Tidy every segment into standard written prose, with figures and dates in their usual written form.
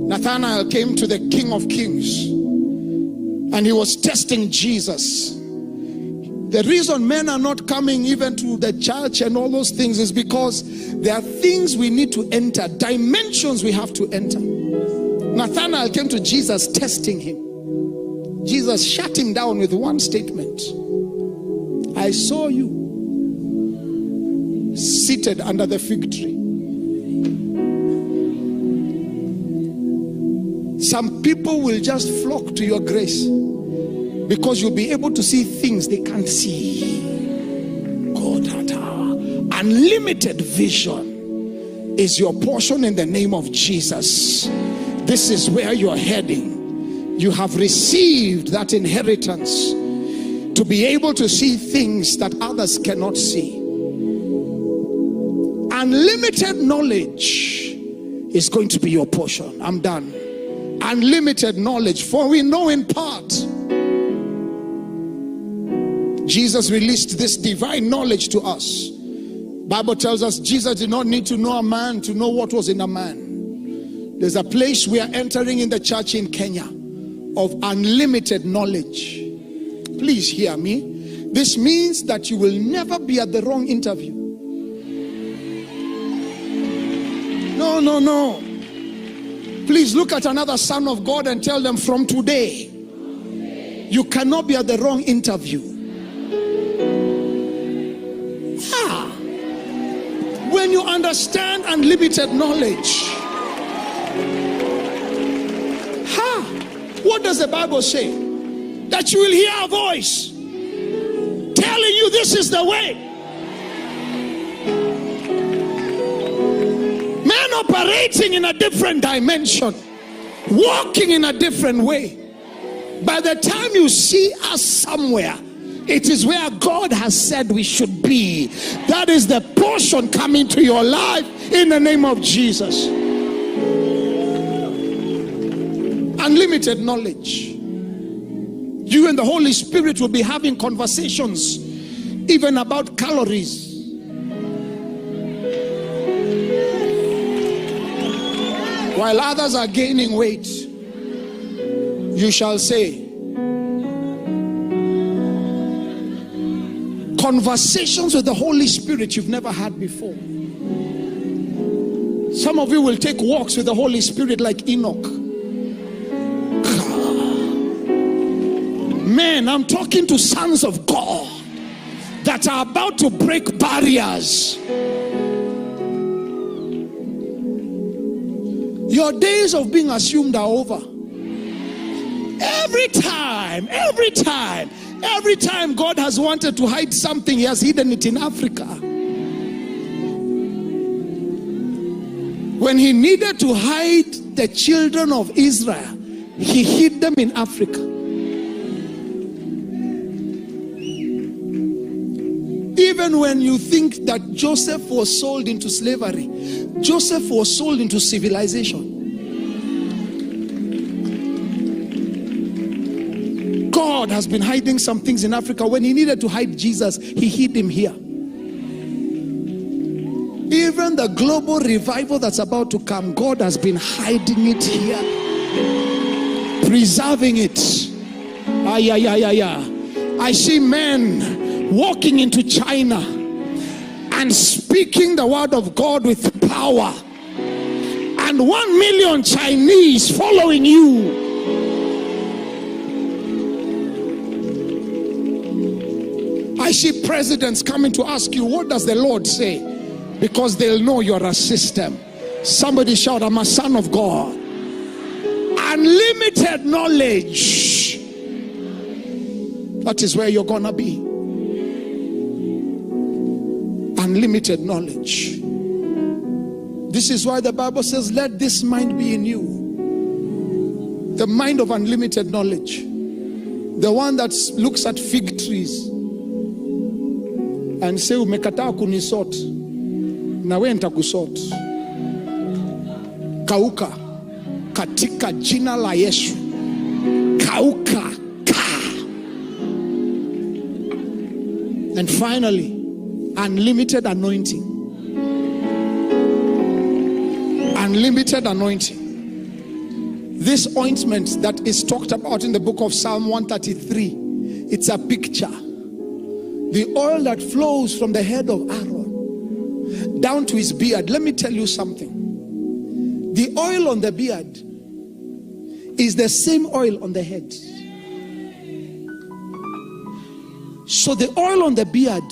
Nathanael came to the King of Kings and he was testing Jesus. The reason men are not coming even to the church and all those things is because there are things we need to enter, dimensions we have to enter. Nathanael came to Jesus testing him. Jesus shut him down with one statement. I saw you seated under the fig tree. Some people will just flock to your grace because you'll be able to see things they can't see. God, unlimited vision is your portion in the name of Jesus. This is where you're heading. You have received that inheritance to be able to see things that others cannot see. Unlimited knowledge is going to be your portion. I'm done. Unlimited knowledge, for we know in part. Jesus released this divine knowledge to us. Bible tells us Jesus did not need to know a man to know what was in a man. There's a place we are entering in the church in Kenya of unlimited knowledge. Please hear me. This means that you will never be at the wrong interview. No. Please look at another son of God and tell them, from today, you cannot be at the wrong interview. When you understand unlimited knowledge, what does the Bible say? That you will hear a voice telling you this is the way. Men operating in a different dimension, walking in a different way. By the time you see us somewhere, it is where God has said we should be. That is the portion coming to your life in the name of Jesus. Unlimited knowledge. You and the Holy Spirit will be having conversations even about calories. While others are gaining weight, you shall say, conversations with the Holy Spirit you've never had before. Some of you will take walks with the Holy Spirit like Enoch. Man, I'm talking to sons of God that are about to break barriers. Your days of being assumed are over. Every time God has wanted to hide something, he has hidden it in Africa. When he needed to hide the children of Israel, he hid them in Africa. Even when you think that Joseph was sold into slavery, Joseph was sold into civilization. God has been hiding some things in Africa. When he needed to hide Jesus, he hid him here. Even the global revival that's about to come, God has been hiding it here, preserving it. I see men walking into China and speaking the word of God with power, and 1 million Chinese following you. I see presidents coming to ask you, what does the Lord say? Because they'll know you're a system. Somebody shout, I'm a son of God. Unlimited knowledge. That is where you're gonna be. Unlimited knowledge. This is why the Bible says, let this mind be in you. The mind of unlimited knowledge. The one that looks at fig trees and say, umekataa kunisort, na wewe nitakusort. Kauka katika jina la Yesu. Kauka ka. And finally, unlimited anointing. unlimited anointing. This ointment that is talked about in the book of Psalm 133, it's a picture. The oil that flows from the head of Aaron down to his beard. Let me tell you something. The oil on the beard is the same oil on the head. So the oil on the beard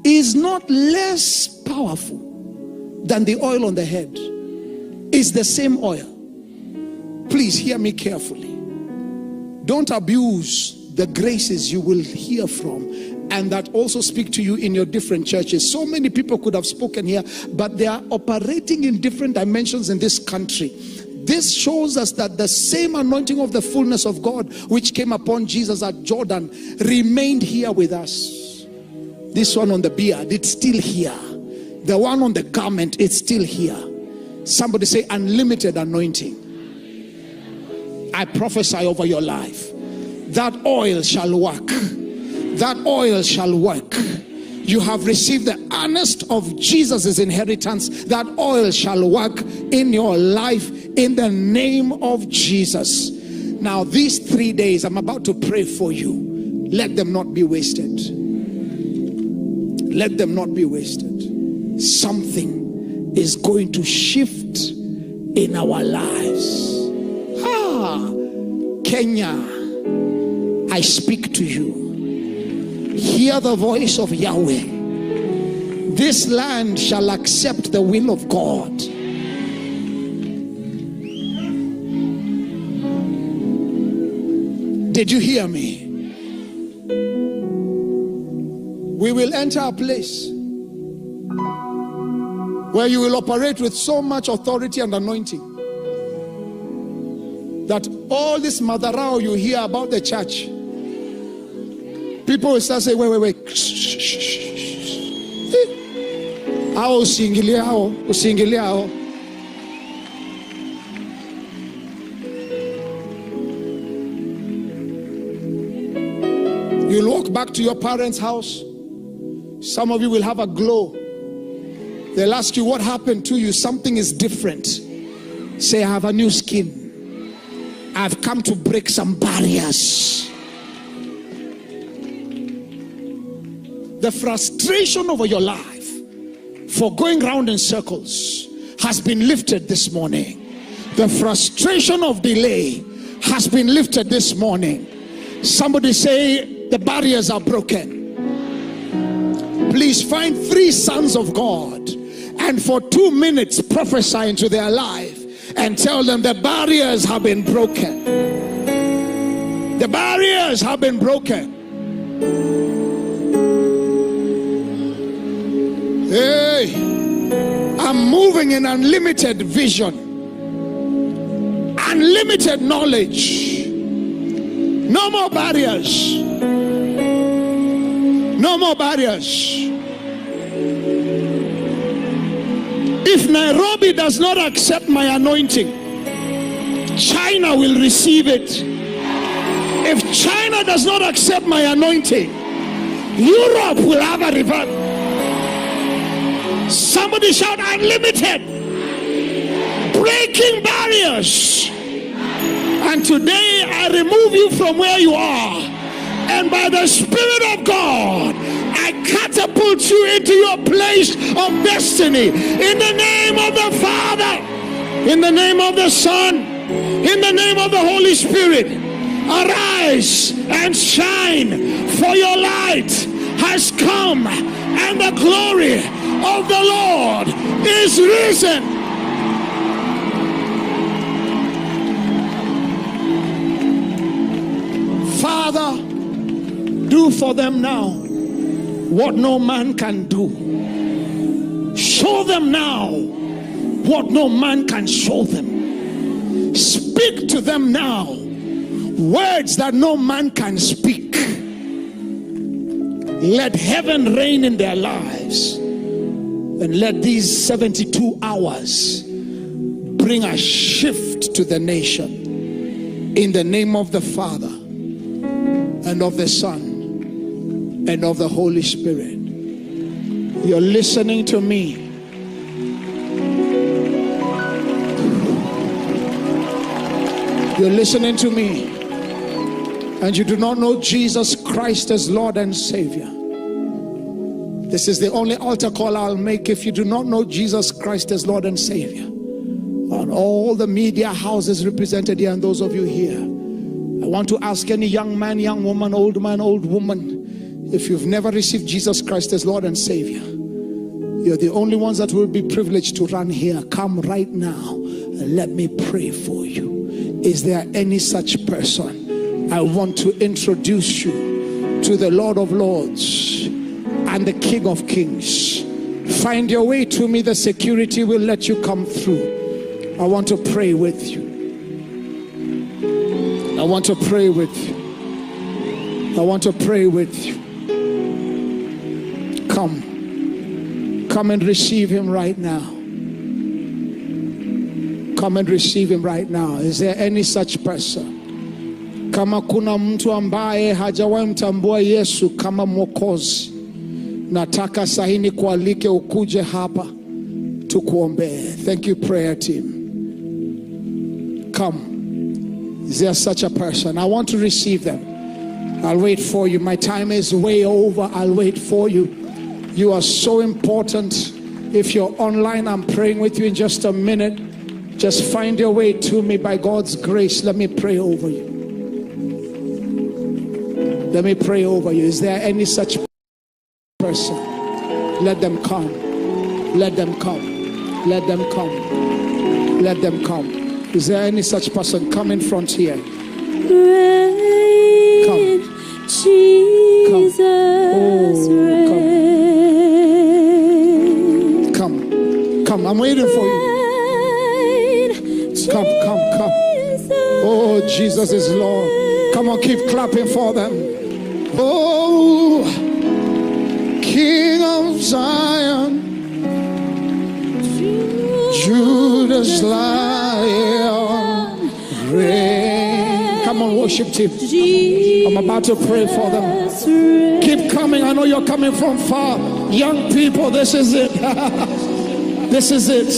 is not less powerful than the oil on the head. It's the same oil. Please hear me carefully. Don't abuse the graces you will hear from and that also speak to you in your different churches. So many people could have spoken here, but they are operating in different dimensions in this country. This shows us that the same anointing of the fullness of God which came upon Jesus at Jordan remained here with us. This one on the beard, it's still here. The one on the garment, it's still here. Somebody say unlimited anointing. I prophesy over your life. That oil shall work. That oil shall work. You have received the earnest of Jesus' inheritance. That oil shall work in your life in the name of Jesus. Now these 3 days I'm about to pray for you. Let them not be wasted. Let them not be wasted. Something is going to shift in our lives. Kenya, I speak to you. Hear the voice of Yahweh. This land shall accept the will of God. Did you hear me? We will enter a place where you will operate with so much authority and anointing that all this madarao you hear about the church, people will start saying, wait. How usingilia. You'll walk back to your parents' house. Some of you will have a glow. They'll ask you what happened to you. Something is different. Say, I have a new skin. I've come to break some barriers. The frustration over your life for going round in circles has been lifted this morning. The frustration of delay has been lifted this morning. Somebody say, the barriers are broken. Please find 3 sons of God and for 2 minutes prophesy into their life and tell them the barriers have been broken. The barriers have been broken. Hey, I'm moving in unlimited vision, unlimited knowledge. No more barriers. No more barriers. If Nairobi does not accept my anointing, China will receive it. If China does not accept my anointing, Europe will have a revival. Somebody shout unlimited, breaking barriers. And today I remove you from where you are, and by the Spirit of God I catapult you into your place of destiny. In the name of the Father, in the name of the Son, in the name of the Holy Spirit, arise and shine, for your light has come and the glory of the Lord is risen. Father, do for them now what no man can do. Show them now what no man can show them. Speak to them now words that no man can speak. Let heaven reign in their lives, and let these 72 hours bring a shift to the nation. In the name of the Father, and of the Son, and of the Holy Spirit. You're listening to me. You're listening to me, and you do not know Jesus Christ as Lord and Savior. This is the only altar call I'll make. If you do not know Jesus Christ as Lord and Savior, on all the media houses represented here and those of you here, I want to ask any young man, young woman, old woman, if you've never received Jesus Christ as Lord and Savior, you're the only ones that will be privileged to run here. Come right now and let me pray for you. Is there any such person? I want to introduce you to the Lord of Lords and the King of Kings. Find your way to me. The security will let you come through. I want to pray with you. I want to pray with you. I want to pray with you. Come and receive him right now. Come and receive him right now. Is there any such person? Kama kuna mtu ambaye hajawahi mtambua Yesu kama Mwokozi, nataka sahini kualike ukuje hapa tukuombee. Thank you, prayer team. Come. Is there such a person? I want to receive them. I'll wait for you. My time is way over. I'll wait for you. You are so important. If you're online, I'm praying with you in just a minute. Just find your way to me by God's grace. Let me pray over you. Let me pray over you. Is there any such person? Let them come. Let them come. Let them come. Let them come. Is there any such person? Come in front here. Reign, Come. Jesus, Come. Come. Come. I'm waiting for you. Come. Oh, Jesus is Lord. Come on, keep clapping for them. Oh, King of Zion, Judah's Lion, reign. Come on, worship team. I'm about to pray for them. Keep coming. I know you're coming from far. Young people, this is it. This is it.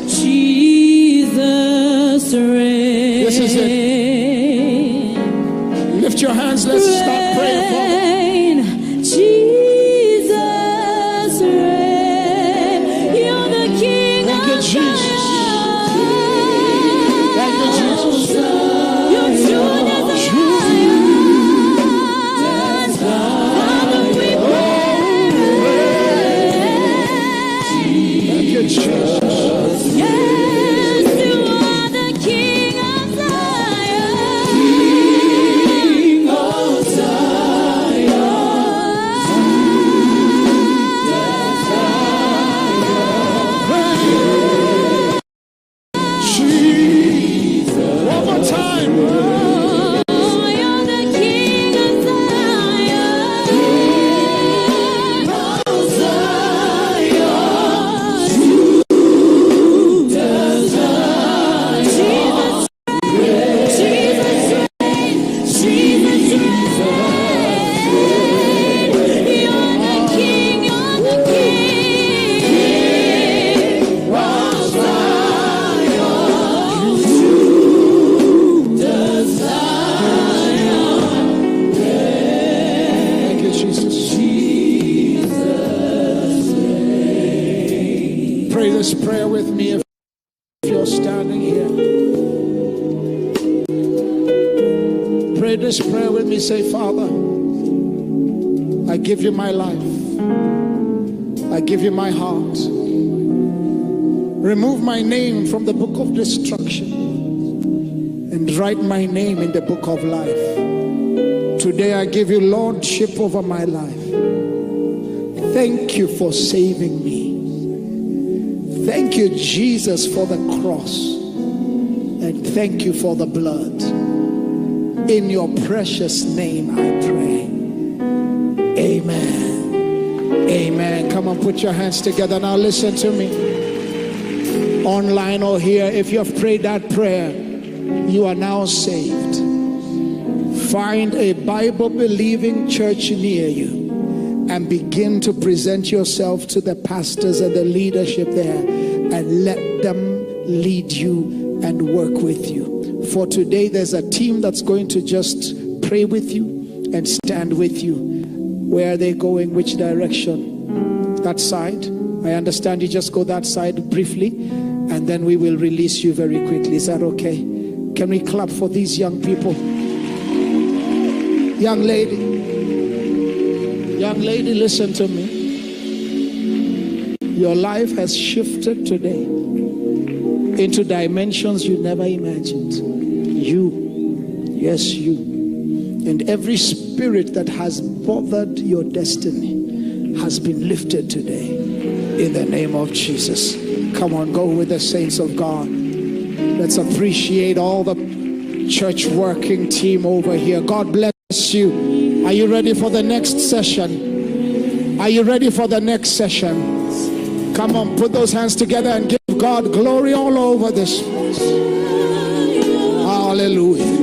Jesus reign. This is it. Lift your hands. Let's start praying for them. Jesus reign. You're the King Thank you, of Jesus. Thank you, Jesus. You're Judah's Lion. Father, we pray. Thank you, Jesus. Yes, you are the King of Zion. King of Jesus. One more time. Oh, you're the King of Zion. King of Zion. Jesus reign. Jesus reign. You're the King of the King of Zion. Thank you, Jesus. Pray this prayer with me if you're standing here. Pray this prayer with me. Say, Father, I give you my life. I give you my heart. Remove my name from the book of destruction and write my name in the book of life. Today I give you lordship over my life. Thank you for saving me. Thank you, Jesus, for the cross. And thank you for the blood. In your precious name I pray. Amen. Amen. Come on, put your hands together. Now listen to me. Online or here, if you have prayed that prayer, you are now saved. Find a Bible-believing church near you and begin to present yourself to the pastors and the leadership there and let them lead you and work with you. for today, there's a team that's going to just pray with you and stand with you. Where are they going? Which direction? That side? I understand you just go that side briefly, and then we will release you very quickly. Is that okay? Can we clap for these young people? Young lady, listen to me. Your life has shifted today into dimensions you never imagined. Yes, you. And every spirit that has bothered your destiny has been lifted today in the name of Jesus. Come on, go with the saints of God. Let's appreciate all the church working team over here. God bless you. Are you ready for the next session? Are you ready for the next session? Come on, put those hands together and give God glory all over this place. Hallelujah.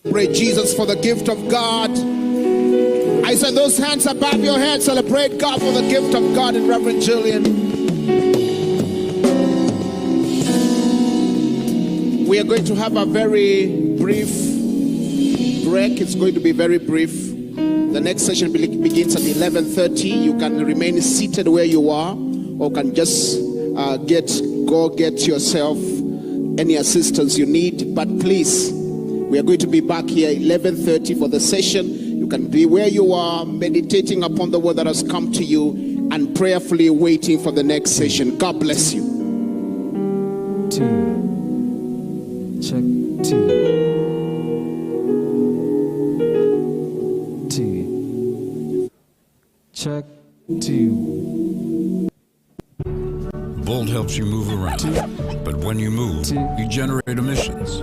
Celebrate Jesus for the gift of God. I said those hands above your head. Celebrate God for the gift of God in Reverend Julian. We are going to have a very brief break. It's going to be very brief. The next session begins at 11:30. You can remain seated where you are, or can just go get yourself any assistance you need. But please, we are going to be back here 11:30 for the session. You can be where you are, meditating upon the word that has come to you and prayerfully waiting for the next session. God bless you. 2. Check 2. 2. Check 2. Bolt helps you move around, but when you move, you generate emissions.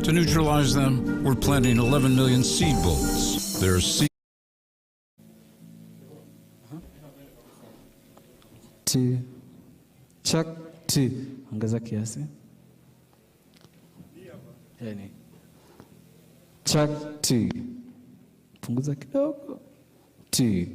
To neutralize them, we're planting 11 million seed bolts. There are seed. 2. Check 2. Ongeza kiasi. Yani. Check 2. Punguza kidogo. 2.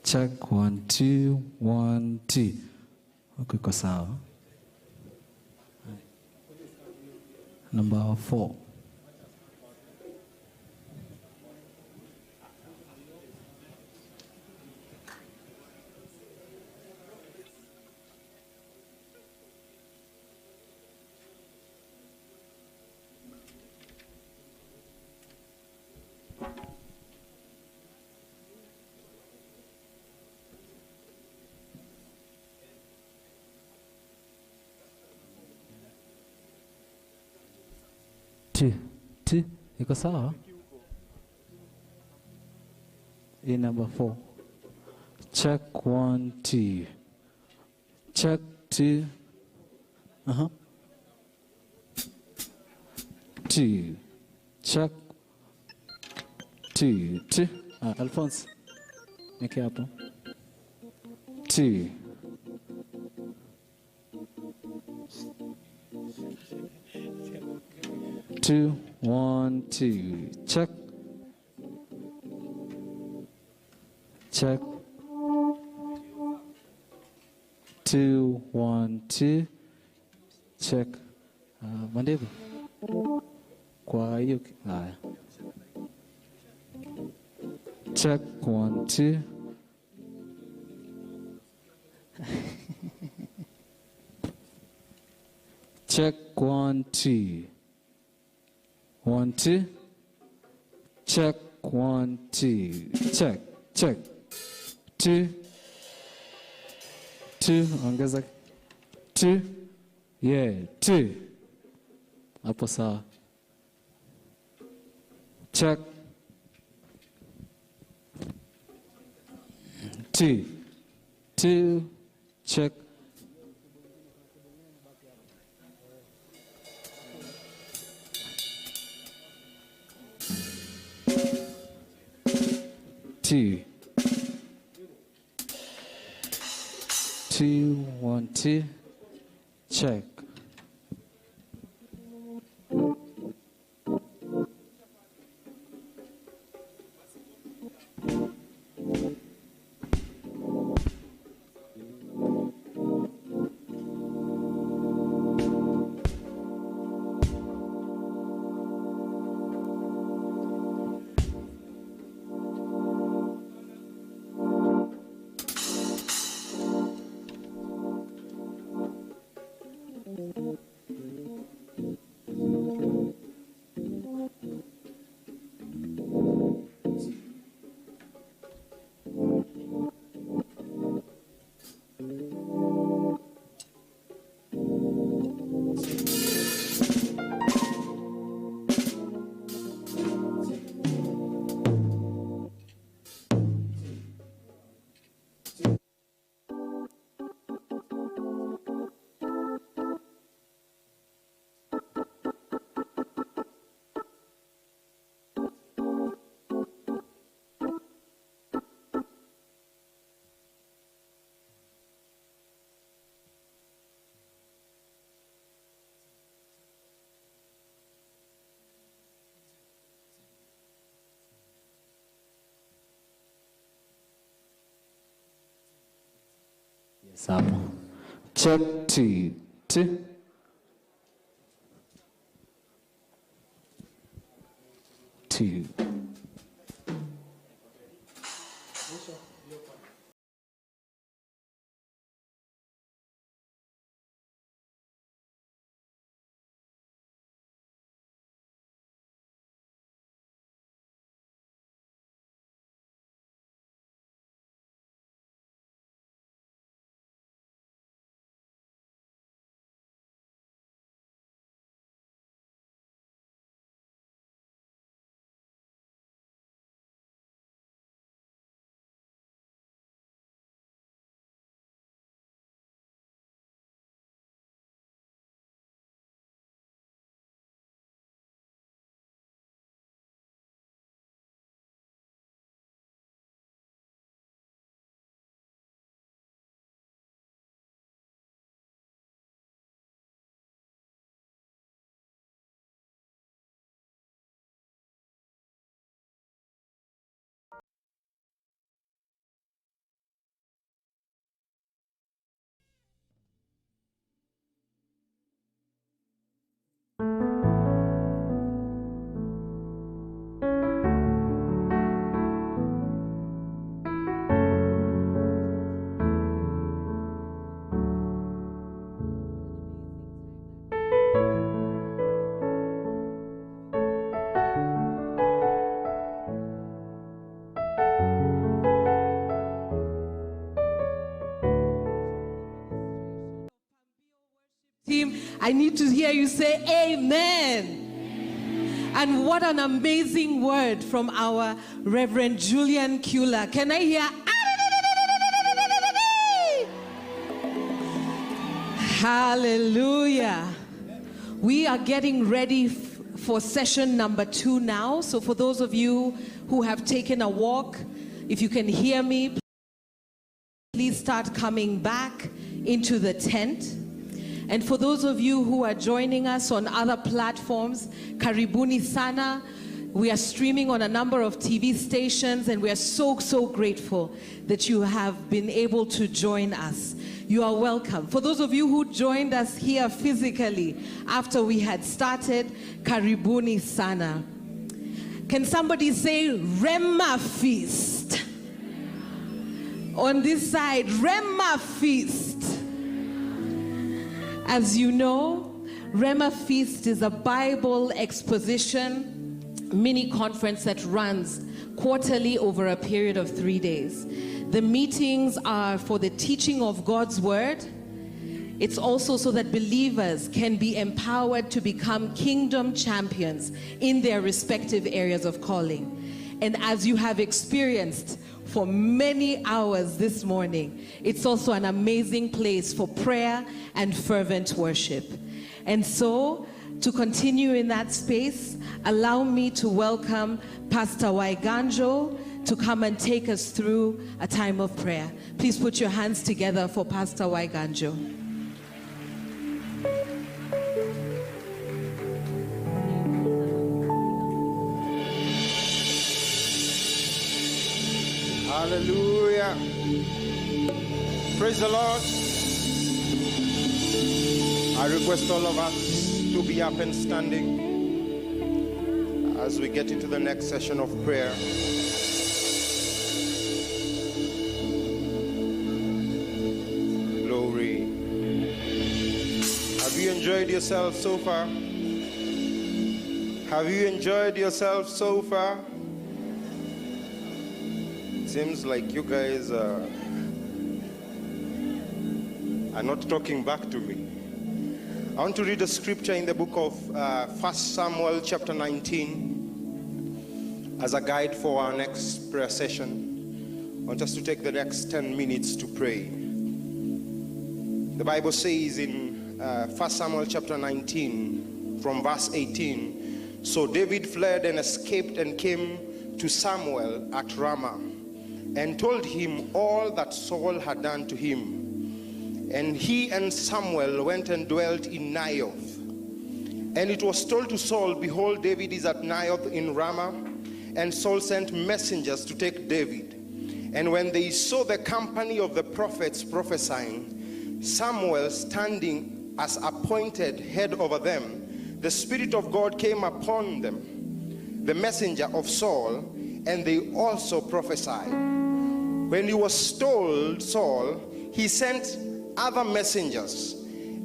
Check 1 2 1 2. Okay, iko sawa. Number 4. Two. Iko sawa? Number 4. Check 1 2. check, 2. 2, check, 2, 2. Alphonse, make it happen. 2. 2, 1, 2, check. Check. 2, 1, 2, check. Mandevu. Kwa hiyo. Haya. Check, 1, 2. Check, 1, 2. 1, 2. Check, 1, 2. Check, check. 2. 2. Ongeza. 2. Yeah, 2. Hapo sawa. Check. 2. 2. Check. Two. 2, 1, 2. Check. Yes, hapo. Check, 2, 2. Two. I need to hear you say amen. And what an amazing word from our Reverend Julian Kula. Can I hear? Hallelujah. We are getting ready for session number 2 now. So for those of you who have taken a walk, if you can hear me, please start coming back into the tent. And for those of you who are joining us on other platforms, karibuni sana. We are streaming on a number of TV stations, and we are so grateful that you have been able to join us. You are welcome. For those of you who joined us here physically after we had started, karibuni sana. Can somebody say Rhema feast? On this side, Rhema feast. As you know, Rhema feast is a Bible exposition mini conference that runs quarterly over a period of 3 days. The meetings are for the teaching of God's word. It's also so that believers can be empowered to become kingdom champions in their respective areas of calling. And as you have experienced for many hours this morning, it's also an amazing place for prayer and fervent worship. And so, to continue in that space, allow me to welcome Pastor Waiganjo to come and take us through a time of prayer. Please put your hands together for Pastor Waiganjo. Hallelujah. Praise the Lord. I request all of us to be up and standing as we get into the next session of prayer. Glory. Have you enjoyed yourself so far? Have you enjoyed yourself so far? Seems like you guys are not talking back to me. I want to read a scripture in the book of 1 Samuel chapter 19 as a guide for our next prayer session. I want us to take the next 10 minutes to pray. The Bible says in 1 Samuel chapter 19 from verse 18, so David fled and escaped and came to Samuel at Ramah and told him all that Saul had done to him. And he and Samuel went and dwelt in Naioth. And it was told to Saul, behold, David is at Naioth in Ramah. And Saul sent messengers to take David. And when they saw the company of the prophets prophesying, Samuel standing as appointed head over them, the Spirit of God came upon them, the messenger of Saul, and they also prophesied. When he was told Saul, he sent other messengers,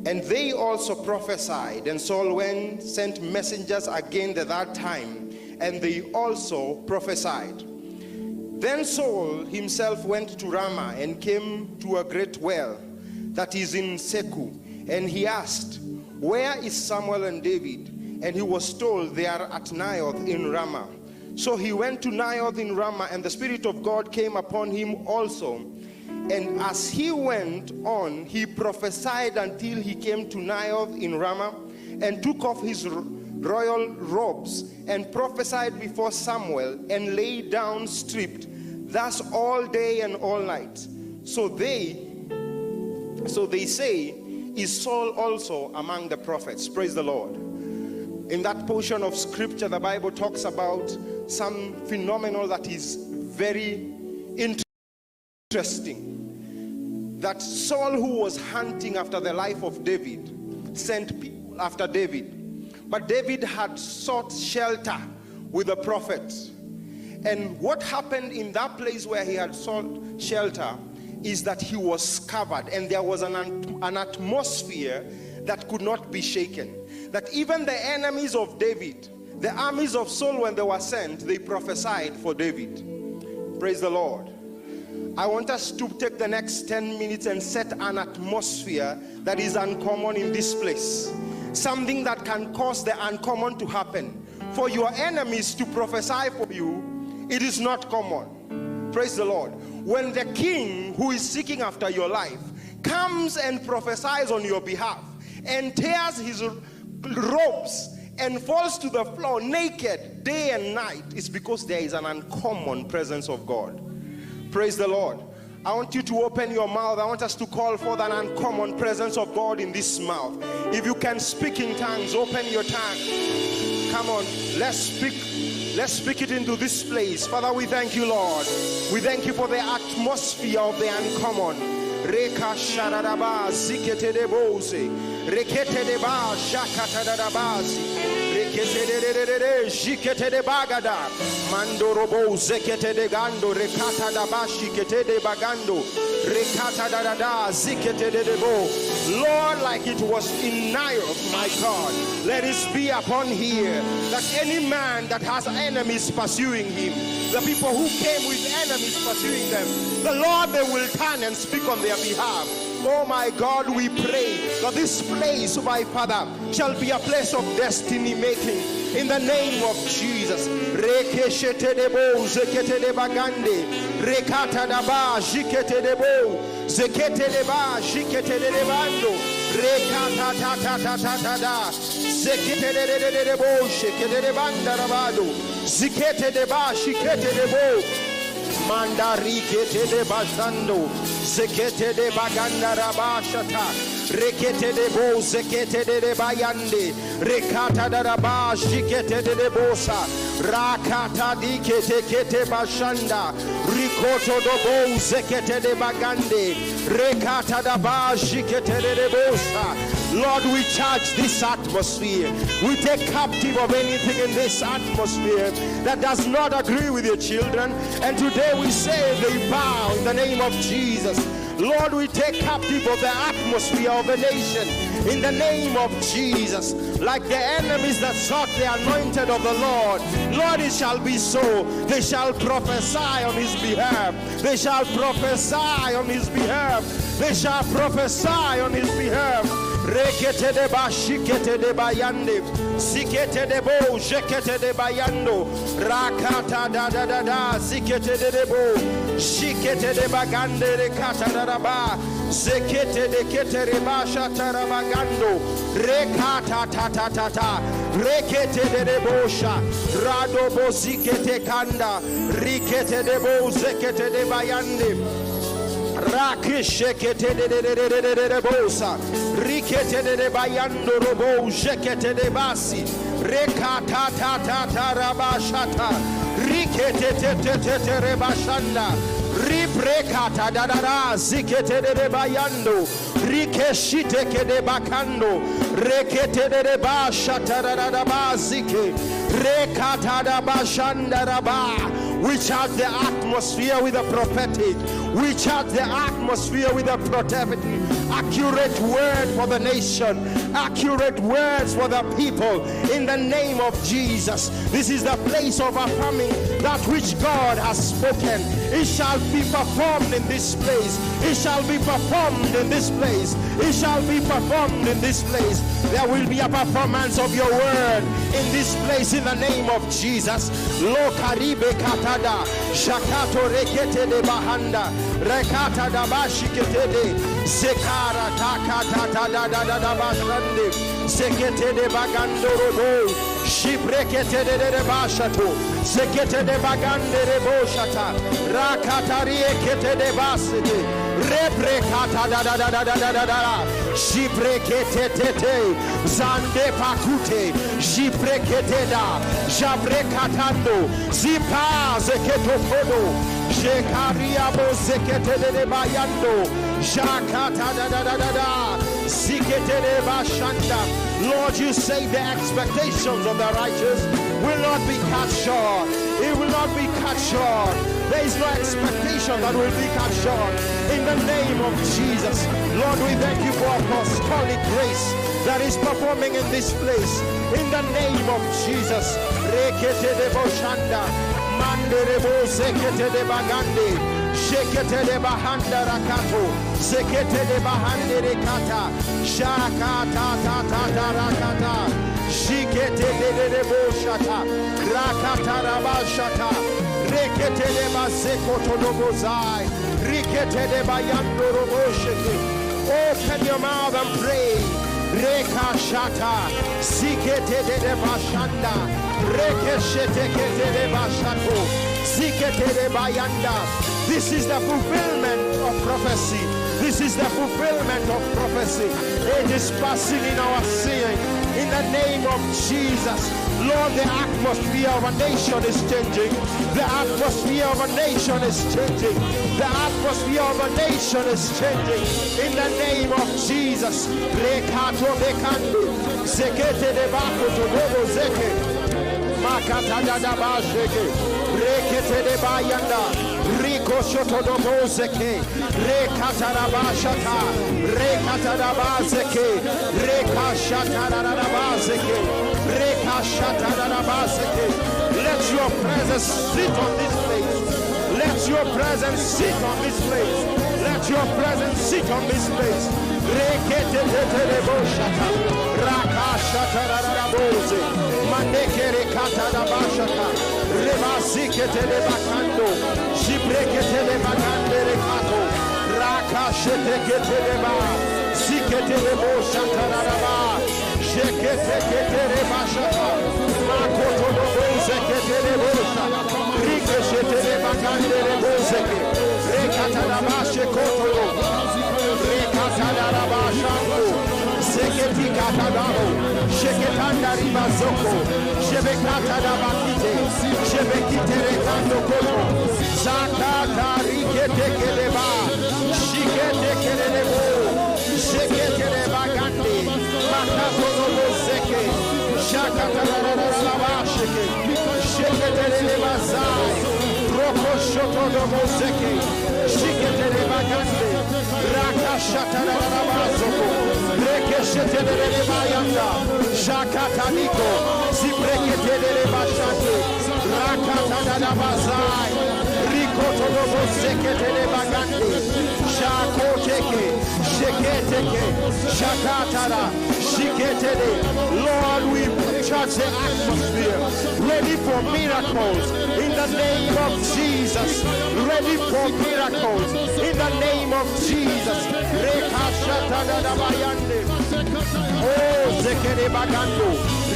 and they also prophesied. And Saul sent messengers again the third time, and they also prophesied. Then Saul himself went to Ramah and came to a great well that is in Seku, and he asked, where is Samuel and David? And he was told, they are at Naioth in Ramah. So he went to Naioth in Ramah, and the Spirit of God came upon him also. And as he went on, he prophesied until he came to Naioth in Ramah, and took off his royal robes, and prophesied before Samuel, and lay down stripped, thus all day and all night. So they say, is Saul also among the prophets? Praise the Lord. In that portion of scripture, the Bible talks about some phenomenon that is very interesting. That Saul, who was hunting after the life of David, sent people after David. But David had sought shelter with the prophet. And what happened in that place where he had sought shelter is that he was covered, and there was an atmosphere that could not be shaken. That even the enemies of David, the armies of Saul, when they were sent, they prophesied for David. Praise the Lord. I want us to take the next 10 minutes and set an atmosphere that is uncommon in this place. Something that can cause the uncommon to happen. For your enemies to prophesy for you, it is not common. Praise the Lord. When the king who is seeking after your life comes and prophesies on your behalf and tears his robes and falls to the floor naked day and night, it's because there is an uncommon presence of God. Praise the Lord. I want you to open your mouth. I want us to call for an uncommon presence of God in this mouth. If you can speak in tongues, open your tongue. Come on, let's speak it into this place. Father, we thank you, Lord. We thank you for the atmosphere of the uncommon. Reka sharadaba zikete de bose rekete de ba shakata da bazi rekete de shikete de bagada mandorobo zekete de gando rekata da bashi kete de bagando rekata da zikete de bo. Lord, like it was in Naioth, my God, let it be upon here that any man that has enemies pursuing him, the people who came with enemies pursuing them, the Lord, they will turn and speak on their behalf. Oh my God, we pray that this place, my Father, shall be a place of destiny making in the name of Jesus. Rekeshete debo zekete de bagande rekata daba jikete debo zekete deba jikete de bando rekata ta ta ta ta ta da zekete de debo shikete de banda rabado zikete deba shikete debo mandari kete de bashando zekete de baganda rabashata rekete de bo zekete de bayande rekata da raba shikete de bosa rakata dikete kete bashanda rikoto do bo zekete de bagande rekata da ba shikete de bosa. Lord, we charge this atmosphere. We take captive of anything in this atmosphere that does not agree with your children. And today we say they bow in the name of Jesus. Lord, we take captive of the atmosphere of the nation in the name of Jesus. Like the enemies that sought the anointed of the Lord, Lord, it shall be so. They shall prophesy on his behalf. They shall prophesy on his behalf. They shall prophesy on his behalf. Rekete de ba shikete de bayande zikete de bo jekete de bayando rakata da da da da zikete de bo shikete de bagande rekata da da ba zekete de kete re ba shata rabagando rekata ta ta ta ta rekete de bosha rado bo zikete kanda rikete de bo zekete de bayande rakishekete de bosa rikete de bayando robo jekete de basi rekata ta ta ta rabashata rikete te rebashanda ribrekata da da da zikete de bayando rikeshite ke de bakando rekete de bashata da da bazike rekata da bashanda raba. We charge the atmosphere with the prophetic. We charge the atmosphere with the prophetic. Accurate word for the nation. Accurate words for the people. In the name of Jesus. This is the place of affirming that which God has spoken. It shall be performed in this place. It shall be performed in this place. It shall be performed in this place. There will be a performance of your word in this place in the name of Jesus. Lo karibe katada shakato rekete de bahanda rekata da bashikete de sekara takata da da da da bashande sekete de bagando robo shibrekete de bashato sekete de bagande reboshata rakata riekete de basete reprekata da da da da da da da shibrekete tete zande pakute shibrekete da jabrekatando zipa zeketo kodo Shekaria bo zekete de bayando jakata da da da da da zikete de bashanda. Lord, you say the expectations of the righteous will not be cut short. It will not be cut short. There is no expectation that will be cut short. In the name of Jesus, Lord, we thank you for apostolic grace that is performing in this place. In the name of Jesus, rekete de boshanda. Manderebo zekete de bagande shekete de bahanda rakato zekete de bahande rekata shakata ta ta ta rakata shikete de boshata rakata rabashata rekete de baseko todobozai rikete de bayando roboshete Open your mouth and pray. Reka shata, sikete de bashanda, reke shete de bashato, sikete de bayanda. This is the fulfillment of prophecy. This is the fulfillment of prophecy. It is passing in our seeing. In the name of Jesus, Lord, the atmosphere of a nation is changing. The atmosphere of a nation is changing. The atmosphere of a nation is changing. In the name of Jesus. Rekato bekando, zekete de bako to bobo zeke, makata da basheke, rekete de bayanda, riko shoto do bozeke, rekata da bashata, rekata da bazeke, rekashata da bazeke, rekashata da bazeke. Let your presence sit on this place. Let your presence sit on this place. Let your presence sit on this place. Rekete de boshata, rakashata da boze, maneke rekata da bashata, rebazikete de bakando, shibrekete de bagande rekato, rakashete kete de ba, zikete de boshata da ba, shekete kete de bashata, makoto do boze kete de bosha, rikeshete de bagande de bozeke, rekata da bashe koto. Seketi katadaro, sheketanda ribazoko, shebekata da bakite, shebekite rekando koto, zakata rikete keleba, shikete kelebo, shekete lebagande, makato no zeke, shakata da sheke, shekete lebazai, roko shoto do zeke, shikete lebagande, rakashata da bazoko, rekeshete de bayanda, shakata niko, zibrekete de bashate, rakata da bazai, rikoto do zekete de bagande, shakoteke, sheketeke, shakatara, shikete. Lord, we charge the atmosphere, ready for miracles in the name of Jesus, ready for miracles in the name of Jesus. Rekashata da bayande, oh zekere bagando,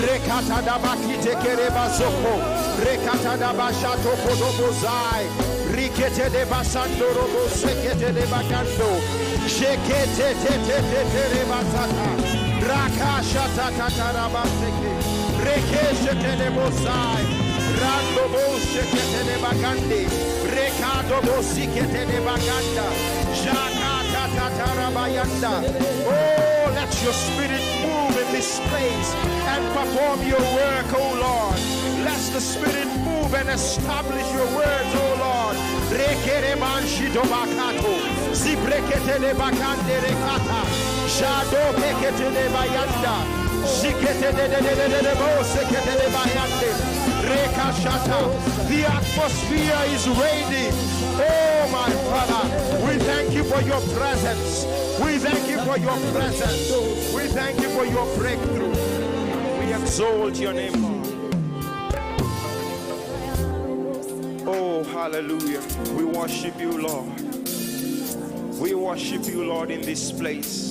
rekata da bakite kere bazoko, rekata da bashato kodobozai, rikete de basando robo sekete de bagando, shekete te batata, rakashata tatarabaseke, rekeshete de bozai, rando bo shekete de bagande, rekado bo sikete de baganda, shakata tatarabayanda. Oh, let your spirit move in this place and perform your work, oh Lord. Let the spirit move and establish your words, oh Lord. Rekere manshi do bakato, zibrekete de bakande rekata, shado pekete de bayanda, shikete de bo sekete de bayande, rekashata. The atmosphere is ready. Oh my Father, we thank you for your presence. We thank you for your presence. We thank you for your breakthrough. We exalt your name, Lord. Oh, hallelujah. We worship you, Lord. We worship you, Lord, in this place.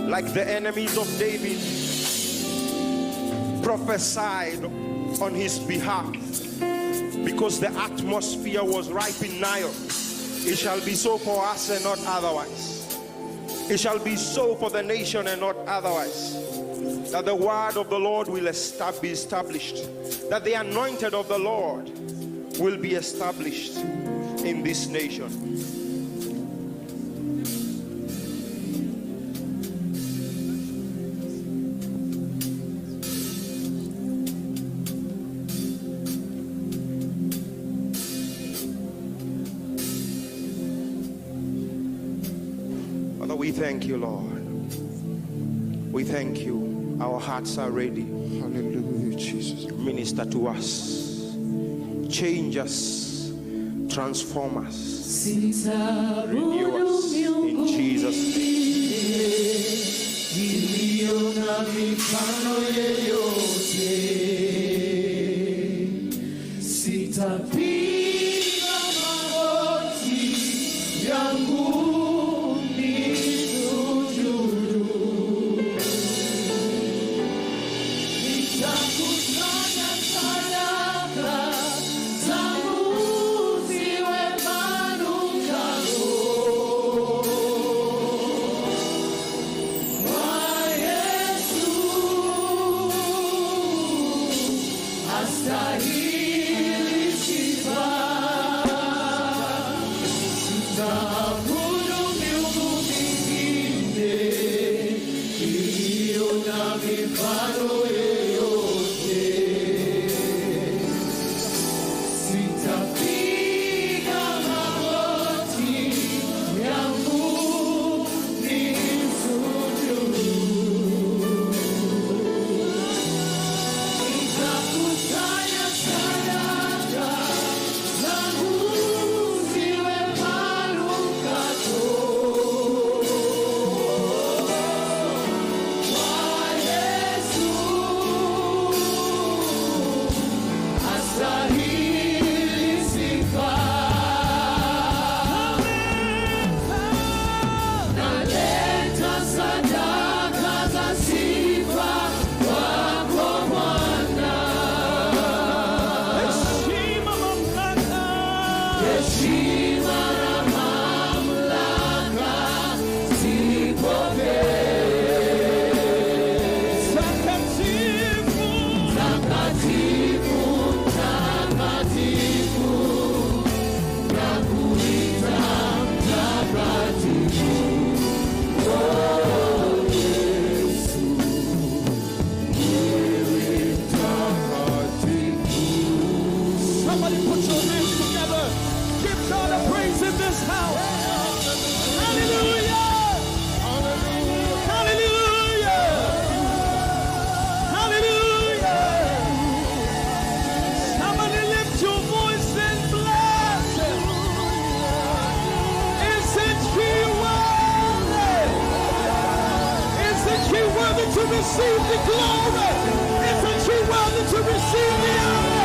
Like the enemies of David prophesied on his behalf, because the atmosphere was ripe in Nile. It shall be so for us and not otherwise. It shall be so for the nation and not otherwise. That the word of the Lord will be established. That the anointed of the Lord will be established in this nation. Father, we thank you, Lord. We thank you. Our hearts are ready. Hallelujah, Jesus. Minister to us. Change us. Transform us. Renew us. In Jesus' name. glory. Isn't he worthy to receive the honor?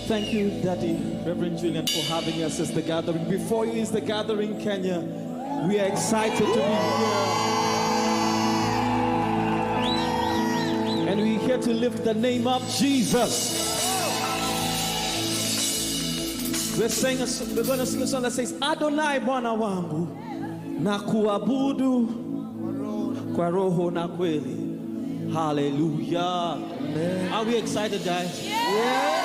Thank you, Daddy, Reverend Julian, for having us as the gathering. Before you is the gathering, Kenya. We are excited to be here. And we're here to lift the name of Jesus. We're going to sing a song that says, Adonai Bwana wangu, na kuabudu kwa roho na kweli. Hallelujah. Amen. Are we excited, guys? Yeah.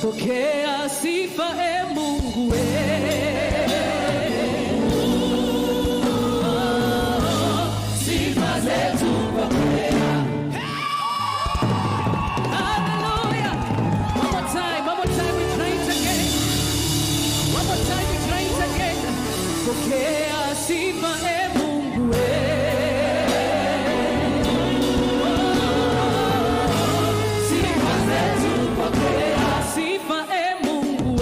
Pokea sifa e Mungu sifa zetu pokea. Hallelujah. One more time we try it again. One more time we try it again. Pokea sifa e Mungu sifa zetu pokea. Sifa e Mungu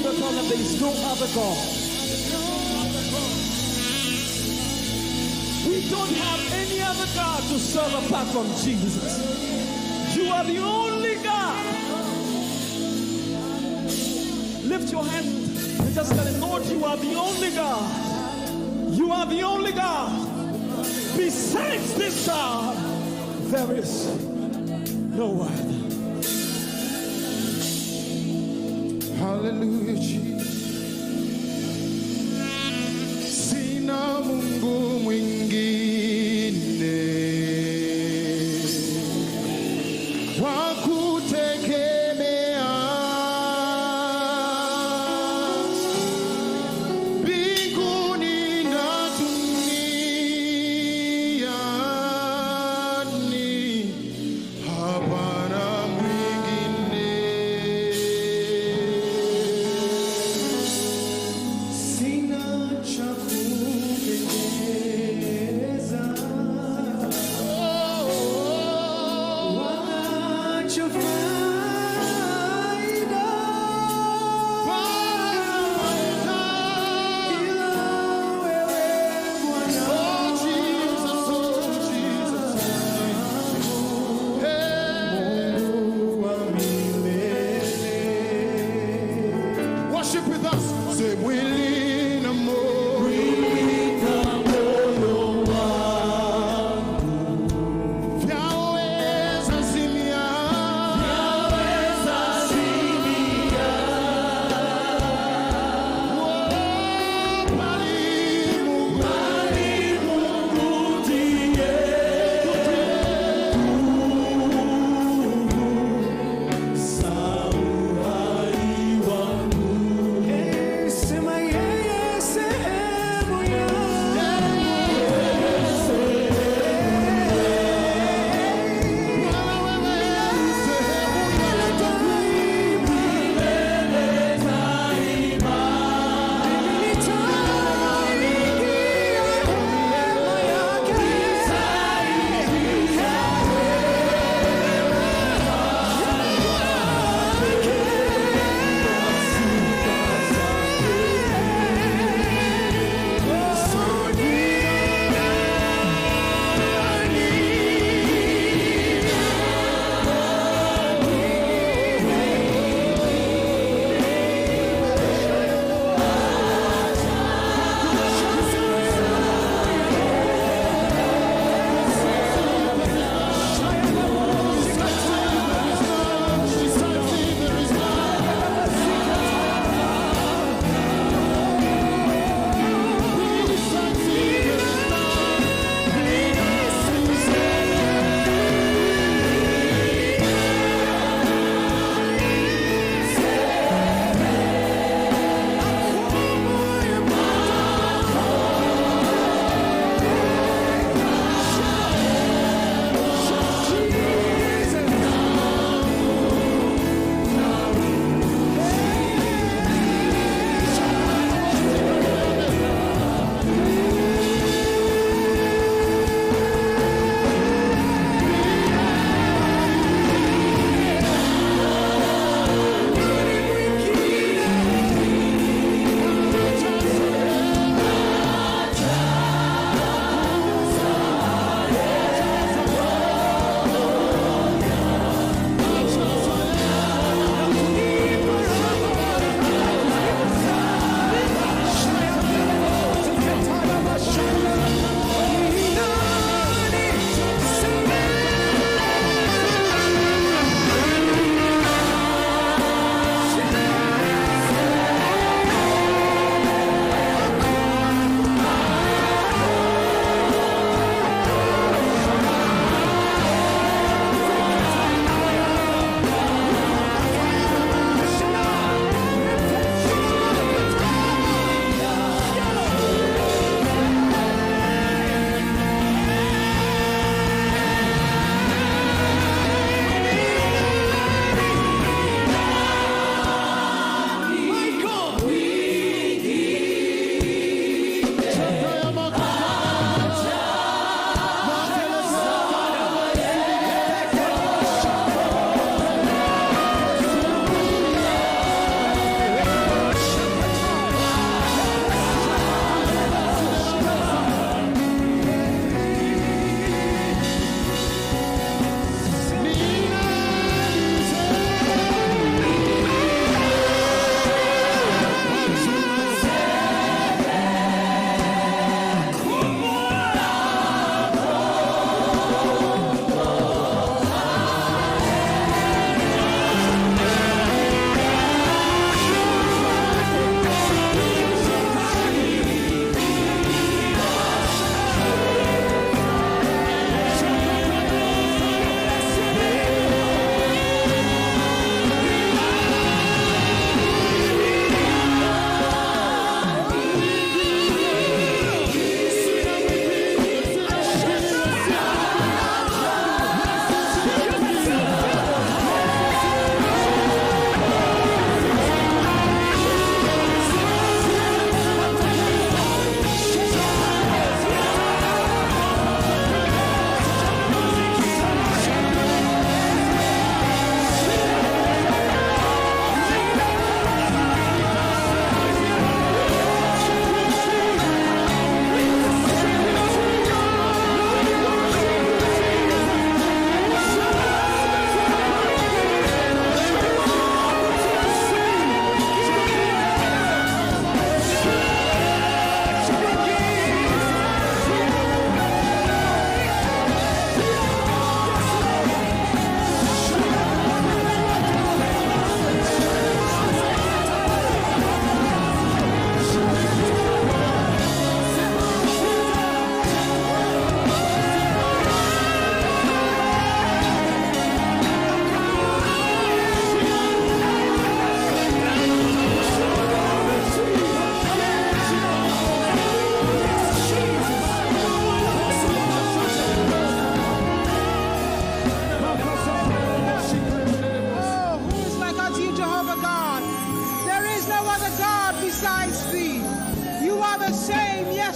neighbor, tell them there is no other God. We don't have any other God to serve apart from Jesus. You are the only God. Lift your hand and just tell him, Lord, you are the only God. You are the only God. Besides this God, there is no other. Hallelujah, Jesus. Sina Mungu mwingine wa kutegemea, mbinguni na duniani, hapana mwingine.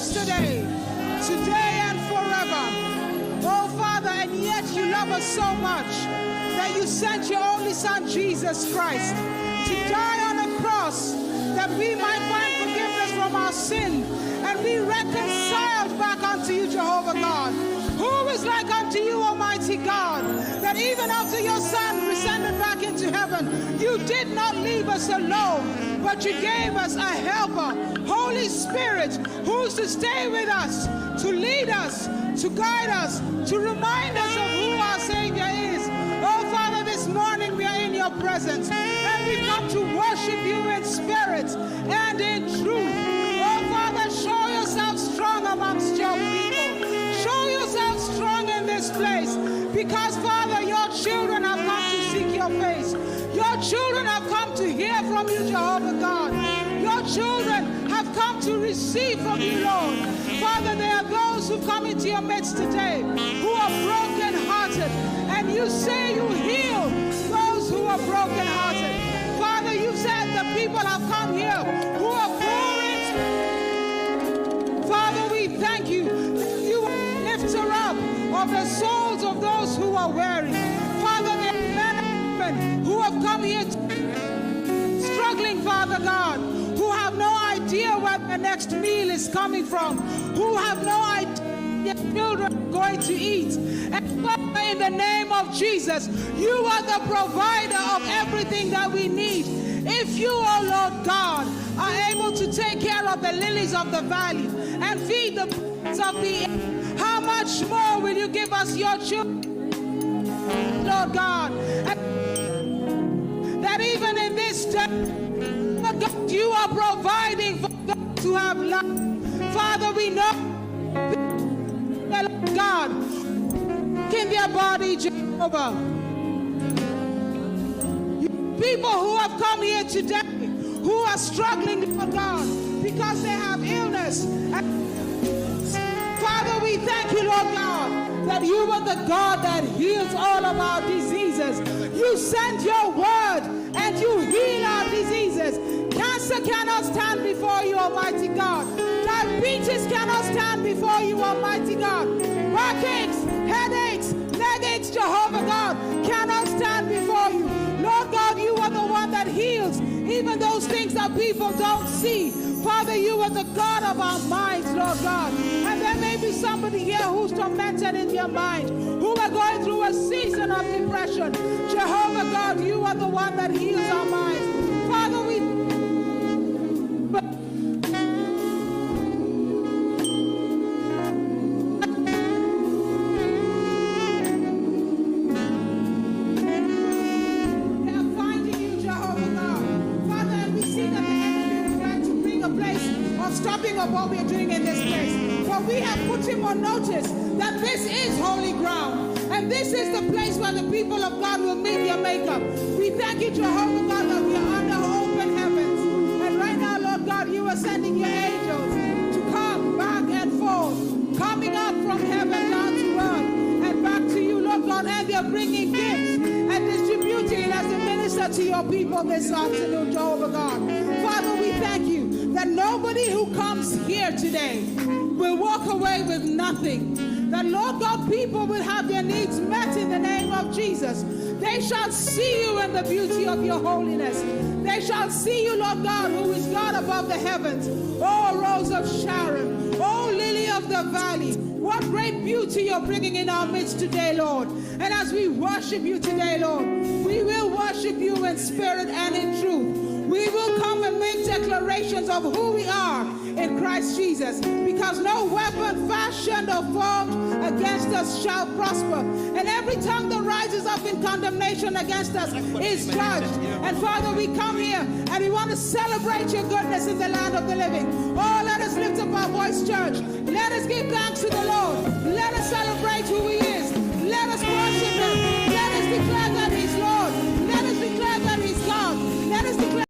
yesterday, today, and forever. Oh, Father, and yet you love us so much that you sent your only Son, Jesus Christ, to die on a cross that we might find forgiveness from our sin and be reconciled back unto you, Jehovah God. Who is like unto you, Almighty God, that even after your Son descended back into heaven, you did not leave us alone, but you gave us a helper, Holy Spirit, who's to stay with us, to lead us, to guide us, to remind us of who our Savior is. Oh, Father, this morning we are in your presence, and we come to worship you in spirit and in truth. Oh, Father, show yourself strong amongst your people. Show yourself strong in this place, because, Father, your children have come to seek your face. Your children have come to hear from you, Jehovah God. Your children have come to receive from you, Lord. Father, there are those who come into your midst today who are broken-hearted, and you say you heal those who are broken-hearted. Father, you said the people have come here who are pouring. Father, we thank you. You are lifter up of the souls of those who are weary. Father, there are men and women who have come here struggling, Father God, who have no idea where the next meal is coming from, who have no idea their children are going to eat. And Father, in the name of Jesus, you are the provider of everything that we need. If you, oh Lord God, are able to take care of the lilies of the valley and feed the birds of the air, how much more will you give us your children, Lord God? And that even in this day, Lord God, you are providing for those who have life. Father, we know, Lord God, in their body, Jehovah. People who have come here today, who are struggling, Lord God, because they have illness. Father, we thank you, Lord God, that you are the God that heals all of our diseases. You send your word and you heal our diseases. Cancer cannot stand before you, Almighty God. Diabetes cannot stand before you, Almighty God. Backaches, headaches, leg aches, Jehovah God, cannot stand before you. Lord God, you are the one that heals even those things that people don't see. Father, you are the God of our minds, Lord God. And there may be somebody here who's tormented in your mind, who are going through a season of depression. Jehovah God, you are the one that heals our minds. Father, we stopping of what we're doing in this place. But we have put him on notice that this is holy ground. And this is the place where the people of God will meet their maker. We thank you, Jehovah God, that we are under open heavens. And right now, Lord God, you are sending your angels to come back and forth, coming up from heaven down to earth and back to you, Lord God. And they're bringing gifts and distributing it as a minister to your people this afternoon, Jehovah God. Father, we thank you that nobody who comes here today will walk away with nothing. That, Lord God, people will have their needs met in the name of Jesus. They shall see you in the beauty of your holiness. They shall see you, Lord God, who is God above the heavens. Oh, Rose of Sharon. Oh, Lily of the Valley. What great beauty you're bringing in our midst today, Lord. And as we worship you today, Lord, we will worship you in spirit and in truth. We will come and make declarations of who we are in Christ Jesus, because no weapon fashioned or formed against us shall prosper, and every tongue that rises up in condemnation against us is judged. And Father, we come here and we want to celebrate your goodness in the land of the living. Oh, let us lift up our voice, church. Let us give thanks to the Lord. Let us celebrate who he is. Let us worship him. Let us declare that he's Lord. Let us declare that he's God. Let us declare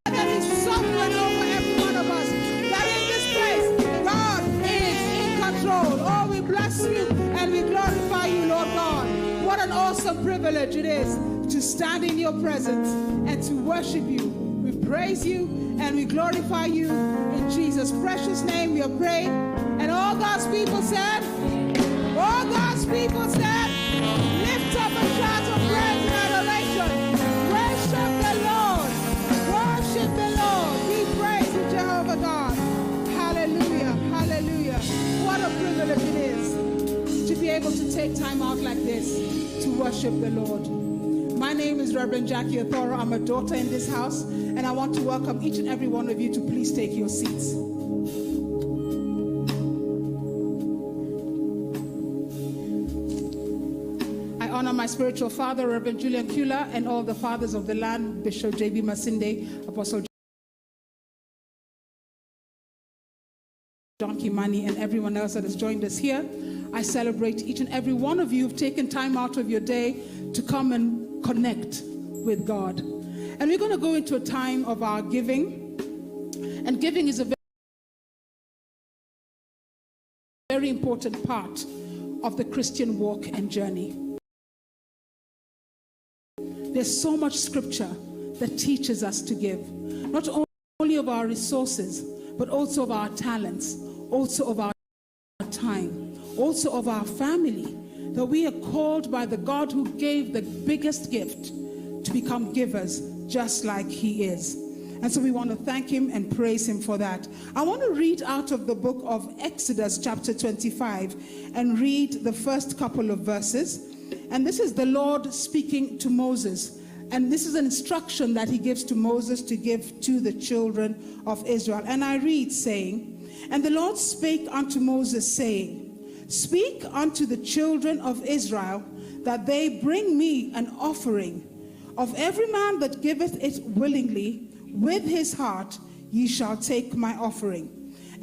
that he's sovereign over every one of us. That in this place, God is in control. Oh, we bless you and we glorify you, Lord God. What an awesome privilege it is to stand in your presence and to worship you. We praise you and we glorify you in Jesus' precious name. we are praying. And all God's people said, lift up a shout of praise and adoration. Worship the Lord. Worship the Lord. We praise you, Jehovah God. Hallelujah. Hallelujah. What a privilege it is to be able to take time out like this to worship the Lord. My name is Reverend Jackie Othoro. I'm a daughter in this house, and I want to welcome each and every one of you to please take your seats. I honor my spiritual father, Reverend Julian Kula, and all the fathers of the land, Bishop J.B. Masinde, Apostle John Kimani, and everyone else that has joined us here. I celebrate each and every one of you who've taken time out of your day to come and connect with God. And we're going to go into a time of our giving. And giving is a very important part of the Christian walk and journey. There's so much scripture that teaches us to give, not only of our resources, but also of our talents, also of our time, also of our family, that we are called by the God who gave the biggest gift to become givers just like he is. And so we want to thank him and praise him for that. I want to read out of the book of Exodus chapter 25 and read the first couple of verses. And this is the Lord speaking to Moses. And this is an instruction that he gives to Moses to give to the children of Israel. And I read saying, "And the Lord spake unto Moses, saying, Speak unto the children of Israel, that they bring me an offering. Of every man that giveth it willingly, with his heart, ye shall take my offering.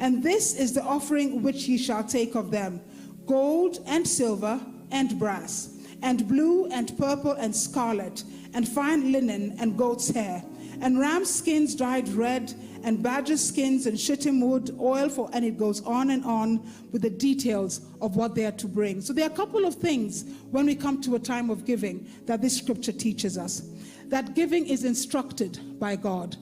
And this is the offering which ye shall take of them: gold and silver and brass, and blue and purple and scarlet, and fine linen and goat's hair, and ram skins dyed red, and badger skins and shittim wood, oil for," and it goes on and on with the details of what they are to bring. So there are a couple of things when we come to a time of giving that this scripture teaches us. That giving is instructed by God.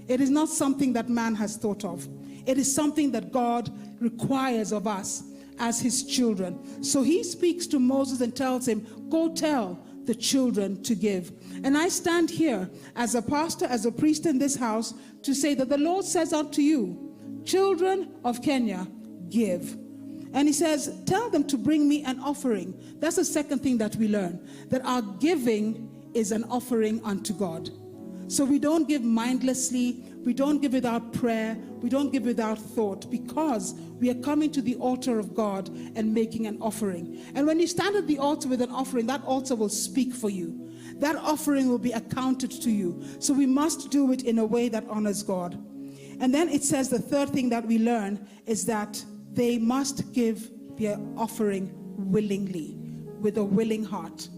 It is not something that man has thought of. It is something that God requires of us as his children. So he speaks to Moses and tells him, go tell the children to give. And I stand here as a pastor, as a priest in this house, to say that the Lord says unto you, children of Kenya, give. And he says, tell them to bring me an offering. That's the second thing that we learn, that our giving is an offering unto God. So we don't give mindlessly, we don't give without prayer, we don't give without thought, because we are coming to the altar of God and making an offering. And when you stand at the altar with an offering, that altar will speak for you. That offering will be accounted to you. So we must do it in a way that honors God. And then it says the third thing that we learn is that they must give their offering willingly, with a willing heart.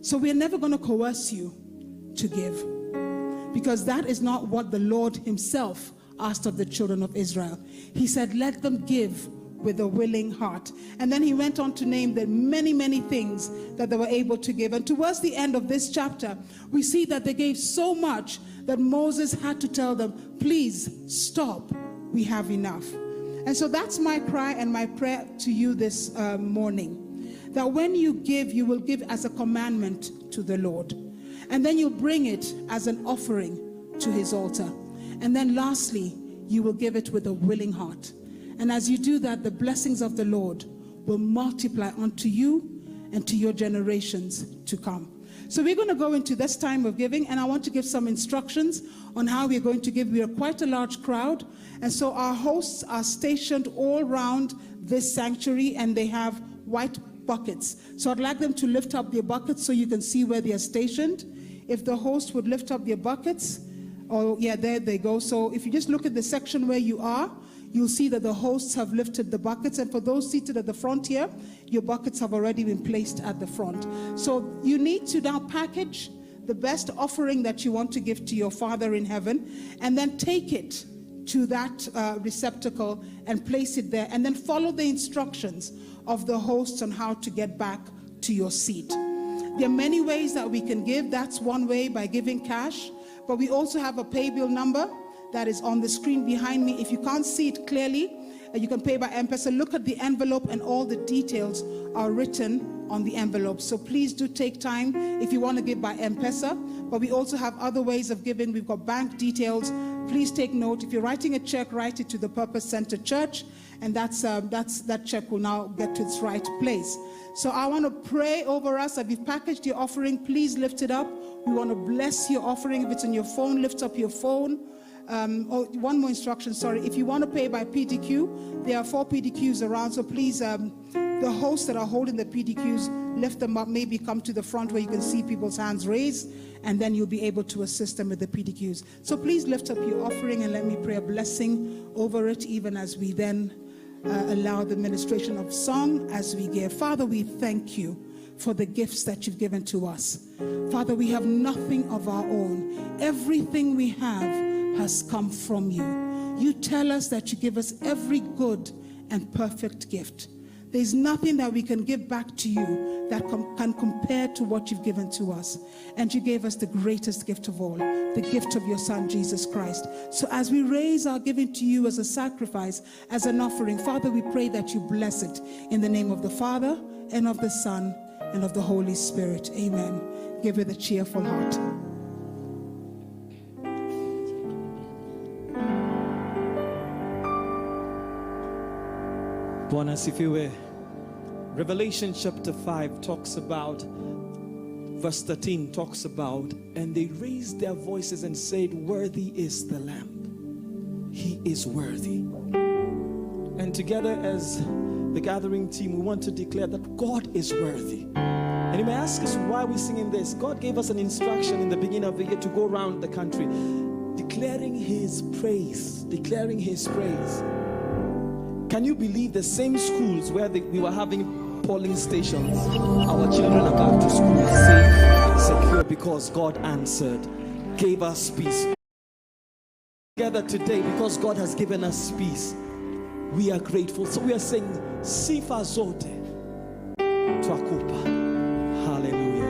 So we're never going to coerce you to give, because that is not what the Lord himself asked of the children of Israel. He said, let them give with a willing heart. And then he went on to name the many, many things that they were able to give. And towards the end of this chapter, we see that they gave so much that Moses had to tell them, please stop, we have enough. And so that's my cry and my prayer to you this morning, that when you give, you will give as a commandment to the Lord. And then you'll bring it as an offering to his altar. And then lastly, you will give it with a willing heart. And as you do that, the blessings of the Lord will multiply unto you and to your generations to come. So we're going to go into this time of giving, and I want to give some instructions on how we're going to give. We are quite a large crowd, and so our hosts are stationed all around this sanctuary, and they have white buckets. So I'd like them to lift up their buckets so you can see where they are stationed. If the host would lift up their buckets, oh yeah, there they go. So if you just look at the section where you are, you'll see that the hosts have lifted the buckets. And for those seated at the front here, your buckets have already been placed at the front. So you need to now package the best offering that you want to give to your Father in heaven, and then take it to that receptacle and place it there, and then follow the instructions of the hosts on how to get back to your seat. There are many ways that we can give. That's one way, by giving cash, but we also have a pay bill number that is on the screen behind me. If you can't see it clearly, You can pay by M-Pesa. Look at the envelope, and all the details are written on the envelope. So please do take time if you want to give by M-Pesa. But we also have other ways of giving. We've got bank details. Please take note. If you're writing a check, write it to the Purpose Center Church, and that check will now get to its right place. So I want to pray over us. If you've packaged your offering, please lift it up. We want to bless your offering. If it's on your phone, lift up your phone. One more instruction, sorry. If you want to pay by PDQ, there are 4 PDQs around, so please, the hosts that are holding the PDQs, lift them up, maybe come to the front where you can see people's hands raised, and then you'll be able to assist them with the PDQs. So please lift up your offering and let me pray a blessing over it, even as we then allow the ministration of song as we give. Father, we thank you for the gifts that you've given to us. Father, we have nothing of our own. Everything we have has come from you. You tell us that you give us every good and perfect gift. There's nothing that we can give back to you that can compare to what you've given to us. And you gave us the greatest gift of all, the gift of your Son, Jesus Christ. So as we raise our giving to you as a sacrifice, as an offering, Father, we pray that you bless it in the name of the Father and of the Son and of the Holy Spirit. Amen. Give it a cheerful heart. Bwana asifiwe. Revelation chapter 5 talks about, verse 13 talks about, and they raised their voices and said, worthy is the Lamb. He is worthy. And together as the gathering team, we want to declare that God is worthy. And you may ask us why we're singing this. God gave us an instruction in the beginning of the year to go around the country declaring his praise, declaring his praise. Can you believe the same schools where we were having polling stations, our children are back to school safe and secure because God answered, gave us peace. Together today, because God has given us peace, we are grateful. So we are saying, Sifa zote twakupa. Hallelujah.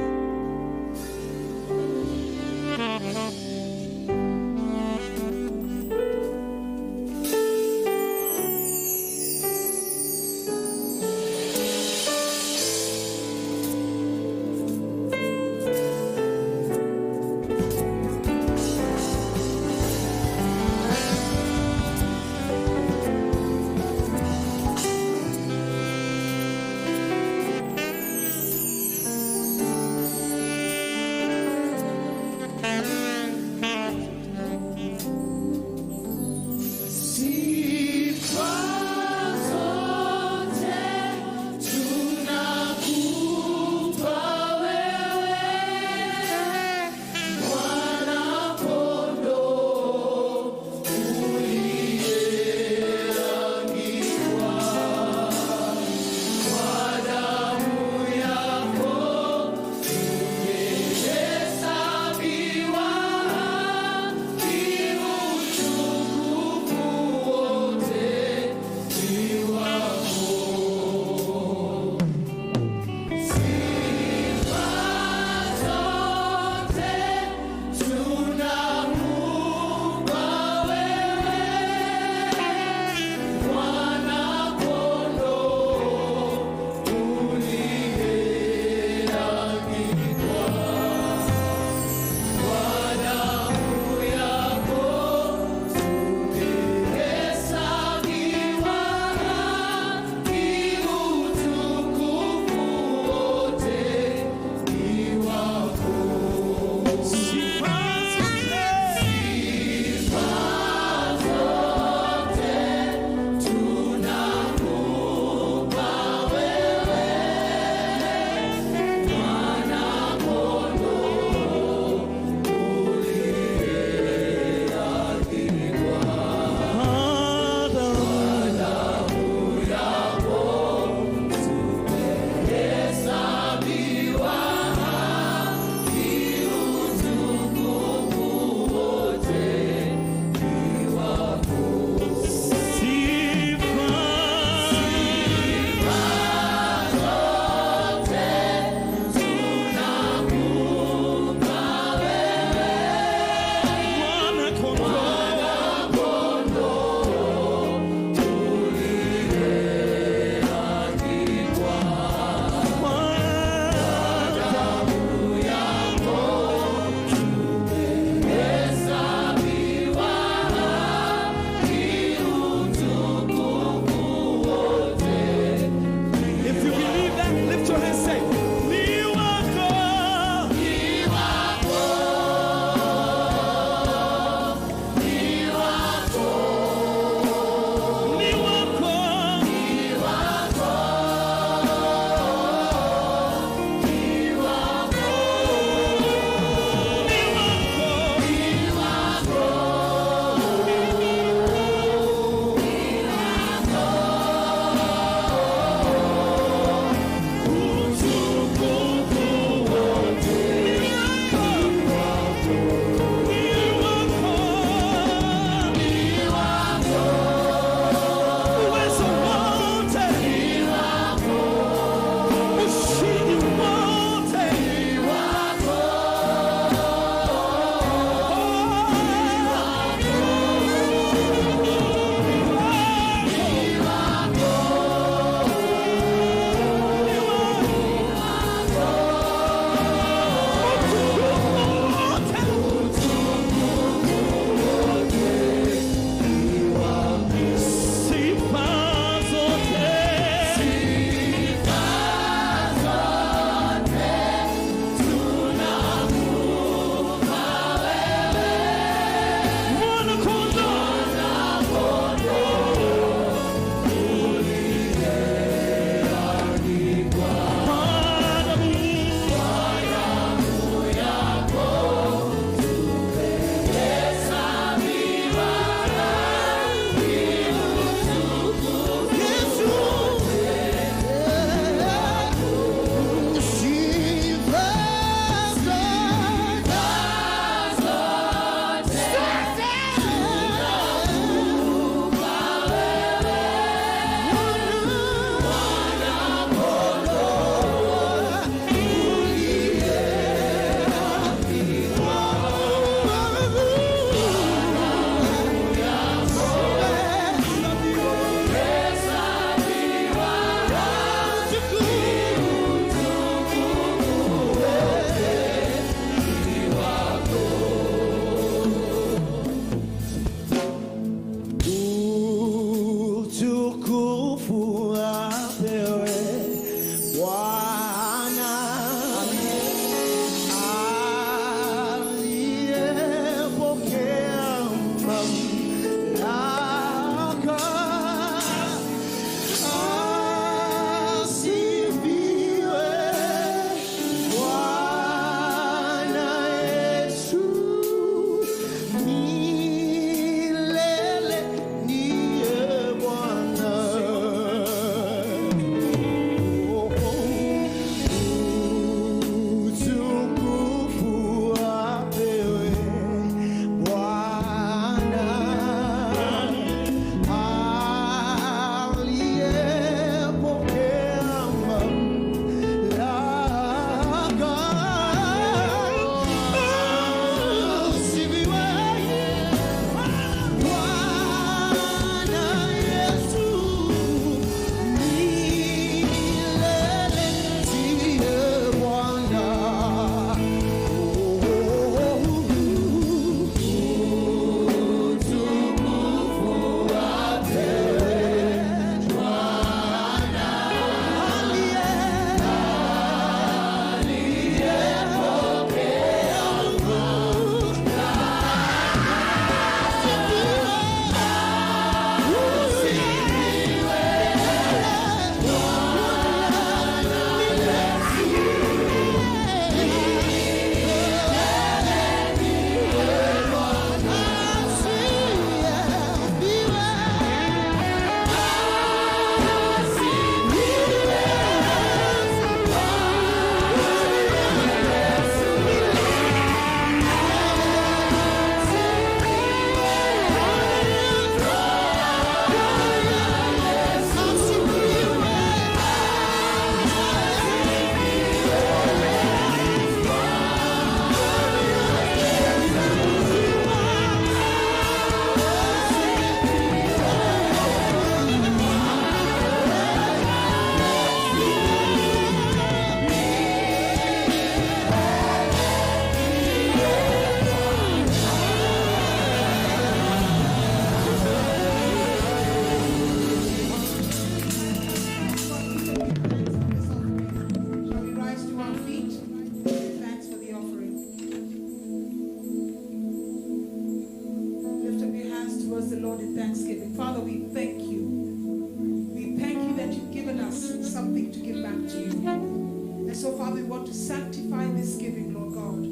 so, Father, we want to sanctify this giving, Lord God,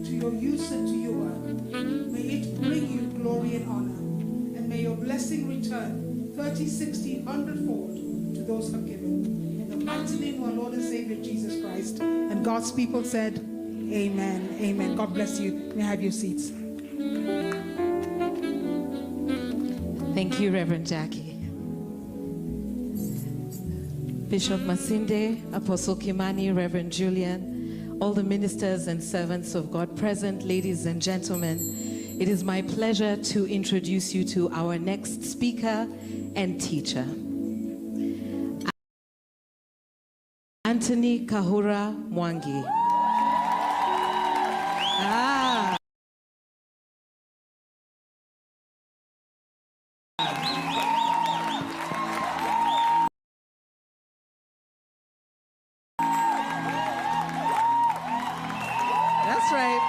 to your use and to your work. May it bring you glory and honor. And may your blessing return 30, 60, 100-fold to those who have given. In the mighty name of our Lord and Savior, Jesus Christ. And God's people said, amen. Amen. God bless you. May I have your seats. Thank you, Reverend Jackie. Bishop Masinde, Apostle Kimani, Reverend Julian, all the ministers and servants of God present, ladies and gentlemen, it is my pleasure to introduce you to our next speaker and teacher. Anthony Kahura Mwangi. That's right.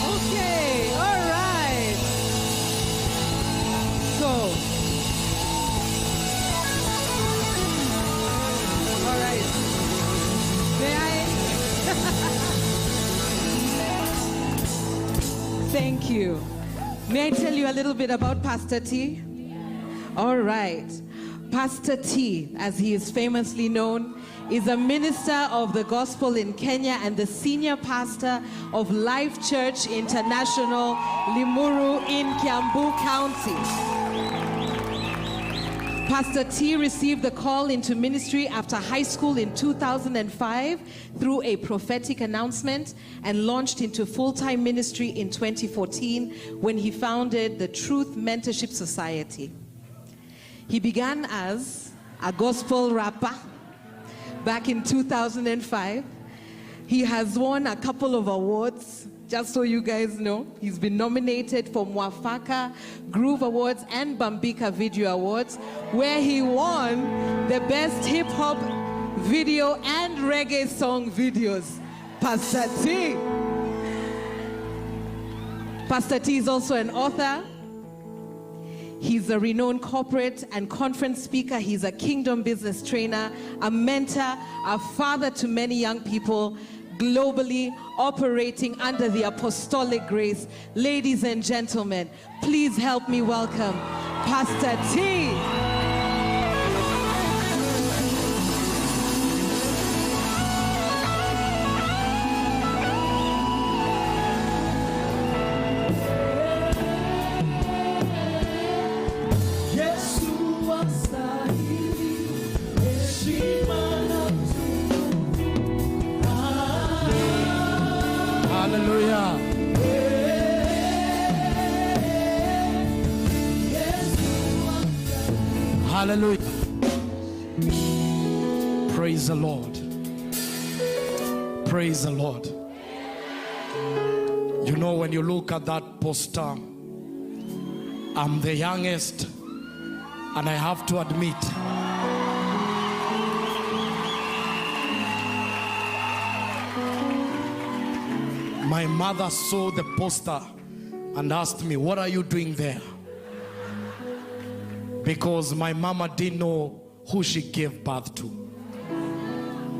Okay, all right. So, all right. May I? Thank you. May I tell you a little bit about Pastor T? All right. Pastor T, as he is famously known, is a minister of the gospel in Kenya and the senior pastor of Life Church International, Limuru in Kiambu County. Pastor T received the call into ministry after high school in 2005 through a prophetic announcement and launched into full-time ministry in 2014 when he founded the Truth Mentorship Society. He began as a gospel rapper back in 2005. He has won a couple of awards, just so you guys know. He's been nominated for Mwafaka Groove Awards and Bambika Video Awards, where he won the best hip-hop video and reggae song videos. Pastor T. Pastor T is also an author. He's a renowned corporate and conference speaker. He's a kingdom business trainer, a mentor, a father to many young people globally, operating under the apostolic grace. Ladies and gentlemen, please help me welcome Pastor T. Hallelujah. Hallelujah. Praise the Lord. Praise the Lord. You know, when you look at that poster, I'm the youngest, and I have to admit, my mother saw the poster and asked me, "What are you doing there?" Because my mama didn't know who she gave birth to.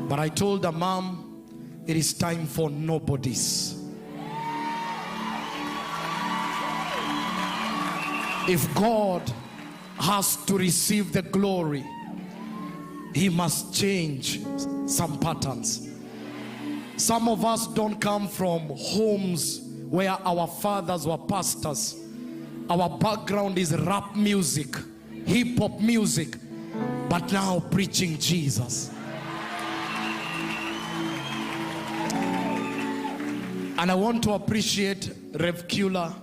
But I told her, "Mom, it is time for nobodies. If God has to receive the glory, He must change some patterns." Some of us don't come from homes where our fathers were pastors. Our background is rap music, hip-hop music, but now preaching Jesus. And I want to appreciate Rev Kula.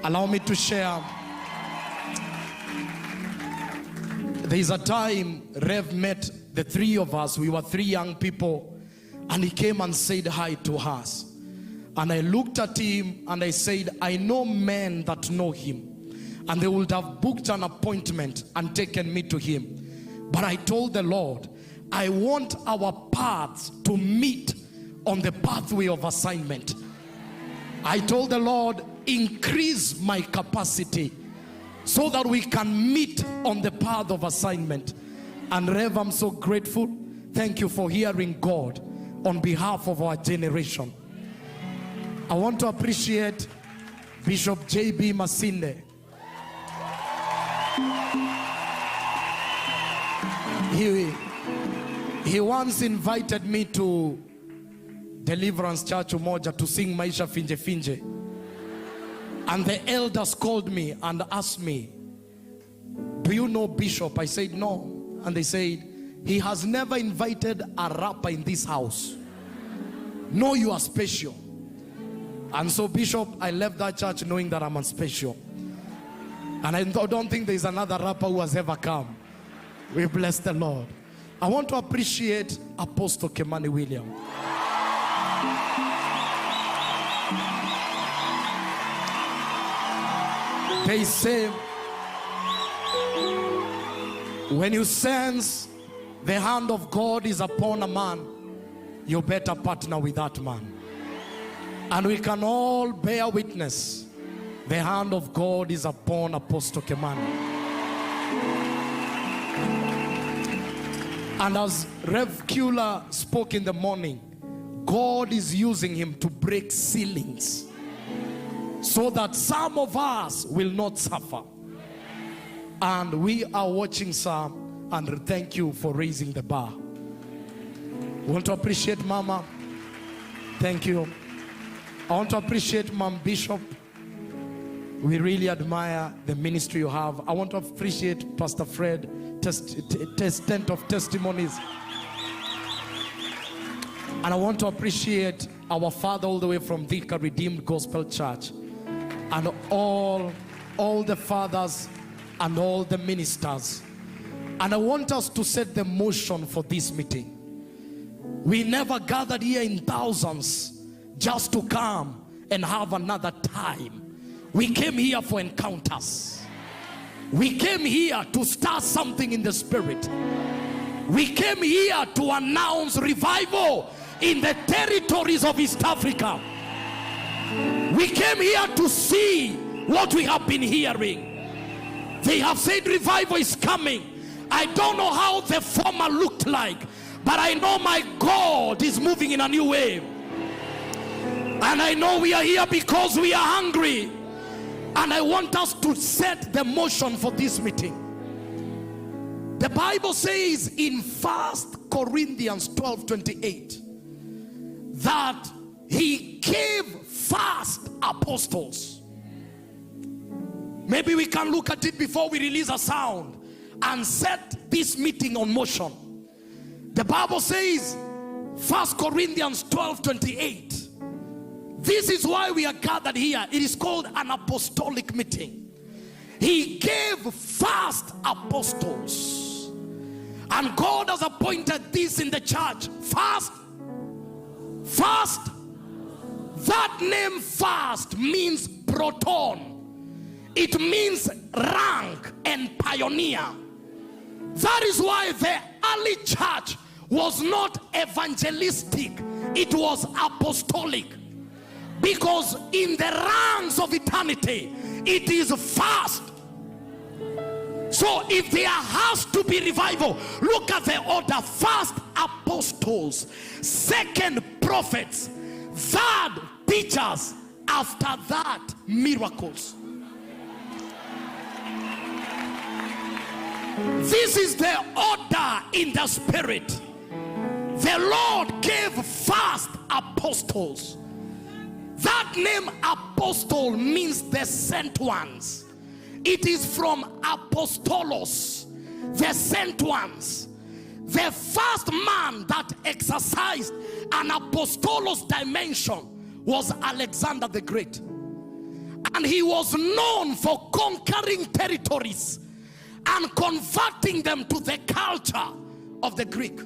Allow me to share. There's a time Rev met the three of us. We were three young people, and he came and said hi to us. And I looked at him and I said, "I know men that know him, and they would have booked an appointment and taken me to him. But I told the Lord, I want our paths to meet on the pathway of assignment. I told the Lord, increase my capacity so that we can meet on the path of assignment. And Rev, I'm so grateful. Thank you for hearing God on behalf of our generation. I want to appreciate Bishop J.B. Masinde. He once invited me to Deliverance Church Umoja to sing Maisha Finje Finje. And the elders called me and asked me, do you know Bishop? I said no. And they said, he has never invited a rapper in this house. No, you are special. And so Bishop, I left that church knowing that I'm special. And I don't think there's another rapper who has ever come. We bless the Lord. I want to appreciate Apostle Kemani William. They say, when you sense the hand of God is upon a man, you better partner with that man. And we can all bear witness, the hand of God is upon Apostle Kemani. And as Rev Kula spoke in the morning, God is using him to break ceilings so that some of us will not suffer. And we are watching some, and thank you for raising the bar. We want to appreciate Mama. Thank you. I want to appreciate Mom Bishop. We really admire the ministry you have. I want to appreciate Pastor Fred, tent of testimonies. And I want to appreciate our father all the way from Thika Redeemed Gospel Church, and all the fathers and all the ministers. And I want us to set the motion for this meeting. We never gathered here in thousands just to come and have another time. We came here for encounters. We came here to start something in the spirit. We came here to announce revival in the territories of East Africa. We came here to see what we have been hearing. They have said revival is coming. I don't know how the former looked like, but I know my God is moving in a new way. And I know we are here because we are hungry. And I want us to set the motion for this meeting. The Bible says in 1 Corinthians 12:28 that he gave first apostles. Maybe we can look at it before we release a sound and set this meeting on motion. The Bible says 1 Corinthians 12:28. This is why we are gathered here. It is called an apostolic meeting. He gave first apostles. And God has appointed this in the church. First. That name first means proton. It means rank and pioneer. That is why the early church was not evangelistic. It was apostolic. Because in the ranks of eternity, it is first. So if there has to be revival, look at the order. First apostles, second prophets, third teachers, after that miracles. This is the order in the spirit. The Lord gave first apostles. That name apostle means the sent ones. It is from apostolos, the sent ones. The first man that exercised an apostolos dimension was Alexander the Great. And he was known for conquering territories and converting them to the culture of the Greek.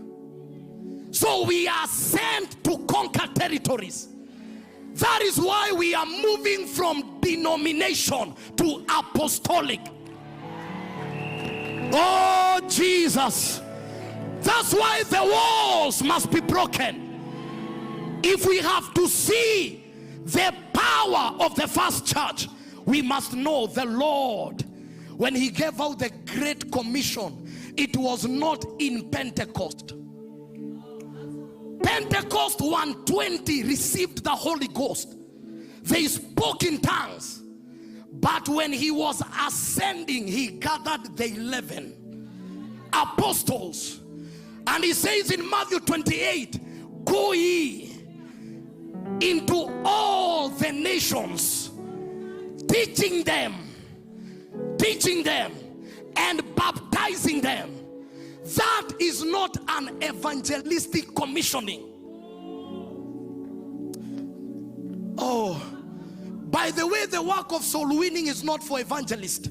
So we are sent to conquer territories. That is why we are moving from denomination to apostolic. Oh Jesus. That's why the walls must be broken. If we have to see the power of the first church, we must know the Lord, when he gave out the Great Commission, it was not in Pentecost. Pentecost 120 received the Holy Ghost. They spoke in tongues. But when he was ascending, he gathered the 11 apostles. And he says in Matthew 28, go ye into all the nations, teaching them and baptizing them. That is not an evangelistic commissioning. Oh, by the way, the work of soul winning is not for evangelists,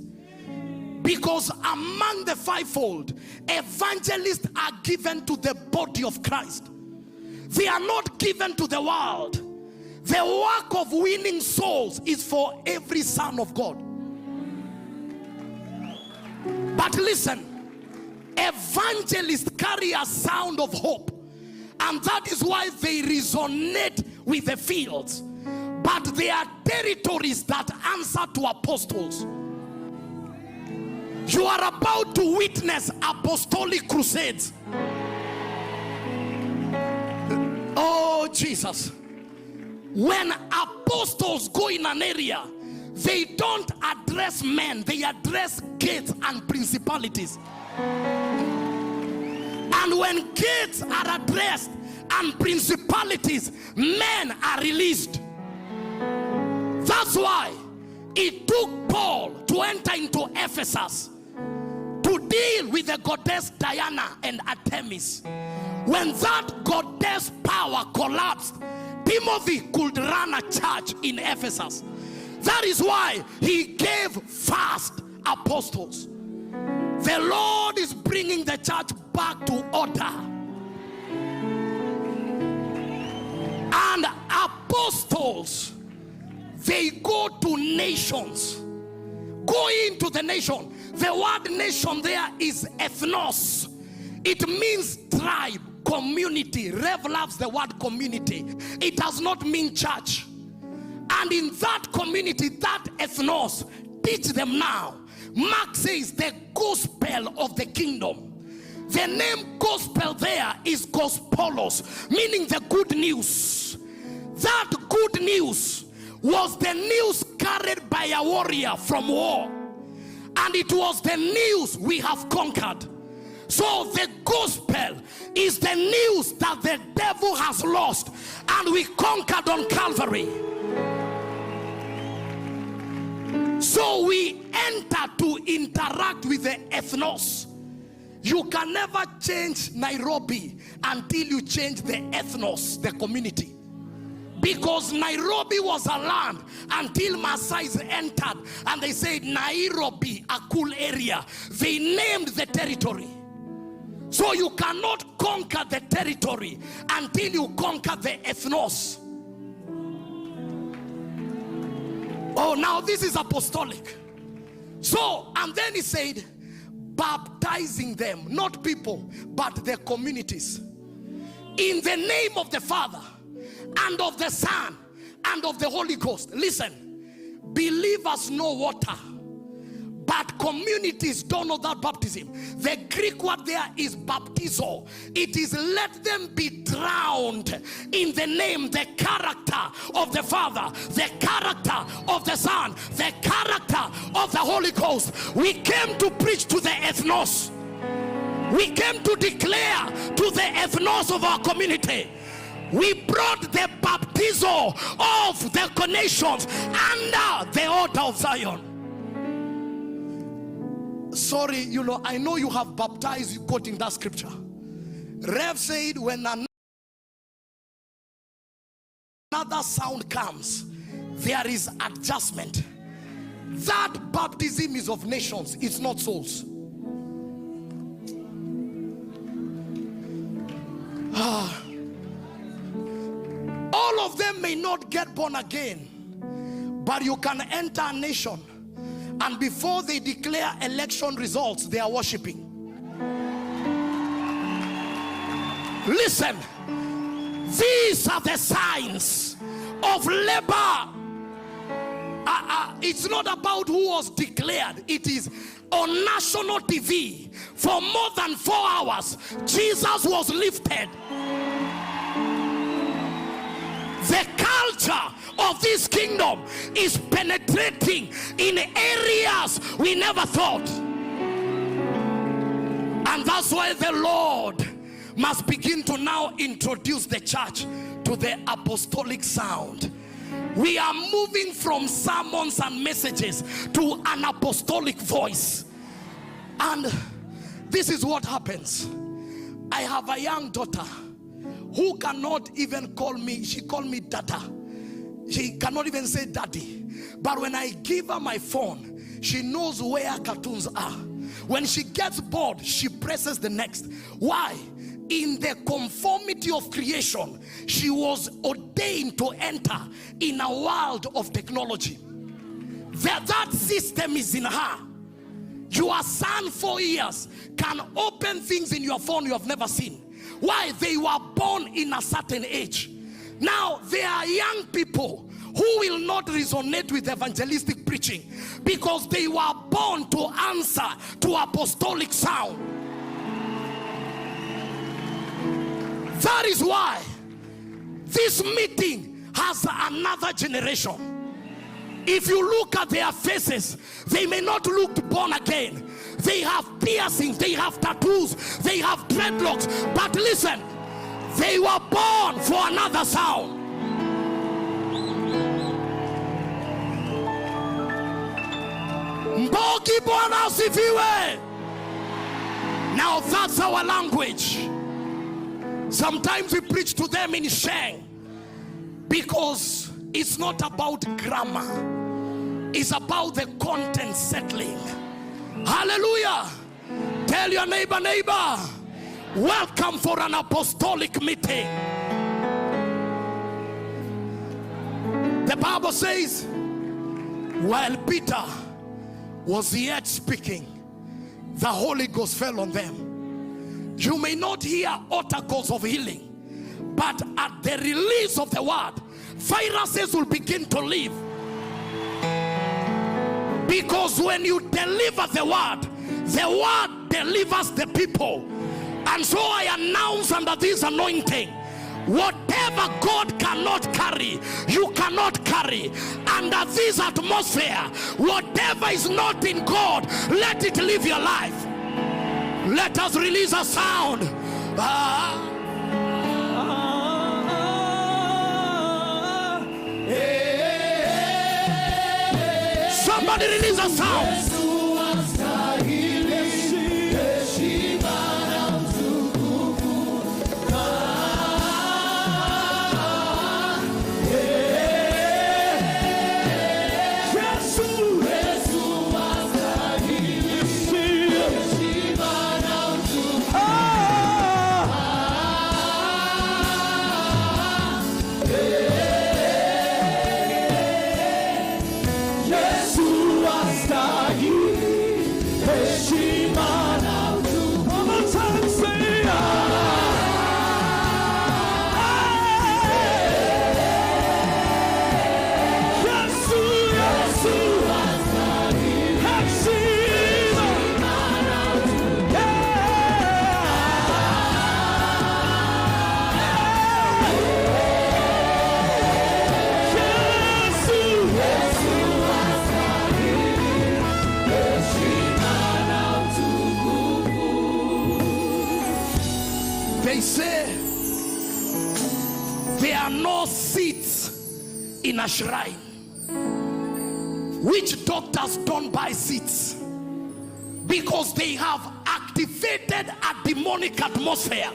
because among the fivefold, evangelists are given to the body of Christ. They are not given to the world. The work of winning souls is for every son of God. But listen, evangelists carry a sound of hope, and that is why they resonate with the fields. But there are territories that answer to apostles. You are about to witness apostolic crusades. Oh Jesus. When apostles go in an area, they don't address men, they address gates and principalities. And when gates are addressed and principalities, men are released. That's why it took Paul to enter into Ephesus to deal with the goddess Diana and Artemis. When that goddess power collapsed, Timothy could run a church in Ephesus. That is why he gave fast apostles. The Lord is bringing the church back to order. And apostles, they go to nations. Go into the nation. The word nation there is ethnos. It means tribe, community. Rev loves the word community. It does not mean church. And in that community, that ethnos, teach them now. Mark says the gospel of the kingdom. The name gospel there is gospolos, meaning the good news. That good news was the news carried by a warrior from war. And it was the news we have conquered. So the gospel is the news that the devil has lost and we conquered on Calvary. So we enter to interact with the ethnos. You can never change Nairobi until you change the ethnos, the community. Because Nairobi was a land until Maasai's entered and they said Nairobi, a cool area. They named the territory. So you cannot conquer the territory until you conquer the ethnos. Oh, now this is apostolic. So, and then he said, baptizing them, not people, but their communities, in the name of the Father and of the Son and of the Holy Ghost. Listen, believers know water, but communities don't know that baptism. The Greek word there is baptizo. It is let them be drowned in the name, the character of the Father, the character of the Son, the character of the Holy Ghost. We came to preach to the ethnos. We came to declare to the ethnos of our community. We brought the baptizo of the nations under the order of Zion. Sorry, you know, I know you have baptized quoting that scripture. Rev said when another sound comes, there is adjustment. That baptism is of nations, it's not souls. All of them may not get born again, but you can enter a nation and before they declare election results, they are worshiping. Listen, These are the signs of labor. It's not about who was declared. It is on national TV for more than 4 hours. Jesus was lifted. The culture of this kingdom is penetrating in areas we never thought. And that's why the Lord must begin to now introduce the church to the apostolic sound. We are moving from sermons and messages to an apostolic voice. And this is what happens. I have a young daughter who cannot even call me, she called me dada. She cannot even say daddy. But when I give her my phone, she knows where cartoons are. When she gets bored, she presses the next. Why? In the conformity of creation, she was ordained to enter in a world of technology. That system is in her. Your son, 4 years, can open things in your phone you have never seen. Why? They were born in a certain age. Now there are young people who will not resonate with evangelistic preaching because they were born to answer to apostolic sound. That is why this meeting has another generation. If you look at their faces, they may not look born again. They have piercings, they have tattoos, they have dreadlocks. But listen, they were born for another sound. Mbogi Bwana asifiwe. Now that's our language. Sometimes we preach to them in shame because it's not about grammar, it's about the content settling. Hallelujah. Tell your neighbor, welcome for an apostolic meeting. The Bible says, while Peter was yet speaking, the Holy Ghost fell on them. You may not hear oracles of healing, but at the release of the word, viruses will begin to leave. Because when you deliver the word delivers the people. And so I announce under this anointing, whatever God cannot carry, you cannot carry. Under this atmosphere, whatever is not in God, let it live your life. Let us release a sound. Somebody release a sound. They say there are no seats in a shrine. Witch doctors don't buy seats because they have activated a demonic atmosphere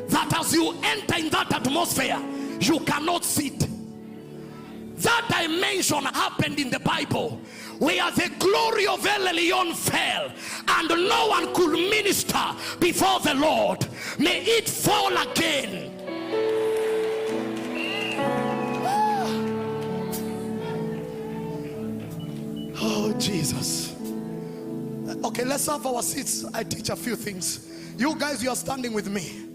that as you enter in that atmosphere, you cannot sit. That dimension happened in the Bible where the glory of El Elyon fell and no one could minister before the Lord. May it fall again. Oh Jesus. Okay, let's have our seats. I teach a few things. You guys, you are standing with me.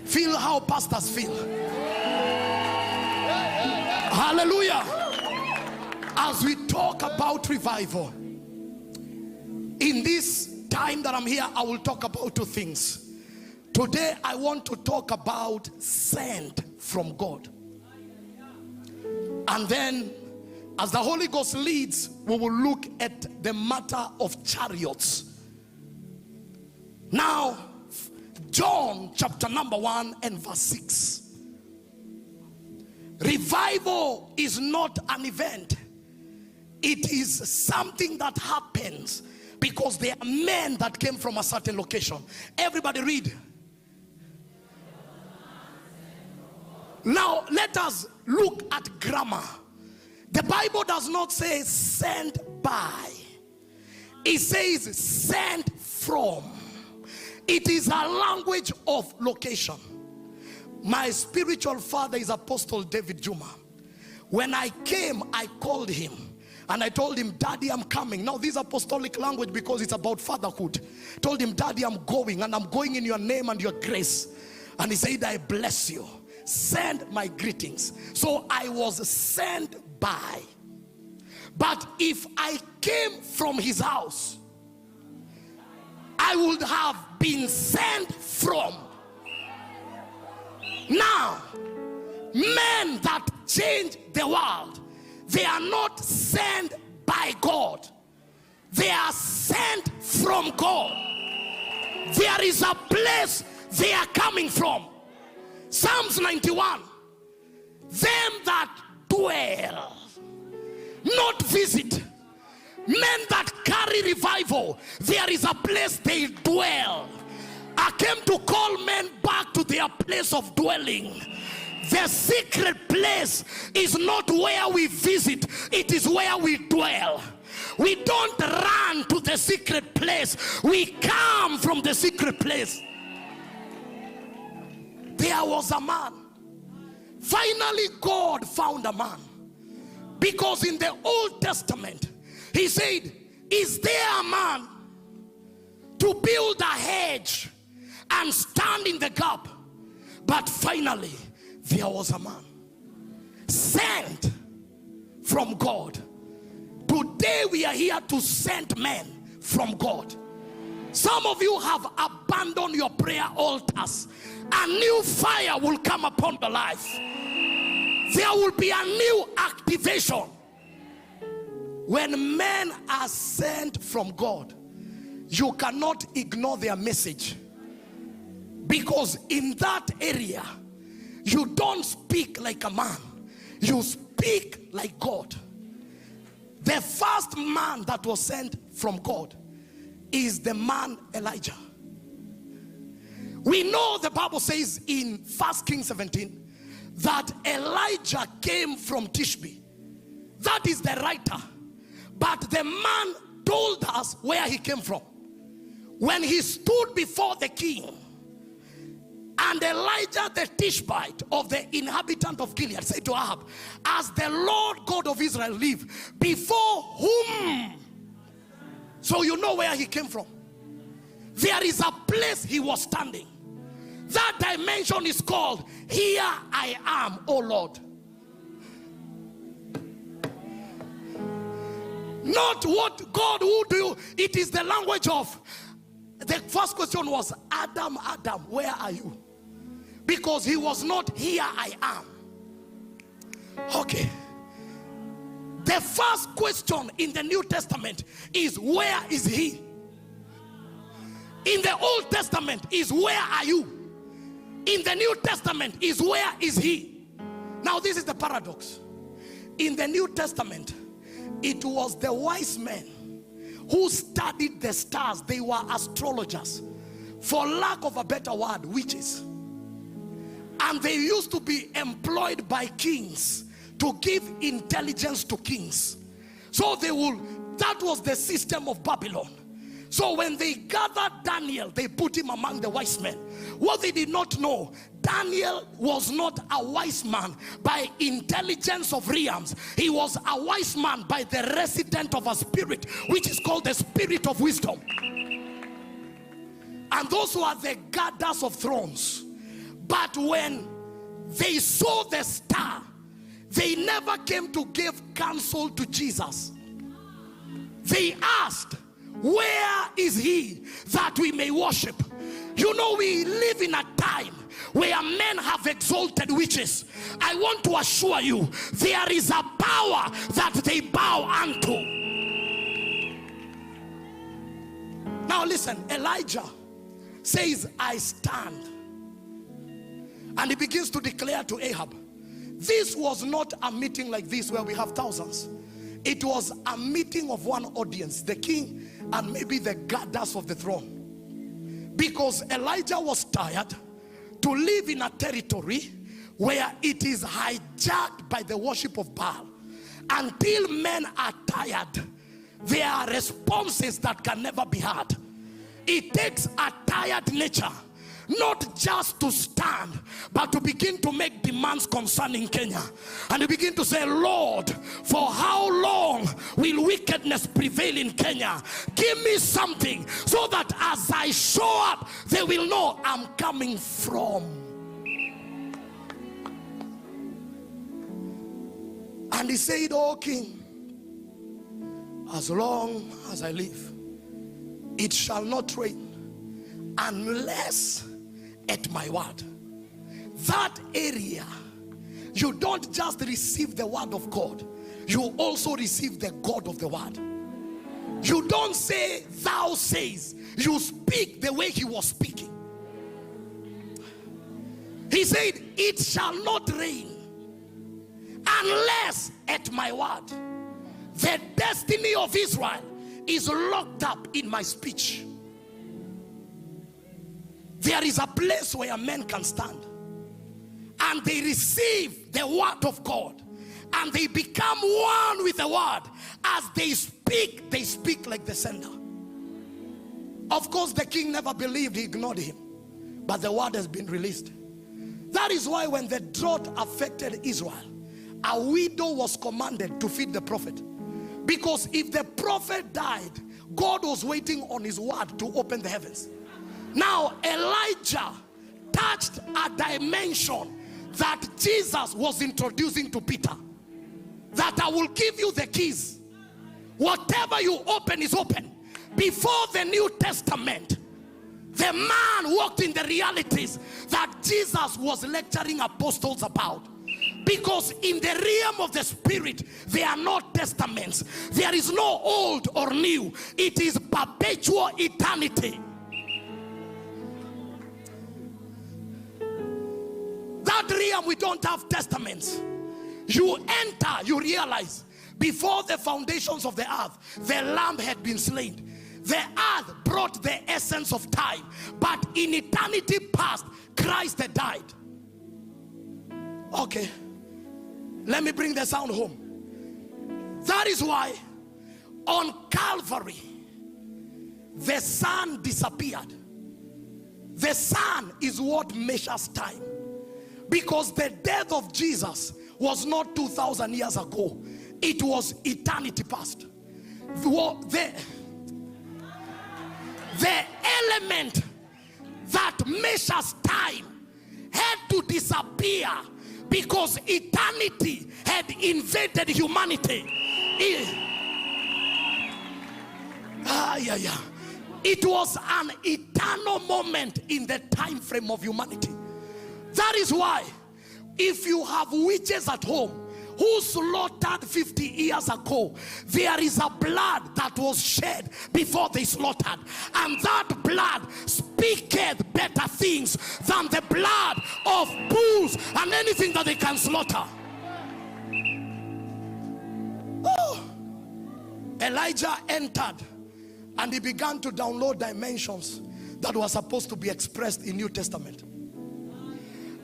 Feel how pastors feel. Hallelujah. As we talk about revival, in this time that I'm here, I will talk about two things. Today, I want to talk about sent from God. And then, as the Holy Ghost leads, we will look at the matter of chariots. Now, John chapter number 1 and verse 6. Revival is not an event. It is something that happens because there are men that came from a certain location. Everybody read. Now let us look at grammar. The Bible does not say sent by. It says sent from. It is a language of location. My spiritual father is Apostle David Juma. When I came, I called him and I told him, Daddy, I'm coming. Now this is apostolic language because it's about fatherhood. Told him, Daddy, I'm going, and I'm going in your name and your grace. And he said, I bless you. Send my greetings. So I was sent by. But if I came from his house, I would have been sent from. Now, men that change the world, they are not sent by God. They are sent from God. There is a place they are coming from. Psalms 91. Them that dwell, not visit. Men that carry revival, there is a place they dwell. I came to call men back to their place of dwelling. The secret place is not where we visit, it is where we dwell. We don't run to the secret place, we come from the secret place. There was a man. Finally, God found a man. Because in the Old Testament, he said, is there a man to build a hedge and stand in the gap? But finally, there was a man sent from God. Today we are here to send men from God. Some of you have abandoned your prayer altars. A new fire will come upon your life. There will be a new activation. When men are sent from God, you cannot ignore their message. Because in that area, you don't speak like a man. You speak like God. The first man that was sent from God is the man Elijah. We know the Bible says in 1 Kings 17 that Elijah came from Tishbe. That is the writer. But the man told us where he came from. When he stood before the king, and Elijah the Tishbite of the inhabitant of Gilead said to Ahab, as the Lord God of Israel live, before whom? So you know where he came from. There is a place he was standing. That dimension is called, here I am, O Lord. Not what God would do. It is the language of, the first question was, Adam, Adam, where are you? Because he was not, here I am. Okay. The first question in the New Testament is, where is he? In the Old Testament is, where are you? In the New Testament is, where is he? Now this is the paradox. In the New Testament, it was the wise men who studied the stars. They were astrologers. For lack of a better word, witches. And they used to be employed by kings to give intelligence to kings. So they will, that was the system of Babylon. So when they gathered Daniel, they put him among the wise men. What they did not know, Daniel was not a wise man by intelligence of realms. He was a wise man by the resident of a spirit, which is called the spirit of wisdom. And those who are the guarders of thrones. But when they saw the star, they never came to give counsel to Jesus. They asked, where is he that we may worship? You know, we live in a time where men have exalted witches. I want to assure you, there is a power that they bow unto. Now listen, Elijah says, I stand. And he begins to declare to Ahab. This was not a meeting like this where we have thousands. It was a meeting of one audience, the king and maybe the guardians of the throne. Because Elijah was tired to live in a territory where it is hijacked by the worship of Baal. Until men are tired, there are responses that can never be heard. It takes a tired nature not just to stand, but to begin to make demands concerning Kenya. And you begin to say, Lord, for how long will wickedness prevail in Kenya? Give me something so that as I show up, they will know I'm coming from. And he said, oh king, as long as I live, it shall not rain unless at my word. That area, you don't just receive the word of God, you also receive the God of the word. You don't say thou says, you speak the way he was speaking. He said, it shall not rain unless at my word. The destiny of Israel is locked up in my speech. There is a place where men can stand and they receive the word of God and they become one with the word. As they speak like the sender. Of course, the king never believed, he ignored him, but the word has been released. That is why when the drought affected Israel, a widow was commanded to feed the prophet, because if the prophet died, God was waiting on his word to open the heavens. Now Elijah touched a dimension that Jesus was introducing to Peter, that I will give you the keys. Whatever you open is open. Before the New Testament, the man walked in the realities that Jesus was lecturing apostles about. Because in the realm of the spirit, there are no testaments. There is no old or new. It is perpetual eternity. That realm, we don't have testaments. You enter, you realize, before the foundations of the earth, the lamb had been slain. The earth brought the essence of time, but in eternity past, Christ had died. Okay, let me bring the sound home. That is why on Calvary, the sun disappeared. The sun is what measures time, because the death of Jesus was not 2,000 years ago. It was eternity past. The element that measures time had to disappear because eternity had invaded humanity. It was an eternal moment in the time frame of humanity. That is why if you have witches at home who slaughtered 50 years ago, there is a blood that was shed before they slaughtered, and that blood speaketh better things than the blood of bulls and anything that they can slaughter. Elijah entered and he began to download dimensions that were supposed to be expressed in New Testament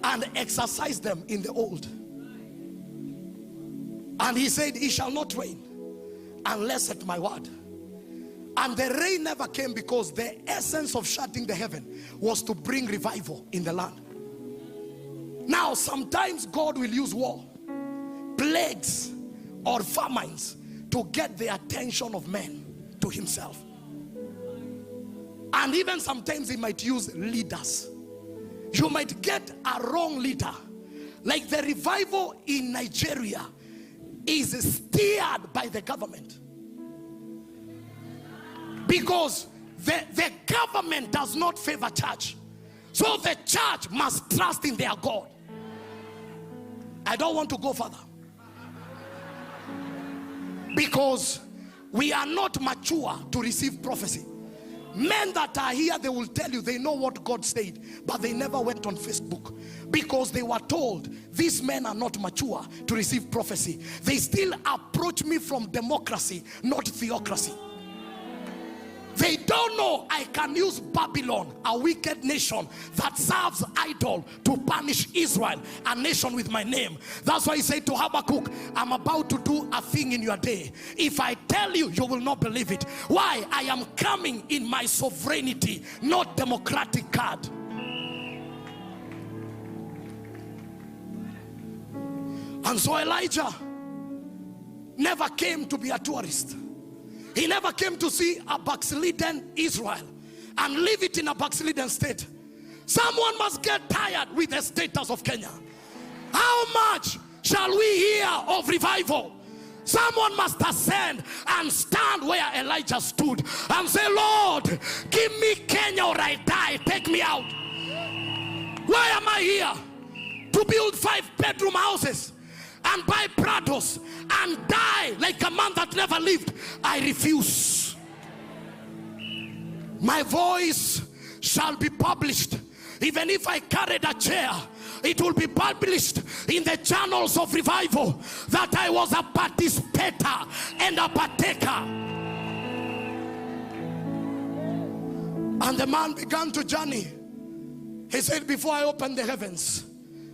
and exercise them in the Old. And he said, it shall not rain unless at my word. And the rain never came because the essence of shutting the heaven was to bring revival in the land. Now sometimes God will use war, plagues or famines to get the attention of men to himself. And even sometimes he might use leaders. You might get a wrong leader Like the revival in Nigeria is steered by the government. Because the government does not favor church. So the church must trust in their God. I don't want to go further. Because we are not mature to receive prophecy. Men that are here, they will tell you they know what God said, but they never went on Facebook because they were told these men are not mature to receive prophecy. They still approach me from democracy, not theocracy. They don't know I can use Babylon, a wicked nation that serves idol, to punish Israel, a nation with my name. That's why he said to Habakkuk, I'm about to do a thing in your day. If I tell you, you will not believe it. Why? I am coming in my sovereignty, not democratic card. And so Elijah never came to be a tourist. He never came to see a backslidden Israel and leave it in a backslidden state. Someone must get tired with the status of Kenya. How much shall we hear of revival? Someone must ascend and stand where Elijah stood and say, Lord, give me Kenya or I die. Take me out. Why am I here? To build 5-bedroom houses and buy Prados and die like a man that never lived? I refuse. My voice shall be published. Even if I carried a chair, it will be published in the journals of revival that I was a participator and a partaker. And the man began to journey. He said, before I open the heavens,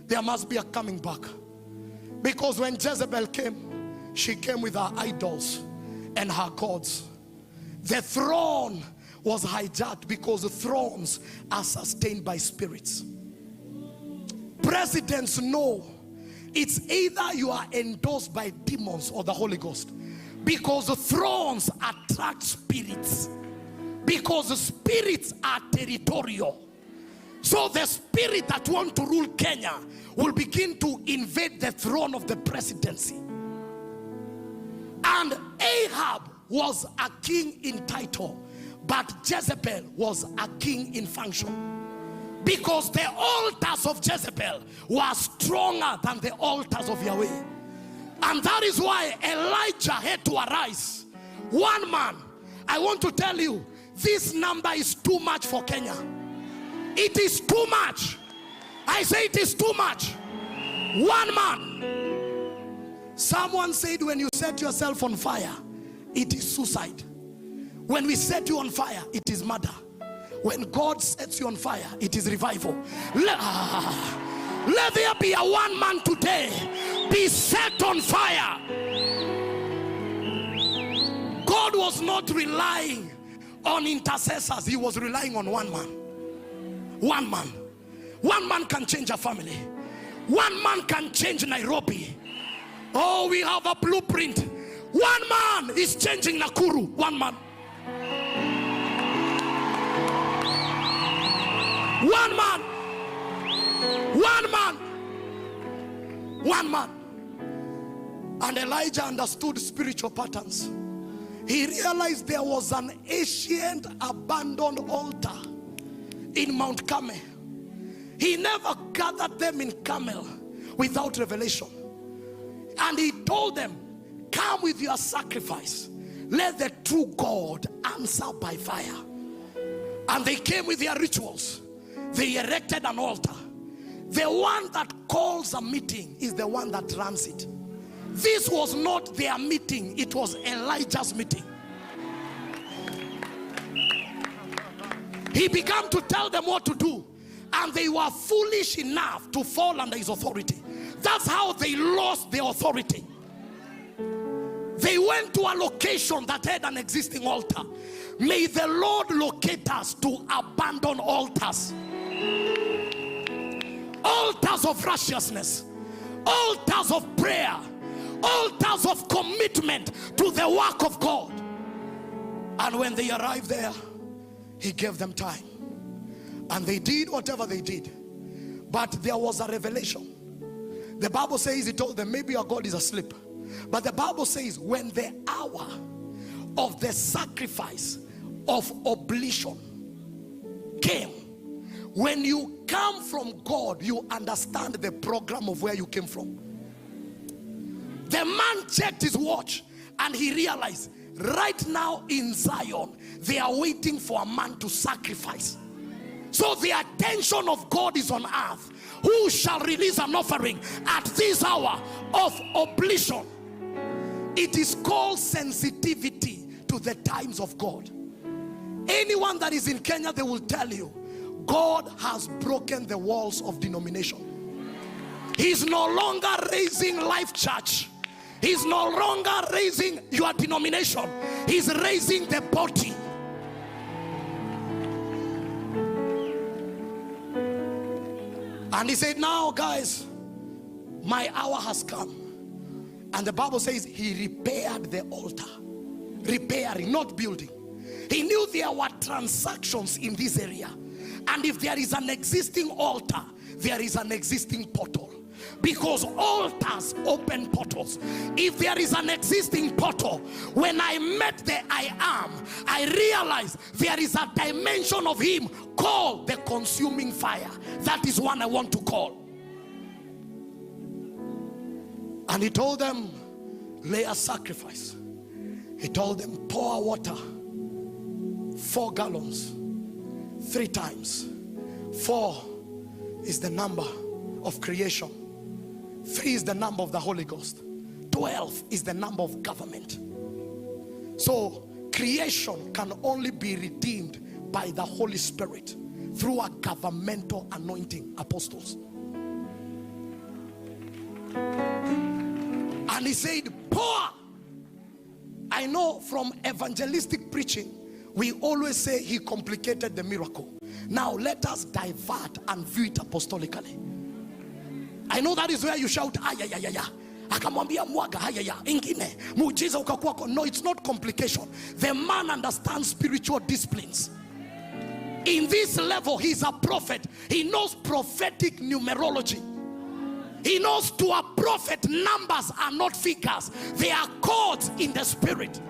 there must be a coming back. Because when Jezebel came, she came with her idols and her gods. The throne was hijacked because the thrones are sustained by spirits. Presidents know it's either you are endorsed by demons or the Holy Ghost. Because the thrones attract spirits. Because the spirits are territorial. So the spirit that want to rule Kenya will begin to invade the throne of the presidency. And Ahab was a king in title, but Jezebel was a king in function. Because the altars of Jezebel were stronger than the altars of Yahweh. And that is why Elijah had to arise. One man. I want to tell you, this number is too much for Kenya. It is too much. I say it is too much. One man. Someone said when you set yourself on fire, it is suicide. When we set you on fire, it is murder. When God sets you on fire, it is revival. Let there be a one man today be set on fire. God was not relying on intercessors. He was relying on one man. One man. One man can change a family. One man can change Nairobi. Oh, we have a blueprint. One man is changing Nakuru. One man. One man. One man. One man. And Elijah understood spiritual patterns. He realized there was an ancient abandoned altar in Mount Carmel. He never gathered them in Carmel without revelation. And he told them, come with your sacrifice. Let the true God answer by fire. And they came with their rituals. They erected an altar. The one that calls a meeting is the one that runs it. This was not their meeting. It was Elijah's meeting. He began to tell them what to do. And they were foolish enough to fall under his authority. That's how they lost their authority. They went to a location that had an existing altar. May the Lord locate us to abandon altars. Altars of righteousness. Altars of prayer. Altars of commitment to the work of God. And when they arrived there, he gave them time. And they did whatever they did. But there was a revelation. The Bible says, he told them, maybe your God is asleep. But the Bible says, when the hour of the sacrifice of oblation came, when you come from God, you understand the program of where you came from. The man checked his watch and he realized, right now in Zion, they are waiting for a man to sacrifice. So the attention of God is on earth. Who shall release an offering at this hour of oblation? It is called sensitivity to the times of God. Anyone that is in Kenya, they will tell you, God has broken the walls of denomination. He's no longer raising Life Church. He's no longer raising your denomination. He's raising the body. And he said, now guys, my hour has come. And the Bible says he repaired the altar. Repairing, not building. He knew there were transactions in this area. And if there is an existing altar, there is an existing portal. Because altars open portals. If there is an existing portal, when I met the I Am, I realized there is a dimension of him called the consuming fire. That is one I want to call. And he told them, lay a sacrifice. He told them, pour water 4 gallons 3 times. 4 is the number of creation. 3 is the number of the Holy Ghost. 12 is the number of government. So creation can only be redeemed by the Holy Spirit through a governmental anointing, apostles. And he said, pour. I know from evangelistic preaching, we always say he complicated the miracle. Now let us divert and view it apostolically. I know that is where you shout, ayayayaya. Akamwambia mwaga hayaya ingine muujiza ukakuwa. No, it's not complication. The man understands spiritual disciplines. In this level, he's a prophet. He knows prophetic numerology. He knows to a prophet, numbers are not figures. They are codes in the spirit.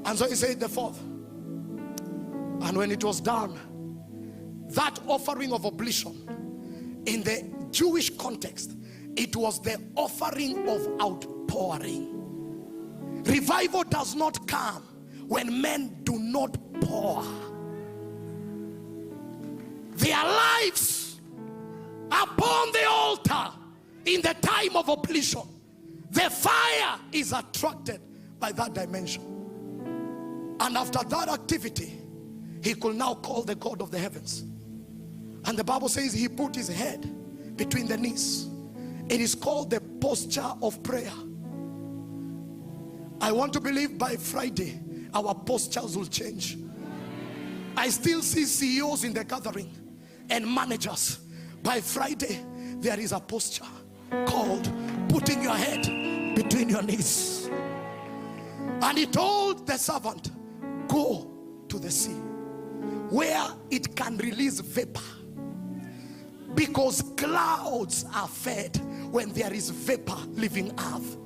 And so he said the 4th. And when it was done, that offering of oblation, in the Jewish context, it was the offering of outpouring. Revival does not come when men do not pour. Their lives upon the altar in the time of oblation. The fire is attracted by that dimension. And after that activity, he could now call the God of the heavens. And the Bible says he put his head between the knees. It is called the posture of prayer. I want to believe by Friday our postures will change. I still see CEOs in the gathering and managers. By Friday there is a posture called putting your head between your knees. And he told the servant, go to the sea where it can release vapor. Because clouds are fed when there is vapor leaving earth.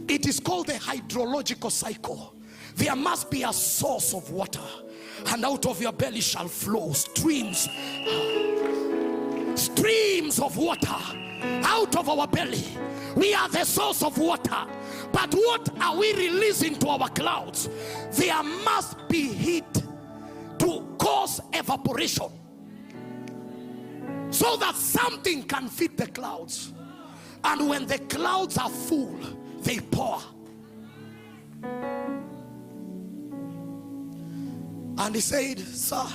It is called the hydrological cycle. There must be a source of water, and out of your belly shall flow streams of water. Out of our belly, we are the source of water. But what are we releasing to our clouds? There must be heat to cause evaporation, so that something can feed the clouds. And when the clouds are full, they pour. And he said, sir,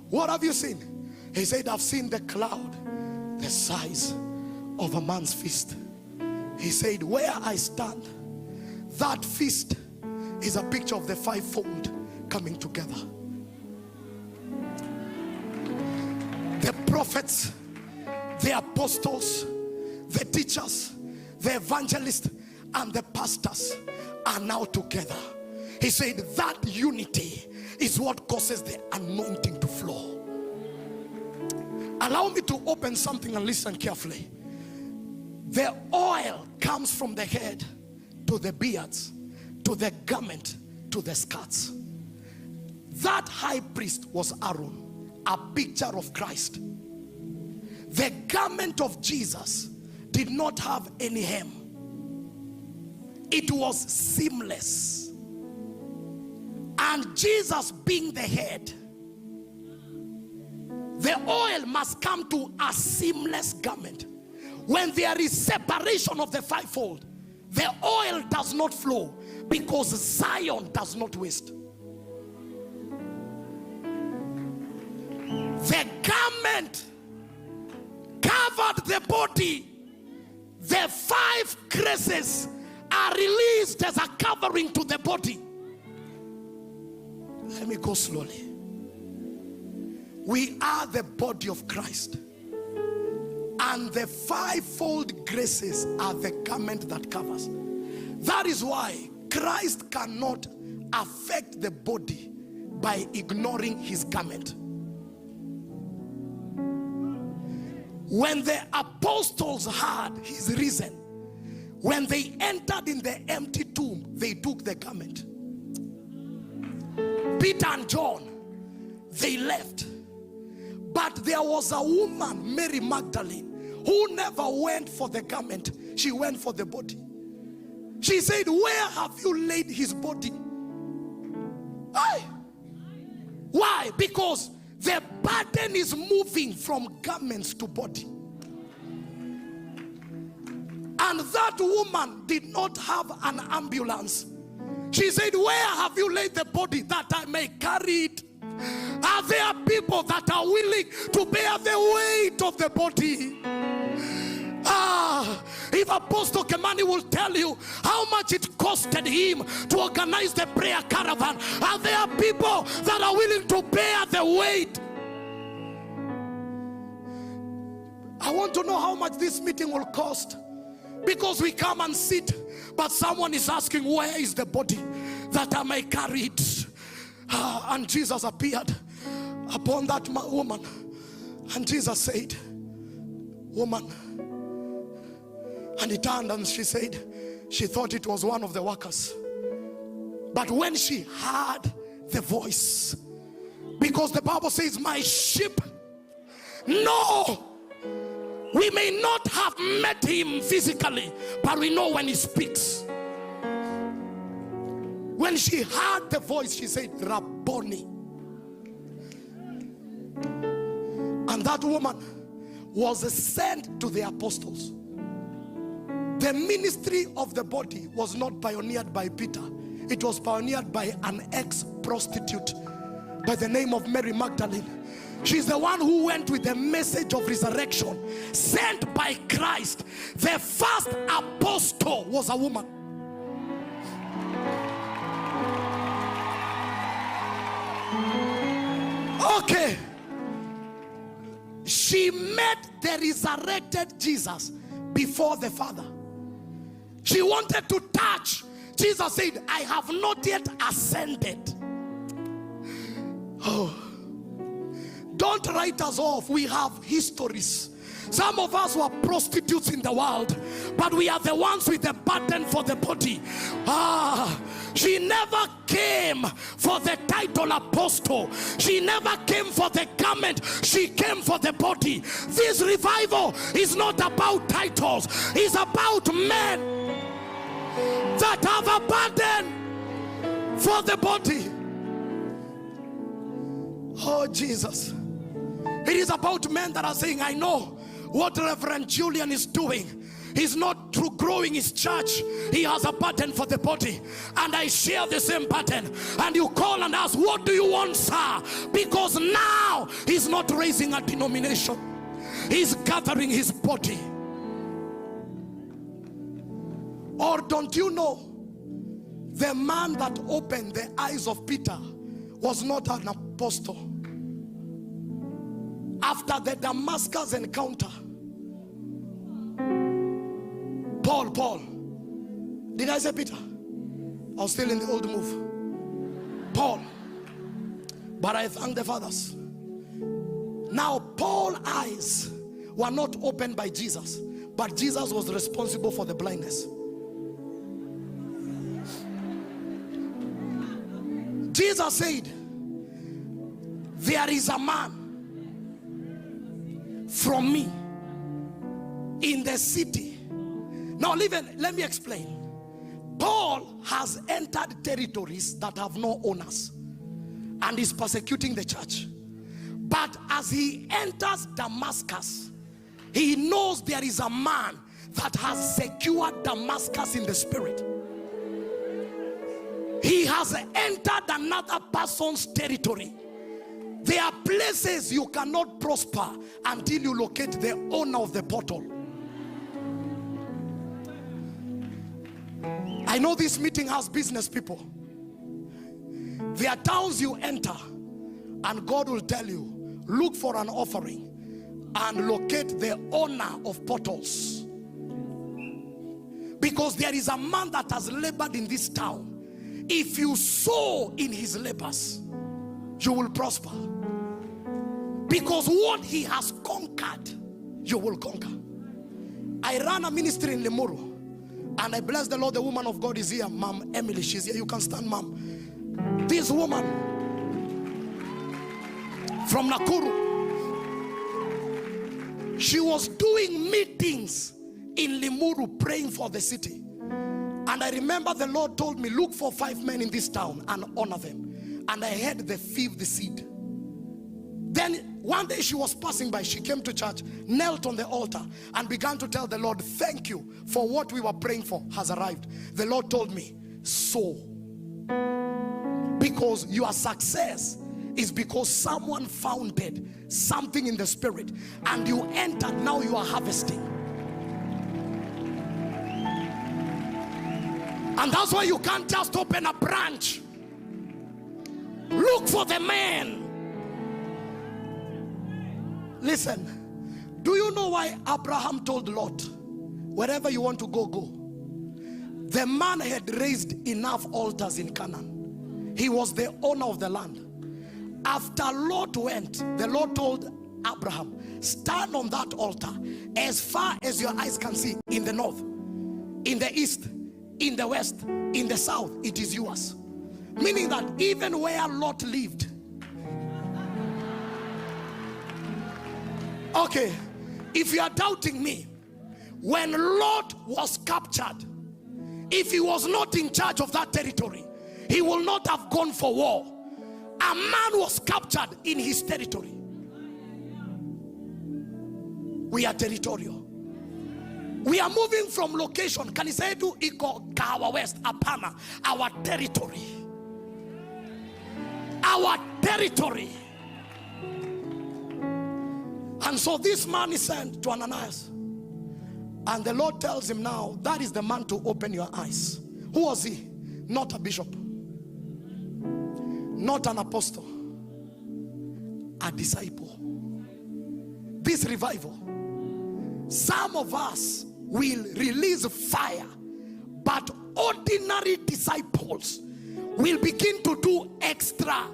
what have you seen? He said, I've seen the cloud the size of a man's fist. He said, where I stand, that fist is a picture of the 5-fold coming together. The prophets, the apostles, the teachers, the evangelists, and the pastors are now together. He said that unity is what causes the anointing to flow. Allow me to open something and listen carefully. The oil comes from the head to the beards, to the garment, to the skirts. That high priest was Aaron, a picture of Christ. The garment of Jesus did not have any hem. It was seamless. And Jesus being the head, the oil must come to a seamless garment. When there is separation of the fivefold, the oil does not flow, because Zion does not waste. The garment covered the body. The 5 graces are released as a covering to the body. Let me go slowly. We are the body of Christ, and the 5-fold graces are the garment that covers. That is why Christ cannot affect the body by ignoring his garment. When the apostles heard his risen, when they entered in the empty tomb, they took the garment. Peter and John, they left. But there was a woman, Mary Magdalene, who never went for the garment. She went for the body. She said, where have you laid his body? Why? Because the burden is moving from garments to body. And that woman did not have an ambulance. She said, where have you laid the body that I may carry it? Are there people that are willing to bear the weight of the body? If Apostle Kemani will tell you how much it costed him to organize the prayer caravan, are there people that are willing to bear the weight? I want to know how much this meeting will cost, because we come and sit, but someone is asking, where is the body that I may carry it? And Jesus appeared upon that woman, and Jesus said, woman. And he turned and she said, she thought it was one of the workers. But when she heard the voice, because the Bible says, my sheep know. We may not have met him physically, but we know when he speaks. When she heard the voice, she said, Rabboni. And that woman was sent to the apostles. The ministry of the body was not pioneered by Peter. It was pioneered by an ex-prostitute by the name of Mary Magdalene. She's the one who went with the message of resurrection, sent by Christ. The first apostle was a woman. Okay. She met the resurrected Jesus before the Father. She wanted to touch. Jesus said, I have not yet ascended. Oh. Don't write us off. We have histories. Some of us were prostitutes in the world, but we are the ones with the burden for the body. She never came for the title apostle. She never came for the garment. She came for the body. This revival is not about titles. It's about men that have a burden for the body. Oh, Jesus. It is about men that are saying, I know what Reverend Julian is doing. He's not through growing his church. He has a burden for the body. And I share the same burden. And you call and ask, what do you want, sir? Because now he's not raising a denomination. He's gathering his body. Or don't you know, the man that opened the eyes of Peter was not an apostle. After the Damascus encounter, Paul, did I say Peter? I was still in the old move. Paul. But I thank the fathers. Now, Paul's eyes were not opened by Jesus, but Jesus was responsible for the blindness. Jesus said, there is a man from me in the city. Now let me explain. Paul has entered territories that have no owners and is persecuting the church. But as he enters Damascus, he knows there is a man that has secured Damascus in the spirit. He has entered another person's territory. There are places you cannot prosper until you locate the owner of the portal. I know this meeting has business people. There are towns you enter and God will tell you, look for an offering and locate the owner of portals. Because there is a man that has labored in this town. If you sow in his labors, you will prosper. Because what he has conquered, you will conquer. I ran a ministry in Limuru, and I bless the Lord, the woman of God is here, Mom Emily, she's here. You can stand, Mom. This woman from Nakuru, she was doing meetings in Limuru praying for the city. And I remember the Lord told me, look for 5 men in this town and honor them. And I had the 5th seed. Then one day she was passing by, she came to church, knelt on the altar and began to tell the Lord, thank you for what we were praying for has arrived. The Lord told me, sow. Because your success is because someone founded something in the spirit and you entered, now you are harvesting. And that's why you can't just open a branch. Look for the man. Listen, do you know why Abraham told Lot, wherever you want to go, go? The man had raised enough altars in Canaan. He was the owner of the land. After Lot went, the Lord told Abraham, stand on that altar as far as your eyes can see, in the north, in the east, in the west, in the south, it is yours. Meaning that even where Lot lived. Okay, if you are doubting me, when Lot was captured, if he was not in charge of that territory, he will not have gone for war. A man was captured in his territory. We are territorial. We are moving from location. Kanisa yetu iko Kahawa West, Apana. Our territory. Our territory. And so this man is sent to Ananias. And the Lord tells him now, that is the man to open your eyes. Who was he? Not a bishop. Not an apostle. A disciple. This revival, some of us will release fire, but ordinary disciples will begin to do extra.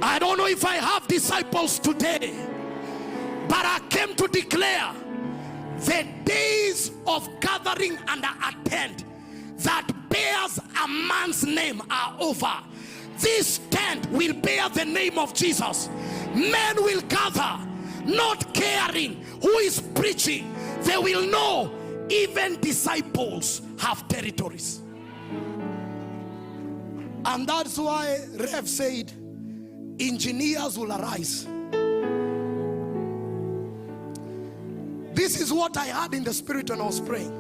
I don't know if I have disciples today, but I came to declare the days of gathering and attend that bears a man's name are over. This tent will bear the name of Jesus. Men will gather, not caring who is preaching. They will know even disciples have territories. And that's why Rev said, engineers will arise. This is what I had in the spirit when I was praying.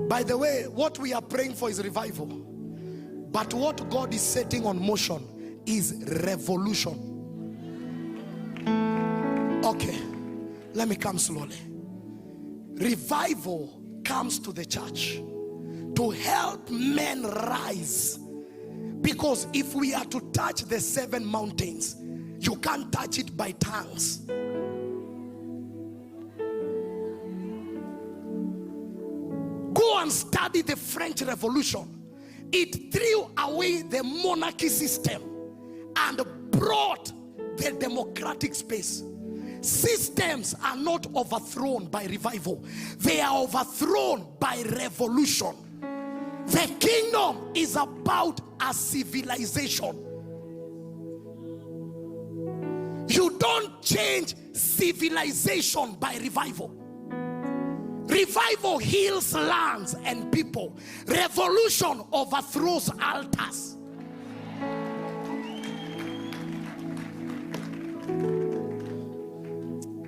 By the way, what we are praying for is revival. But what God is setting on motion is revolution. Okay, let me come slowly. Revival comes to the church to help men rise. Because if we are to touch the 7 mountains, you can't touch it by tongues. Go and start study the French Revolution, it threw away the monarchy system and brought the democratic space. Systems are not overthrown by revival. They are overthrown by revolution. The kingdom is about a civilization. You don't change civilization by revival. Revival heals lands and people. Revolution overthrows altars.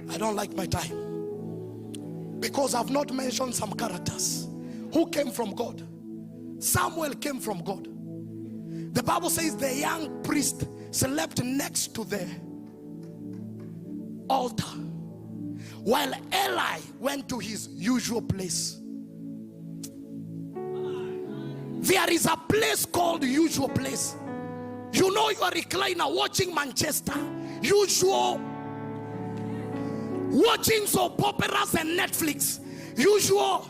I don't like my time because I've not mentioned some characters who came from God. Samuel came from God. The Bible says the young priest slept next to the altar while Eli went to his usual place. There is a place called usual place. You know, you are recliner watching Manchester, usual, watching soap operas and Netflix. Usual.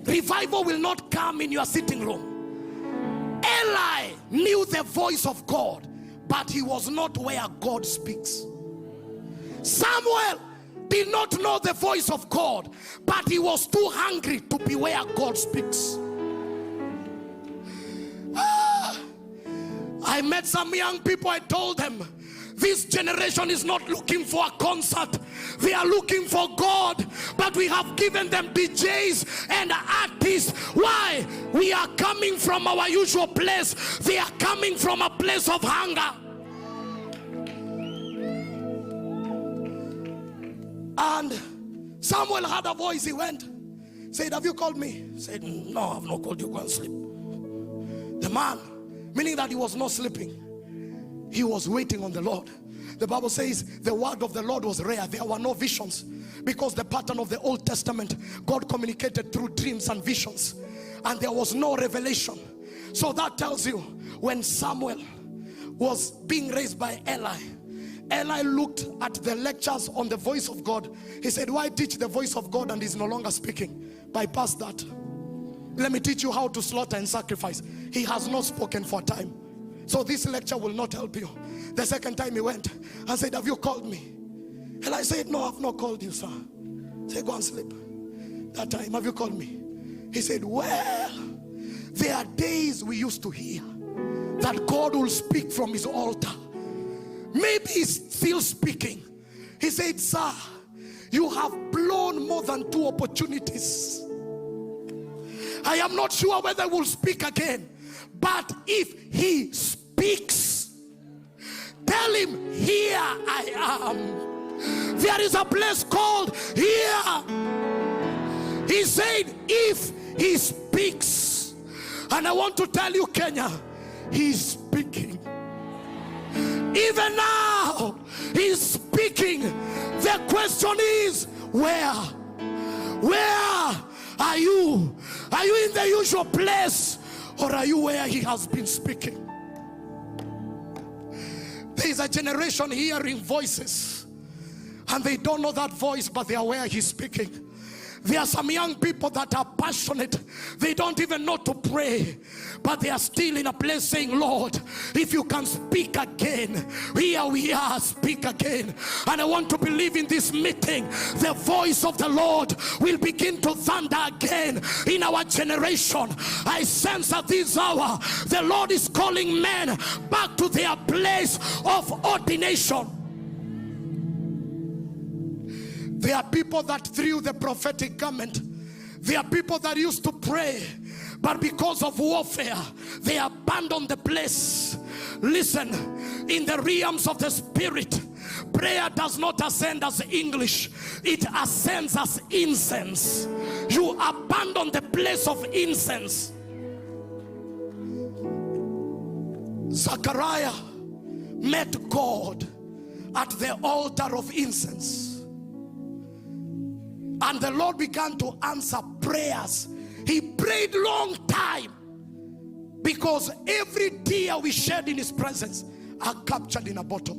Revival will not come in your sitting room. Eli knew the voice of God, but he was not where God speaks. Samuel did not know the voice of God, but he was too hungry to be where God speaks. I met some young people. I told them, this generation is not looking for a concert. They are looking for God. But we have given them DJs and artists. Why? We are coming from our usual place. They are coming from a place of hunger. And Samuel had a voice. He went, said, have you called me? Said, no, I've not called you. Go and sleep. The man, meaning that he was not sleeping, he was waiting on the Lord. The Bible says the word of the Lord was rare. There were no visions, because the pattern of the Old Testament, God communicated through dreams and visions, and there was no revelation. So that tells you, when Samuel was being raised by Eli, Eli looked at the lectures on the voice of God. He said, why teach the voice of God and he's no longer speaking? Bypass that. Let me teach you how to slaughter and sacrifice. He has not spoken for time, so this lecture will not help you. The second time he went and said, have you called me? And I said, no, I've not called you, sir. He said, go and sleep. That time, have you called me? He said, well, there are days we used to hear that God will speak from his altar. Maybe he's still speaking. He said, sir, you have blown more than 2 opportunities. I am not sure whether he will speak again. But if he speaks, tell him, here I am. There is a place called here. He said, if he speaks. And I want to tell you, Kenya, he's speaking. Even now, he's speaking. The question is, where? Where are you? Are you in the usual place, or are you where he has been speaking? There is a generation hearing voices, and they don't know that voice, but they are where he's speaking. There are some young people that are passionate. They don't even know to pray, but they are still in a place saying, Lord, if you can speak again, here we are, speak again. And I want to believe in this meeting, the voice of the Lord will begin to thunder again in our generation. I sense at this hour, the Lord is calling men back to their place of ordination. There are people that threw the prophetic garment. There are people that used to pray, but because of warfare, they abandoned the place. Listen, in the realms of the spirit, prayer does not ascend as English, it ascends as incense. You abandon the place of incense. Zechariah met God at the altar of incense. And the Lord began to answer prayers. He prayed long time, because every tear we shed in his presence are captured in a bottle.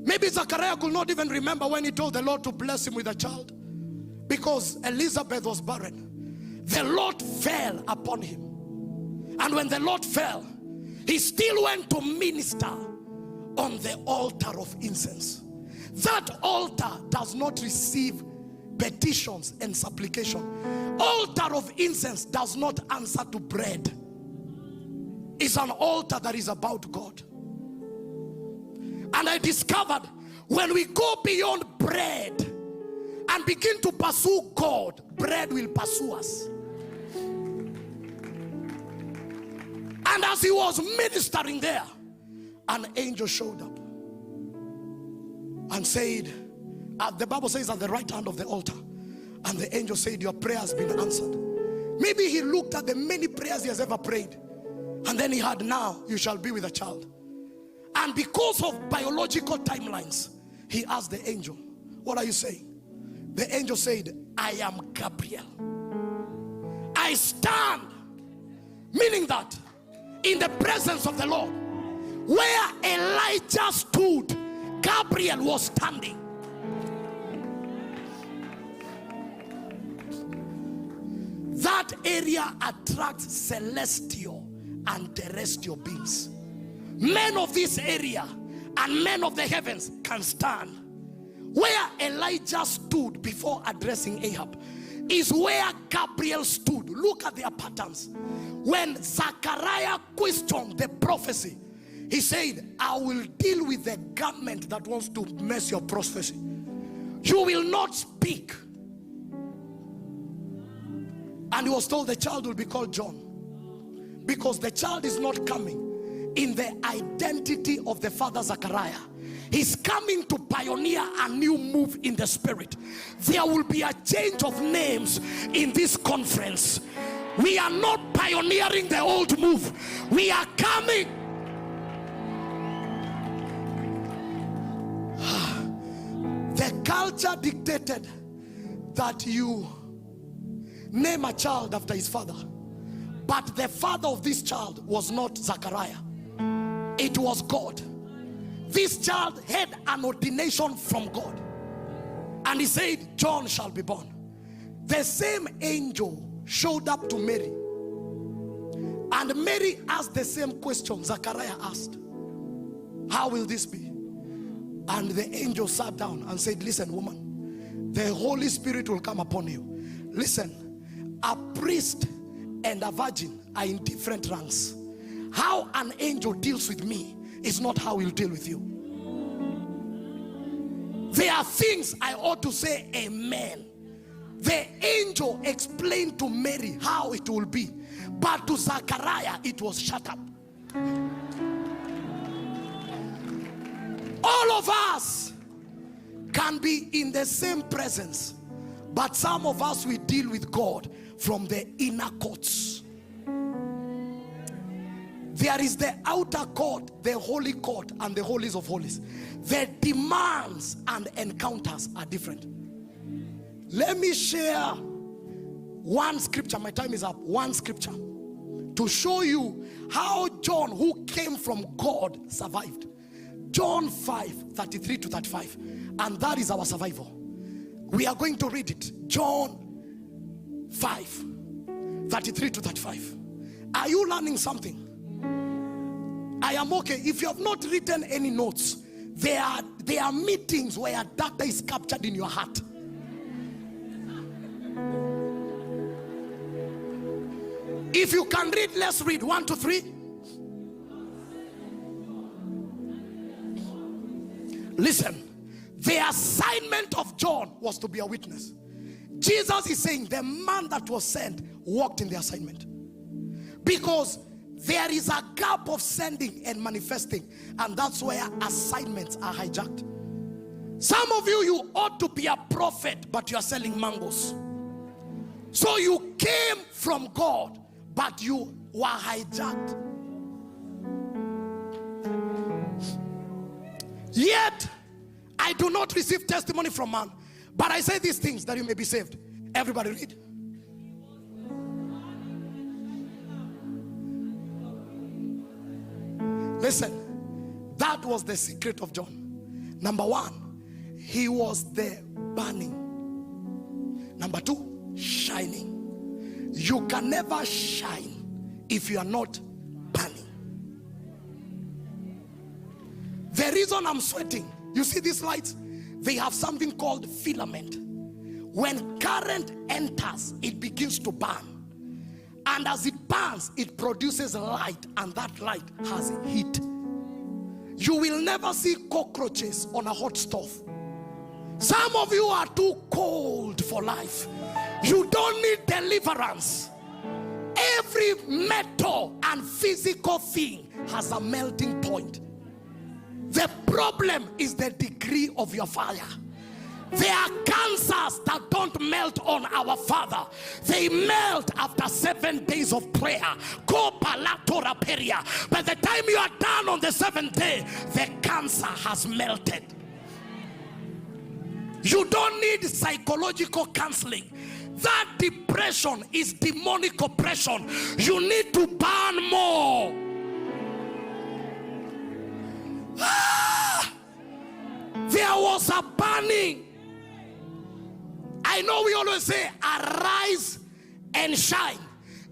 Maybe Zechariah could not even remember when he told the Lord to bless him with a child, because Elizabeth was barren. the Lord fell upon him. And when the Lord fell, he still went to minister on the altar of incense. That altar does not receive petitions and supplication. Altar of incense does not answer to bread. It's an altar that is about God. And I discovered when we go beyond bread and begin to pursue God, bread will pursue us. And as he was ministering there, an angel showed up and said, the Bible says at the right hand of the altar, and the angel said, your prayer has been answered. Maybe he looked at the many prayers he has ever prayed, and then he had, now you shall be with a child. And because of biological timelines, he asked the angel, what are you saying? The angel said, I am Gabriel. I stand, meaning that in the presence of the Lord, where Elijah stood, Gabriel was standing. That area attracts celestial and terrestrial beings. Men of this area and men of the heavens can stand. Where Elijah stood before addressing Ahab is where Gabriel stood. Look at their patterns. When Zechariah questioned the prophecy, he said, I will deal with the government that wants to mess your prophecy. You will not speak. And he was told the child will be called John, because the child is not coming in the identity of the father Zechariah. He's coming to pioneer a new move in the spirit. There will be a change of names in this conference. We are not pioneering the old move. We are coming. The culture dictated that you name a child after his father. But the father of this child was not Zechariah. It was God. This child had an ordination from God. And he said, John shall be born. The same angel showed up to Mary. And Mary asked the same question Zechariah asked. How will this be? And the angel sat down and said, listen, woman, the Holy Spirit will come upon you. Listen, a priest and a virgin are in different ranks. How an angel deals with me is not how he'll deal with you. There are things I ought to say amen. The angel explained to Mary how it will be, but to Zechariah it was shut up. All of us can be in the same presence, but some of us we deal with God from the inner courts. There is the outer court, the holy court, and the holies of holies. The demands and encounters are different. Let me share one scripture. My time is up. One scripture to show you how John, who came from God, survived. John 5:33 to 35, and that is our survival. We are going to read it. John 5:33 to 35. Are you learning something? I am okay. If you have not written any notes, there are meetings where data is captured in your heart. If you can read, let's read. 1, 2, 3. Listen, the assignment of John was to be a witness. Jesus is saying the man that was sent walked in the assignment, because there is a gap of sending and manifesting, and that's where assignments are hijacked. Some of you ought to be a prophet, but you are selling mangoes. So you came from God, but you were hijacked. Yet I do not receive testimony from man, but I say these things that you may be saved. Everybody read. Listen, that was the secret of John. Number 1, he was the burning. Number 2, shining. You can never shine if you are not burning. The reason I'm sweating, you see these lights, they have something called filament. When current enters, it begins to burn, and as it burns, it produces light, and that light has heat. You will never see cockroaches on a hot stove. Some of you are too cold for life. You don't need deliverance. Every metal and physical thing has a melting point. The problem is the degree of your fire. There are cancers that don't melt on our Father. They melt after 7 days of prayer. By the time you are done on the 7th day, the cancer has melted. You don't need psychological counseling. That depression is demonic oppression. You need to burn more. There was a burning. I know we always say arise and shine.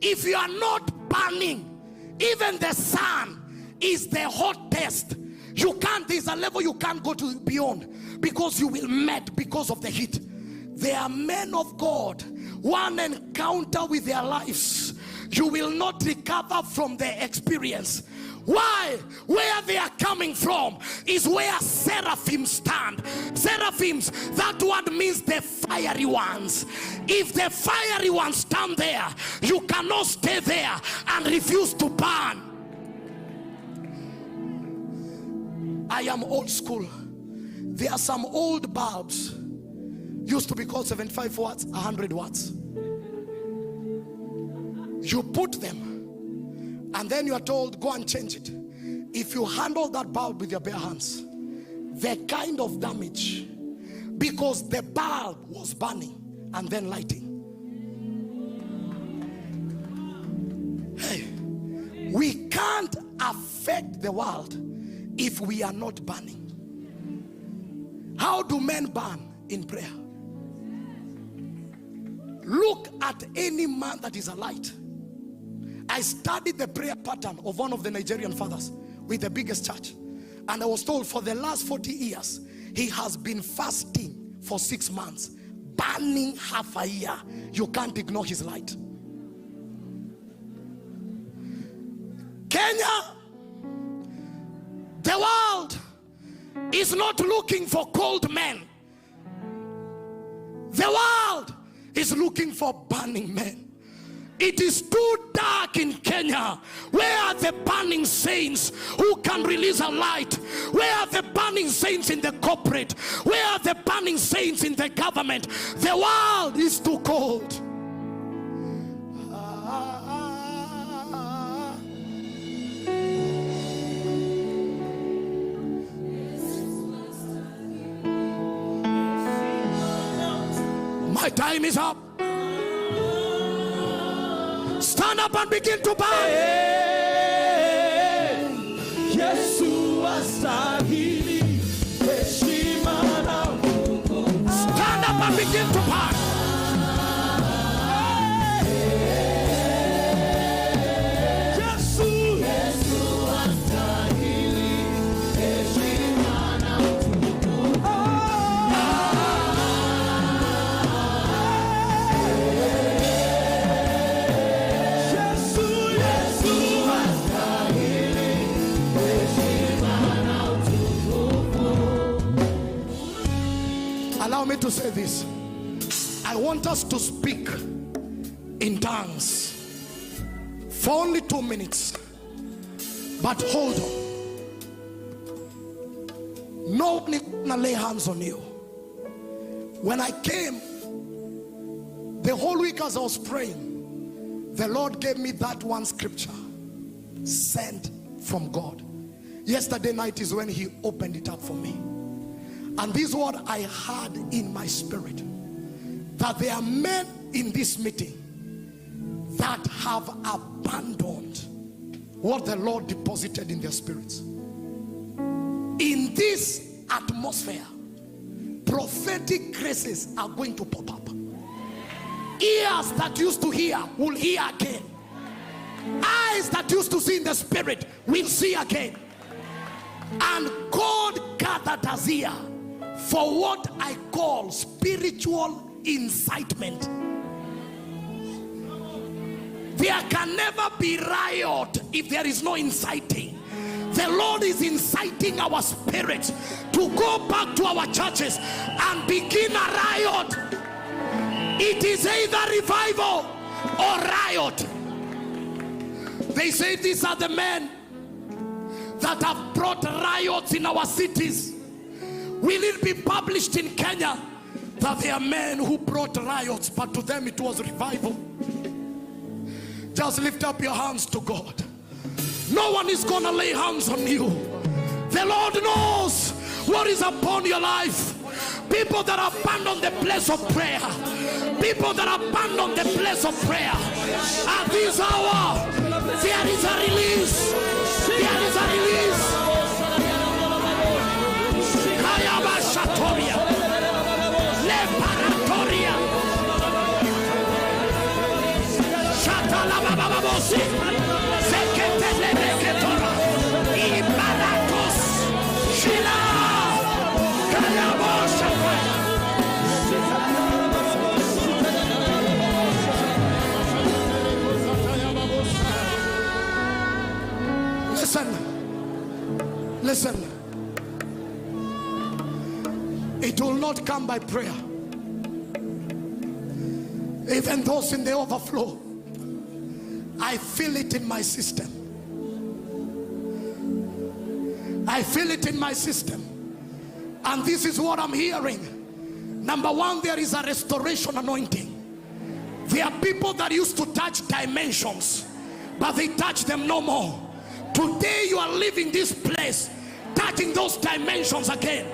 If you are not burning, even the sun is the hottest. You can't, there's a level you can't go to beyond, because you will melt because of the heat. They are men of God. One encounter with their lives, you will not recover from their experience. Why? Where they are coming from is where seraphim stand. Seraphims, that word means the fiery ones. If the fiery ones stand there, you cannot stay there and refuse to burn. I am old school. There are some old bulbs, used to be called 75 watts, 100 watts. You put them, and then you are told, go and change it. If you handle that bulb with your bare hands, the kind of damage, because the bulb was burning and then lighting. Hey, we can't affect the world if we are not burning. How do men burn? In prayer. Look at any man that is a light. I studied the prayer pattern of one of the Nigerian fathers with the biggest church, and I was told for the last 40 years he has been fasting for 6 months, burning half a year. You can't ignore his light. Kenya, the world is not looking for cold men. The world is looking for burning men. It is too dark in Kenya. Where are the burning saints who can release a light? Where are the burning saints in the corporate? Where are the burning saints in the government? The world is too cold. My time is up. Stand up and begin to burn. Yesu astahili heshima na utukufu. Stand up and begin to burn. Yesu astahili heshima na utukufu. Allow me to say this. I want us to speak in tongues for only 2 minutes. But hold on. No one gonna lay hands on you. When I came, the whole week as I was praying, the Lord gave me that one scripture sent from God. Yesterday night is when he opened it up for me. And this is what I had in my spirit, that there are men in this meeting that have abandoned what the Lord deposited in their spirits. In this atmosphere, prophetic graces are going to pop up. Ears that used to hear will hear again. Eyes that used to see in the spirit will see again. And God gathered us here for what I call spiritual incitement. There can never be riot if there is no inciting. The Lord is inciting our spirits to go back to our churches and begin a riot. It is either revival or riot. They say these are the men that have brought riots in our cities. Will it be published in Kenya that they are men who brought riots, but to them it was revival? Just lift up your hands to God. No one is going to lay hands on you. The Lord knows what is upon your life. People that abandon the place of prayer. People that abandon the place of prayer. At this hour, there is a release. There is a release. Kayaba Shatoria. Leparatoria. Shatalabababosi. Seketelebeketora. Ibaratos. Shila. Kayabo Shatoria. Listen. It will not come by prayer. Even those in the overflow, I feel it in my system. I feel it in my system. And this is what I'm hearing. Number one, there is a restoration anointing. There are people that used to touch dimensions, but they touch them no more. Today you are leaving this place touching those dimensions again.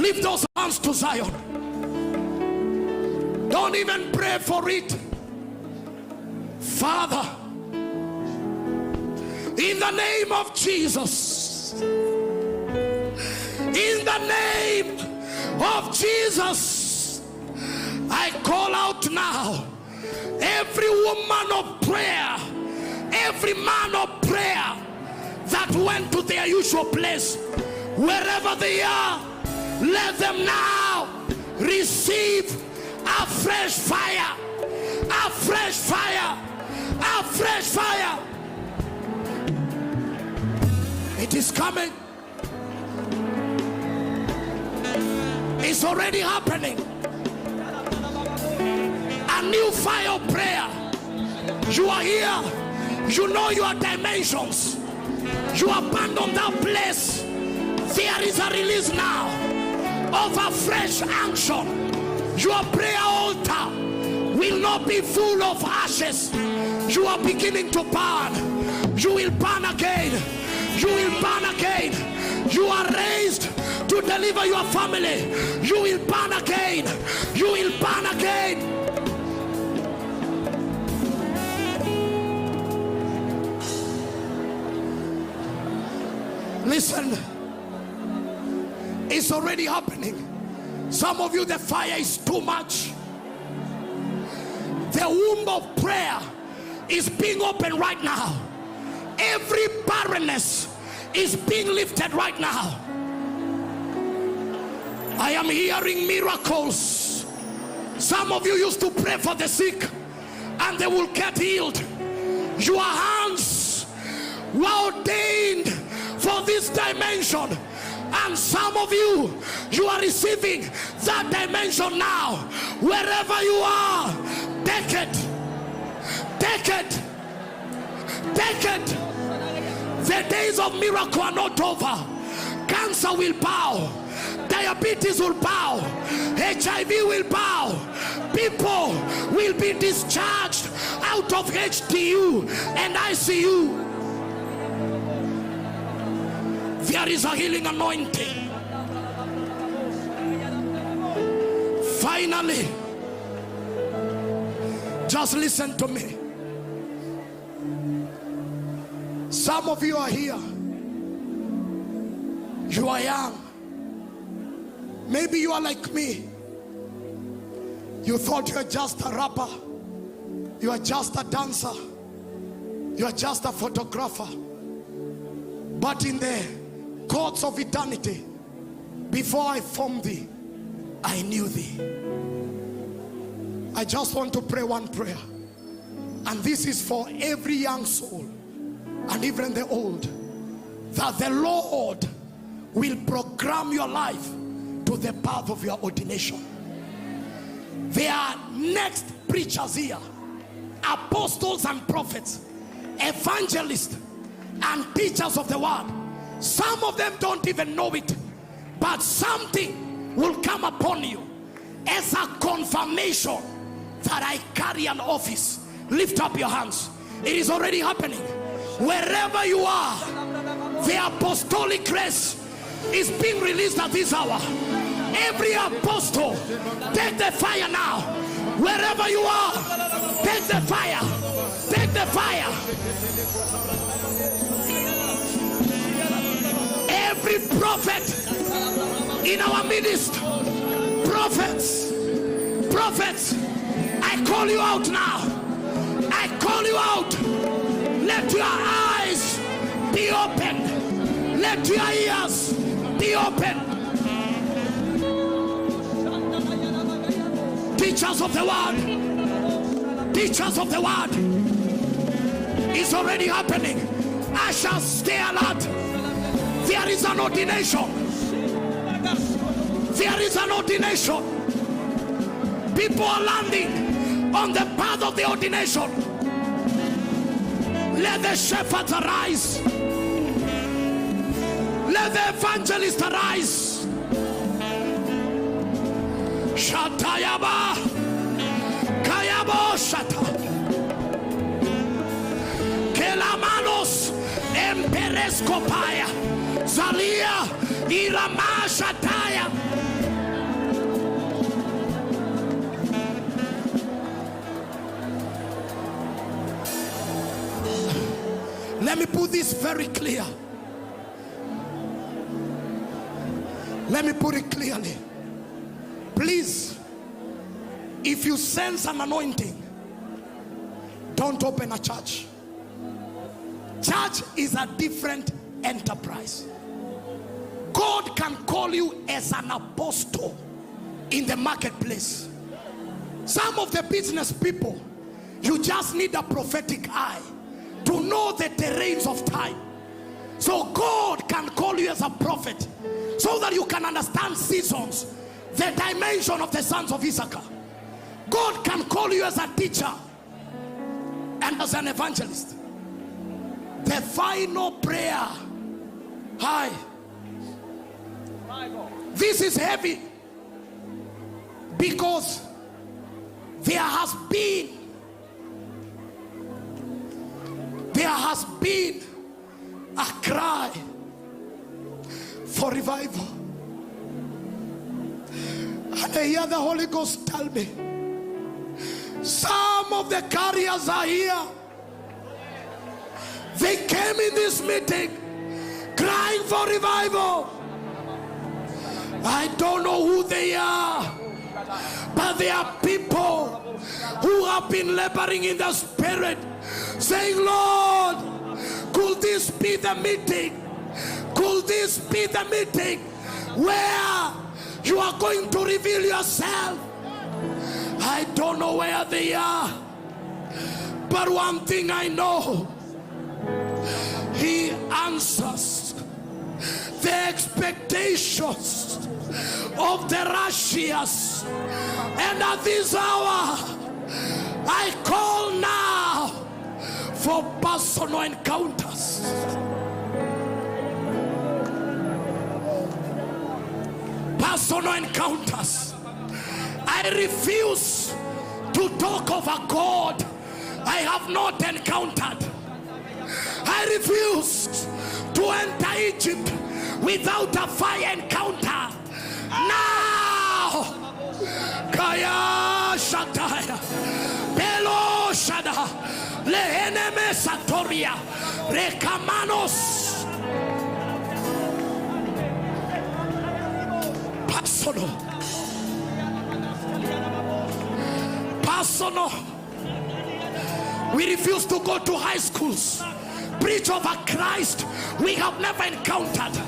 Lift those hands to Zion. Don't even pray for it. Father, in the name of Jesus, in the name of Jesus, I call out now every woman of prayer, every man of prayer that went to their usual place, wherever they are, let them now receive a fresh fire, a fresh fire, a fresh fire. It is coming. It's already happening. A new fire of prayer. You are here. You know your dimensions. You abandon that place. There is a release now of a fresh unction. Your prayer altar will not be full of ashes. You are beginning to burn. You will burn again. You will burn again. You are raised to deliver your family. You will burn again. You will burn again. Listen, it's already happening. Some of you, the fire is too much. The womb of prayer is being opened right now. Every barrenness is being lifted right now. I am hearing miracles. Some of you used to pray for the sick and they will get healed. Your hands were ordained for this dimension, and some of you, you are receiving that dimension now. Wherever you are, take it, take it, take it. The days of miracle are not over. Cancer will bow, diabetes will bow, HIV will bow. People will be discharged out of HDU and ICU. There is a healing anointing. Finally, just listen to me. Some of you are here. You are young. Maybe you are like me. You thought you were just a rapper, you are just a dancer, you are just a photographer. But in the courts of eternity, before I formed thee, I knew thee. I just want to pray one prayer, and this is for every young soul and even the old, that the Lord will program your life to the path of your ordination. There are next preachers here, apostles and prophets, evangelists and teachers of the word. Some of them don't even know it, but something will come upon you as a confirmation that I carry an office. Lift up your hands. It is already happening. Wherever you are, the apostolic grace is being released at this hour. Every apostle, take the fire now. Wherever you are, take the fire. Take the fire. Every prophet in our midst, prophets, I call you out now. I call you out. Let your eyes be opened. Let your ears be opened. Teachers of the word, teachers of the word, it's already happening. I shall stay alert. There is an ordination. There is an ordination. People are landing on the path of the ordination. Let the shepherds arise. Let the evangelists arise. Shatayaba Kayabo Shata Kelamanos Empereskopaya Zalia Irama Shataya. Let me put this very clear. Let me put it clearly. Please, if you sense an anointing, don't open a church. Church is a different enterprise. God can call you as an apostle in the marketplace. Some of the business people, you just need a prophetic eye to know the terrains of time. So God can call you as a prophet so that you can understand seasons, the dimension of the sons of Issachar. God can call you as a teacher and as an evangelist. The final prayer. Hi. This is heavy because there has been a cry for revival. And I hear the Holy Ghost tell me, some of the carriers are here. They came in this meeting crying for revival. I don't know who they are, but they are people who have been laboring in the spirit, saying, Lord, could this be the meeting? Could this be the meeting where you are going to reveal yourself? I don't know where they are, but one thing I know, He answers the expectations of the righteous. And at this hour, I call now for personal encounters. Personal encounters. I refuse to talk of a God I have not encountered. I refuse to enter Egypt without a fire encounter. Now, Kaya Shataya, Belo Shada, Leheneme Satoria, Rekamanos. Personal. personal. We refuse to go to high schools, preach over Christ we have never encountered.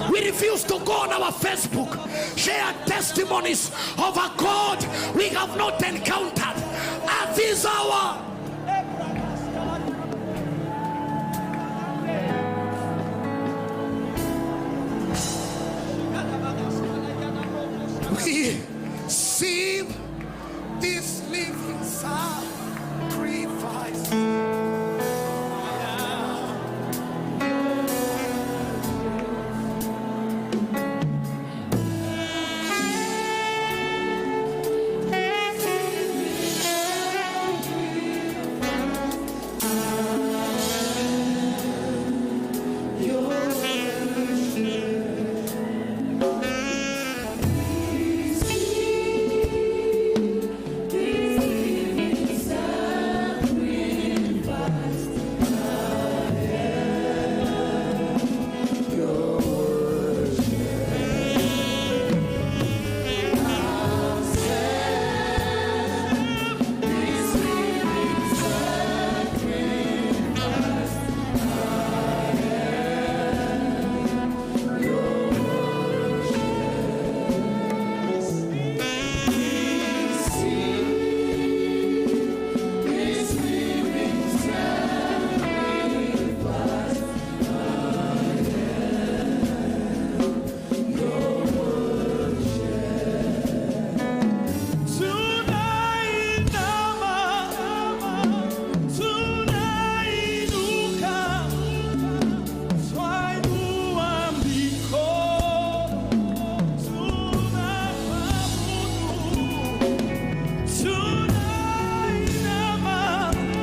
We refuse to go on our Facebook, share testimonies of a God we have not encountered. At this hour, we receive this living sacrifice.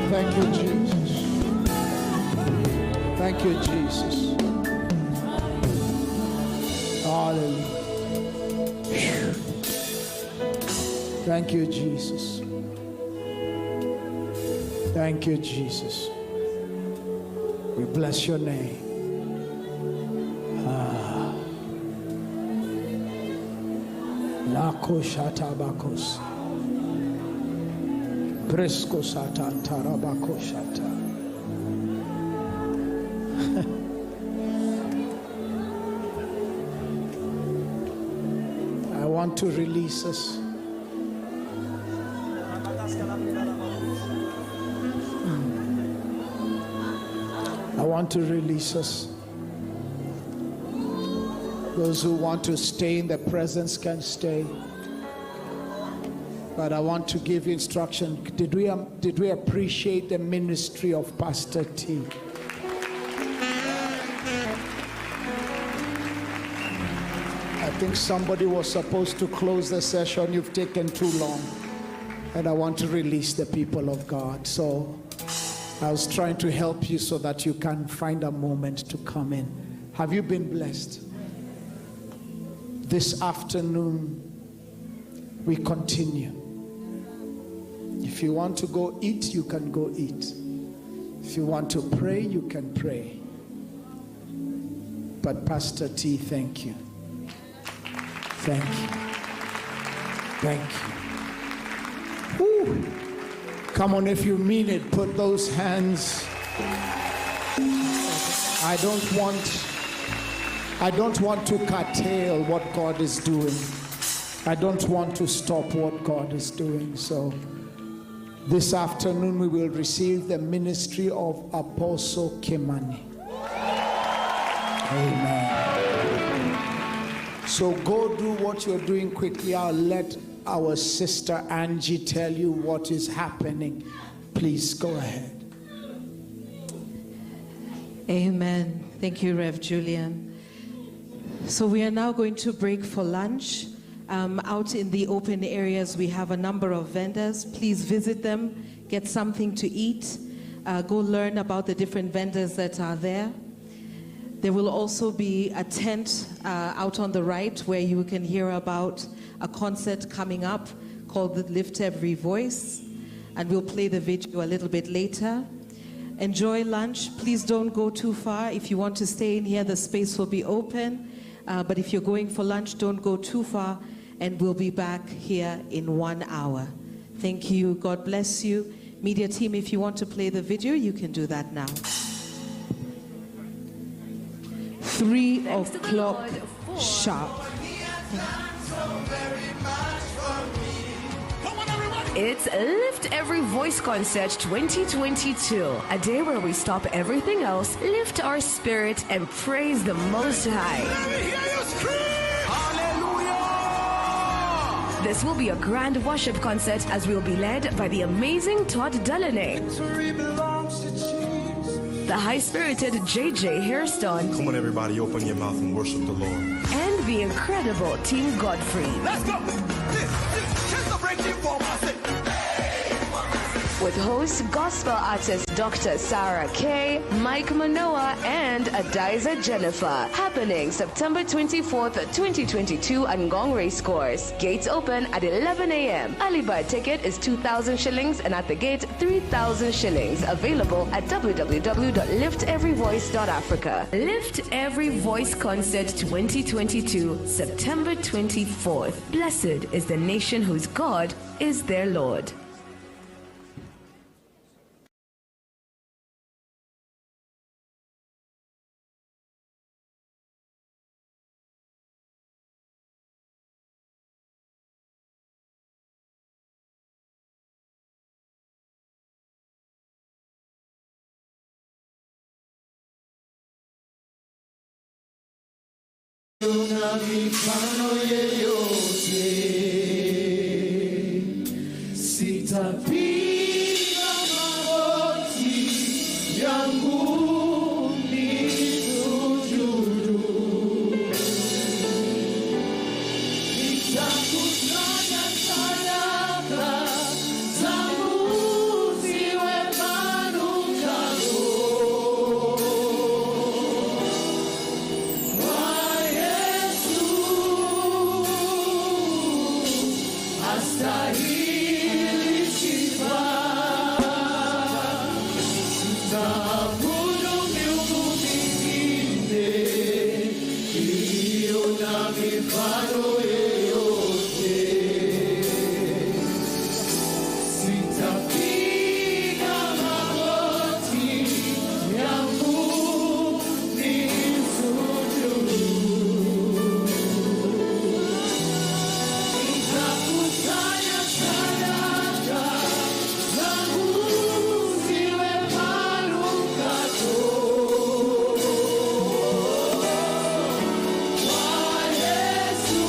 Thank you, Jesus. Thank you, Jesus. Hallelujah. Thank you, Jesus. Thank you, Jesus. We bless your name. Lakoshatabakos. Presko satan tarabako shata. I want to release us. I want to release us. Those who want to stay in the presence can stay. But I want to give you instruction. Did we appreciate the ministry of Pastor T? I think somebody was supposed to close the session. You've taken too long. And I want to release the people of God. So I was trying to help you so that you can find a moment to come in. Have you been blessed? This afternoon, we continue. If you want to go eat, you can go eat. If you want to pray, you can pray. But Pastor T, thank you. Thank you. Thank you. Woo. Come on, if you mean it, put those hands. I don't want to curtail what God is doing. I don't want to stop what God is doing. So this afternoon we will receive the ministry of Apostle Kimani. Amen. So go do what you're doing quickly. I'll let our sister Angie tell you what is happening. Please go ahead. Amen. Thank you, Rev Julian. So we are now going to break for lunch. Out in the open areas, we have a number of vendors. Please visit them, get something to eat, go learn about the different vendors that are there. There will also be a tent out on the right where you can hear about a concert coming up called Lift Every Voice, and we'll play the video a little bit later. Enjoy lunch. Please don't go too far. If you want to stay in here, the space will be open. But if you're going for lunch, don't go too far, and we'll be back here in 1 hour. Thank you. God bless you. Media team, if you want to play the video, you can do that now. 3 o'clock sharp. It's Lift Every Voice Concert 2022, a day where we stop everything else, lift our spirit, and praise the Most High. This will be a grand worship concert as we'll be led by the amazing Todd Delaney, the high-spirited JJ Hairstone, Come on, everybody, open your mouth and worship the Lord. and the incredible Team Godfrey. Let's go. With host gospel artist Dr. Sarah Kay, Mike Manoa, and Adiza Jennifer. Happening September 24th, 2022 at Ngong Racecourse. Gates open at 11 a.m. Early bird ticket is 2,000 shillings and at the gate 3,000 shillings. Available at www.lifteveryvoice.africa. Lift Every Voice Concert 2022, September 24th. Blessed is the nation whose God is their Lord. Sitapiga magoti yangu nisujudu, nitakusanya sadaka zangu ziwe manukato kwa Yesu astahili sifa. Sitaabudu miungu mingine iliyo na mifano yeyote. Sitapiga magoti yangu nisujudu, nitakusanya sadaka zangu ziwe manukato kwa Yesu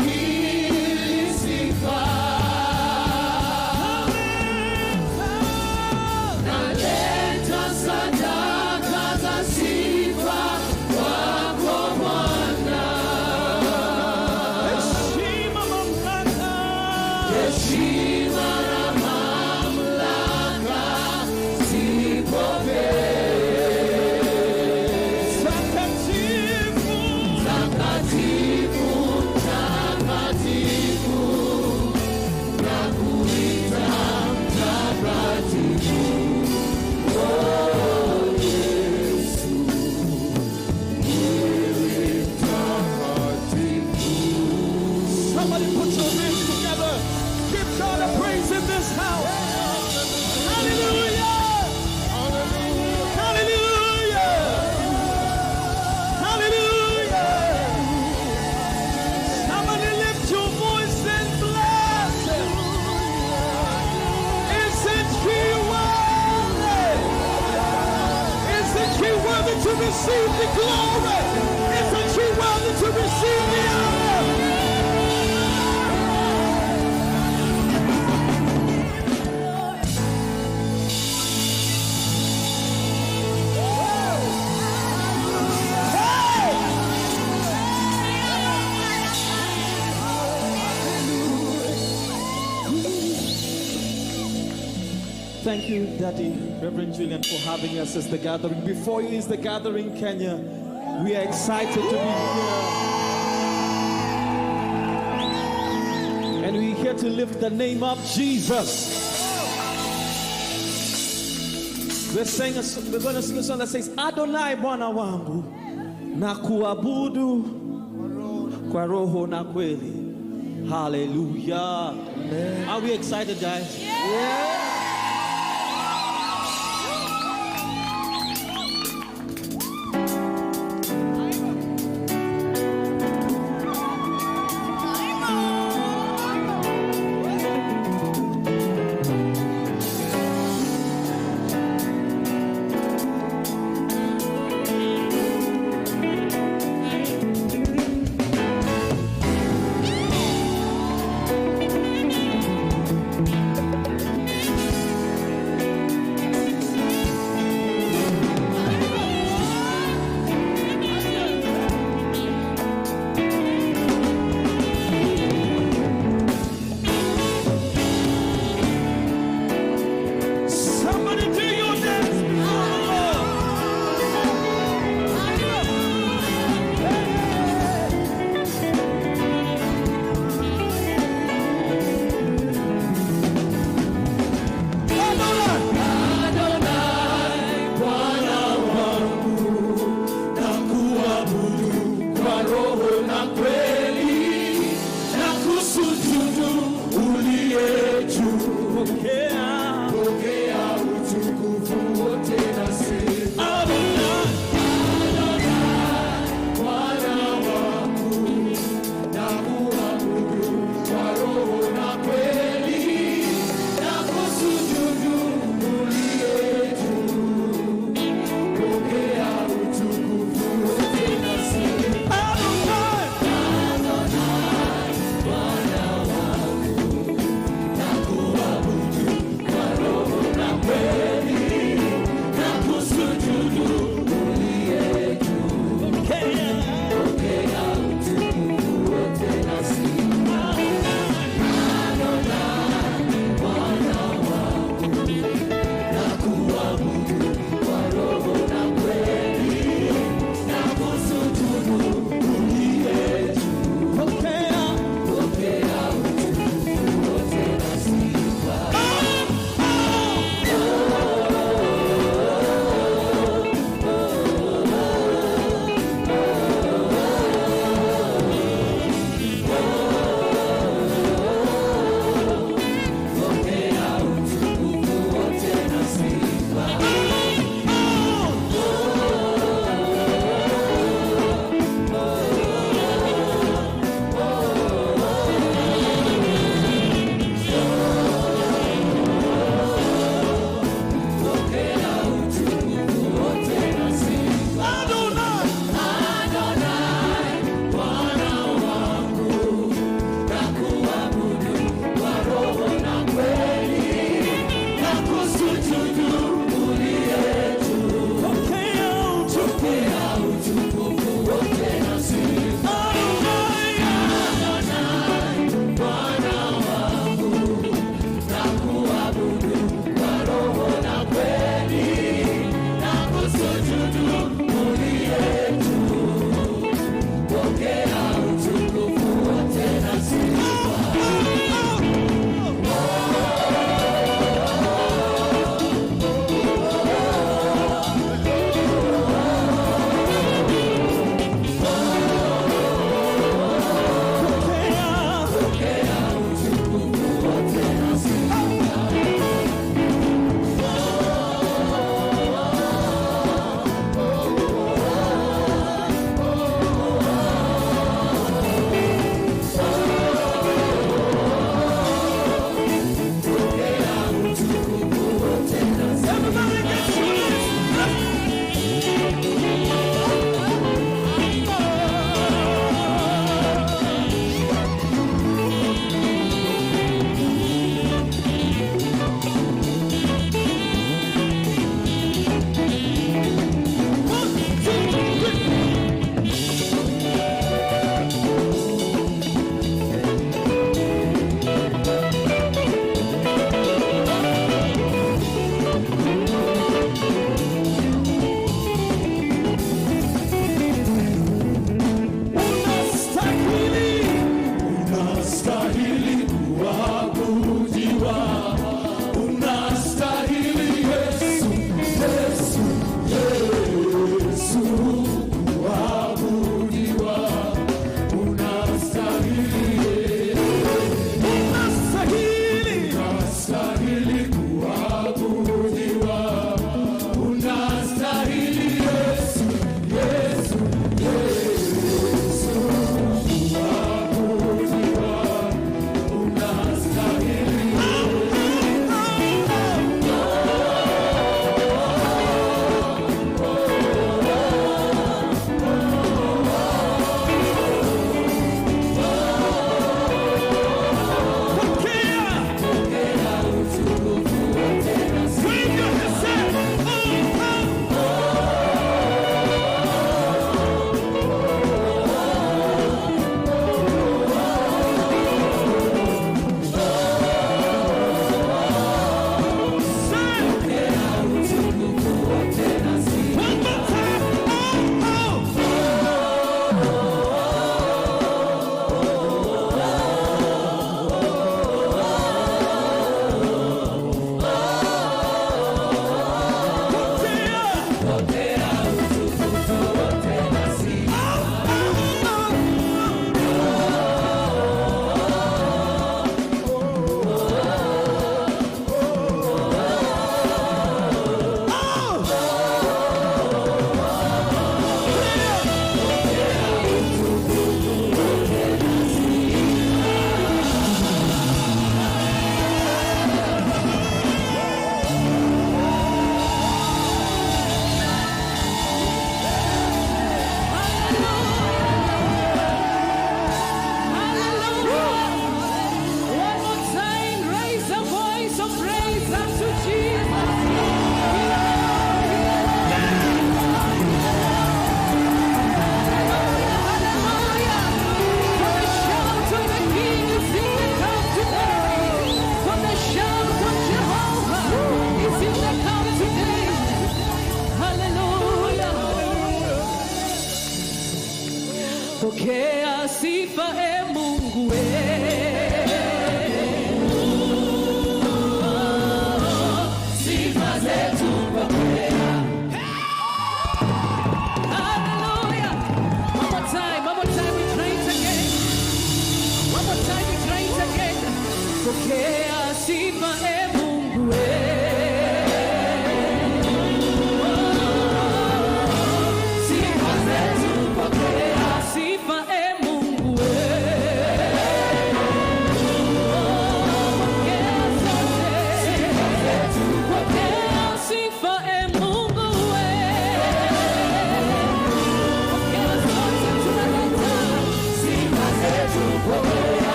astahili sifa. Naleta sadaka za sifa kwako Bwana. Heshima na mamlaka zipokee. Takatifu, takatifu, takatifu, nakuita mtakatifu. Oh, Yesu, wewe mtakatifu. Somebody put your hands together. Give God a praise in this house. Hallelujah. Hallelujah. Hallelujah. Somebody lift your voice and bless Him. Isn't He worthy? Isn't He worthy to receive the glory? Isn't He worthy to receive the honor? Thank you, Daddy, Reverend Julian, for having us as the gathering. Before you is the gathering, Kenya. We are excited to be here. And we're here to lift the name of Jesus. We're going to sing a song that says, Adonai Bwana wangu, na kuabudu kwa roho na kweli. Hallelujah. Are we excited, guys?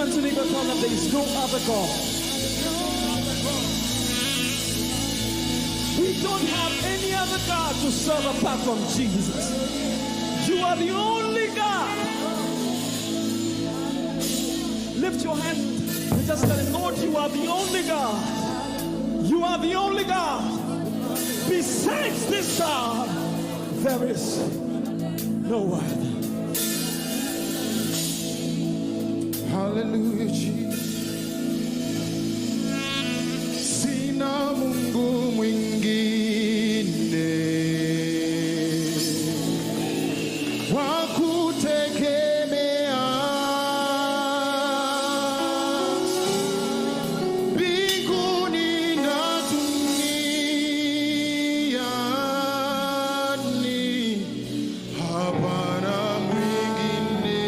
Turn to neighbor, tell them there is no other God. We don't have any other God to serve apart from Jesus. You are the only God. Lift your hand and just tell him, Lord, you are the only God. You are the only God. Besides this God, there is no other. Hallelujah, Jesus. Sina Mungu mwingine wa kutegemea, mbinguni na duniani, hapana mwingine.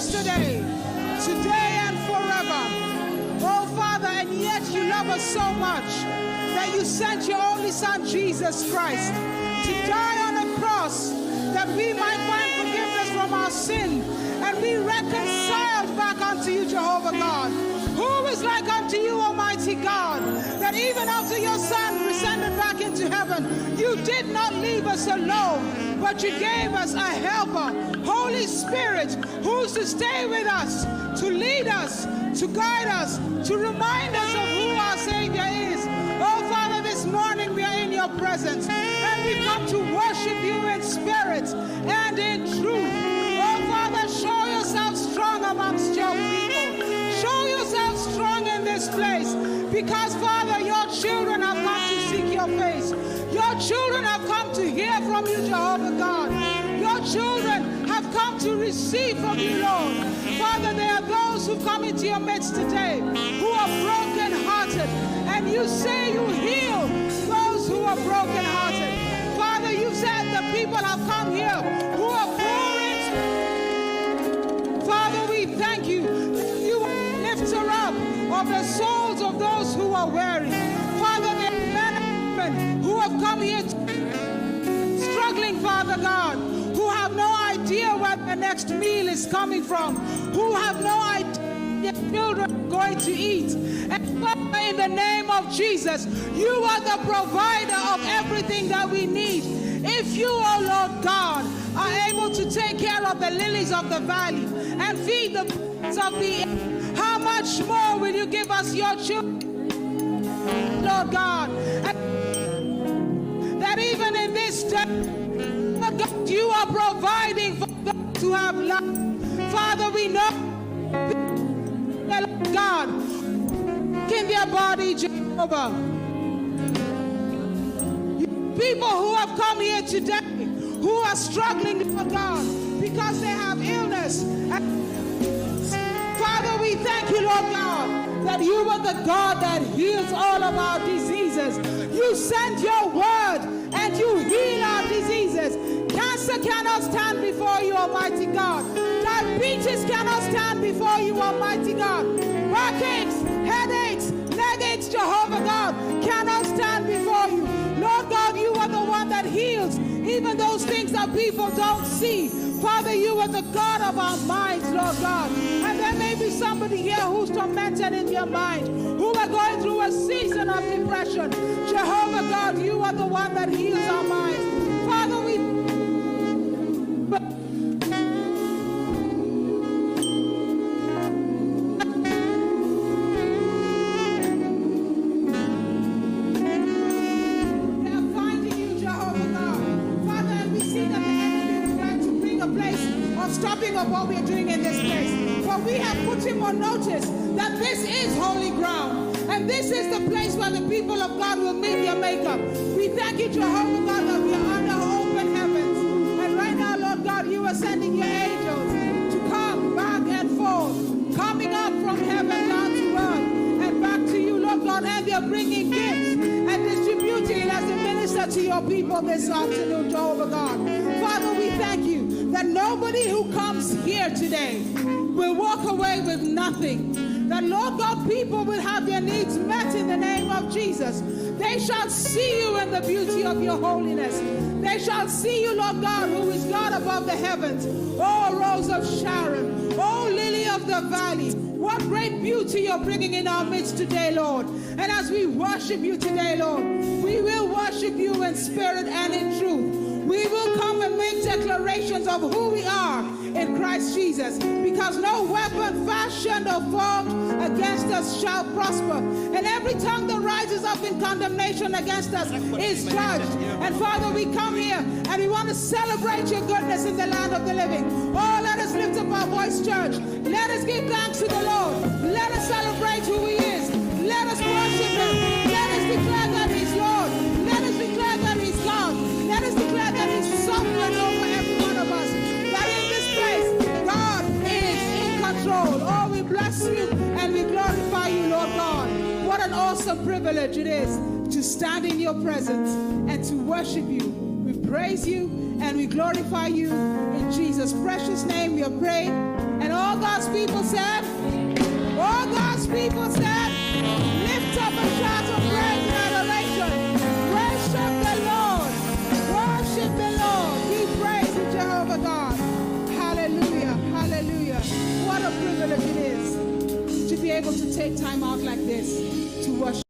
yesterday, today, and forever. Oh, Father, and yet you love us so much that you sent your only Son, Jesus Christ, to die on a cross that we might find forgiveness from our sin and be reconciled back unto you, Jehovah God. Who is like unto you, Almighty God, that even after your Son descended back into heaven, you did not leave us alone, but you gave us a helper, Holy Spirit, who's to stay with us, to lead us, to guide us, to remind us of who our Savior is. Oh, Father, this morning we are in your presence, and we come to worship you in spirit and in truth. Oh, Father, show yourself strong amongst your people. Show yourself strong in this place, because, Father, your children have come to seek your face. Your children have come to hear from you, Jehovah God. Your children have come to receive from you, Lord. Father, there are those who come into your midst today who are broken-hearted, and you say you heal those who are broken-hearted. Father, you said the people have come here who are pouring. Father, we thank you. You lifter up of the souls of those who are weary. Father, there are men and women who have come here struggling, Father God, who have no idea where the next meal is coming from, who have no idea their children are going to eat. And Father, in the name of Jesus, you are the provider of everything that we need. If you, oh Lord God, are able to take care of the lilies of the valley and feed the birds of the air, how much more will you give us your children, Lord God? And that even in this day, Lord God, you are providing for those who have life. Father, we know, Lord God, in their body, Jehovah. People who have come here today, who are struggling, Lord God, because they have illness. Father, we thank you, Lord God, that you are the God that heals all of our diseases. You sent your word and you heal our diseases. Cancer cannot stand before you, Almighty God. Diabetes cannot stand before you, Almighty God. Backaches, headaches, leg aches, Jehovah God, cannot stand before you. Lord God, you are the one that heals even those things that people don't see. Father, you are the God of our minds, Lord God. And there may be somebody here who's tormented in your mind, who are going through a season of depression. Jehovah God, you are the one that heals our minds. Father, we stopping of what we're doing in this place. But we have put him on notice that this is holy ground. And this is the place where the people of God will meet their maker. We thank you, Jehovah God, that we are under open heavens. And right now, Lord God, you are sending your angels to come back and forth, coming up from heaven down to earth and back to you, Lord God. And they're bringing gifts and distributing it as they minister to your people this afternoon, Jehovah God. Father, we thank you that nobody who comes here today will walk away with nothing. That, Lord God, people will have their needs met in the name of Jesus. They shall see you in the beauty of your holiness. They shall see you, Lord God, who is God above the heavens. Oh, Rose of Sharon. Oh, Lily of the Valley. What great beauty you're bringing in our midst today, Lord. And as we worship you today, Lord, we will worship you in spirit and in truth. We will come and make declarations of who we are in Christ Jesus, because no weapon fashioned or formed against us shall prosper, and every tongue that rises up in condemnation against us is judged. And Father, we come here and we want to celebrate your goodness in the land of the living. Oh, let us lift up our voice, church. Let us give thanks to the Lord. Let us celebrate who he is. Let us worship him. Let us declare that he's Lord. Let us declare that he's God. Let us declare that he's sovereign over every one of us. That in this place, God is in control. Oh, we bless you and we glorify you, Lord God. What an awesome privilege it is to stand in your presence and to worship you. We praise you and we glorify you in Jesus' precious name. We are praying, and all God's people said, all God's people said, lift up a shout of praise and adoration. Worship the Lord. Worship the Lord. Give praise to Jehovah God. Hallelujah. Hallelujah. What a privilege it is to be able to take time out like this to worship.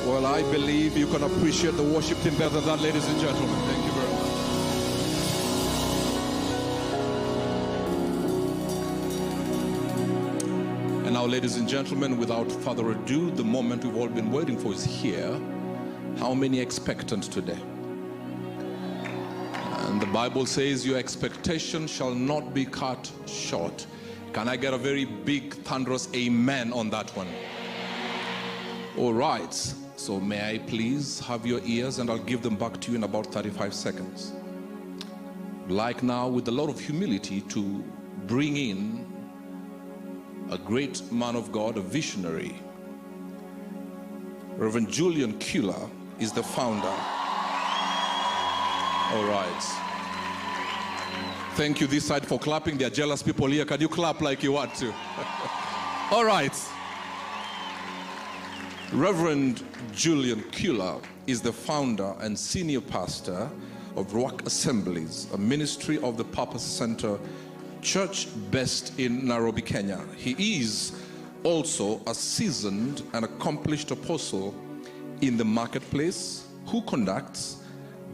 Well, I believe you can appreciate the worship team better than that, ladies and gentlemen. Thank you very much. And now, ladies and gentlemen, without further ado, the moment we've all been waiting for is here. How many expectant today? And the Bible says your expectation shall not be cut short. Can I get a very big thunderous amen on that one? All right, so may I please have your ears, and I'll give them back to you in about 35 seconds. Like now, with a lot of humility, to bring in a great man of God, a visionary. Reverend Julian Kuehler is the founder. All right. Thank you this side for clapping. There are jealous people here. Can you clap like you want to? All right. Reverend Julian Kuehler is the founder and senior pastor of Rock Assemblies, a ministry of the Purpose Center church based in Nairobi, Kenya. He is also a seasoned and accomplished apostle in the marketplace who conducts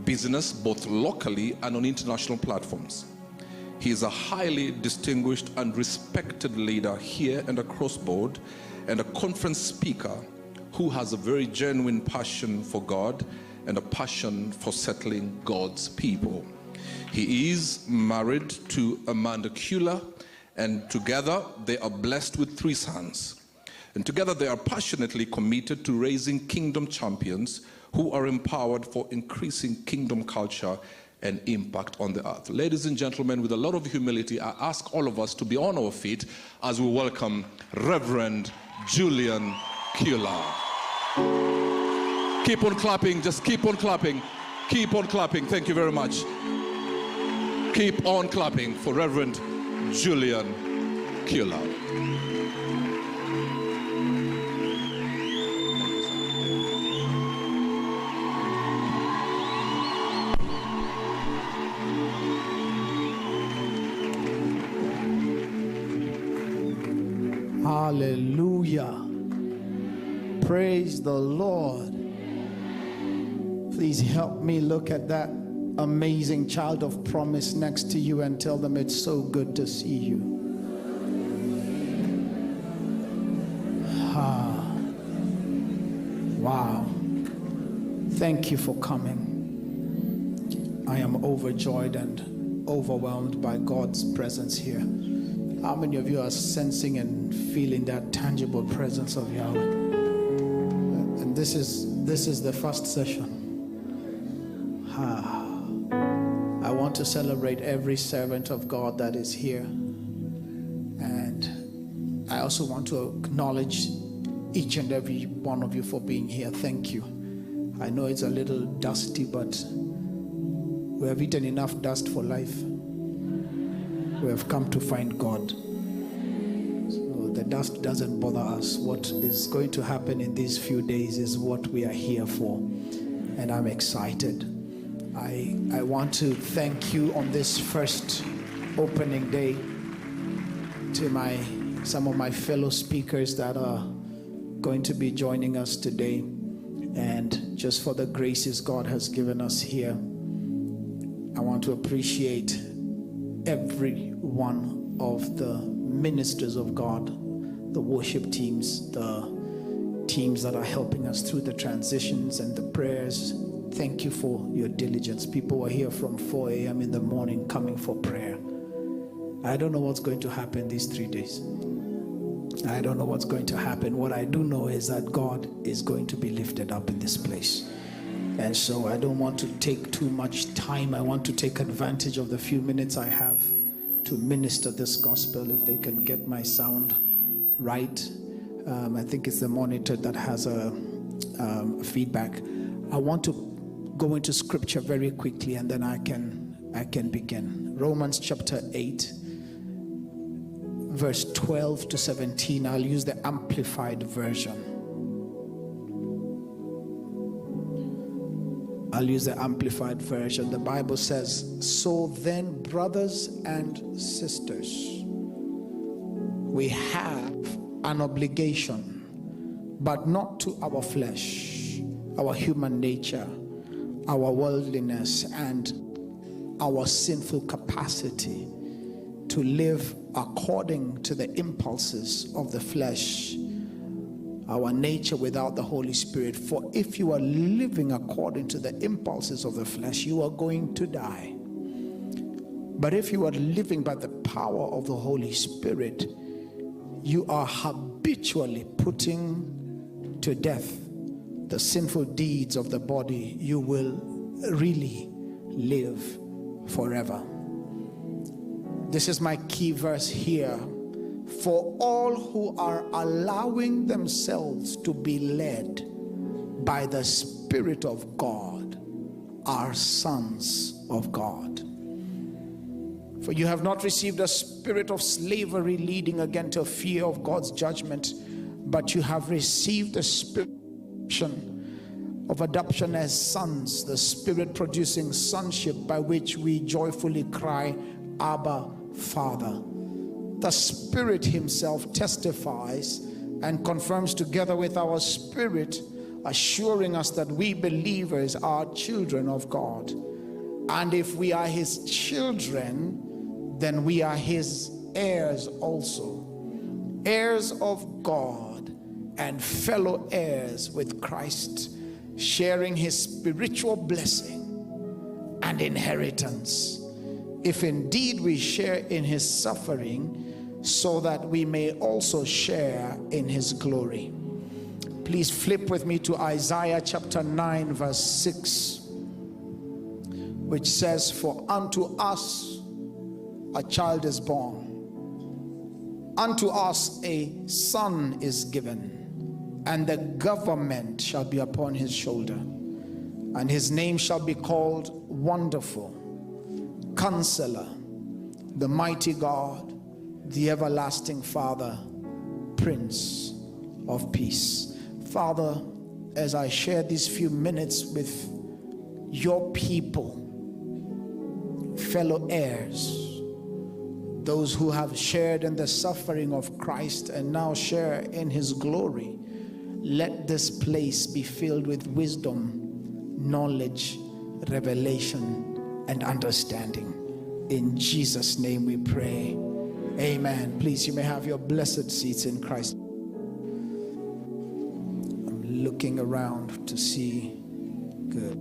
business both locally and on international platforms. He is a highly distinguished and respected leader here and across board, and a conference speaker who has a very genuine passion for God and a passion for settling God's people. He is married to Amanda Kuehler, and together they are blessed with 3 sons. And together they are passionately committed to raising kingdom champions who are empowered for increasing kingdom culture and impact on the earth. Ladies and gentlemen, with a lot of humility, I ask all of us to be on our feet as we welcome Reverend Julian Kuehler. Keep on clapping, just keep on clapping. Keep on clapping, thank you very much. Keep on clapping for Reverend Julian Kuehler. Hallelujah. Praise the Lord. Please help me look at that amazing child of promise next to you and tell them it's so good to see you. Wow. Thank you for coming. I am overjoyed and overwhelmed by God's presence here. How many of you are sensing and feeling that tangible presence of Yahweh? And this is the first session. I want to celebrate every servant of God that is here. And I also want to acknowledge each and every one of you for being here. Thank you. I know it's a little dusty, but we have eaten enough dust for life. We have come to find God. So the dust doesn't bother us. What is going to happen in these few days is what we are here for. And I'm excited. I want to thank you on this first opening day to some of my fellow speakers that are going to be joining us today, and just for the graces God has given us here. I want to appreciate every one of the ministers of God, the worship teams, the teams that are helping us through the transitions and the prayers. Thank you for your diligence. People are here from 4 a.m. in the morning coming for prayer. I don't know what's going to happen these 3 days. I don't know what's going to happen. What I do know is that God is going to be lifted up in this place. And so I don't want to take too much time. I want to take advantage of the few minutes I have to minister this gospel. If they can get my sound right. I think it's the monitor that has a feedback. I want to go into scripture very quickly, and then I can begin. Romans chapter 8, verse 12 to 17. I'll use the amplified version. The Bible says, "So then, brothers and sisters, we have an obligation, but not to our flesh, our human nature, our worldliness, and our sinful capacity to live according to the impulses of the flesh, our nature without the Holy Spirit. For if you are living according to the impulses of the flesh, you are going to die. But if you are living by the power of the Holy Spirit, you are habitually putting to death the sinful deeds of the body. You will really live forever." This is my key verse here. "For all who are allowing themselves to be led by the Spirit of God are sons of God. For you have not received a spirit of slavery leading again to fear of God's judgment, but you have received a spirit of adoption as sons, the Spirit producing sonship, by which we joyfully cry, Abba, Father. The Spirit himself testifies and confirms together with our spirit, assuring us that we believers are children of God. And if we are his children, then we are his heirs also, heirs of God and fellow heirs with Christ, sharing his spiritual blessing and inheritance, if indeed we share in his suffering, so that we may also share in his glory." Please flip with me to Isaiah chapter 9 verse 6, which says, "For unto us a child is born, unto us a son is given, and the government shall be upon his shoulder, and his name shall be called Wonderful, Counselor, the Mighty God, the Everlasting Father, Prince of Peace." Father, as I share these few minutes with your people, fellow heirs, those who have shared in the suffering of Christ and now share in his glory, let this place be filled with wisdom, knowledge, revelation, and understanding. In Jesus' name we pray. Amen. Please, you may have your blessed seats in Christ. I'm looking around to see. Good.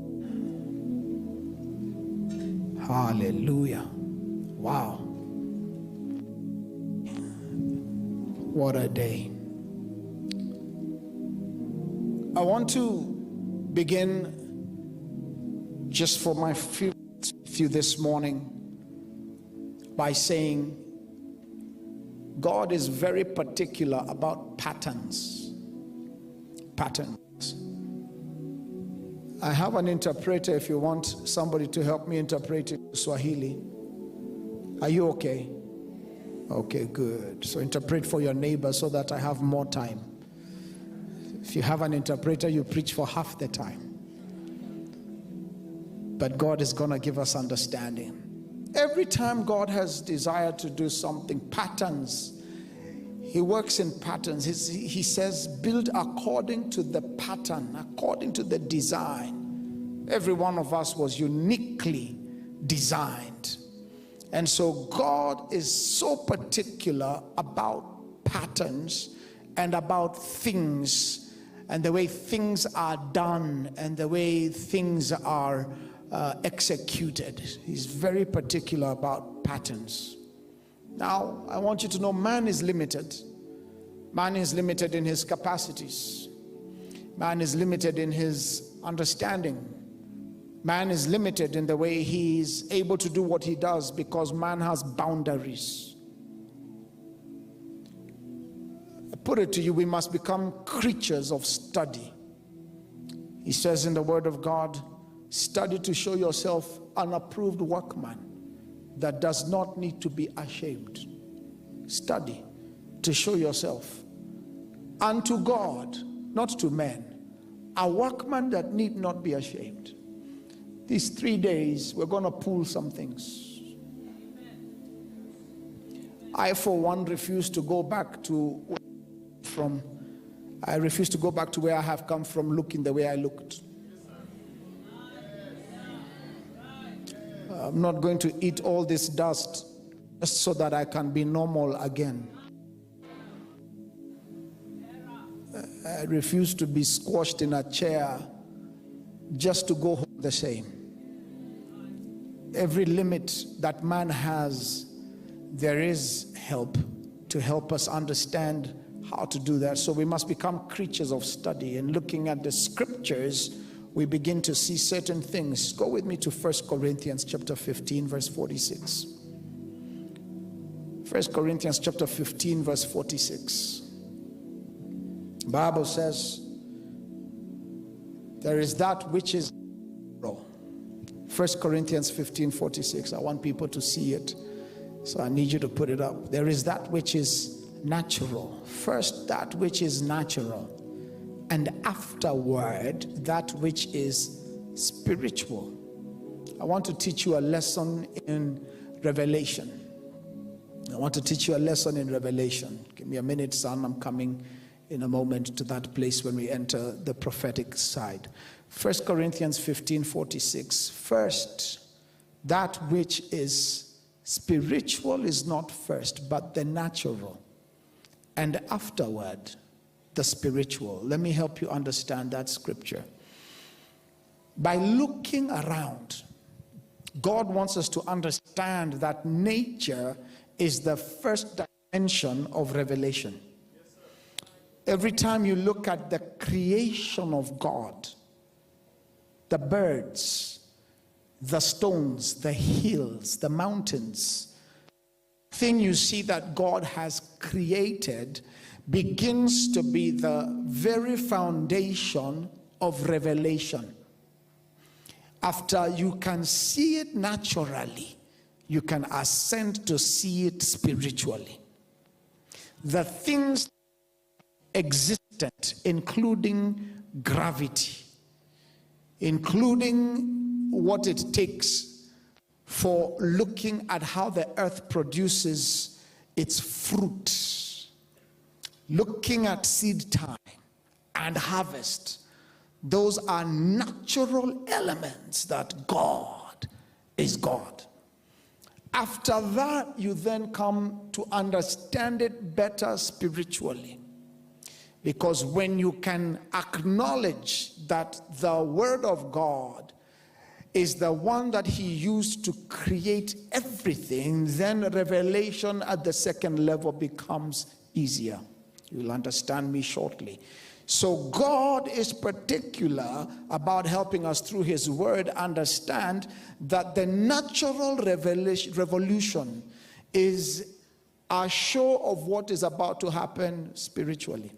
Hallelujah. Wow. What a day. I want to begin just for my few this morning by saying God is very particular about patterns. Patterns. I have an interpreter if you want somebody to help me interpret it in Swahili. Are you okay? Okay, good. So interpret for your neighbor so that I have more time. If you have an interpreter, you preach for half the time. But God is going to give us understanding. Every time God has desired to do something, patterns, he works in patterns. He says, build according to the pattern, according to the design. Every one of us was uniquely designed. And so God is so particular about patterns and about things and the way things are done and the way things are executed. He's very particular about patterns. Now, I want you to know man is limited. Man is limited in his capacities. Man is limited in his understanding. Man is limited in the way he's able to do what he does because man has boundaries. I put it to you, we must become creatures of study. He says in the Word of God, study to show yourself an approved workman that does not need to be ashamed. Study to show yourself unto God, not to men, a workman that need not be ashamed. These 3 days, we're going to pull some things. I, for one, refuse to go back to I refuse to go back to where I have come from looking the way I looked. I'm not going to eat all this dust just so that I can be normal again. I refuse to be squashed in a chair just to go home the same. Every limit that man has, there is help to help us understand how to do that. So we must become creatures of study, and looking at the scriptures, we begin to see certain things. Go with me to 1 Corinthians chapter 15, verse 46. 1 Corinthians chapter 15, verse 46. The Bible says, there is that which is natural. 1 Corinthians 15, 46. I want people to see it, so I need you to put it up. There is that which is natural. First, that which is natural, and afterward, that which is spiritual. I want to teach you a lesson in Revelation. Give me a minute, son. I'm coming in a moment to that place when we enter the prophetic side. 1 Corinthians 15, 46. First, that which is spiritual is not first, but the natural. And afterward, the spiritual. Let me help you understand that scripture. By looking around, God wants us to understand that nature is the first dimension of revelation. Every time you look at the creation of God, the birds, the stones, the hills, the mountains, thing you see that God has created begins to be the very foundation of revelation. After you can see it naturally, you can ascend to see it spiritually. The things existent, including gravity, including what it takes for looking at how the earth produces its fruit, looking at seed time, and harvest. Those are natural elements that God is God. After that, you then come to understand it better spiritually. Because when you can acknowledge that the Word of God is the one that He used to create everything, then revelation at the second level becomes easier. You'll understand me shortly. So God is particular about helping us through His Word understand that the natural revolution is a show of what is about to happen spiritually.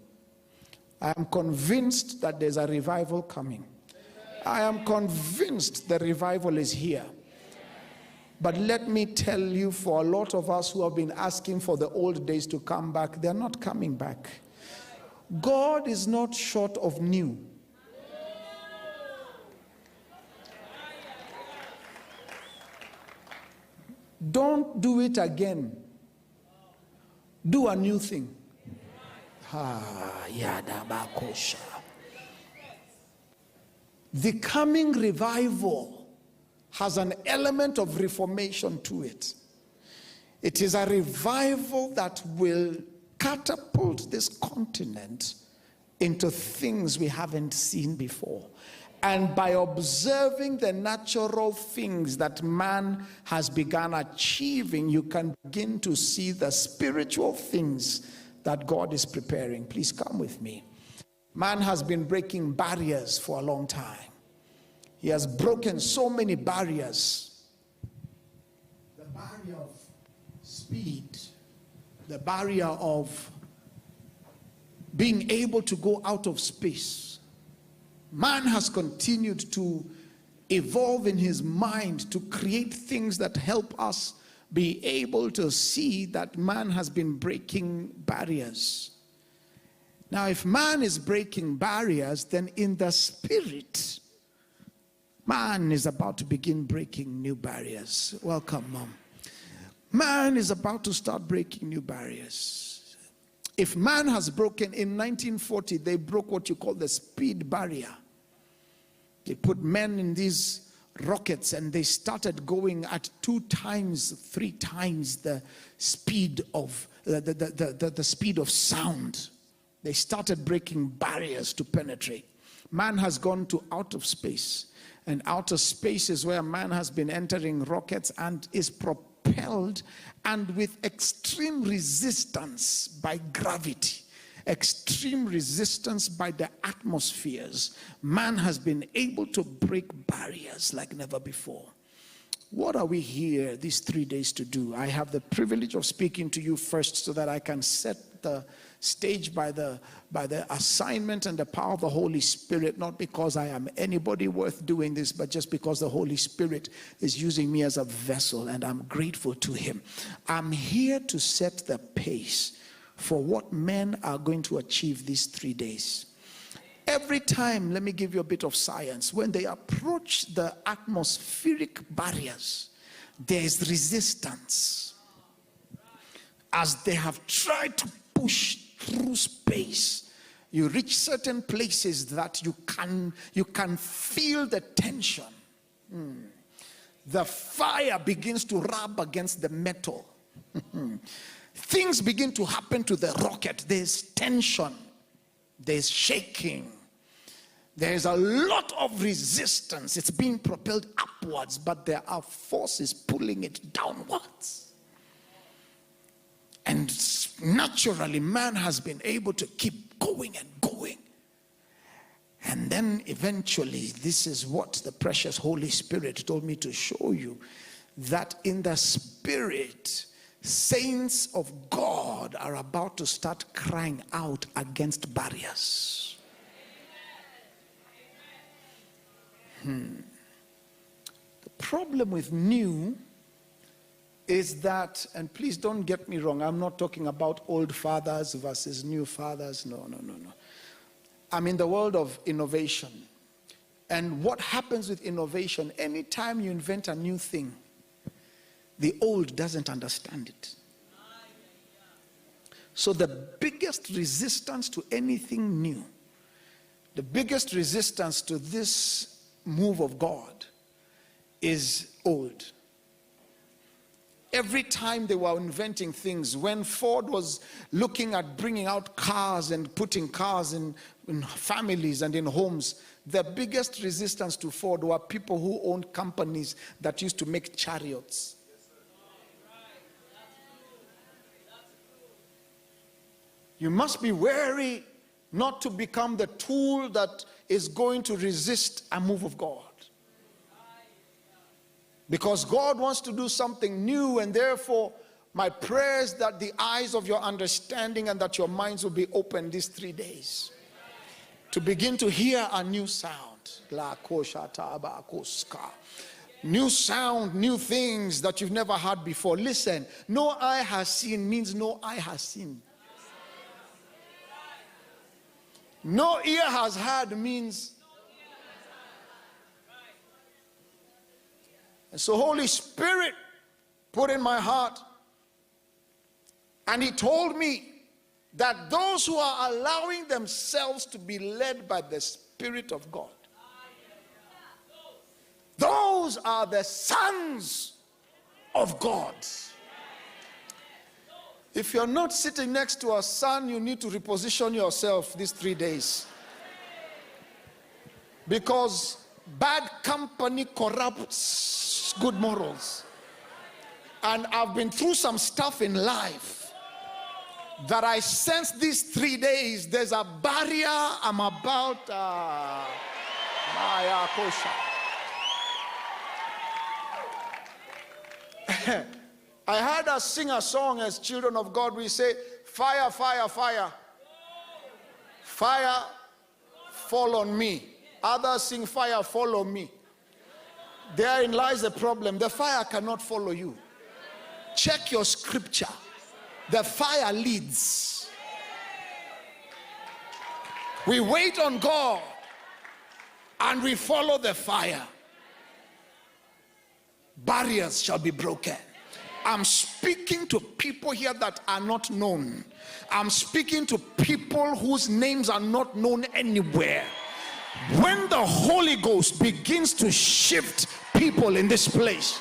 I am convinced that there's a revival coming. I am convinced the revival is here. But let me tell you, for a lot of us who have been asking for the old days to come back, they're not coming back. God is not short of new. Don't do it again. Do a new thing. The coming revival has an element of reformation to it. It is a revival that will catapult this continent into things we haven't seen before. And by observing the natural things that man has begun achieving, you can begin to see the spiritual things that God is preparing. Please come with me. Man has been breaking barriers for a long time. He has broken so many barriers. The barrier of speed, the barrier of being able to go out of space. Man has continued to evolve in his mind to create things that help us be able to see that man has been breaking barriers. Now, if man is breaking barriers, then in the spirit, man is about to begin breaking new barriers. Welcome, Mom. Man is about to start breaking new barriers. If man has broken, in 1940, they broke what you call the speed barrier. They put men in these rockets and they started going at 2 times, 3 times the speed of the speed of sound. They started breaking barriers to penetrate. Man has gone to outer space, and outer space is where man has been entering rockets and is propelled, and with extreme resistance by gravity, extreme resistance by the atmospheres, man has been able to break barriers like never before. What are we here these 3 days to do? I have the privilege of speaking to you first so that I can set the stage by the assignment and the power of the Holy Spirit, not because I am anybody worth doing this, but just because the Holy Spirit is using me as a vessel, and I'm grateful to Him. I'm here to set the pace for what men are going to achieve these 3 days. Every time, let me give you a bit of science, when they approach the atmospheric barriers, there is resistance. As they have tried to push through space, you reach certain places that you can feel the tension. The fire begins to rub against the metal. Things begin to happen to the rocket. There's tension, there's shaking, there's a lot of resistance. It's being propelled upwards, but there are forces pulling it downwards. And naturally, man has been able to keep going and going. And then eventually, this is what the precious Holy Spirit told me to show you, that in the spirit, saints of God are about to start crying out against barriers. The problem with new is that, and please don't get me wrong, I'm not talking about old fathers versus new fathers. No. I'm in the world of innovation. And what happens with innovation, anytime you invent a new thing, the old doesn't understand it. So the biggest resistance to anything new The biggest resistance to this move of God is old. Every time they were inventing things, when Ford was looking at bringing out cars and putting cars in families and in homes, the biggest resistance to Ford were people who owned companies that used to make chariots. You must be wary not to become the tool that is going to resist a move of God. Because God wants to do something new, and therefore my prayer is that the eyes of your understanding and that your minds will be open these 3 days to begin to hear a new sound. New sound, new things that you've never heard before. Listen, no eye has seen means no eye has seen. No ear has heard means. And so Holy Spirit put in my heart, and he told me that those who are allowing themselves to be led by the Spirit of God, those are the sons of God. If you're not sitting next to a son, you need to reposition yourself these 3 days. Because bad company corrupts good morals. And I've been through some stuff in life that I sense these 3 days there's a barrier I'm about I heard us sing a song as children of God. We say, fire, fire, fire. Fire, fall on me. Others sing, fire, follow me. Therein lies the problem. The fire cannot follow you. Check your scripture. The fire leads. We wait on God and we follow the fire. Barriers shall be broken. I'm speaking to people here that are not known. I'm speaking to people whose names are not known anywhere. When the Holy Ghost begins to shift people in this place,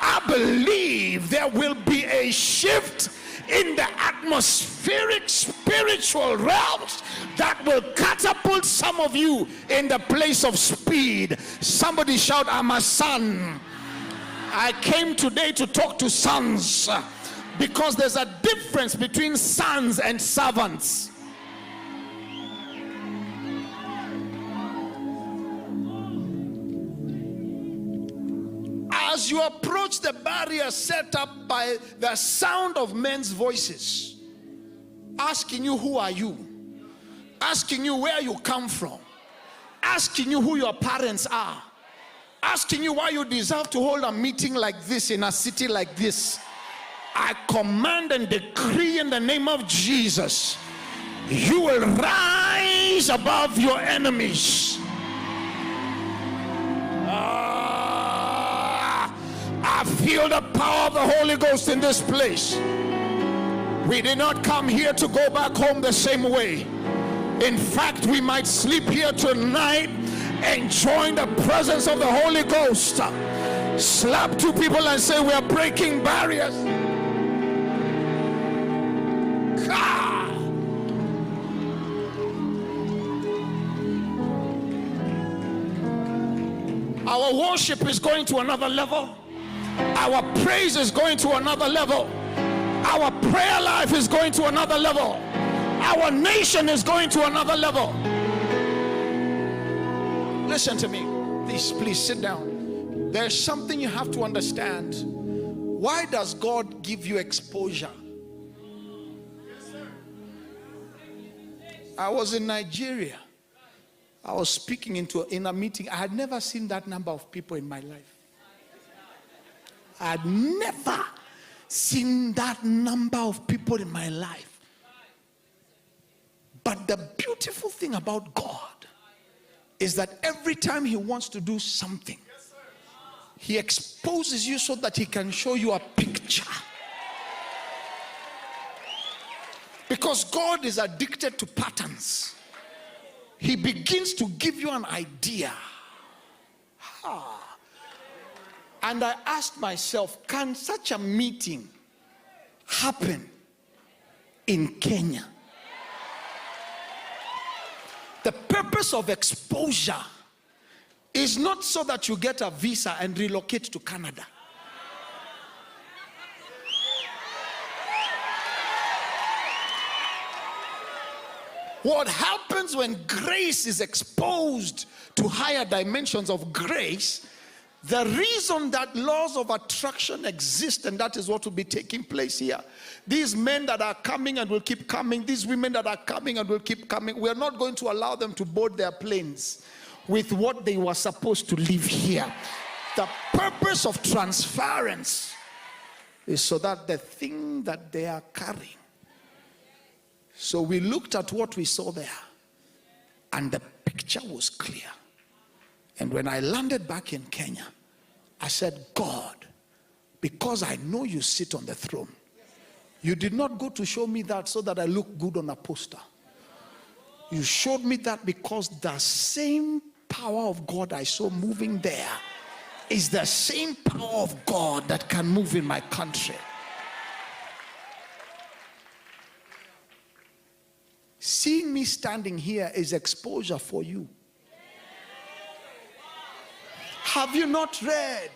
I believe there will be a shift in the atmospheric spiritual realms that will catapult some of you in the place of speed. Somebody shout, I'm a son. I came today to talk to sons, because there's a difference between sons and servants. As you approach the barrier set up by the sound of men's voices, asking you who are you, asking you where you come from, asking you who your parents are, asking you why you deserve to hold a meeting like this in a city like this, I command and decree in the name of Jesus, you will rise above your enemies. I feel the power of the Holy Ghost in this place. We did not come here to go back home the same way. In fact, we might sleep here tonight enjoying the presence of the Holy Ghost. Slap two people and say, we are breaking barriers. Our worship is going to another level. Our praise is going to another level. Our prayer life is going to another level. Our nation is going to another level. Listen to me. Please sit down. There's something you have to understand. Why does God give you exposure? I was in Nigeria. I was speaking in a meeting. I had never seen that number of people in my life. I had never seen that number of people in my life. But the beautiful thing about God is that every time he wants to do something, he exposes you so that he can show you a picture. Because God is addicted to patterns. he begins to give you an idea. And I asked myself, can such a meeting happen in Kenya? The purpose of exposure is not so that you get a visa and relocate to Canada. What happens when grace is exposed to higher dimensions of grace, the reason that laws of attraction exist, and that is what will be taking place here. These men that are coming and will keep coming, these women that are coming and will keep coming, we are not going to allow them to board their planes with what they were supposed to leave here. The purpose of transference is so that the thing that they are carrying. So we looked at what we saw there, and the picture was clear. And when I landed back in Kenya, I said, God, because I know you sit on the throne, you did not go to show me that so that I look good on a poster. You showed me that because the same power of God I saw moving there is the same power of God that can move in my country. Seeing me standing here is exposure for you. Have you not read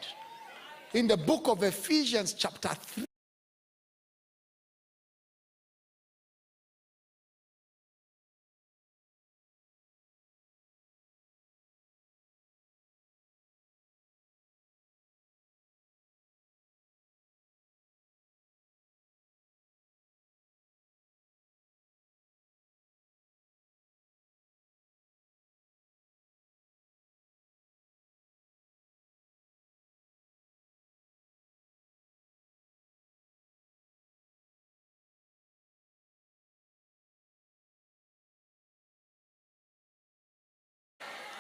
in the book of Ephesians chapter 3?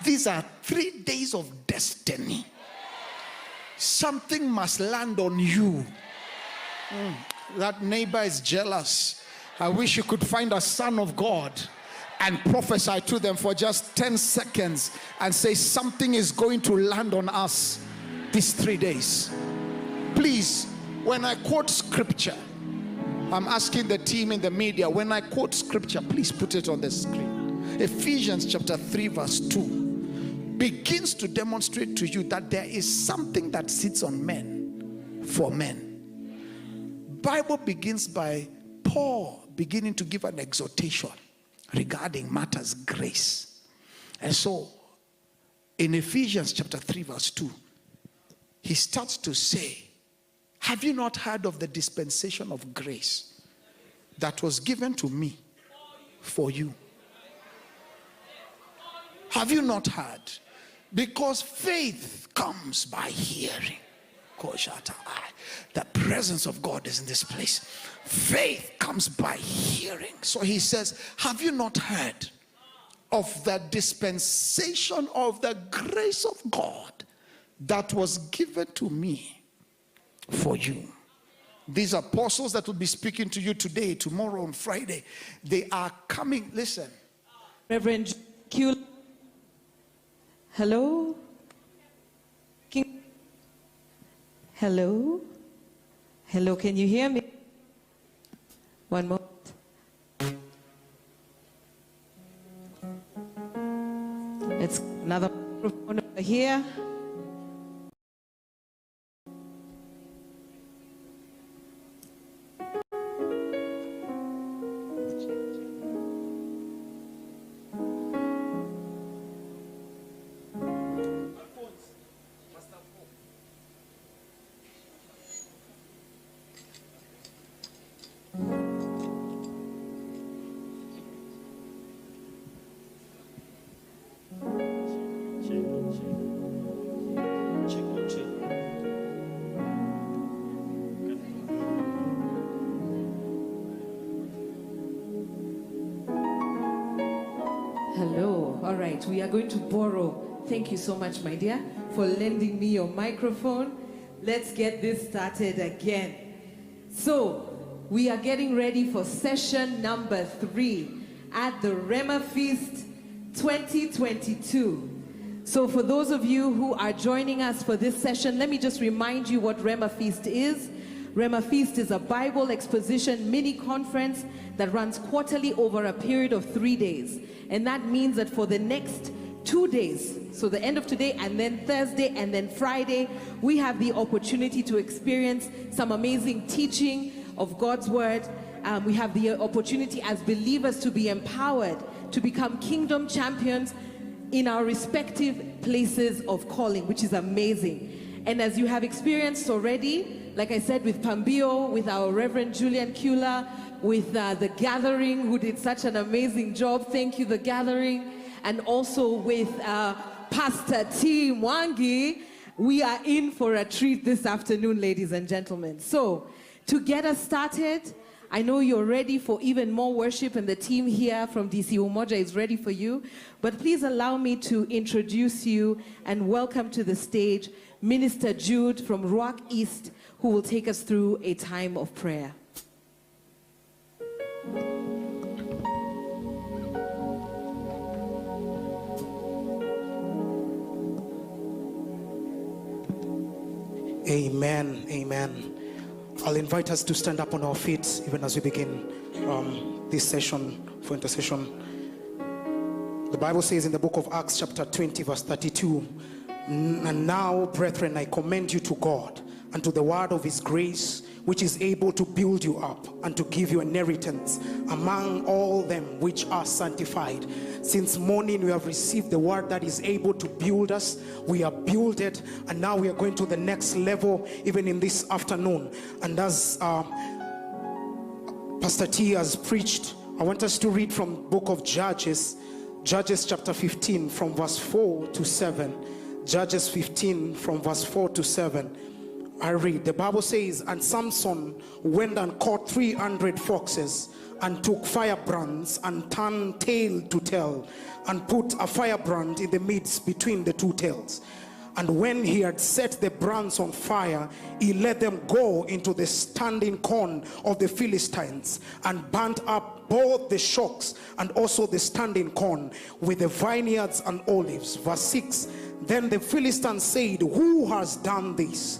These are 3 days of destiny. Something must land on you. That neighbor is jealous. I wish you could find a son of God and prophesy to them for just 10 seconds and say something is going to land on us these 3 days. Please, when I quote scripture, I'm asking the team in the media, when I quote scripture, please put it on the screen. Ephesians chapter 3 verse 2 begins to demonstrate to you that there is something that sits on men for men. Bible begins by Paul beginning to give an exhortation regarding matters grace. And so in Ephesians chapter 3 verse 2, he starts to say, have you not heard of the dispensation of grace that was given to me for you? Have you not heard? Because faith comes by hearing. The presence of God is in this place. Faith comes by hearing. So he says, have you not heard of the dispensation of the grace of God that was given to me for you? These apostles that will be speaking to you today, tomorrow, on Friday, they are coming. Listen. Reverend Q. Hello? Hello? Hello, can you hear me? One more. It's another microphone over here. Hello. All right. We are going to borrow. Thank you so much, my dear, for lending me your microphone. Let's get this started again. So, we are getting ready for session number 3 at the Rhema Feast 2022. So for those of you who are joining us for this session, let me just remind you what Rhema Feast is. Rhema Feast is a Bible exposition mini conference that runs quarterly over a period of 3 days. And that means that for the next 2 days, so the end of today and then Thursday and then Friday, we have the opportunity to experience some amazing teaching of God's word. We have the opportunity as believers to be empowered to become kingdom champions in our respective places of calling, which is amazing. And as you have experienced already, like I said, with Pambio, with our Reverend Julian Kula, with The Gathering, who did such an amazing job. Thank you, The Gathering. And also with Pastor T. Mwangi, we are in for a treat this afternoon, ladies and gentlemen. So, to get us started, I know you're ready for even more worship, and the team here from DC Umoja is ready for you. But please allow me to introduce you and welcome to the stage Minister Jude from Ruach East, who will take us through a time of prayer. Amen. Amen. I'll invite us to stand up on our feet even as we begin this session for intercession. The Bible says in the book of Acts chapter 20 verse 32, "And now, brethren, I commend you to God and to the word of his grace, which is able to build you up and to give you an inheritance among all them which are sanctified. Since morning we have received the word that is able to build us. We are builded, and now we are going to the next level even in this afternoon." And as Pastor T has preached, I want us to read from the book of Judges chapter 15 from verse 4 to 7. Judges 15 from verse 4 to 7. I read. The Bible says, "And Samson went and caught 300 foxes and took firebrands and turned tail to tail and put a firebrand in the midst between the two tails. And when he had set the brands on fire, he let them go into the standing corn of the Philistines and burnt up both the shocks and also the standing corn with the vineyards and olives." Verse 6, "Then the Philistines said, 'Who has done this?'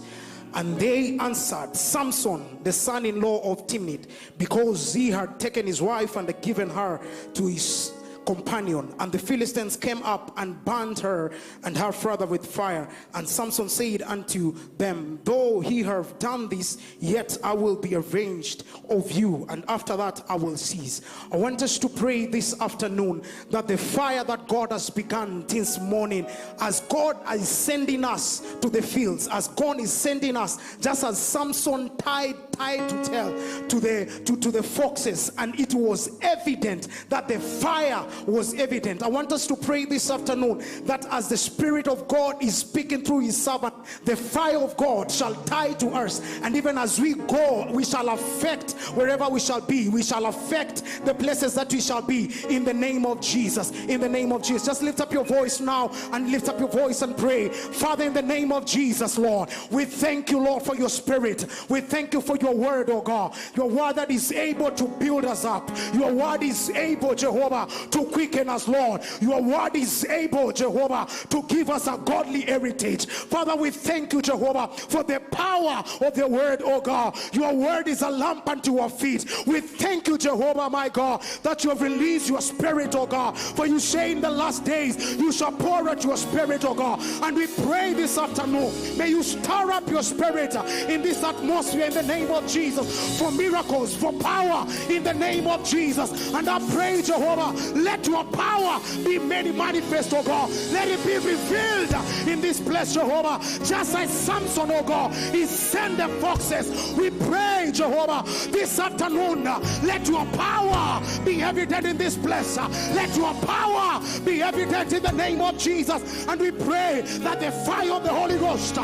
And they answered, 'Samson, the son-in-law of Timnit, because he had taken his wife and had given her to his companion.' And the Philistines came up and burned her and her father with fire. And Samson said unto them, 'Though he have done this, yet I will be avenged of you, and after that I will cease.'" I want us to pray this afternoon that the fire that God has begun this morning, as God is sending us to the fields, as God is sending us, just as Samson tied to tail to the foxes, and it was evident that the fire was evident. I want us to pray this afternoon that as the Spirit of God is speaking through his servant, the fire of God shall tie to us, and even as we go, we shall affect wherever we shall be. We shall affect the places that we shall be, in the name of Jesus. In the name of Jesus. Just lift up your voice now and lift up your voice and pray. Father, in the name of Jesus, Lord, we thank you, Lord, for your Spirit. We thank you for your word, oh God. Your word that is able to build us up. Your word is able, Jehovah, to quicken us, Lord. Your word is able, Jehovah, to give us a godly heritage. Father, we thank you, Jehovah, for the power of the word, oh God. Your word is a lamp unto our feet. We thank you, Jehovah, my God, that you have released your Spirit, oh God. For you say in the last days you shall pour out your Spirit, oh God. And we pray this afternoon, may you stir up your Spirit in this atmosphere in the name of Jesus, for miracles, for power in the name of Jesus. And I pray, Jehovah, let your power be made manifest, oh God. Let it be revealed in this place, Jehovah. Just as Samson, oh God, he sent the foxes. We pray, Jehovah, this afternoon, let your power be evident in this place. Let your power be evident in the name of Jesus. And we pray that the fire of the Holy Ghost,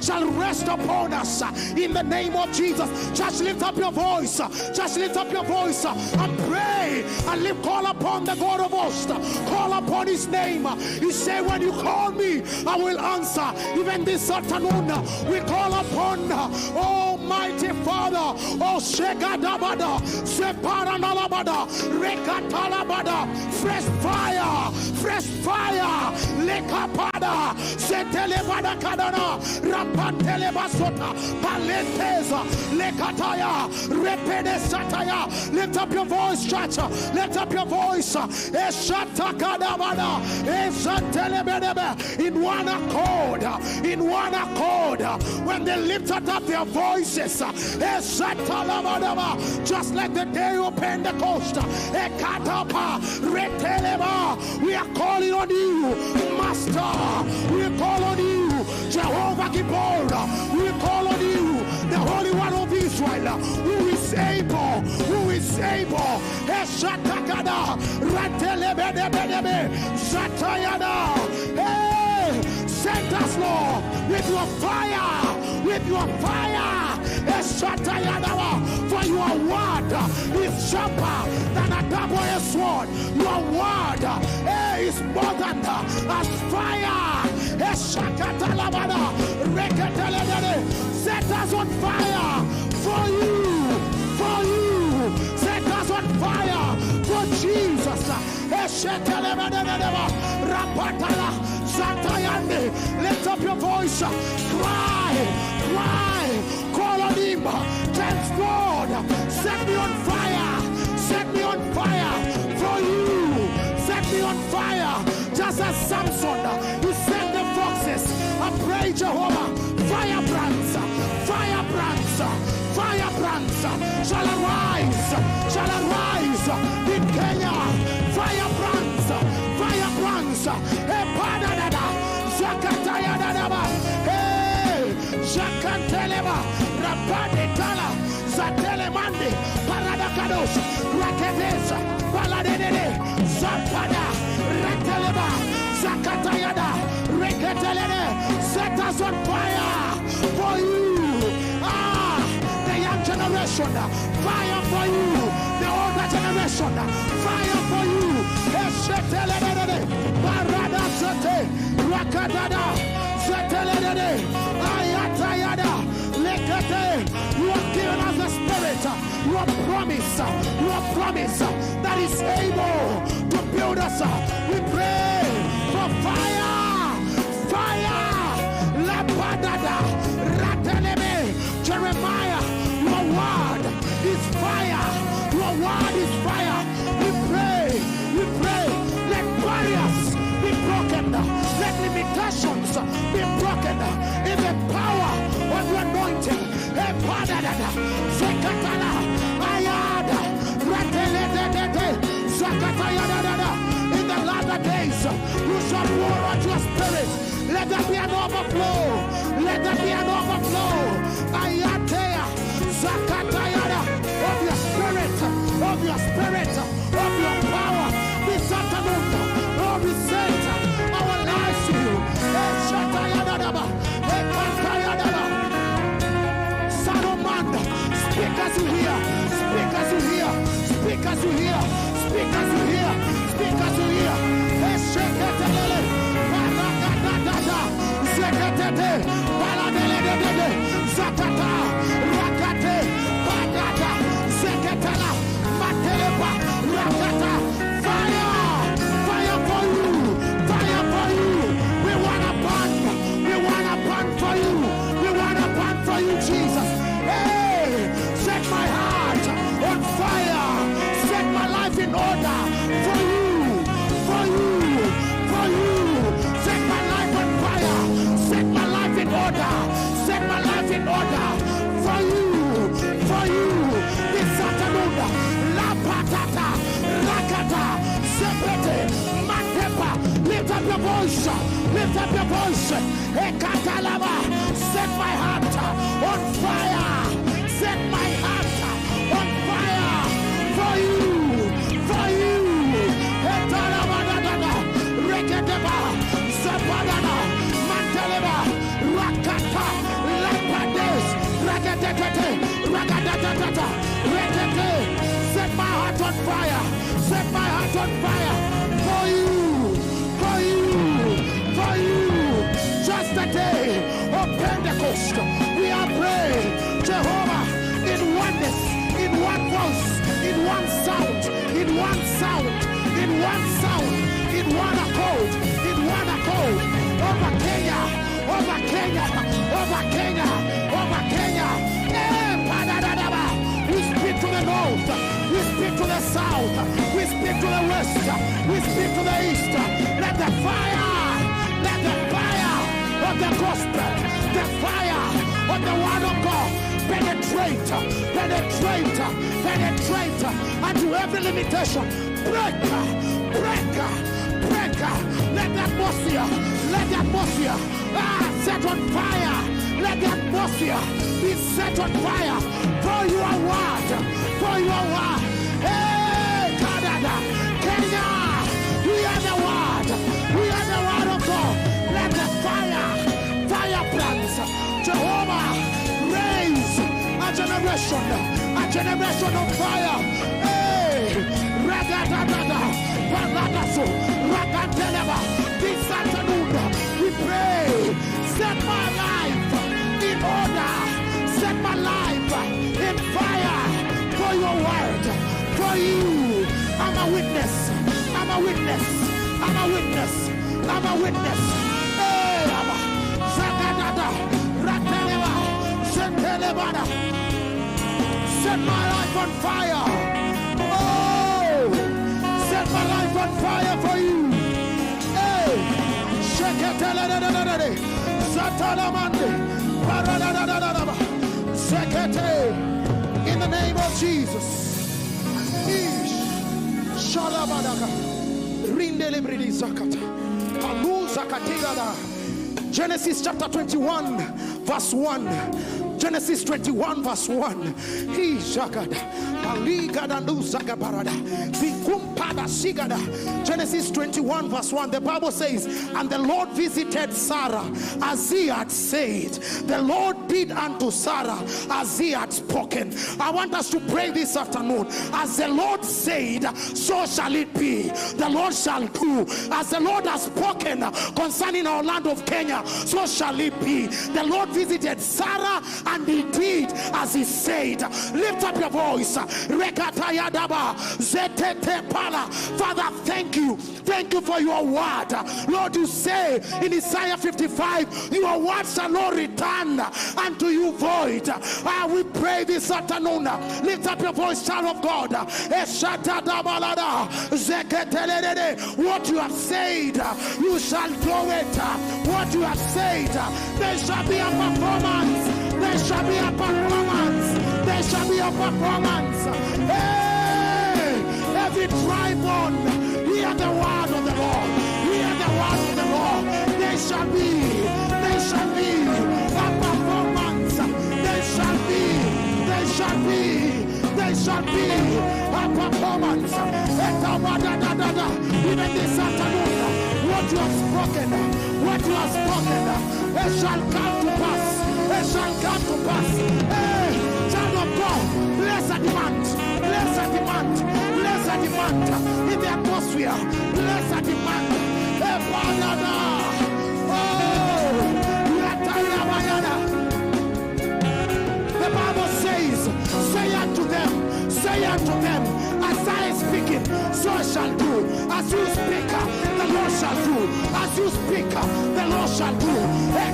shall rest upon us in the name of Jesus. Just lift up your voice. Just lift up your voice and pray and call upon the God of hosts. Call upon his name. He said, when you call me, I will answer. Even this afternoon, we call upon Almighty Father. Oh, Shegadabada, Separanalaba Bada, Rekatalabada, fresh fire, fresh fire, Lekapada, Setelebada Kadana, Rapantelebasota, Palenteza, Lekataya, Repede Sataya. Lift up your voice, church. Lift up your voice. Eshatakadabada, Esatelebedebe, in one accord, in one accord. When they lifted up their voices, Eshatalabadaba, just like the day of Pentecost, Ekatapa, Reteleba, we are calling on you, Master. We call on you, Jehovah Gibor. We call on you, the Holy One of Israel, who is able, who is able. Eshatakada, Ratelebedebedebe, Satayada. Hey, send us, Lord, with your fire, with your fire. Eshatayada, for your word is sharper than a double-edged sword. Your word is more than as fire. Eshakatalabada, Reketelebede, set us on fire for you, for you. Set us on fire for Jesus. Eshetelebedebedeba, Rapatala, Satayande, lift up your voice, cry, cry, call on him. Thanks God, set me on fire, set me on fire for you, set me on fire, just as Samson, he sent the foxes. I pray, Jehovah, firebrands, firebrands, firebrands shall arise in Kenya. Firebrands, firebrands, Epadadada, Zakatayadadaba, hey, Zakanteleba, Rapadetala, Zatelemande, Paradakados, Raketesa, Paladene, Zapada, Reteleba, Zakatayada, Reketelene, set us on fire for you. The young generation, fire for you. The older generation, fire for you. Eshetelene, Parada Sete, Rakadada, Zetelene, Ayatayada, Lekete. You have given us the spirit, your promise that is able to build us. We pray for fire, fire, Lapadada, Ratelebe, Jeremiah, your word is fire, your word is fire. We pray, let barriers be broken, let limitations be broken in the power of your anointing. Epadada, Zekatala, Ayada, Rateledede, Zakatayada. In the latter days, you shall pour out your spirit. Let there be an overflow. Let there be an overflow. Ayatea, Zakatayada, of your spirit, of your spirit, of your power. This afternoon, Lord, we send our lives to you. Eshatayadadaba, Ekatayadaba. Son of man, speak as you hear, speak as you hear, speak as you hear, speak as you hear, speak as you hear. Esheketelele, Parakadadada, Zeketete, Paladelede, Zakata, Rakate, Padada, Zeketela, Matelepa, Rakata. Fire, fire for you, fire for you. We want to burn for you, we want to burn for you, Jesus. Hey, set my heart on fire, set my life in order for you, for you, for you. Set my life on fire, set my life in order, set my life in order for you, for you. This afternoon, La Patata, Rakata, Sepete, Matepa, lift up your voice, lift up your voice. Ekatalaba, set my heart on fire, set my heart on fire for you, for you. Etalabadada, Reketeba, Zapadana, Manteleba, Rakata, Lapades, Rakatete, Rakatata, Rekete. Set my heart on fire, set my heart on fire for you, for you, for you. Just the day of Pentecost, we are praying, Jehovah, in oneness, in one voice, in one one sound, in one sound, in one sound, in one accord, in one accord. Over Kenya, over Kenya, over Kenya, over Kenya. We speak to the north, we speak to the south, we speak to the west, we speak to the east. Let the fire of the gospel, the fire of the word of God penetrate, unto every limitation. Break. Let the atmosphere set on fire. Let the atmosphere be set on fire for your word, for your word. Hey, Canada, Kenya, we are the word of God. Let the fire plants, Jehovah, raise a generation of fire. Hey, Ragadadada, Paradaso, Ragadeleva. This afternoon, we pray, set my life in order, set my life in fire for your word, for you. I'm a witness. Hey, Zagadada, Rateleva, Sentelevada. Set my life on fire. Oh, set my life on fire for you. Hey, Sheketelele, Satalamande, Paradadadadaba, Sekete, in the name of Jesus. Ish, Shalabadaka, Rindelibri Zakata, Aluza Katigada. Genesis chapter 21, verse 1. Genesis 21 verse 1. He Jagada. Genesis 21 verse 1. The Bible says, and the Lord visited Sarah as he had said. The Lord did unto Sarah as he had spoken. I want us to pray this afternoon. As the Lord said, so shall it be. The Lord shall do. As the Lord has spoken concerning our land of Kenya, so shall it be. The Lord visited Sarah and he did as he said. Lift up your voice. Father, thank you for your word. Lord, you say in Isaiah 55, your word shall not return unto you void. We pray this afternoon. Lift up your voice, child of God. What you have said, you shall do it. What you have said, there shall be a performance. There shall be a performance. There shall be a performance. Hey, every dry bone, hear the word of the Lord. Hear the word of the Lord. There shall be a performance. There shall be a performance. Even this afternoon, what you have spoken, it shall come to pass. It shall come to pass. Hey, child of God, bless a demand in the atmosphere. Bless a demand. Hey, Banana. Oh, the Bible says, say unto them, as I am speaking, so I shall do. As you speak, the Lord shall do. As you speak, the Lord shall do. Hey,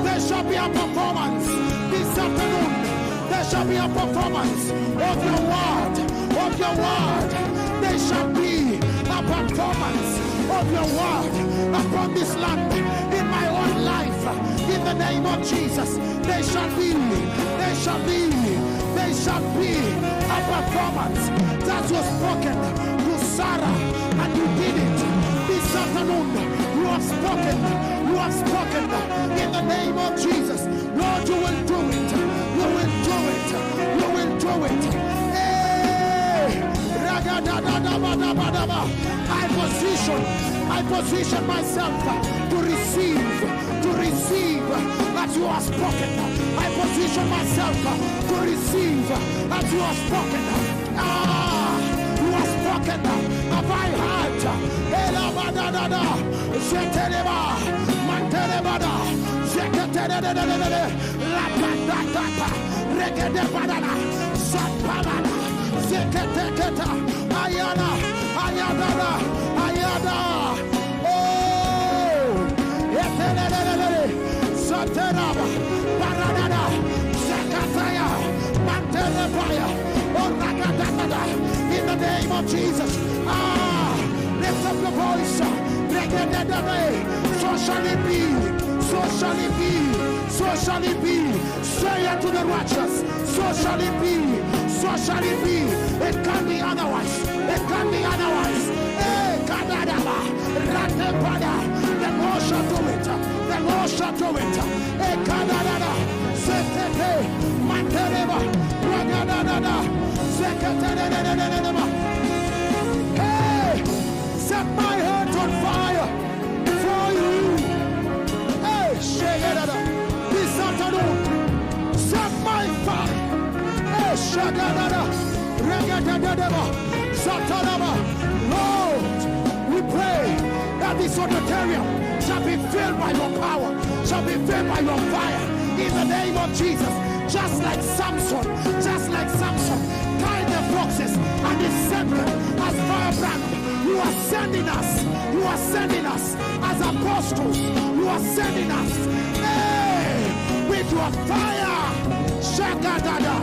there shall be a performance this afternoon. There shall be a performance of your word. There shall be a performance of your word upon this land, in my own life, in the name of Jesus. There shall be a performance that was spoken to Sarah, and you did it this afternoon. You have spoken in the name of Jesus. Lord, you will do it. Hey, I position myself to receive as you are spoken. I position myself to receive as you are spoken. You are spoken. Have I heard? Zeketerebada, Zeketerebada, Lapatata, Regedebadana, Satpamana, Zeketeketa, Ayana, Ayadana, Ayada. Oh, Etelelele, Sateraba, Paranada, Zekataya, Mantelebaya, Oragadada, in the name of Jesus. Lift up your voice. So shall it be. So shall it be. So shall it be. Say it to the righteous. So shall it be. So shall it be. It can't be otherwise. It can't be otherwise. Kadadaba. Ratepada. The Lord shall do it. The Lord shall do it. Kadadada. Sekete. Mantereba. Ragadadada. Sekete. Set my heart on fire for you. Hey, Shagada, this afternoon, set my fire. Hey, Shagada, Regadadaba, Satanaba. Lord, we pray that this auditorium shall be filled by your power, shall be filled by your fire. In the name of Jesus, just like Samson, tie the foxes and he sent them as firebrand. You are sending us as apostles. You are sending us, hey, with your fire. Shagadada.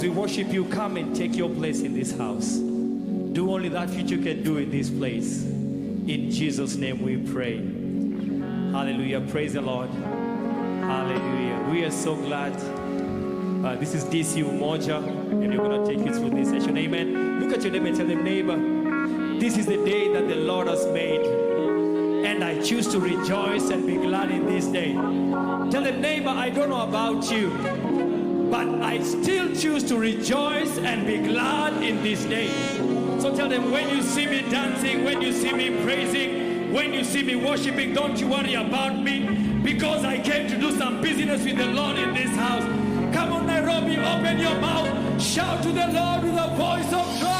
We worship you. Come and take your place in this house. Do only that which you can do in this place. In Jesus' name we pray. Hallelujah. Praise the Lord. Hallelujah. We are so glad. This is DC Umoja, and we're going to take you through this session. Amen. Look at your neighbor and tell them, neighbor, this is the day that the Lord has made, and I choose to rejoice and be glad in this day. Tell them, neighbor, I don't know about you, but I still choose to rejoice and be glad in this day. So tell them, when you see me dancing, when you see me praising, when you see me worshiping, don't you worry about me, because I came to do some business with the Lord in this house. Come on, Nairobi, open your mouth, shout to the Lord with a voice of triumph.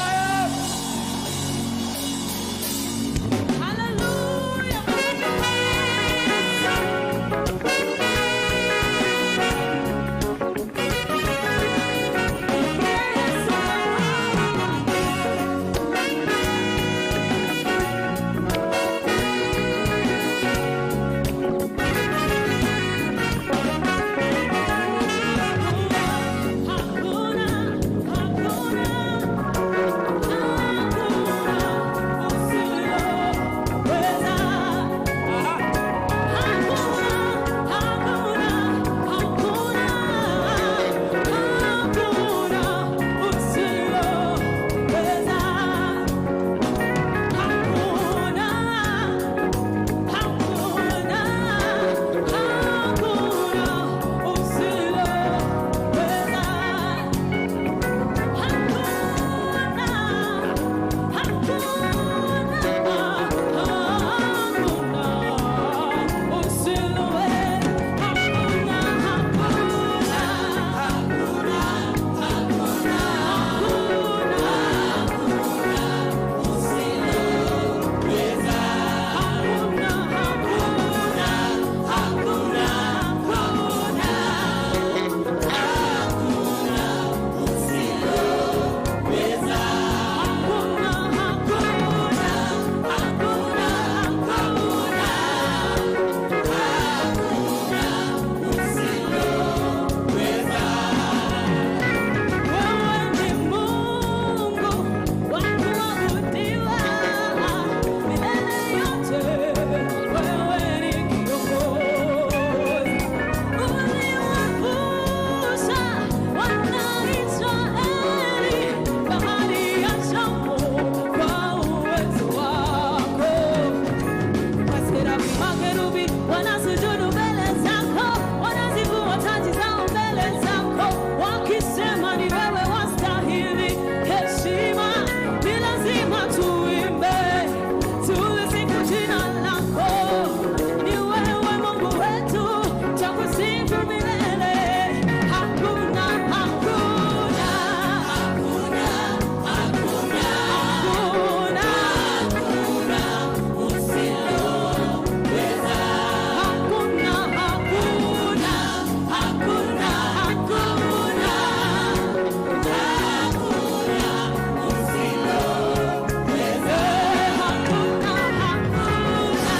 Hakuna makerubi wanasujudu mbele zako, wanazivua taji zao mbele zako, wakisema ni wewe wastahili heshima. Ni lazima tuimbe, tulisifu jina lako. Ni wewe Mungu wetu, twakusifu milele. Hakuna, hakuna, hakuna, hakuna, hakuna usiloweza. Hakuna, hakuna, hakuna, hakuna, hakuna usiloweza. Hakuna, hakuna,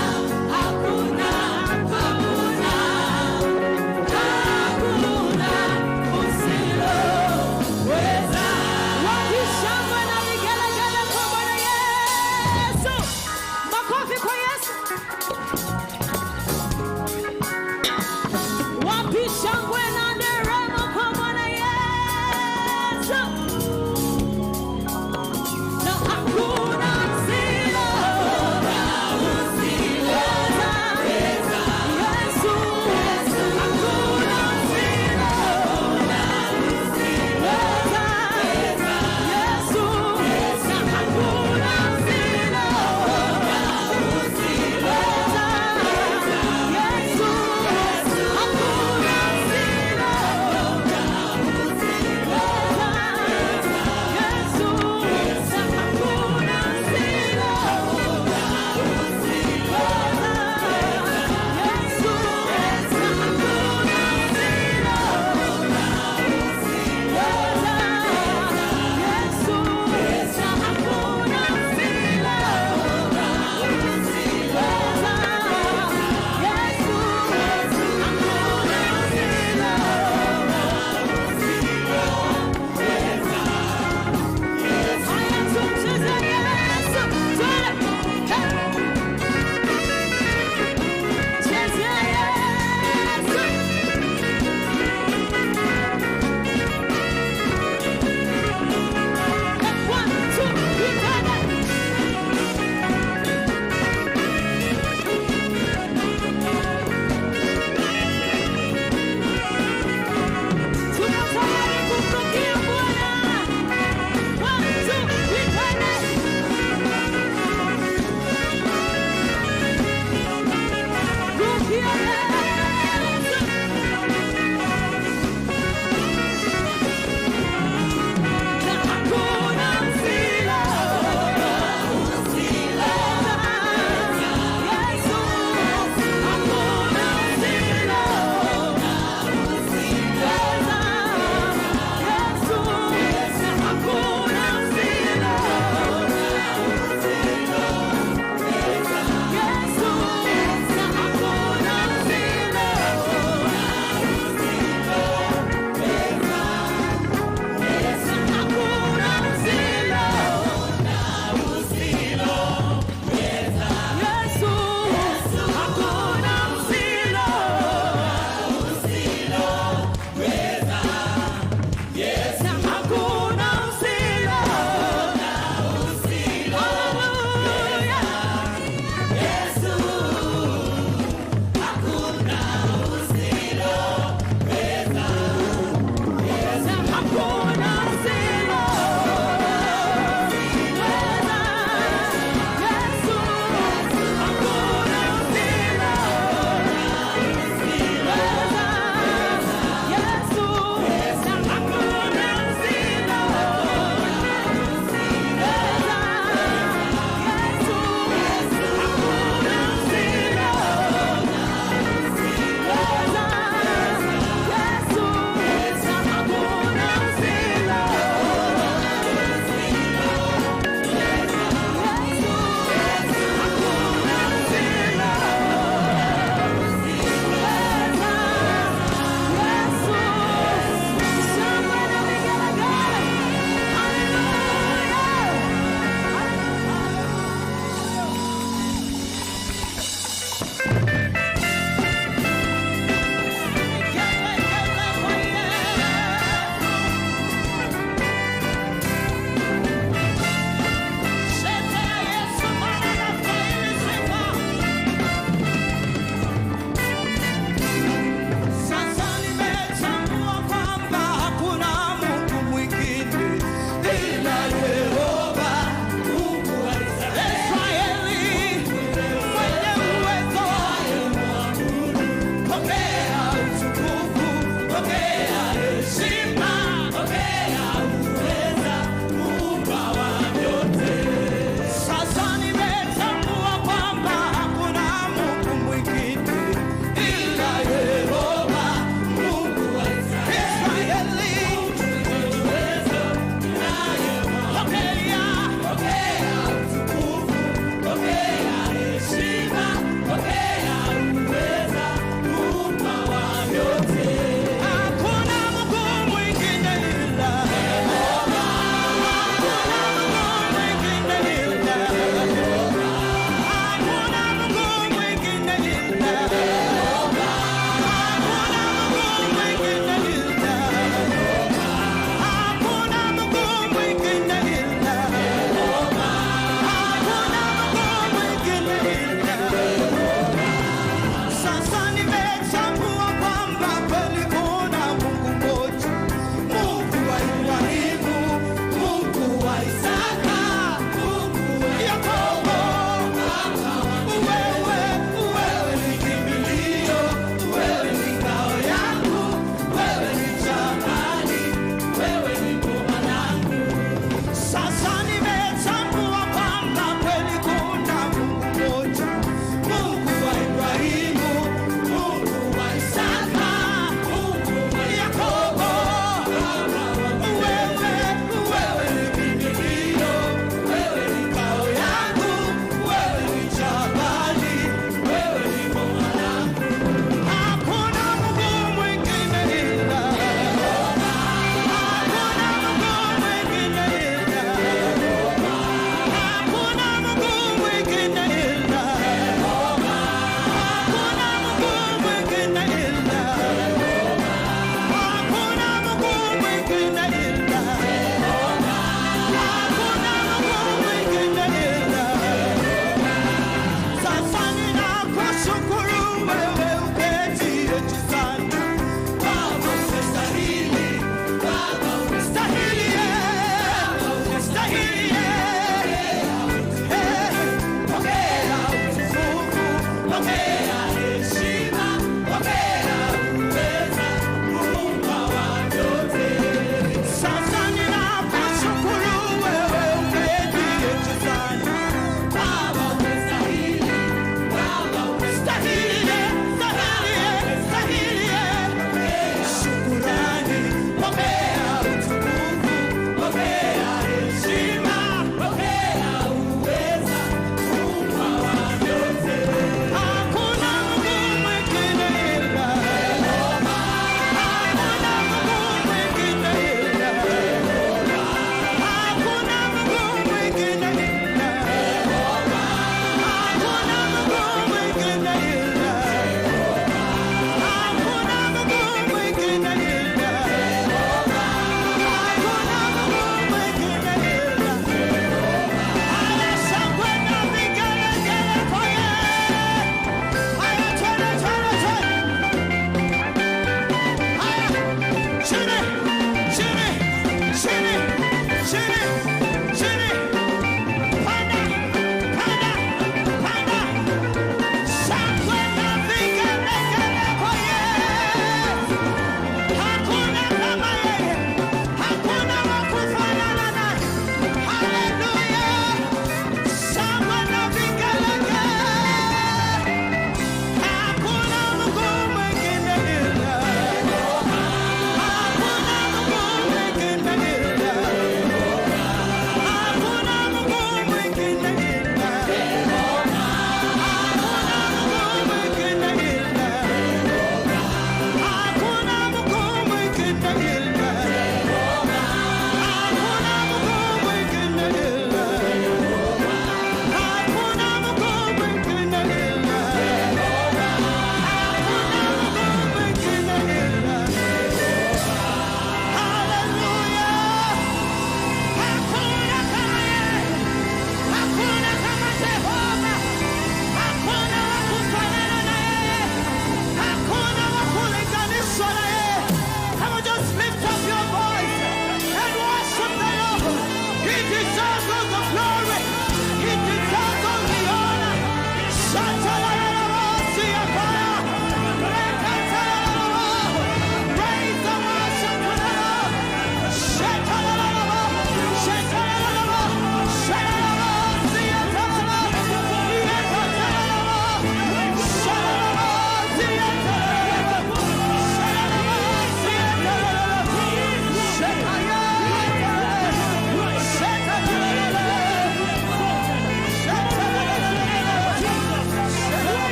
hakuna, hakuna usiloweza. Wakishangwe na vigelegele kwa Bwana Yesu. Makofi kwa Yesu. Wapi shangwe na nderemo kwa Bwana Yesu. Na hakuna usiloweza. Yesu. Hakuna usiloweza. Yesu. Na hakuna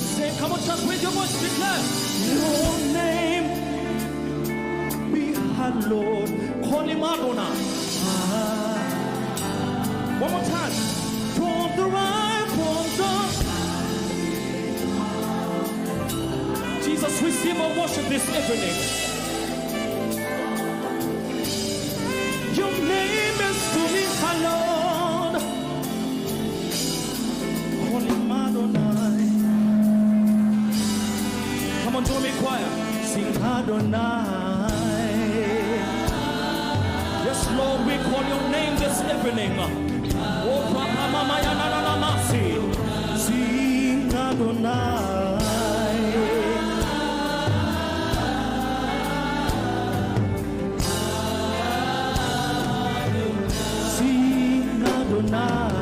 Say, come on, just raise your voice, declare. Your name be hallowed. Call him Adonai. One more time. From the right, from the Jesus, receive our worship this evening. Your name is to be hallowed. Call him Adonai. Come on, join me, choir. Sing Adonai. Yes, Lord, we call your name this evening. Oh, Papa, Mama, Yana, Masi. Sing Adonai. Sing Adonai.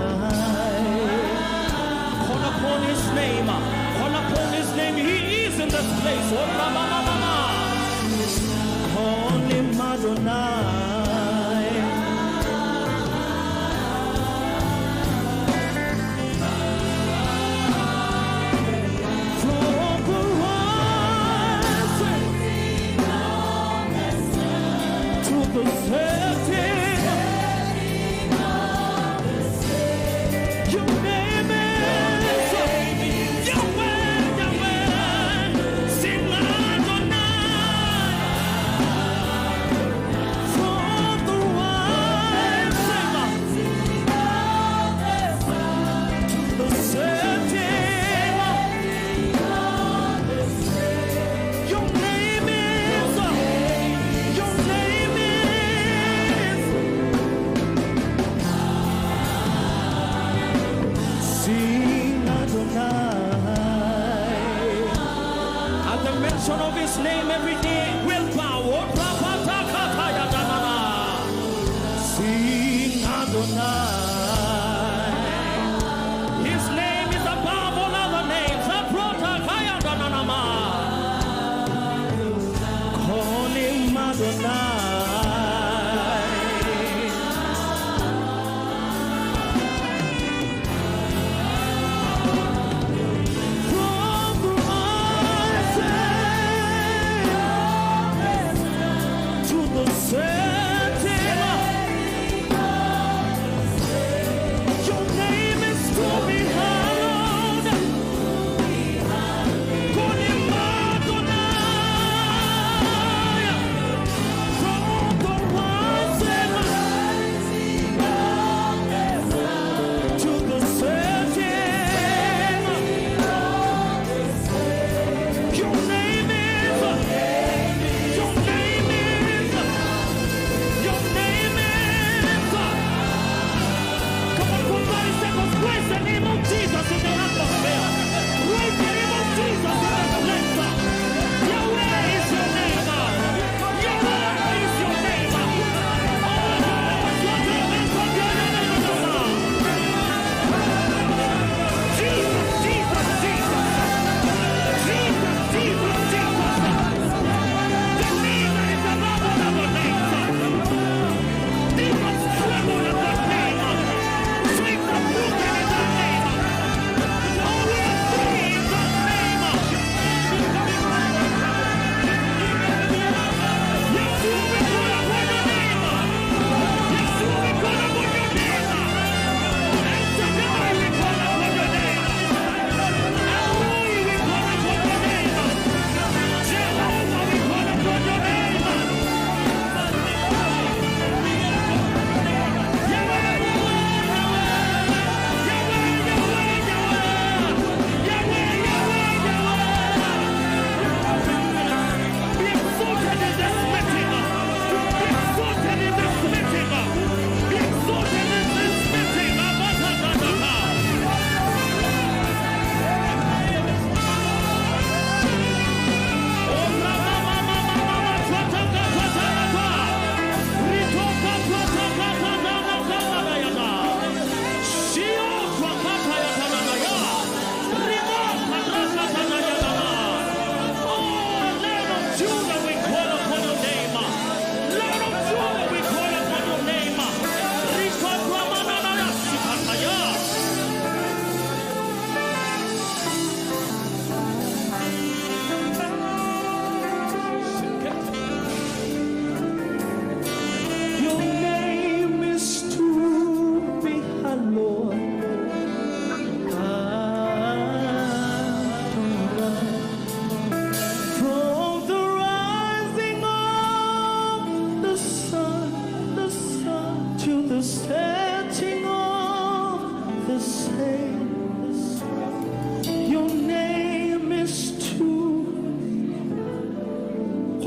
Call upon his name. Call upon his name. He is in this place. Oh, Mama, Mama. Call him Adonai. Of his name every day will bow. Sing Adonai. His name is above all other names. Call him Adonai.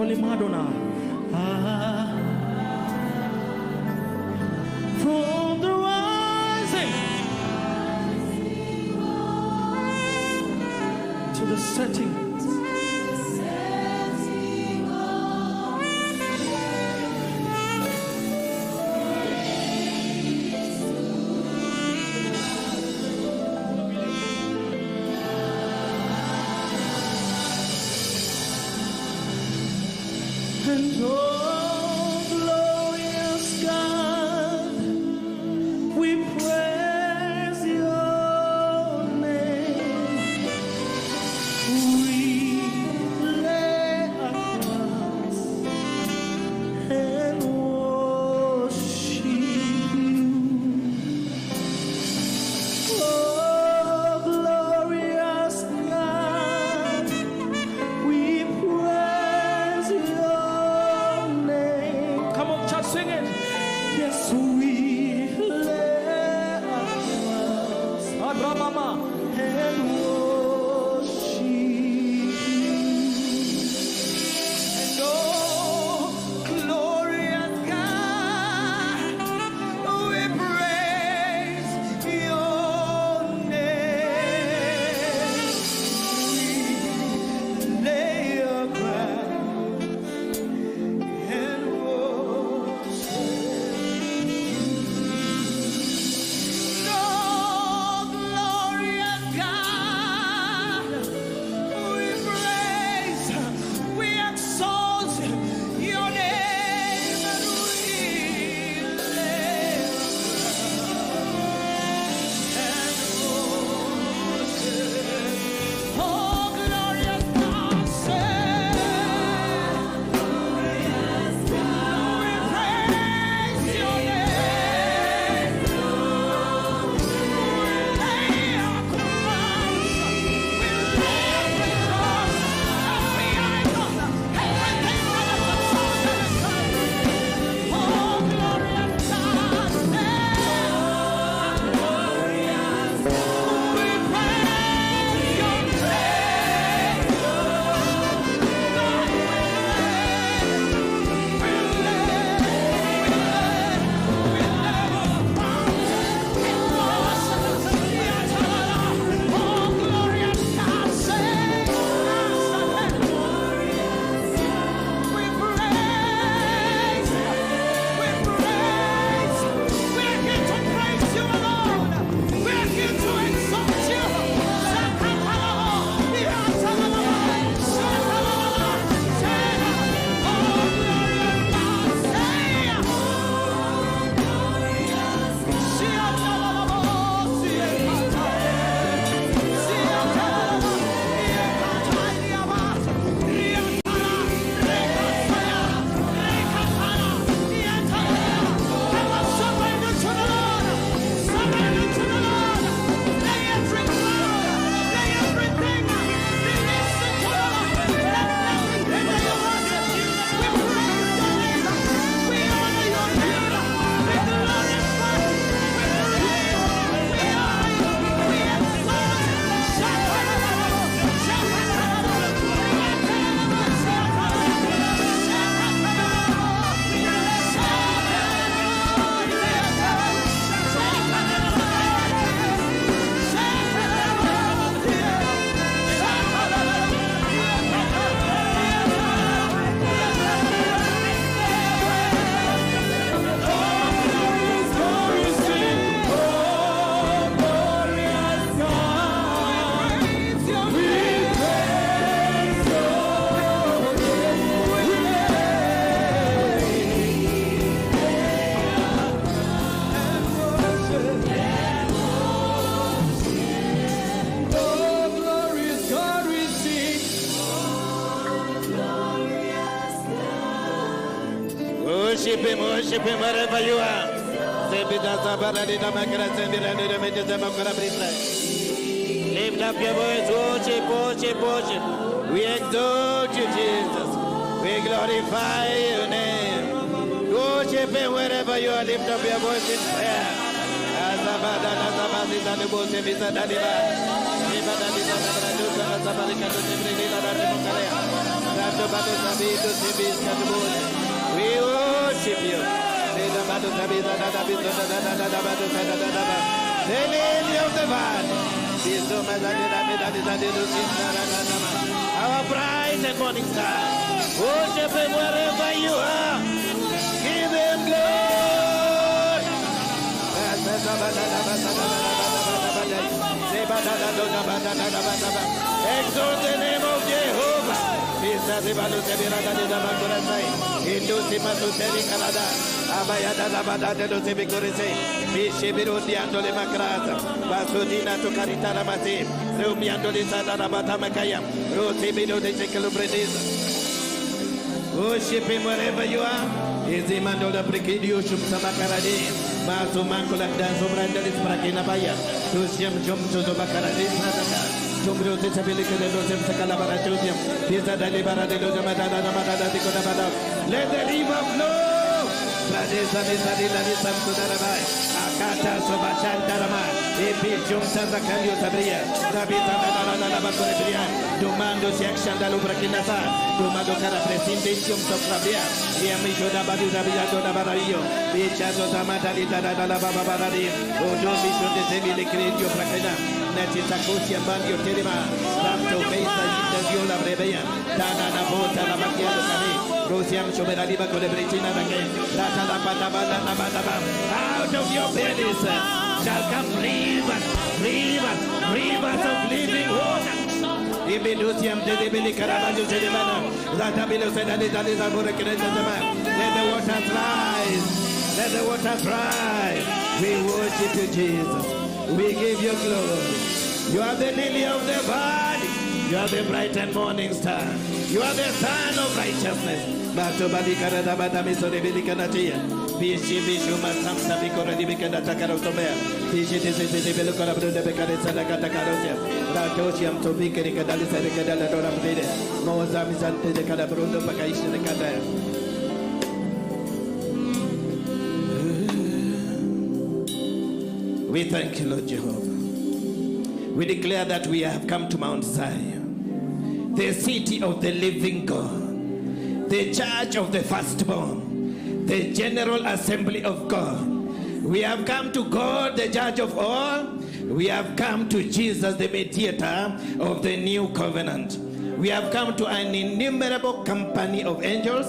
Holy Madonna. From the rising to the setting. And oh, glorious God, we praise your name. We lay our crowns and worship you. Oh, glorious God, we praise your name. Come on, church, sing it. Yes, we lay our crowns and worship you. And oh, glorious God, we praise your name. We lay our crowns and worship. No, glorious God, we praise, we exalt your name, and we lay and worship. Oh, glorious God, say, glorious God, we praise your name. We lay our crowns, we lay every cross, every idol, everything that is exalted and high. Oh, glorious God, say, glorious God, we praise your name. Worship him wherever you are. Lift up your voice, worship, worship, worship. We exalt you, Jesus. We glorify your name. Worship him wherever you are. Lift up your voice in prayer. We worship you. The lily of the valley. Our bright and morning star. Worship him wherever you are. Give him glory. Exalt the name of Jehovah. Worship him wherever you are. Izimandola prekidio shum sabakarade. Maso mankola dan sobranda dis prakina baya. Tusiam jom to bakarade sadaka. Jumro te sabili ke lo sem sakala baratudiam. Pisa dali barade lo jamada namada dikodabada. Let the river flow. Pradesa ni sadila ni samsudarabai. Akata sobachantarama. Epi jum sazakalio tabria. Rabita na bakorebria. Domando si actionda lo prakina sa. Domando cara presinde jum sofrabia. Yami joda badu rabia joda baraio. Bichazo zamata di da baba baradi. Odo bishonde sebile credio prakina. Netita kosia bandio terima. Ramto pesa yitazio la brebeya. Dana na bota la bakia do kani. Rosiam soberani ba kolebretina bake. Rata la patabana na badaba. Out of your bellies shall come rivers of living water. Ibilusiam de beli carabaju sedemana. Rata bilo sedani dali zabore kereta zama. Let the waters rise. Let the waters rise. We worship you, Jesus. We give you glory. You are the lily of the valley. You are the bright and morning star. You are the son of righteousness. Bato bali karada badami so rebeli kanatia. Bishi bishu masamsa bikora di bikanda takaro tomea. Bishi tese belo karabro de bekare sala kata karosia. Radoshi am to bikere kadali sare kadala dora mdede. Moza mizante de kadabro do pakaishi de kadaya. We thank you, Lord Jehovah. We declare that we have come to Mount Zion, the city of the living God, the church of the firstborn, the general assembly of God. We have come to God, the judge of all. We have come to Jesus, the mediator of the new covenant. We have come to an innumerable company of angels.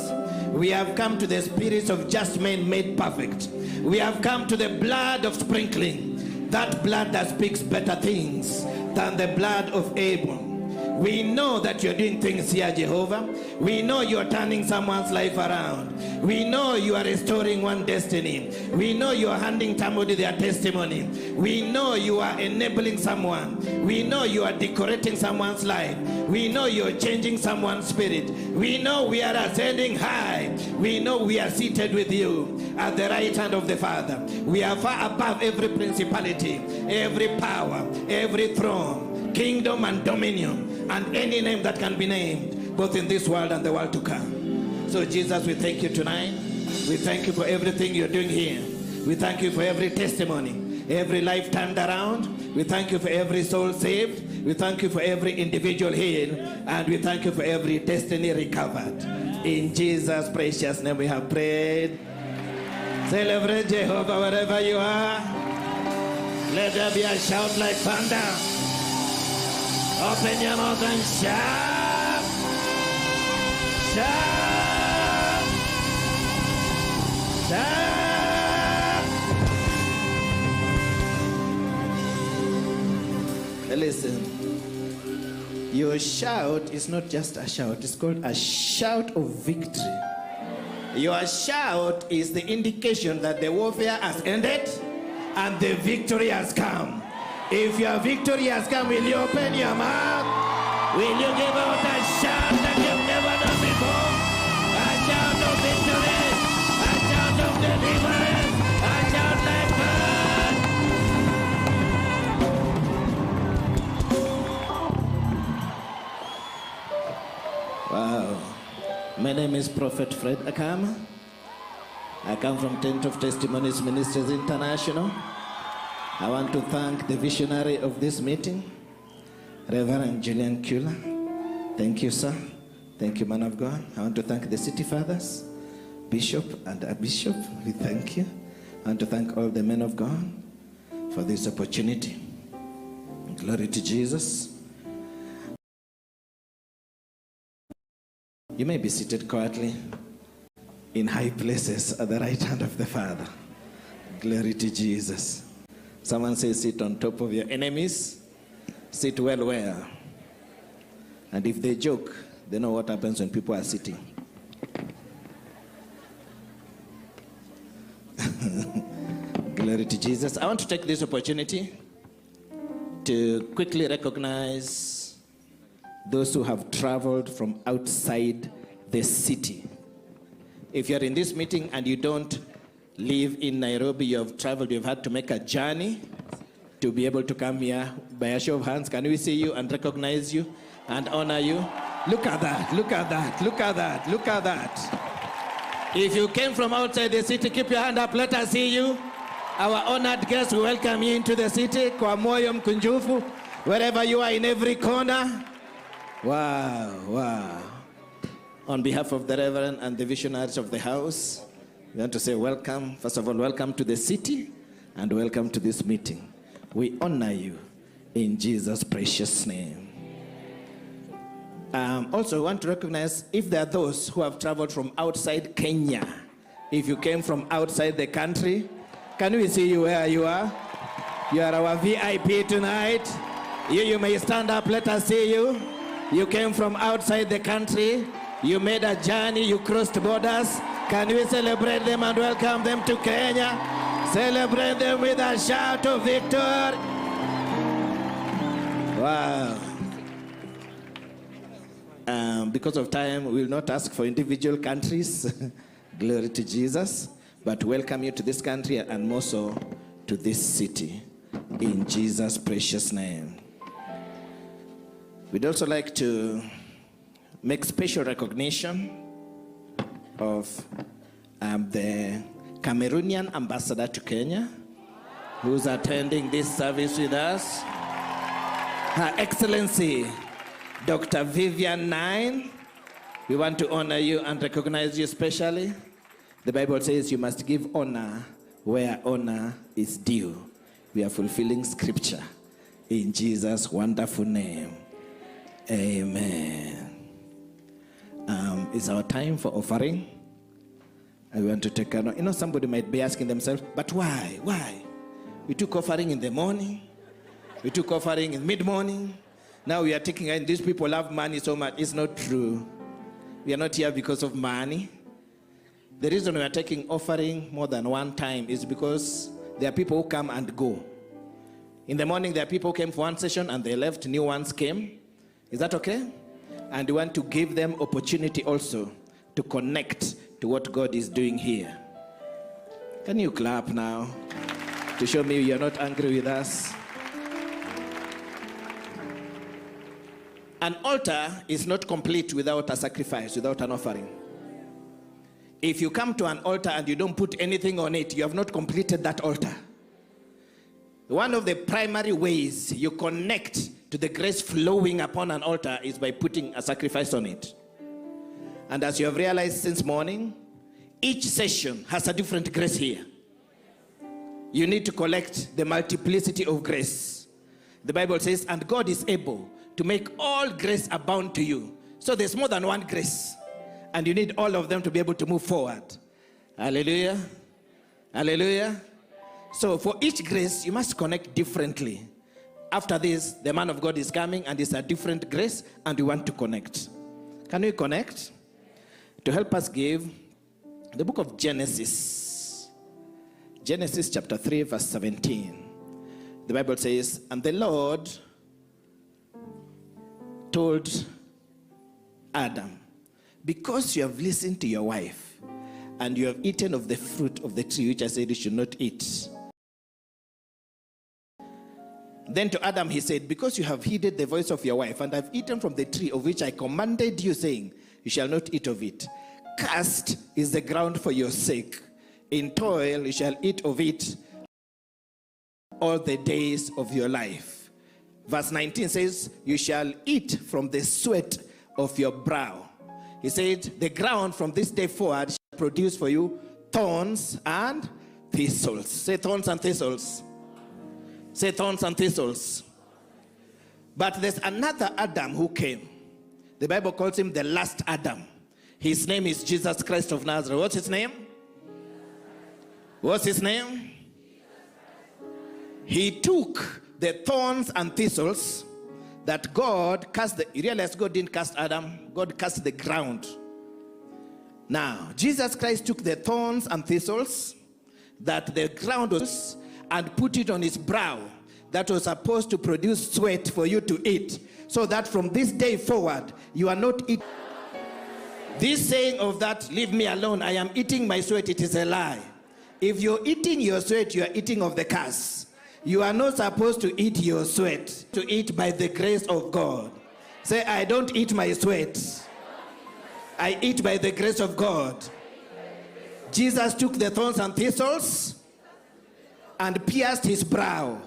We have come to the spirits of just men made perfect. We have come to the blood of sprinkling, that blood that speaks better things than the blood of Abel. We know that you're doing things here, Jehovah. We know you're turning someone's life around. We know you are restoring one destiny. We know you are handing somebody their testimony. We know you are enabling someone. We know you are decorating someone's life. We know you're changing someone's spirit. We know we are ascending high. We know we are seated with you at the right hand of the Father. We are far above every principality, every power, every throne, kingdom and dominion, and any name that can be named, both in this world and the world to come. So Jesus, we thank you tonight. We thank you for everything you're doing here. We thank you for every testimony, every life turned around. We thank you for every soul saved. We thank you for every individual healed. And we thank you for every destiny recovered. In Jesus' precious name we have prayed. Celebrate Jehovah wherever you are. Let there be a shout like thunder. Open your mouth and shout. Shout. Shout. Listen. Your shout is not just a shout. It's called a shout of victory. Your shout is the indication that the warfare has ended and the victory has come. If your victory has come, will you open your mouth? Will you give out a shout that you've never done before? A shout of victory, a shout of deliverance, a shout like that. Wow. My name is Prophet Fred Akama. I come from Tent of Testimonies Ministries International. I want to thank the visionary of this meeting, Reverend Julian Kula. Thank you, sir. Thank you, man of God. I want to thank the city fathers, bishop and a bishop. We thank you. I want to thank all the men of God for this opportunity. Glory to Jesus. You may be seated quietly in high places at the right hand of the Father. Glory to Jesus. Someone says, sit on top of your enemies. Sit well. And if they joke, they know what happens when people are sitting. Glory to Jesus. I want to take this opportunity to quickly recognize those who have traveled from outside the city. If you're in this meeting and you don't live in Nairobi, you have traveled, you've had to make a journey to be able to come here. By a show of hands, can we see you and recognize you and honor you? Look at that, look at that, look at that, look at that. If you came from outside the city, keep your hand up, let us see you. Our honored guests, we welcome you into the city. Kwa moyo mkunjufu, wherever you are in every corner. Wow. On behalf of the Reverend and the visionaries of the house, we want to say welcome. First of all, welcome to the city and welcome to this meeting. We honor you in Jesus' precious name. Also, we want to recognize if there are those who have traveled from outside Kenya. If you came from outside the country, can we see you where you are? You are our VIP tonight. You may stand up, let us see you. You came from outside the country. You made a journey, you crossed borders. Can we celebrate them and welcome them to Kenya? Celebrate them with a shout of victory. Wow. Because of time, we will not ask for individual countries. Glory to Jesus. But welcome you to this country and more so to this city. In Jesus' precious name. We'd also like to make special recognition of the Cameroonian ambassador to Kenya, who's attending this service with us. Her Excellency, Dr. Vivian Nine. We want to honor you and recognize you specially. The Bible says you must give honor where honor is due. We are fulfilling scripture in Jesus' wonderful name. Amen. It's our time for offering. I want to take a, somebody might be asking themselves, but why? Why? We took offering in the morning. We took offering in mid-morning. Now we are taking, and these people love money so much. It's not true. We are not here because of money. The reason we are taking offering more than one time is because there are people who come and go. In the morning, there are people who came for one session and they left, new ones came. Is that okay? And we want to give them opportunity also to connect to what God is doing here. Can you clap now to show me you're not angry with us? An altar is not complete without a sacrifice, without an offering. If you come to an altar and you don't put anything on it, you have not completed that altar. One of the primary ways you connect to the grace flowing upon an altar is by putting a sacrifice on it. And as you have realized since morning, each session has a different grace here. You need to collect the multiplicity of grace. The Bible says, and God is able to make all grace abound to you. So there's more than one grace. And you need all of them to be able to move forward. Hallelujah. Hallelujah. So for each grace, you must connect differently. After this, the man of God is coming and it's a different grace and we want to connect. Can we connect? To help us give the book of Genesis. Genesis chapter 3 verse 17. The Bible says, and the Lord told Adam, because you have listened to your wife and you have eaten of the fruit of the tree which I said you should not eat. Then to Adam he said, because you have heeded the voice of your wife and have eaten from the tree of which I commanded you, saying, you shall not eat of it. Cursed is the ground for your sake. In toil you shall eat of it all the days of your life. Verse 19 says, you shall eat from the sweat of your brow He said, the ground from this day forward shall produce for you thorns and thistles. Say thorns and thistles. Say thorns and thistles. But there's another Adam who came. The Bible calls him the last Adam. His name is Jesus Christ of Nazareth. What's his name? What's his name? He took the thorns and thistles that God cast. You realize God didn't cast Adam. God cast the ground. Now, Jesus Christ took the thorns and thistles that the ground was and put it on his brow that was supposed to produce sweat for you to eat, so that from this day forward you are not eating. This saying of that, leave me alone, I am eating my sweat, it is a lie. If you're eating your sweat, you are eating of the curse. You are not supposed to eat your sweat, to eat by the grace of God. Say, I don't eat my sweat. I eat by the grace of God. Jesus took the thorns and thistles and pierced his brow,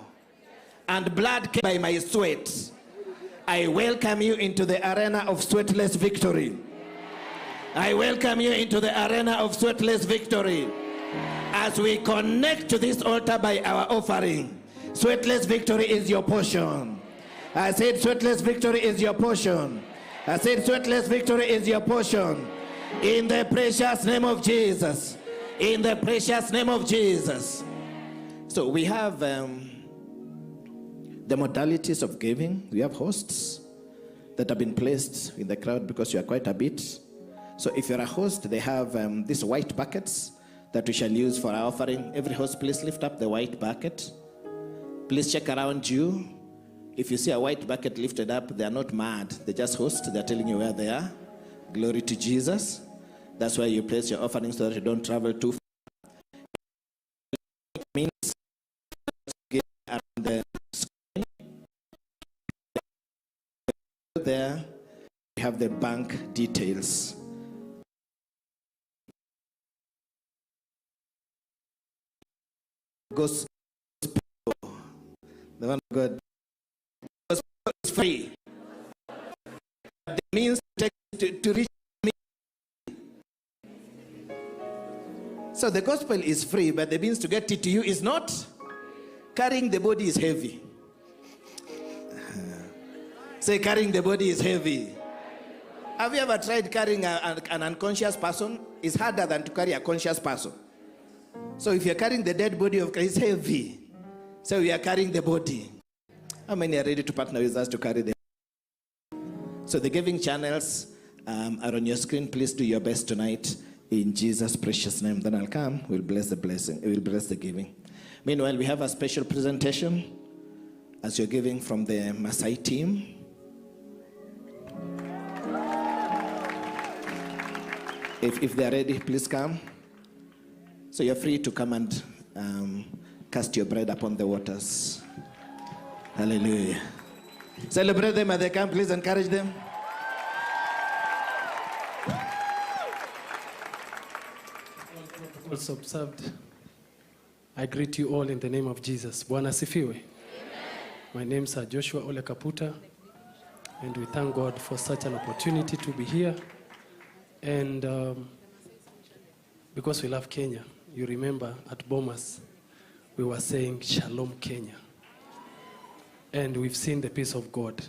and blood came by my sweat. I welcome you into the arena of sweatless victory. I welcome you into the arena of sweatless victory. As we connect to this altar by our offering, sweatless victory is your portion. I said sweatless victory is your portion. I said sweatless victory is your portion. In the precious name of Jesus. In the precious name of Jesus. So we have the modalities of giving. We have hosts that have been placed in the crowd because you are quite a bit. So if you're a host, they have these white buckets that we shall use for our offering. Every host, please lift up the white bucket. Please check around you. If you see a white bucket lifted up, they are not mad. They just host. They're telling you where they are. Glory to Jesus. That's why you place your offering so that you don't travel too far. It means around the screen. There, we have the bank details. Goes the one God is free. The means to reach me. So the gospel is free, but the means to get it to you is not. Carrying the body is heavy. Say, carrying the body is heavy. Have you ever tried carrying an unconscious person? It's harder than to carry a conscious person. So if you're carrying the dead body of Christ, it's heavy. So we are carrying the body. How many are ready to partner with us to carry the body? So the giving channels are on your screen. Please do your best tonight in Jesus' precious name. Then I'll come. We'll bless the blessing. We'll bless the giving. Meanwhile, we have a special presentation as you're giving from the Maasai team. If they're ready, please come. So you're free to come and cast your bread upon the waters. Hallelujah. Celebrate them as they come. Please encourage them. Also observed. I greet you all in the name of Jesus. Bwana asifiwe. My name is Joshua Ole Kaputa, and we thank God for such an opportunity to be here. And because we love Kenya, you remember at Bomas, we were saying Shalom Kenya. And we've seen the peace of God.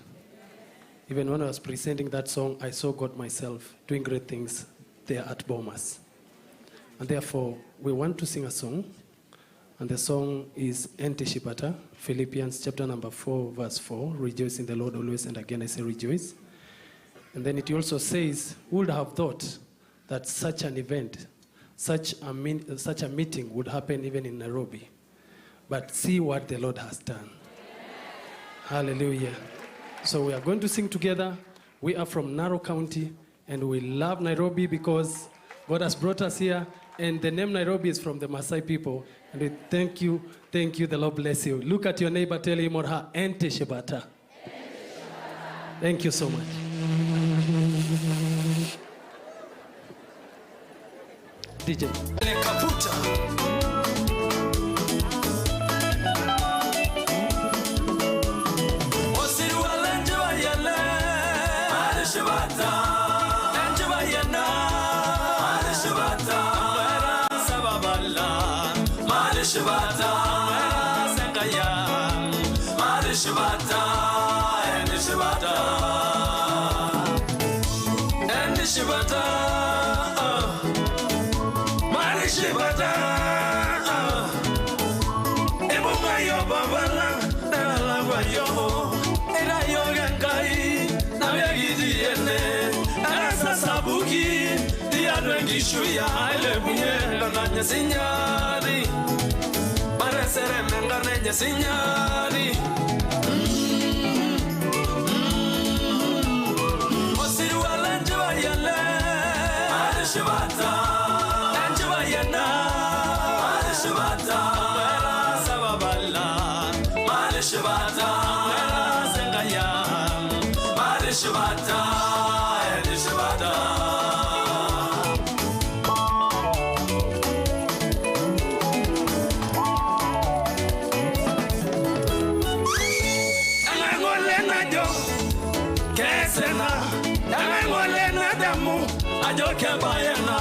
Even when I was presenting that song, I saw God myself doing great things there at Bomas. And therefore, we want to sing a song. And the song is Ente Shipata, Philippians chapter number 4, verse 4. Rejoice in the Lord always, and again I say rejoice. And then it also says, who would have thought that such an event, such a meeting would happen even in Nairobi. But see what the Lord has done. Hallelujah. So we are going to sing together. We are from Narok County, and we love Nairobi because God has brought us here. And the name Nairobi is from the Maasai people. And we thank you, the Lord bless you. Look at your neighbor, tell him or her, Ente Shebata. Thank you so much. DJ. Enjoy Marishibata, Marishibata, Ebomayo Babala, Nalavayo, Elayo Gankai, Navagidi, Arasa Sabuki, the Adventishuya, I live here, Lananya Signari, Marasere Mengananya Signari. Marishibata, Anjivayana, Marishibata, Mera Sababala, Marishibata, Mera Sengaya, Marishibata, Marishibata. Angangolena jo, Kesena, Angangolena damu. Ajoke bayana,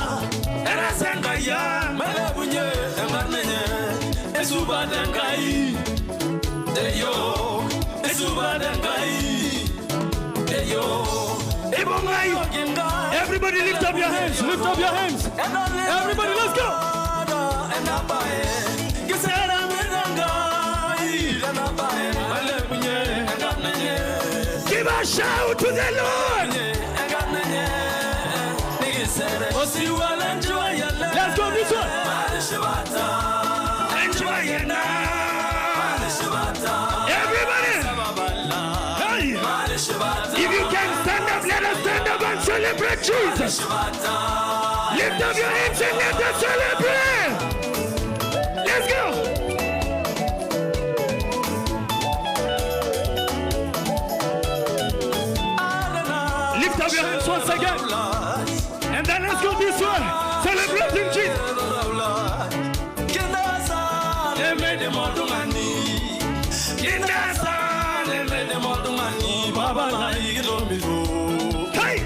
era sengaya, melebunye, engarnenye, esuba dengai, deyo, esuba dengai, deyo, ebongayo ginga. Everybody lift up your hands, lift up your hands. Everybody, let's go. Kisera menangai, melebunye, engarnenye. Give a shout to the Lord. Let's go this way. Everybody. Hey. If you can stand up, let us stand up and celebrate Jesus. Lift up your hands and let us celebrate. Let's go. Lift up your hands once again. And then let's go this way, celebrating Jesus. Hey!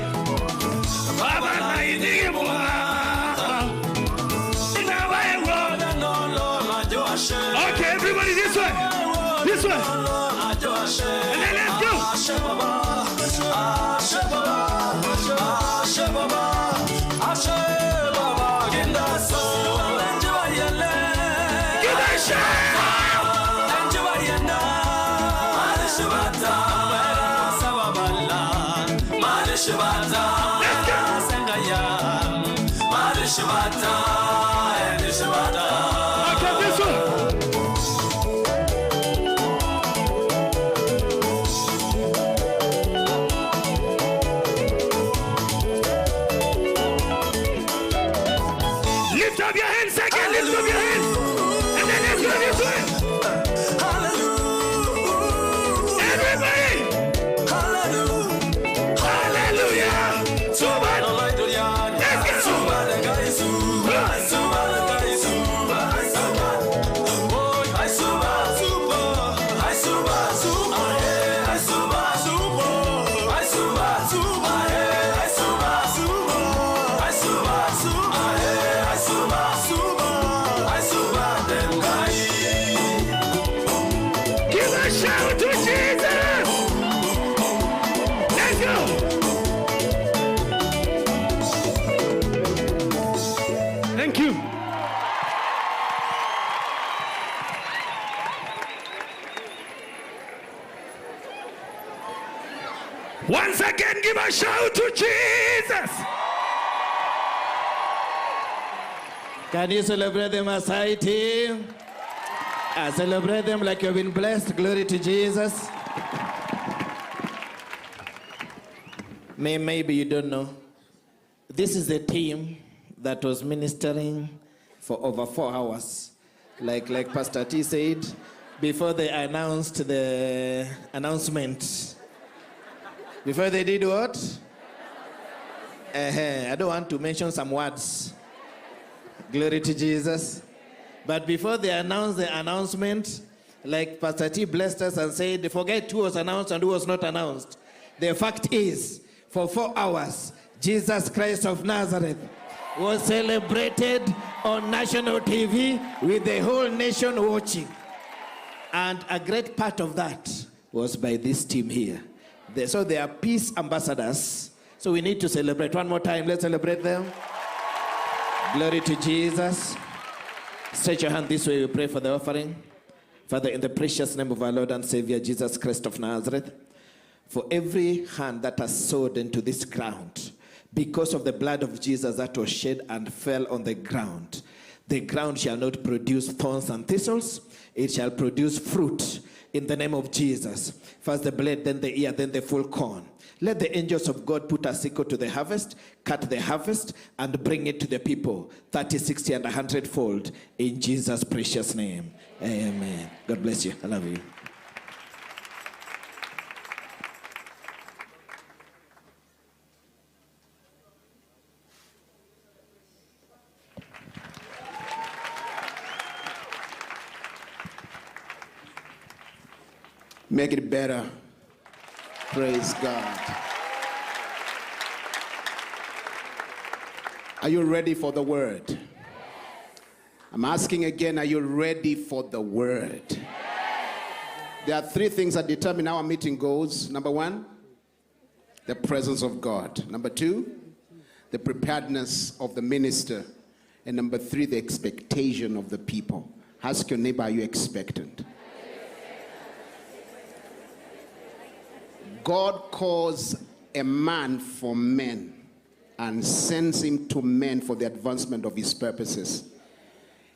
Okay, everybody this way. This way. And then let's go. Okay, this one. Lift up your hands again, lift up your hands. And then let's go this way. Hallelujah. Everybody. Hallelujah. Hallelujah. Let's give a shout to Jesus. Let's go. Thank you. Once again, give a shout to Jesus. Can you celebrate them as I team? Celebrate them like you've been blessed. Glory to Jesus. Maybe you don't know. This is the team that was ministering for over 4 hours. Like Pastor T said, before they announced the announcement. Before they did what? I don't want to mention some words. Glory to Jesus. But before they announced the announcement, like Pastor T blessed us and said, forget who was announced and who was not announced. The fact is, for 4 hours, Jesus Christ of Nazareth was celebrated on national TV with the whole nation watching. And a great part of that was by this team here. So they are peace ambassadors So we need to celebrate. One more time, let's celebrate them. Glory to Jesus. Stretch your hand this way, we pray for the offering. Father, in the precious name of our Lord and Savior, Jesus Christ of Nazareth, for every hand that has sowed into this ground, because of the blood of Jesus that was shed and fell on the ground shall not produce thorns and thistles, it shall produce fruit in the name of Jesus. First the blade, then the ear, then the full corn. Let the angels of God put a sickle to the harvest, cut the harvest, and bring it to the people, 30, 60, and 100-fold, in Jesus' precious name. Amen. God bless you. I love you. Make it better. Praise God. Are you ready for the word? I'm asking again, are you ready for the word? There are three things that determine how our meeting goes. Number one, the presence of God. Number two, the preparedness of the minister. And number three, the expectation of the people. Ask your neighbor, are you expectant? God calls a man for men and sends him to men for the advancement of his purposes.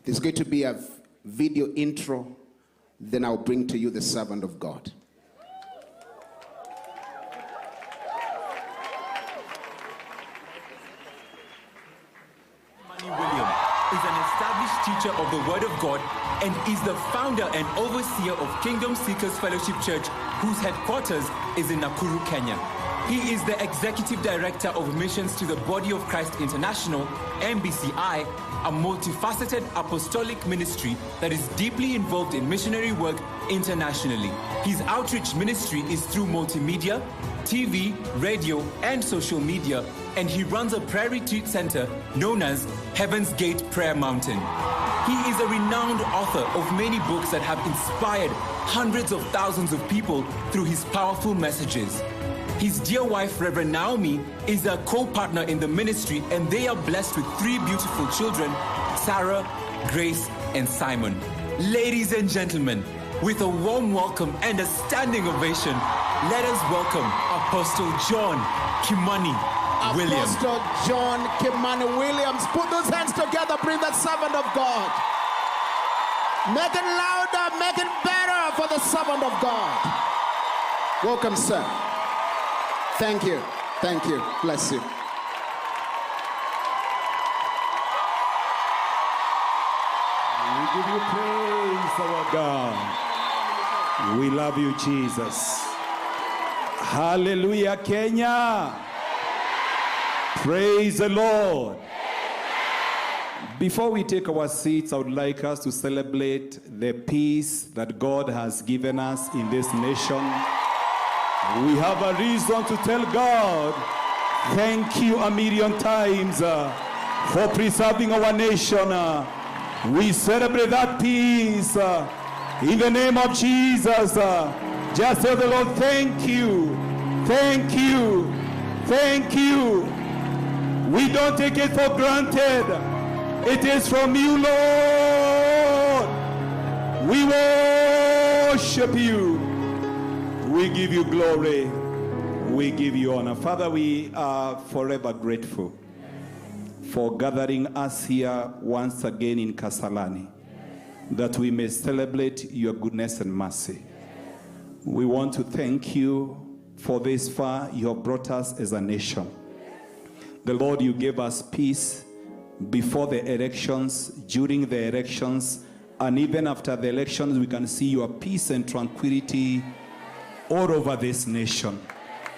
There's going to be a video intro, then I'll bring to you the servant of God. William is an established teacher of the Word of God and is the founder and overseer of Kingdom Seekers Fellowship Church, whose headquarters is in Nakuru, Kenya. He is the Executive Director of Missions to the Body of Christ International, MBCI, a multifaceted apostolic ministry that is deeply involved in missionary work internationally. His outreach ministry is through multimedia, TV, radio, and social media, and he runs a prayer retreat center known as Heaven's Gate Prayer Mountain. He is a renowned author of many books that have inspired hundreds of thousands of people through his powerful messages. His dear wife, Reverend Naomi, is a co-partner in the ministry, and they are blessed with three beautiful children, Sarah, Grace, and Simon. Ladies and gentlemen, with a warm welcome and a standing ovation, let us welcome Apostle John Kimani Williams. Apostle John Kimani Williams. Put those hands together, bring that servant of God. Make it louder, make it better for the servant of God. Welcome, sir. Thank you. Thank you. Bless you. We give you praise, our God. We love you, Jesus. Hallelujah, Kenya. Praise the Lord. Before we take our seats, I would like us to celebrate the peace that God has given us in this nation. We have a reason to tell God, thank you a million times for preserving our nation. We celebrate that peace in the name of Jesus. Just tell the Lord, thank you, thank you, thank you. We don't take it for granted. It is from you, Lord. We worship you. We give you glory. We give you honor. Father, we are forever grateful for gathering us here once again in Kasarani, that we may celebrate your goodness and mercy. We want to thank you for this far you have brought us as a nation. The Lord, you gave us peace before the elections, during the elections, and even after the elections. We can see your peace and tranquility all over this nation.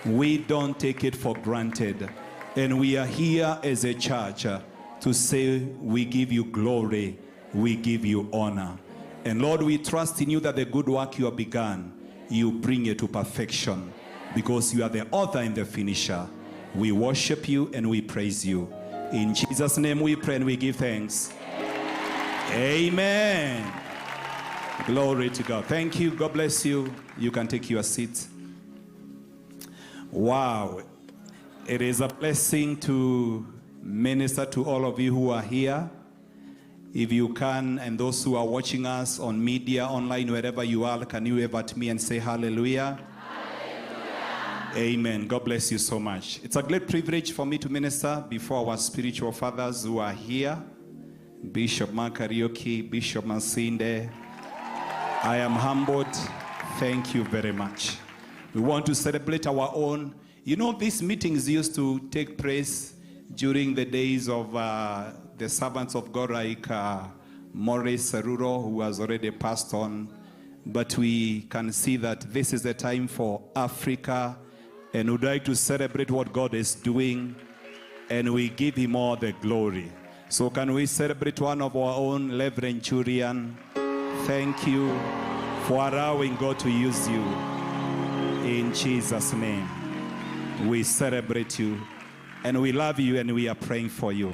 We don't take it for granted. And we are here as a church to say we give you glory, we give you honor. And Lord, we trust in you that the good work you have begun, you bring it to perfection, because you are the author and the finisher. We worship you and we praise you. In Jesus' name we pray and we give thanks. Amen. Glory to God. Thank you. God bless you. You can take your seats. Wow. It is a blessing to minister to all of you who are here. If you can, and those who are watching us on media, online, wherever you are, can you wave at me and say hallelujah? Hallelujah. Amen. God bless you so much. It's a great privilege for me to minister before our spiritual fathers who are here. Bishop Makarioki, Bishop Masinde. I am humbled. Thank you very much. We want to celebrate our own. You know, these meetings used to take place during the days of the servants of God like Maurice Seruro, who has already passed on. But we can see that this is the time for Africa, and we'd like to celebrate what God is doing, and we give him all the glory. So can we celebrate one of our own, Reverend Julian? Thank you for allowing God to use you. In Jesus' name, we celebrate you, and we love you, and we are praying for you.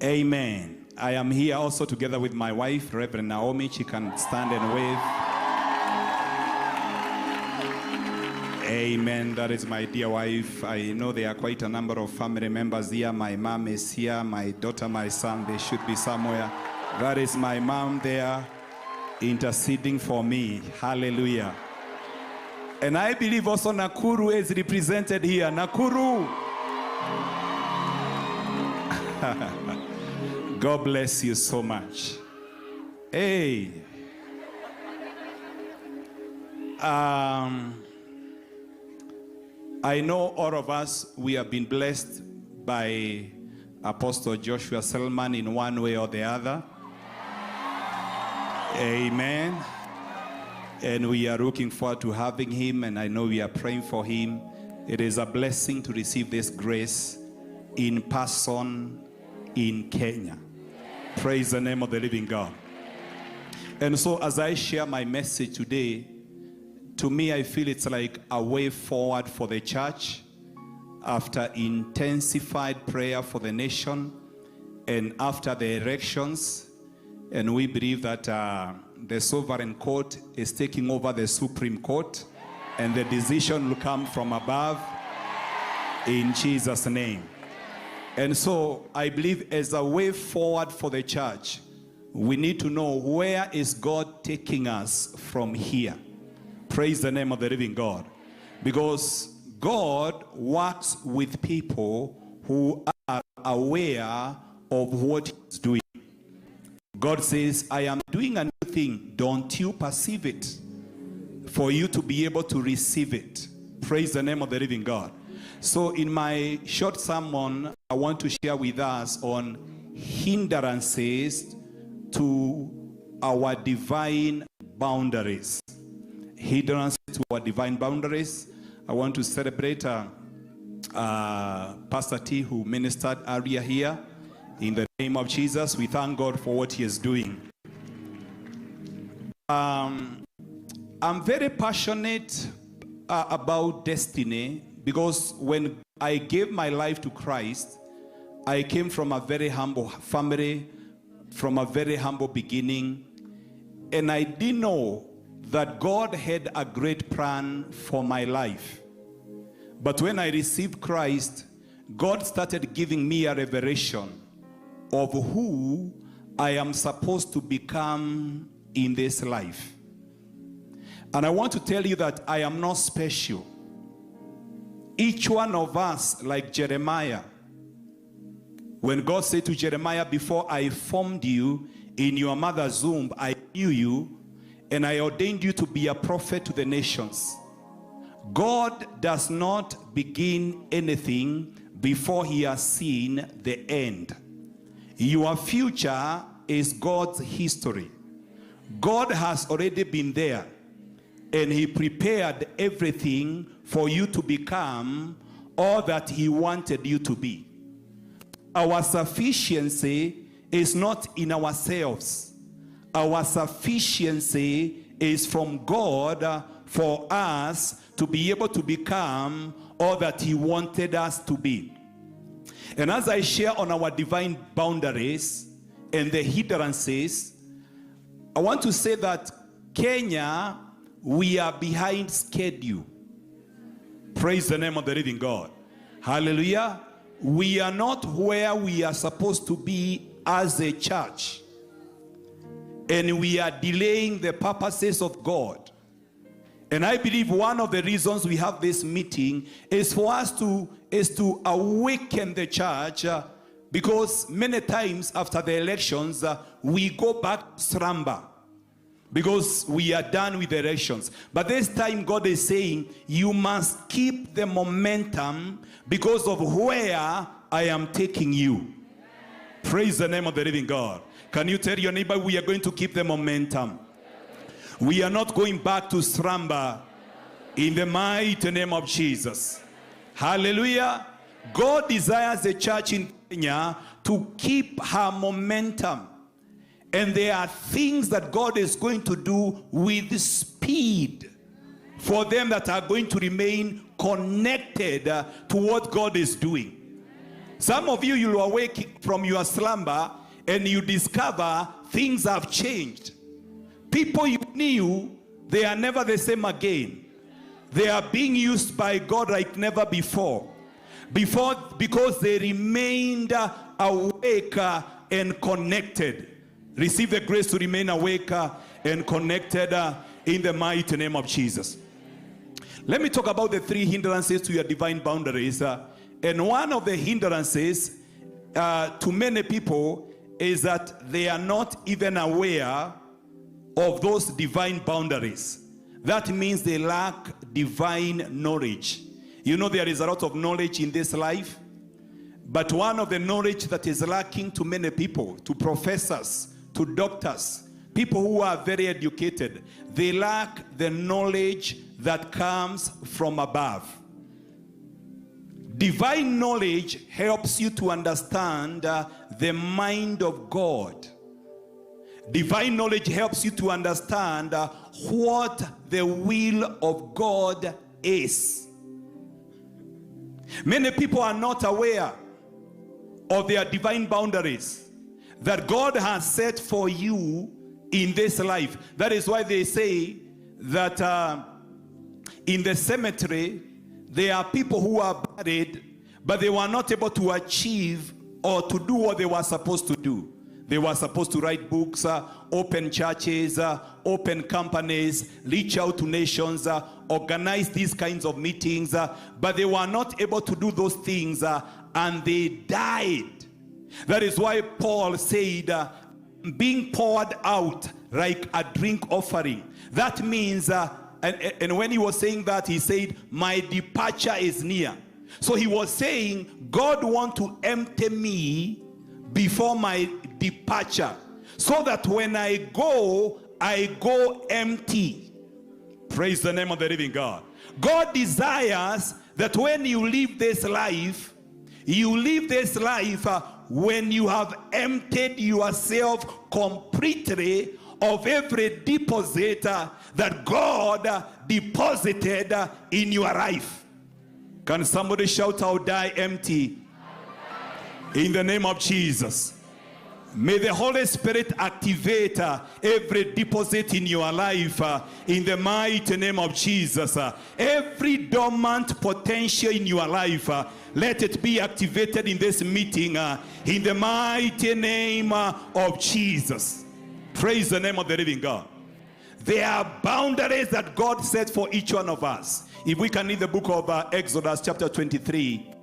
Amen. I am here also together with my wife, Reverend Naomi. She can stand and wave. Amen. That is my dear wife. I know there are quite a number of family members here. My mom is here. My daughter, my son, they should be somewhere. That is my mom there interceding for me. Hallelujah. And I believe also Nakuru is represented here. Nakuru. God bless you so much. Hey. I know all of us, we have been blessed by Apostle Joshua Selman in one way or the other. Amen. And we are looking forward to having him, and I know we are praying for him. It is a blessing to receive this grace in person in Kenya. Praise the name of the living God. And so as I share my message today, to me I feel it's like a way forward for the church after intensified prayer for the nation and after the elections. And we believe that the sovereign court is taking over the Supreme Court, and the decision will come from above in Jesus' name. And so I believe as a way forward for the church, we need to know, where is God taking us from here? Praise the name of the living God. Because God works with people who are aware of what he's doing. God says, I am doing a new thing. Don't you perceive it? For you to be able to receive it. Praise the name of the living God. So in my short sermon, I want to share with us on hindrances to our divine boundaries. Hindrances to our divine boundaries. I want to celebrate Pastor T, who ministered earlier here. In the name of Jesus, we thank God for what he is doing. I'm very passionate about destiny, because when I gave my life to Christ, I came from a very humble family, from a very humble beginning, and I didn't know that God had a great plan for my life. But when I received Christ, God started giving me a revelation of who I am supposed to become in this life. And I want to tell you that I am not special. Each one of us, like Jeremiah, when God said to Jeremiah, before I formed you in your mother's womb, I knew you, and I ordained you to be a prophet to the nations. God does not begin anything before he has seen the end. Your future is God's history. God has already been there, and he prepared everything for you to become all that he wanted you to be. Our sufficiency is not in ourselves. Our sufficiency is from God for us to be able to become all that he wanted us to be. And as I share on our divine boundaries and the hindrances, I want to say that Kenya, we are behind schedule. Praise the name of the living God. Hallelujah. We are not where we are supposed to be as a church. And we are delaying the purposes of God. And I believe one of the reasons we have this meeting is for us to awaken the church, because many times after the elections, we go back to slumber because we are done with the elections. But this time God is saying, you must keep the momentum because of where I am taking you. Praise the name of the living God. Can you tell your neighbor, we are going to keep the momentum? We are not going back to slumber in the mighty name of Jesus. Hallelujah. God desires the church in Kenya to keep her momentum. And there are things that God is going to do with speed for them that are going to remain connected to what God is doing. Some of you, you awake from your slumber and you discover things have changed. People you knew, they are never the same again. They are being used by God like never before. Because they remained awake and connected. Receive the grace to remain awake and connected in the mighty name of Jesus. Let me talk about the 3 hindrances to your divine boundaries. And one of the hindrances to many people is that they are not even aware of those divine boundaries. That means they lack divine knowledge. You know, there is a lot of knowledge in this life, but one of the knowledge that is lacking to many people, to professors, to doctors, people who are very educated, they lack the knowledge that comes from above. Divine knowledge helps you to understand the mind of God. Divine knowledge helps you to understand what the will of God is. Many people are not aware of their divine boundaries that God has set for you in this life. That is why they say that in the cemetery, there are people who are buried, but they were not able to achieve or to do what they were supposed to do. They were supposed to write books, open churches, open companies, reach out to nations, organize these kinds of meetings, but they were not able to do those things, and they died. That is why Paul said, being poured out like a drink offering. That means, and when he was saying that, he said, my departure is near. So he was saying, God wants to empty me before my departure, so that when I go empty. Praise the name of the living God. God desires that when you live this life when you have emptied yourself completely of every deposit that God deposited in your life. Can somebody shout out, die empty? In the name of Jesus. May the Holy Spirit activate every deposit in your life in the mighty name of Jesus. Every dormant potential in your life, let it be activated in this meeting in the mighty name of Jesus. Praise the name of the living God. There are boundaries that God set for each one of us. If we can read the book of Exodus chapter 23,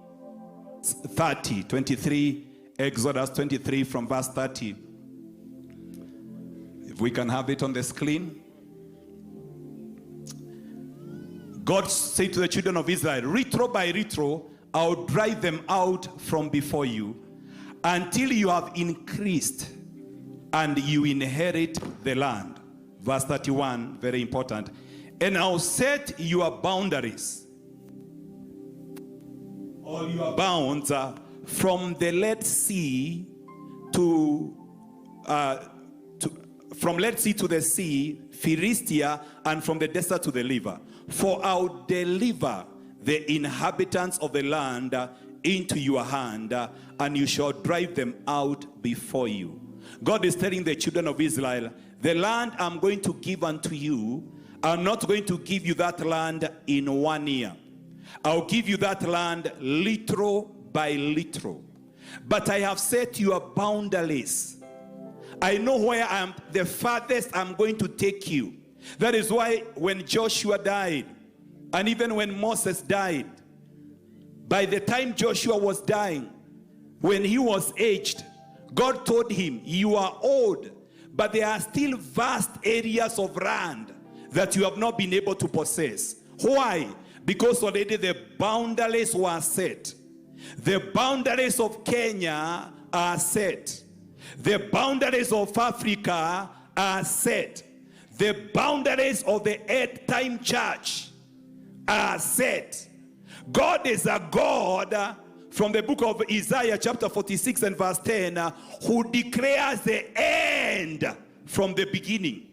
Exodus 23 from verse 30. If we can have it on the screen. God said to the children of Israel, retro by retro, I'll drive them out from before you until you have increased and you inherit the land. Verse 31, very important. And I'll set your boundaries or your bounds from the Red Sea from Red Sea to the sea, Philistia, and from the desert to the river. For I'll deliver the inhabitants of the land into your hand, and you shall drive them out before you. God is telling the children of Israel, the land I'm going to give unto you, I'm not going to give you that land in 1 year. I'll give you that land little by little. But I have said you are boundaryless. I know where I am, the farthest I'm going to take you. That is why when Joshua died, and even when Moses died, by the time Joshua was dying, when he was aged, God told him, you are old, but there are still vast areas of land that you have not been able to possess. Why? Because already the boundaries were set. The boundaries of Kenya are set. The boundaries of Africa are set. The boundaries of the end-time church are set. God is a God, from the book of Isaiah chapter 46 and verse 10, who declares the end from the beginning.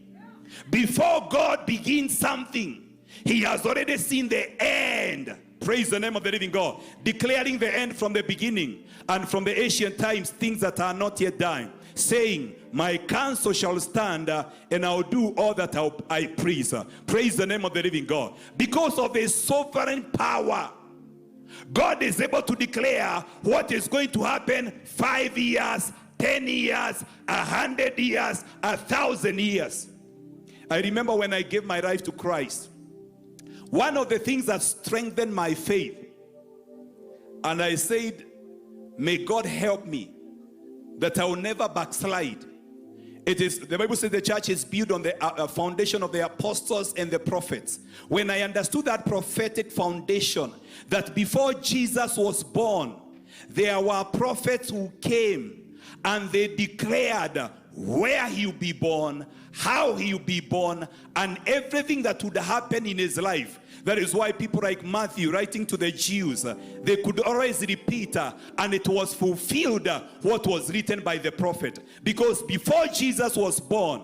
Before God begins something, he has already seen the end. Praise the name of the living God. Declaring the end from the beginning, and from the ancient times, things that are not yet done. Saying, my counsel shall stand, and I'll do all that I please. Praise the name of the living God. Because of his sovereign power, God is able to declare what is going to happen 5 years, 10 years, 100 years, 1,000 years. I remember when I gave my life to Christ, one of the things that strengthened my faith, and I said, may God help me that I will never backslide. It is, the Bible says the church is built on the foundation of the apostles and the prophets. When I understood that prophetic foundation, that before Jesus was born, there were prophets who came and they declared where he would be born, how he would be born, and everything that would happen in his life. That is why people like Matthew, writing to the Jews, they could always repeat, and it was fulfilled what was written by the prophet. Because before Jesus was born,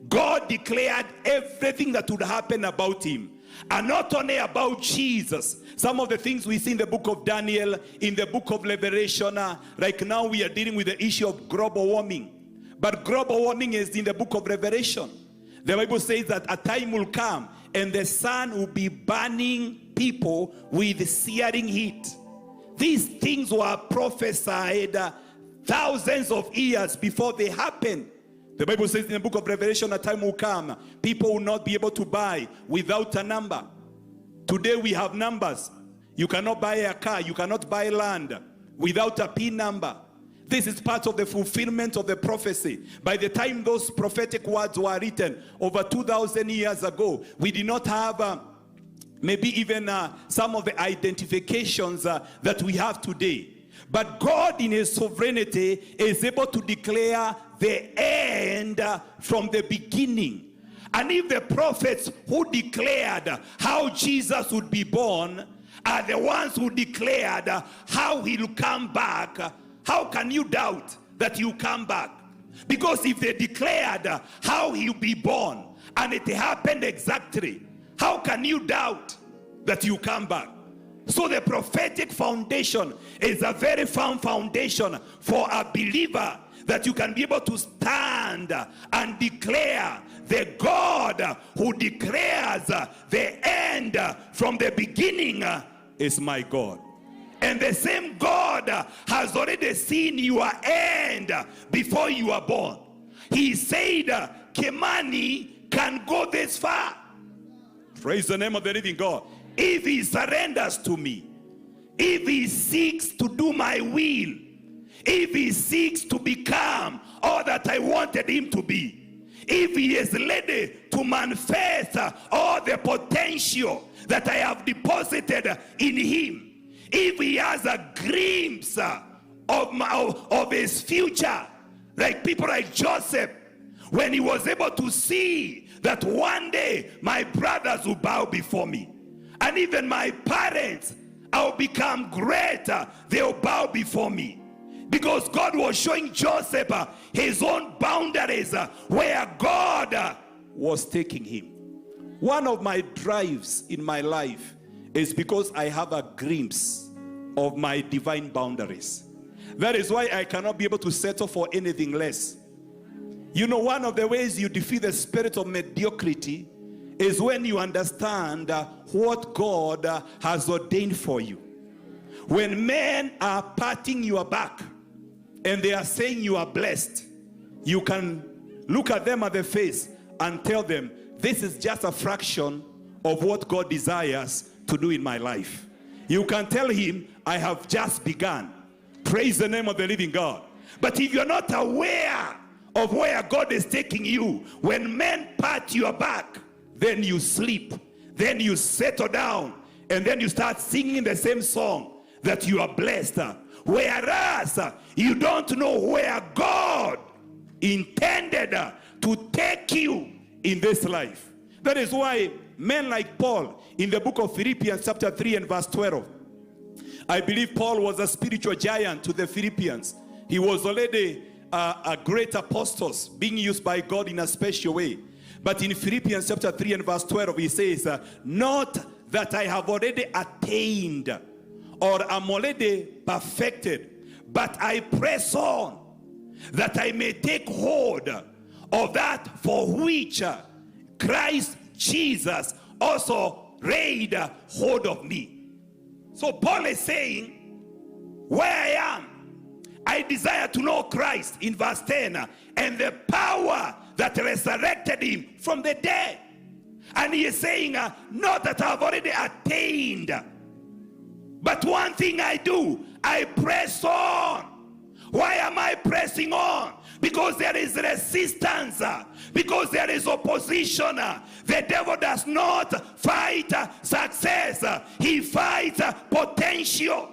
God declared everything that would happen about him. And not only about Jesus. Some of the things we see in the book of Daniel, in the book of Revelation, like now we are dealing with the issue of global warming. But global warming is in the book of Revelation. The Bible says that a time will come and the sun will be burning people with searing heat. These things were prophesied thousands of years before they happened. The Bible says in the book of Revelation, a time will come, people will not be able to buy without a number. Today we have numbers. You cannot buy a car, you cannot buy land without a PIN number. This is part of the fulfillment of the prophecy. By the time those prophetic words were written over 2,000 years ago, we did not have maybe even some of the identifications that we have today. But God in his sovereignty is able to declare the end from the beginning. And if the prophets who declared how Jesus would be born are the ones who declared how he'll come back, how can you doubt that he'll come back? Because if they declared how he'll be born and it happened exactly, how can you doubt that he'll come back? So the prophetic foundation is a very firm foundation for a believer, that you can be able to stand and declare the God who declares the end from the beginning is my God. And the same God has already seen your end before you are born. He said, Kimani can go this far. Praise the name of the living God. If he surrenders to me, if he seeks to do my will, if he seeks to become all that I wanted him to be, if he is ready to manifest all the potential that I have deposited in him, if he has a glimpse of his future, like people like Joseph, when he was able to see that one day my brothers will bow before me, and even my parents, I'll become greater, they'll bow before me. Because God was showing Joseph his own boundaries where God was taking him. One of my drives in my life is because I have a glimpse of my divine boundaries. That is why I cannot be able to settle for anything less. You know, one of the ways you defeat the spirit of mediocrity is when you understand what God has ordained for you. When men are patting your back and they are saying you are blessed, you can look at them at the face and tell them, this is just a fraction of what God desires to do in my life. You can tell him, I have just begun. Praise the name of the living God. But if you're not aware of where God is taking you, when men pat your back, then you sleep, then you settle down, and then you start singing the same song that you are blessed. Whereas you don't know where God intended to take you in this life. That is why men like Paul in the book of Philippians chapter 3 and verse 12, I believe Paul was a spiritual giant to the Philippians. He was already a great apostle being used by God in a special way. But in Philippians chapter 3 and verse 12, he says, not that I have already attained or am already perfected, but I press on that I may take hold of that for which Christ Jesus also laid hold of me. So Paul is saying, where I am, I desire to know Christ in verse 10 and the power that resurrected him from the dead. And he is saying, not that I've already attained, but one thing I do, I press on. Why am I pressing on? Because there is resistance, because there is opposition. The devil does not fight success, he fights potential.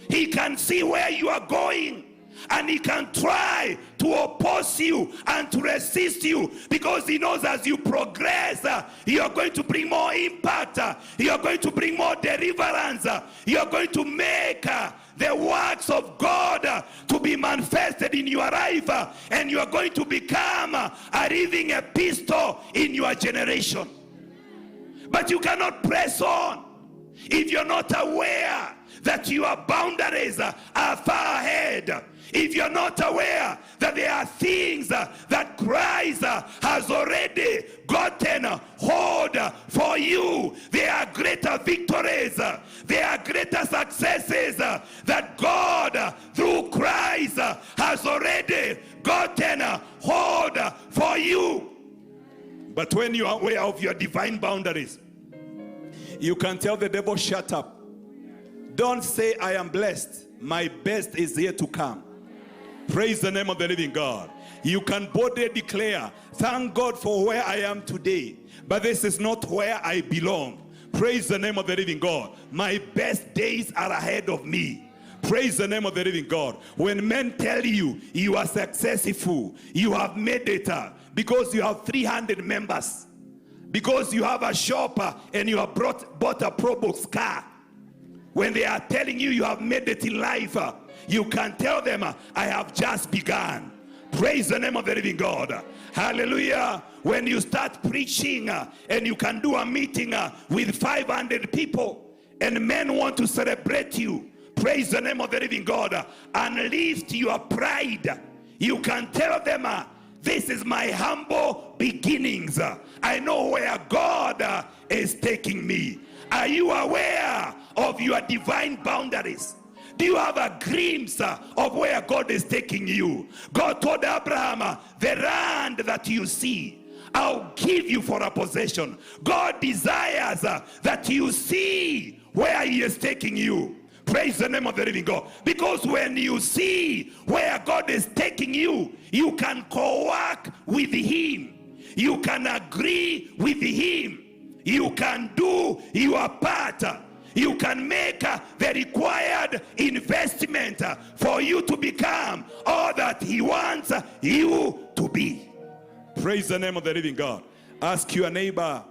He can see where you are going, and he can try to oppose you and to resist you, because he knows as you progress, you are going to bring more impact, you are going to bring more deliverance, you are going to make the works of God to be manifested in your life, and you are going to become a living epistle in your generation. But you cannot press on if you're not aware that your boundaries are far ahead. If you're not aware that there are things that Christ has already gotten hold for you, there are greater victories, there are greater successes that God through Christ has already gotten hold for you. But when you are aware of your divine boundaries, you can tell the devil, shut up. Don't say I am blessed. My best is yet to come. Praise the name of the living God. You can boldly declare, thank God for where I am today, but this is not where I belong. Praise the name of the living God. My best days are ahead of me. Praise the name of the living God. When men tell you you are successful, you have made it because you have 300 members, because you have a shop and you have bought a Probox car. When they are telling you you have made it in life, you can tell them, I have just begun. Praise the name of the living God. Hallelujah. When you start preaching and you can do a meeting with 500 people and men want to celebrate you, praise the name of the living God, and lift your pride, you can tell them, this is my humble beginnings. I know where God is taking me. Are you aware of your divine boundaries? Do you have a glimpse of where God is taking you? God told Abraham, the land that you see, I'll give you for a possession. God desires that you see where he is taking you. Praise the name of the living God. Because when you see where God is taking you, you can co-work with him. You can agree with him. You can do your part. You can make the required investment for you to become all that he wants you to be. Praise the name of the living God. Ask your neighbor,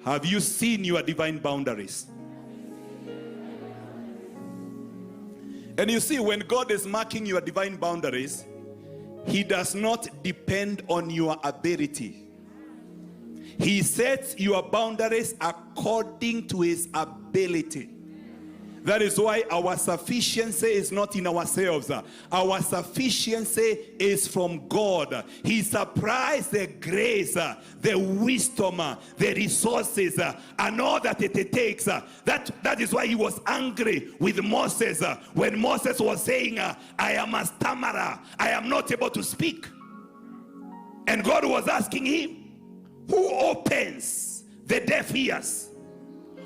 have you seen your divine boundaries? And you see, when God is marking your divine boundaries, he does not depend on your ability. He sets your boundaries according to his ability. That is why our sufficiency is not in ourselves. Our sufficiency is from God. He supplies the grace, the wisdom, the resources, and all that it takes. That is why he was angry with Moses when Moses was saying, I am a stammerer. I am not able to speak. And God was asking him, who opens the deaf ears?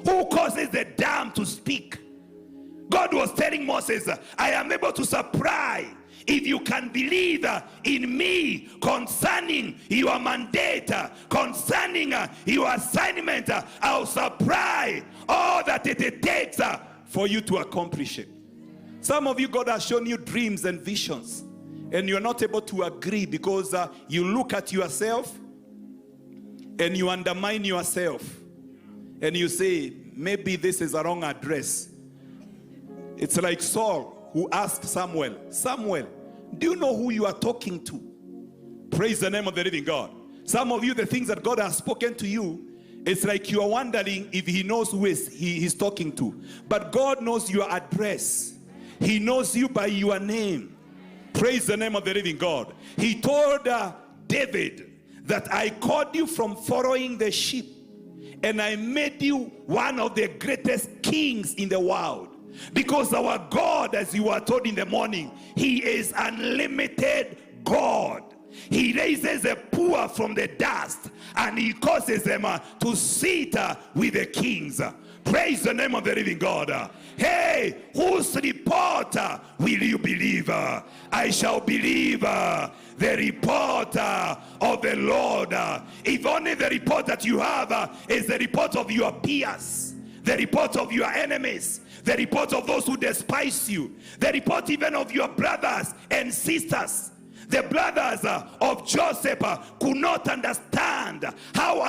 Who causes the dumb to speak? God was telling Moses, I am able to supply if you can believe in me concerning your mandate, concerning your assignment. I'll supply all that it takes for you to accomplish it. Some of you, God has shown you dreams and visions, and you're not able to agree because you look at yourself and you undermine yourself, and you say, maybe this is a wrong address. It's like Saul who asked Samuel, Samuel, do you know who you are talking to? Praise the name of the living God. Some of you, the things that God has spoken to you, it's like you are wondering if he knows who he's talking to. But God knows your address. He knows you by your name. Praise the name of the living God. He told David that I called you from following the sheep, and I made you one of the greatest kings in the world. Because our God, as you are told in the morning, he is unlimited God. He raises the poor from the dust, and he causes them to sit with the kings. Praise the name of the living God. Hey, whose report will you believe? I shall believe the report of the Lord. If only the report that you have is the report of your peers, the report of your enemies, the report of those who despise you, the report even of your brothers and sisters. The brothers of Joseph could not understand how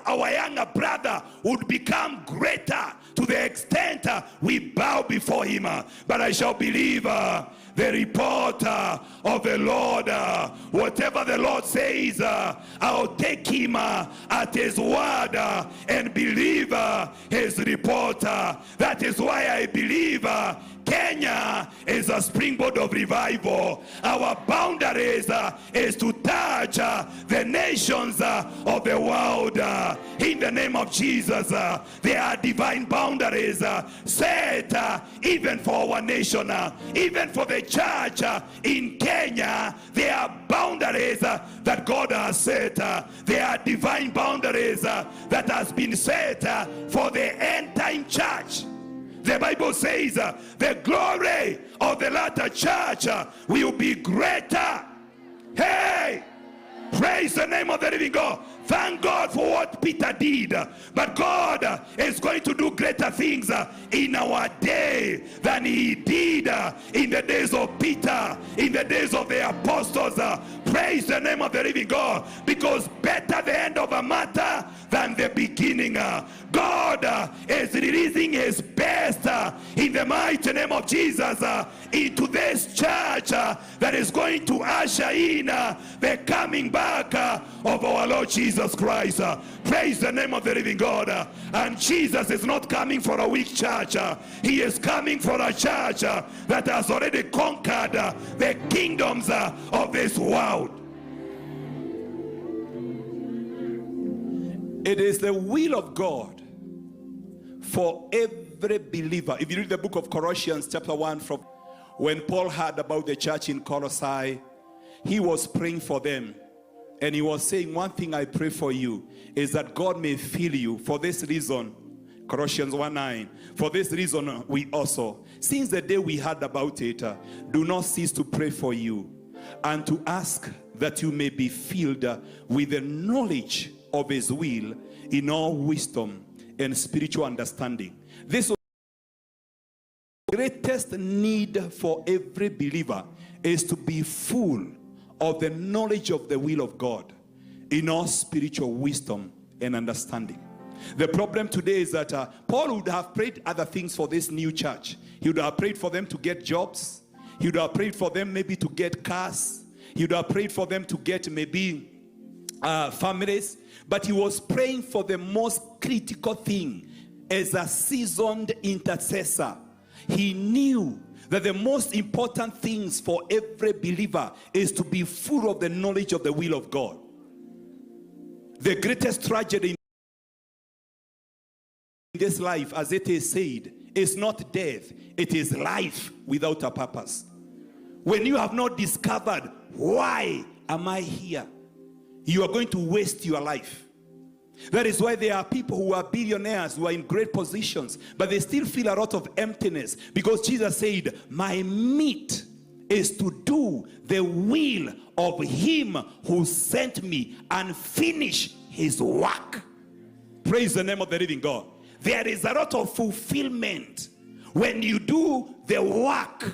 our younger brother would become greater to the extent we bow before him. But I shall believe the report of the Lord. Whatever the Lord says, I'll take him at his word and believe his report. That is why I believe Kenya is a springboard of revival. Our boundaries is to touch the nations of the world. In the name of Jesus, there are divine boundaries set even for our nation, even for the church in Kenya. There are boundaries that God has set. There are divine boundaries that has been set for the end time church. The Bible says the glory of the latter church will be greater. Hey, praise the name of the living God. Thank God for what Peter did. But God is going to do greater things in our day than he did in the days of Peter, in the days of the apostles. Praise the name of the living God. Because better the end of a matter than the beginning. God is releasing his best in the mighty name of Jesus into this church that is going to usher in the coming back of our Lord Jesus Christ. Praise the name of the living God. And Jesus is not coming for a weak church. He is coming for a church that has already conquered the kingdoms of this world. It is the will of God for every believer. If you read the book of Colossians chapter 1, from when Paul heard about the church in Colossae, he was praying for them. And he was saying, one thing I pray for you is that God may fill you. For this reason, Colossians 1:9, for this reason we also, since the day we heard about it, do not cease to pray for you and to ask that you may be filled with the knowledge of his will in all wisdom and spiritual understanding. This greatest need for every believer is to be full of the knowledge of the will of God in all spiritual wisdom and understanding. The problem today is that Paul would have prayed other things for this new church. He would have prayed for them to get jobs. He would have prayed for them maybe to get cars. He would have prayed for them to get maybe families. But he was praying for the most critical thing as a seasoned intercessor. he knew that the most important things for every believer is to be full of the knowledge of the will of God. The greatest tragedy in this life, as it is said, is not death, it is life without a purpose. When you have not discovered, why am I here, you are going to waste your life. That is why there are people who are billionaires, who are in great positions, but they still feel a lot of emptiness, because Jesus said, my meat is to do the will of him who sent me and finish his work. Praise the name of the living God. There is a lot of fulfillment when you do the work,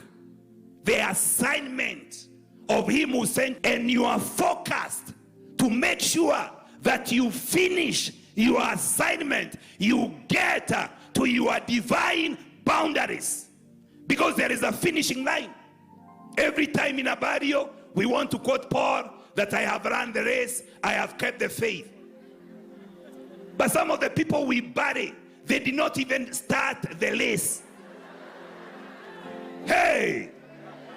the assignment of him who sent, and you are focused to make sure that you finish your assignment, you get to your divine boundaries, because there is a finishing line. Every time in a barrio, we want to quote Paul that I have run the race, I have kept the faith. But some of the people we bury, they did not even start the race. Hey,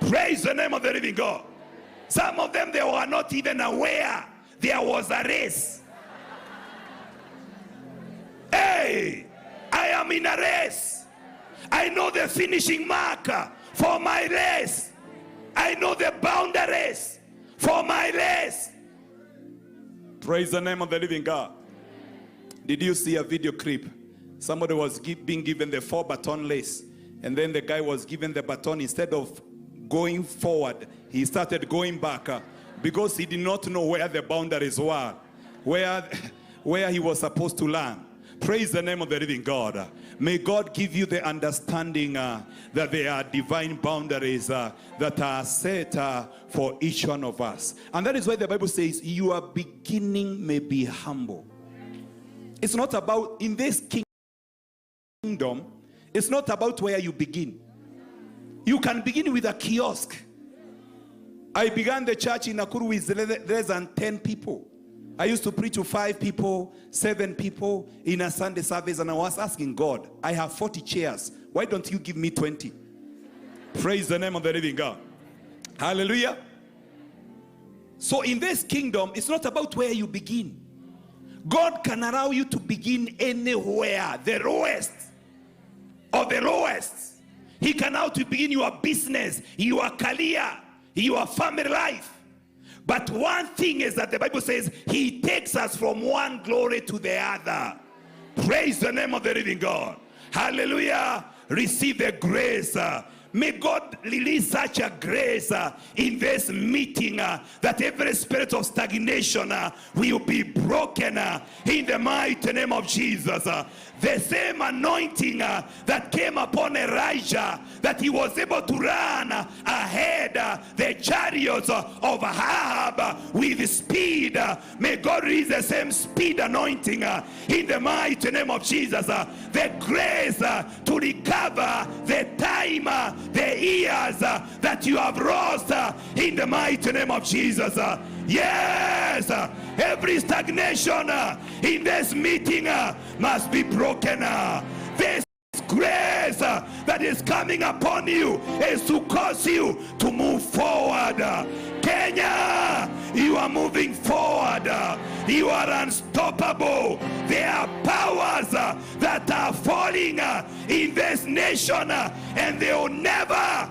praise the name of the living God. Some of them, they were not even aware there was a race. Hey, I am in a race. I know the finishing marker for my race. I know the boundaries for my race. Praise the name of the living God. Did you see a video clip? Somebody was being given the 4-baton race, and then the guy was given the baton. Instead of going forward, he started going back because he did not know where the boundaries were, where he was supposed to land. Praise the name of the living God. May God give you the understanding that there are divine boundaries that are set for each one of us. And that is why the Bible says your beginning may be humble. It's not about, in this kingdom, it's not about where you begin. You can begin with a kiosk. I began the church in Nakuru with less than 10 people. I used to preach to 5 people, 7 people in a Sunday service, and I was asking God, I have 40 chairs. Why don't you give me 20? Praise the name of the living God. Hallelujah. So in this kingdom, it's not about where you begin. God can allow you to begin anywhere, the lowest of the lowest. He can allow you to begin your business, your career, your family life. But one thing is that the Bible says he takes us from one glory to the other. Praise the name of the living God. Hallelujah. Receive the grace. May God release such a grace in this meeting that every spirit of stagnation will be broken in the mighty name of Jesus. The same anointing that came upon Elijah, that he was able to run ahead the chariots of Ahab with speed. May God release the same speed anointing in the mighty name of Jesus. The grace to recover the time, the years that you have lost in the mighty name of Jesus. Yes, every stagnation in this meeting must be broken. This grace that is coming upon you is to cause you to move forward. Kenya, you are moving forward. You are unstoppable. There are powers that are falling in this nation, and they will never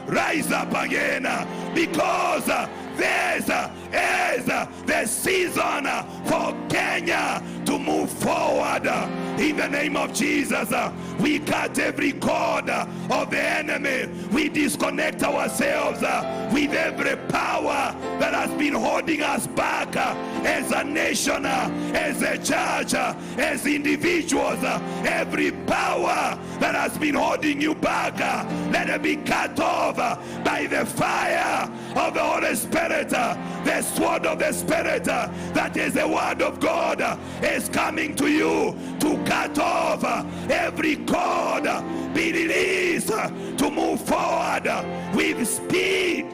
rise up again, because this is the season for Kenya to move forward. In the name of Jesus, we cut every cord of the enemy. We disconnect ourselves with every power that has been holding us back as a nation, as a church, as individuals. Every power that has been holding you back, let it be cut off by the fire of the Holy Spirit. The sword of the Spirit, that is the word of God, is coming to you to cut off every cord. Be released to move forward with speed.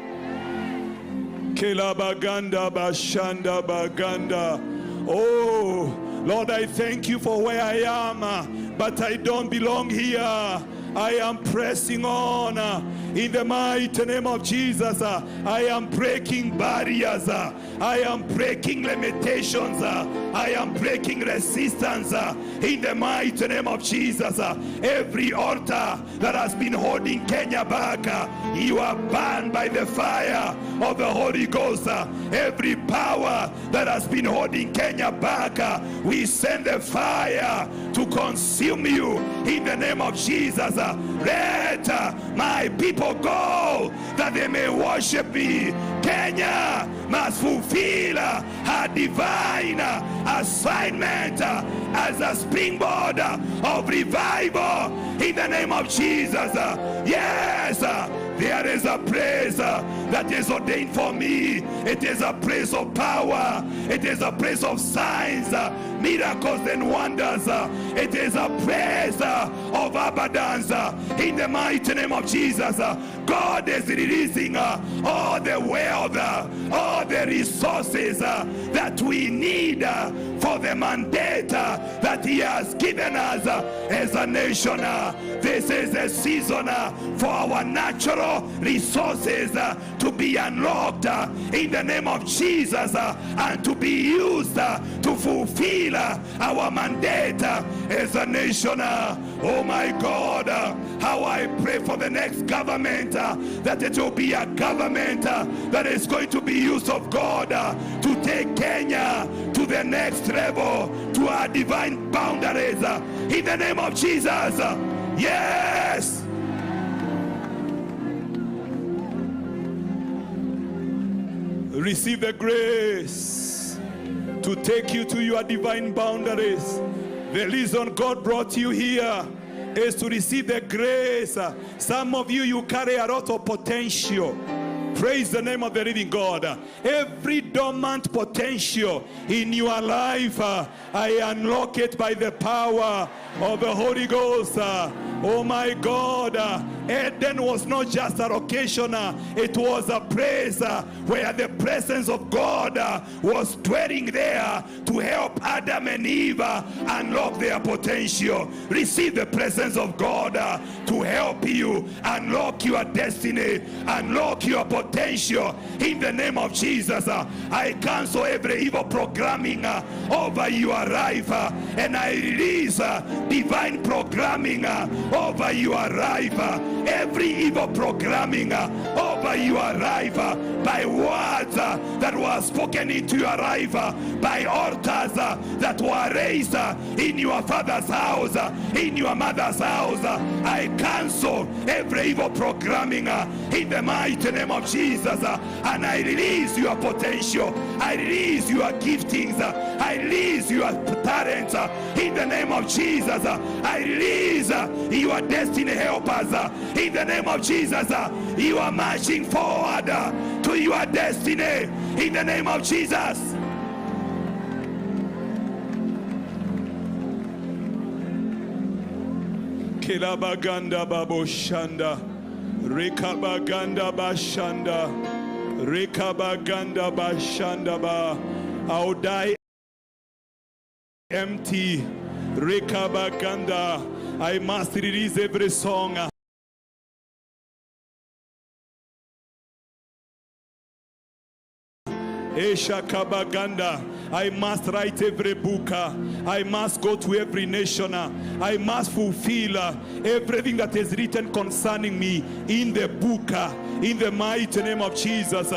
Baganda Bashanda Baganda. Oh Lord, I thank you for where I am, but I don't belong here. I am pressing on in the mighty name of Jesus. I am breaking barriers. I am breaking limitations. I am breaking resistance in the mighty name of Jesus. Every altar that has been holding Kenya back, you are burned by the fire of the Holy Ghost. Every power that has been holding Kenya back, we send the fire to consume you in the name of Jesus. Let my people go that they may worship me. Kenya must fulfill her divine assignment as a springboard of revival in the name of Jesus. Yes, there is a place that is ordained for me. It is a place of power. It is a place of signs, miracles and wonders. It is a place of abundance in the mighty name of Jesus. God is releasing all the wealth, all the resources that we need for the mandate that He has given us as a nation. This is a season for our natural resources to be unlocked in the name of Jesus and to be used to fulfill our mandate as a nation. Oh my God, how I pray for the next government that it will be a government that is going to be used of God to take Kenya to the next level, to our divine boundaries in the name of Jesus. Yes. Receive the grace to take you to your divine boundaries. The reason God brought you here is to receive the grace. Some of you carry a lot of potential. Praise the name of the living God. Every dormant potential in your life, I unlock it by the power of the Holy Ghost. Oh my God, Eden was not just a location, it was a place where the presence of God was dwelling there to help Adam and Eve unlock their potential. Receive the presence of God to help you unlock your destiny, unlock your potential in the name of Jesus. I cancel every evil programming over your life and I release divine programming over your life. Every evil programming over your life by words that were spoken into your life, by altars that were raised in your father's house, in your mother's house, I cancel every evil programming in the mighty name of Jesus, and I release your potential, I release your giftings, I release your talents in the name of Jesus. I release your destiny helpers in the name of Jesus. You are marching forward to your destiny in the name of Jesus. Kilabaganda baboshanda, Rekabaganda bashanda, Rekabaganda bashanda ba. I'll die empty. Rekabaganda. I must release every song. Esha Kabaganda. I must write every book. I must go to every nation. I must fulfill everything that is written concerning me in the book, in the mighty name of Jesus.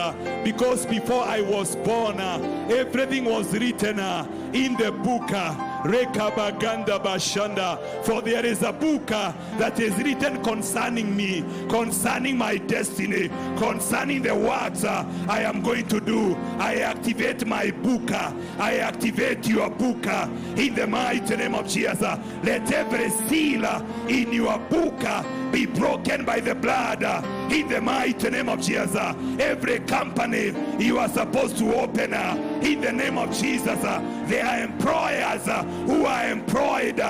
Because before I was born, everything was written in the book. Rekabaganda bashanda. For there is a book that is written concerning me, concerning my destiny, concerning the works I am going to do. I activate my book. I activate your book in the mighty name of Jesus. Let every seal in your book be broken by the blood in the mighty name of Jesus. Every company you are supposed to open in the name of Jesus, they are employers who are employed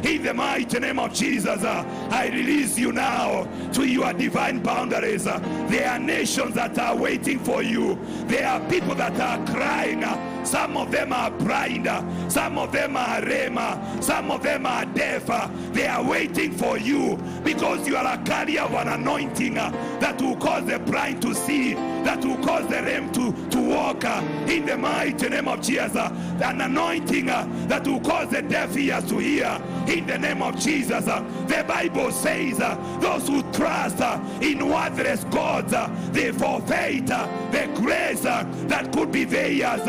in the mighty name of Jesus. I release you now to your divine boundaries. There are nations that are waiting for you. There are people that are crying. Some of them are blind. Some of them are Rhema. Some of them are deaf. They are waiting for you because you are a carrier of an anointing that will cause the blind to see, that will cause the lame to walk in the mighty name of Jesus. An anointing that will cause the deaf ears to hear in the name of Jesus. The Bible says those who trust in worthless gods, they forfeit the grace that could be theirs.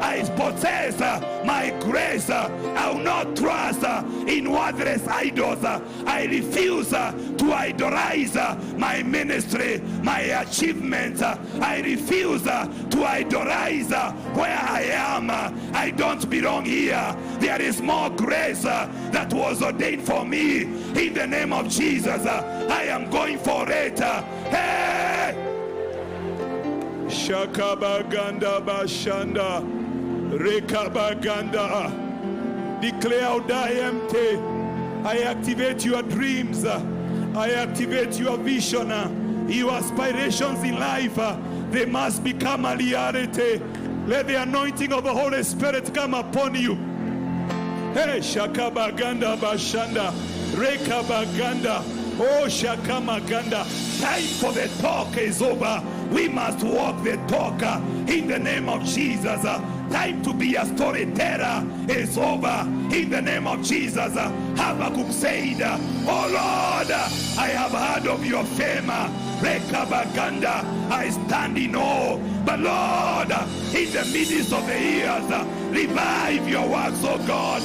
I possess my grace. I will not trust in worthless idols. I refuse to idolize my ministry, my achievements. I refuse to idolize where I am. I don't belong here. There is more grace that was ordained for me in the name of Jesus. I am going for it. Hey! Shakabaganda Bashanda Rekabaganda. Declare out I empty. I activate your dreams. I activate your vision. Your aspirations in life, they must become a reality. Let the anointing of the Holy Spirit come upon you. Hey, Shakabaganda Bashanda Rekabaganda. Oh, Shakamaganda. Time for the talk is over. We must walk the talk in the name of Jesus. Time to be a storyteller is over in the name of Jesus. Habakkuk said, oh Lord, I have heard of your fame. Rekabaganda, I stand in awe. But Lord, in the midst of the years, revive your works, oh God.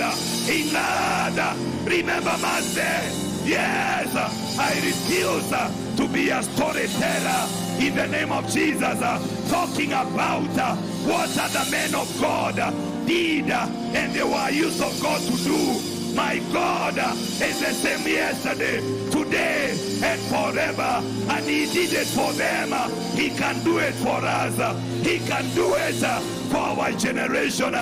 In land, remember mercy. Yes, I refuse to be a storyteller in the name of Jesus, talking about what other men of God did and they were used of God to do. My God is the same yesterday, today, and forever. And he did it for them. He can do it for us. He can do it for our generation.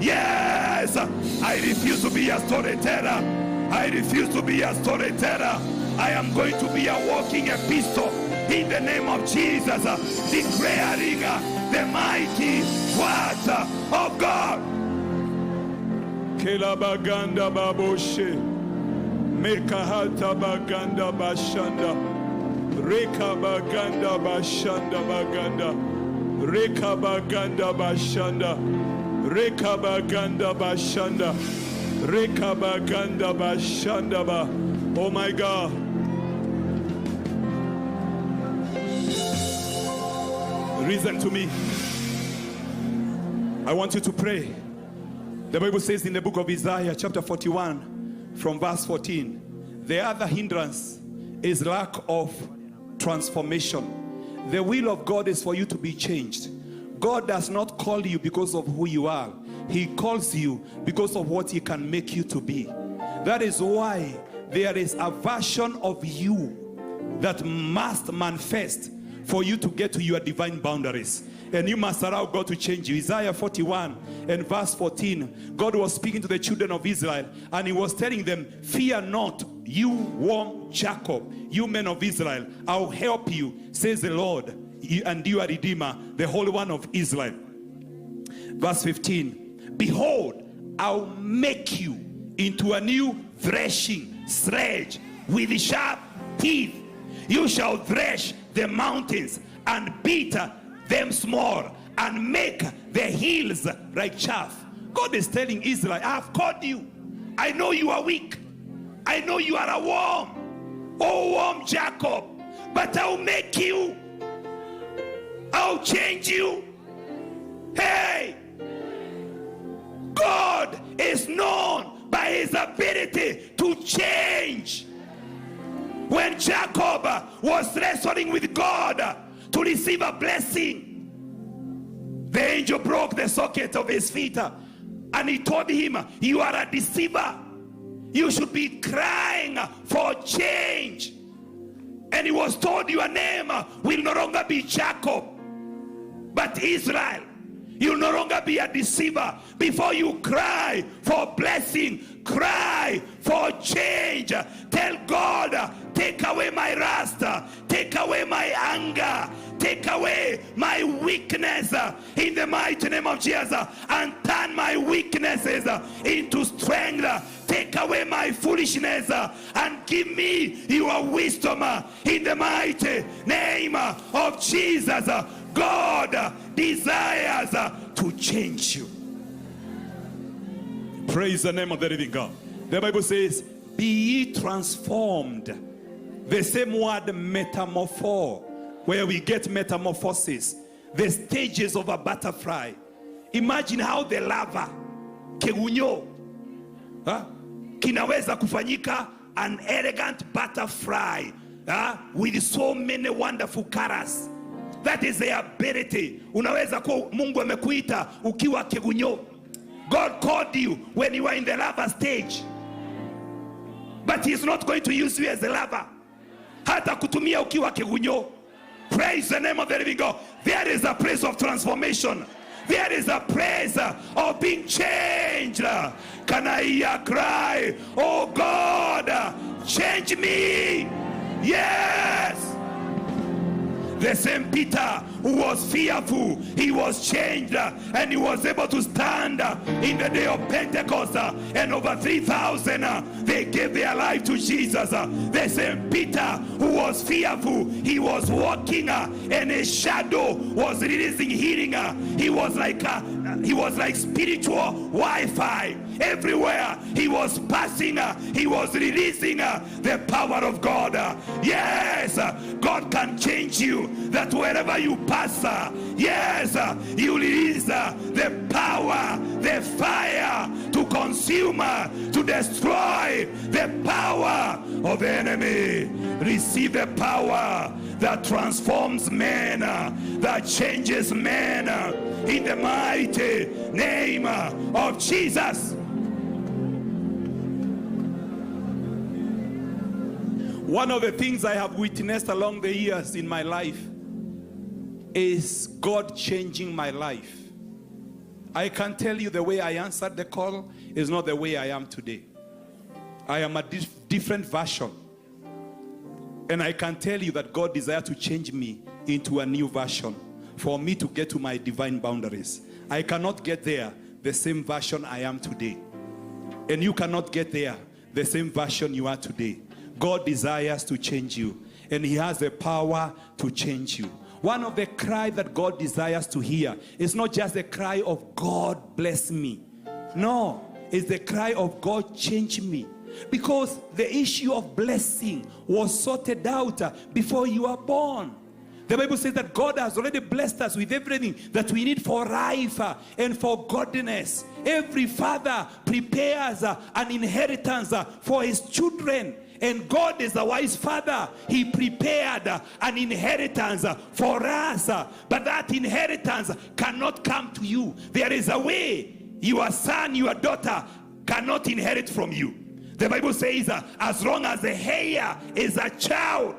Yes, I refuse to be a storyteller. I refuse to be a storyteller. I am going to be a walking epistle in the name of Jesus, declaring the mighty words of God. Kelabaganda baboshe, mekahata baganda bashanda, reka baganda bashanda baganda, reka baganda bashanda, reka baganda bashanda, reka baganda bashanda ba. Oh my God. Listen to me. I want you to pray. The Bible says in the book of Isaiah chapter 41 from verse 14, the other hindrance is lack of transformation. The will of God is for you to be changed. God does not call you because of who you are. He calls you because of what he can make you to be. That is why there is a version of you that must manifest for you to get to your divine boundaries. And you must allow God to change you. Isaiah 41 and verse 14, God was speaking to the children of Israel and he was telling them, fear not, you warm Jacob, you men of Israel, I'll help you, says the Lord, and you are Redeemer, the Holy One of Israel. Verse 15, behold, I'll make you into a new threshing sledge with sharp teeth. You shall thresh the mountains and beat them small and make the hills like chaff. God is telling Israel, I have called you. I know you are weak. I know you are a worm. Oh, worm Jacob. But I'll make you. I'll change you. Hey! God is known by his ability to change. When Jacob was wrestling with God to receive a blessing, the angel broke the socket of his feet and he told him, you are a deceiver. You should be crying for change. And he was told, your name will no longer be Jacob, but Israel. You'll no longer be a deceiver. Before you cry for blessing, cry for change. Tell God, take away my rust, take away my anger, take away my weakness in the mighty name of Jesus, and turn my weaknesses into strength. Take away my foolishness and give me your wisdom in the mighty name of Jesus. God desires to change you. Praise the name of the living God. The Bible says, be ye transformed. The same word metamorpho, where we get metamorphosis, the stages of a butterfly. Imagine how the larva, kegunyo, kinaweza kufanyika an elegant butterfly with so many wonderful colors. That is the ability. Unaweza kuwa Mungu amekuita ukiwa kegunyo. God called you when you were in the larva stage, but He's not going to use you as a larva. Hata kutumia ukiwa kegunyo. Praise the name of the living God. There is a place of transformation. There is a place of being changed. Can I hear cry? Oh God, change me. Yes. The same Peter who was fearful, he was changed and he was able to stand in the day of Pentecost, and over 3,000 they gave their life to Jesus. The same Peter who was fearful, he was walking and a shadow was releasing healing. He was like spiritual Wi-Fi. Everywhere he was passing, he was releasing the power of God. Yes, God can change you, that wherever you pass, yes, you release the power, the fire to consume, to destroy the power of the enemy. Receive the power that transforms men, that changes men, in the mighty name of Jesus. One of the things I have witnessed along the years in my life is God changing my life. I can tell you the way I answered the call is not the way I am today. I am a different version. And I can tell you that God desires to change me into a new version for me to get to my divine boundaries. I cannot get there the same version I am today. And you cannot get there the same version you are today. God desires to change you, and He has the power to change you. One of the cries that God desires to hear is not just the cry of God bless me. No, it's the cry of God change me. Because the issue of blessing was sorted out before you were born. The Bible says that God has already blessed us with everything that we need for life and for godliness. Every father prepares an inheritance for his children. And God is a wise father. He prepared an inheritance for us. But that inheritance cannot come to you. There is a way your son, your daughter cannot inherit from you. The Bible says as long as the hair is a child,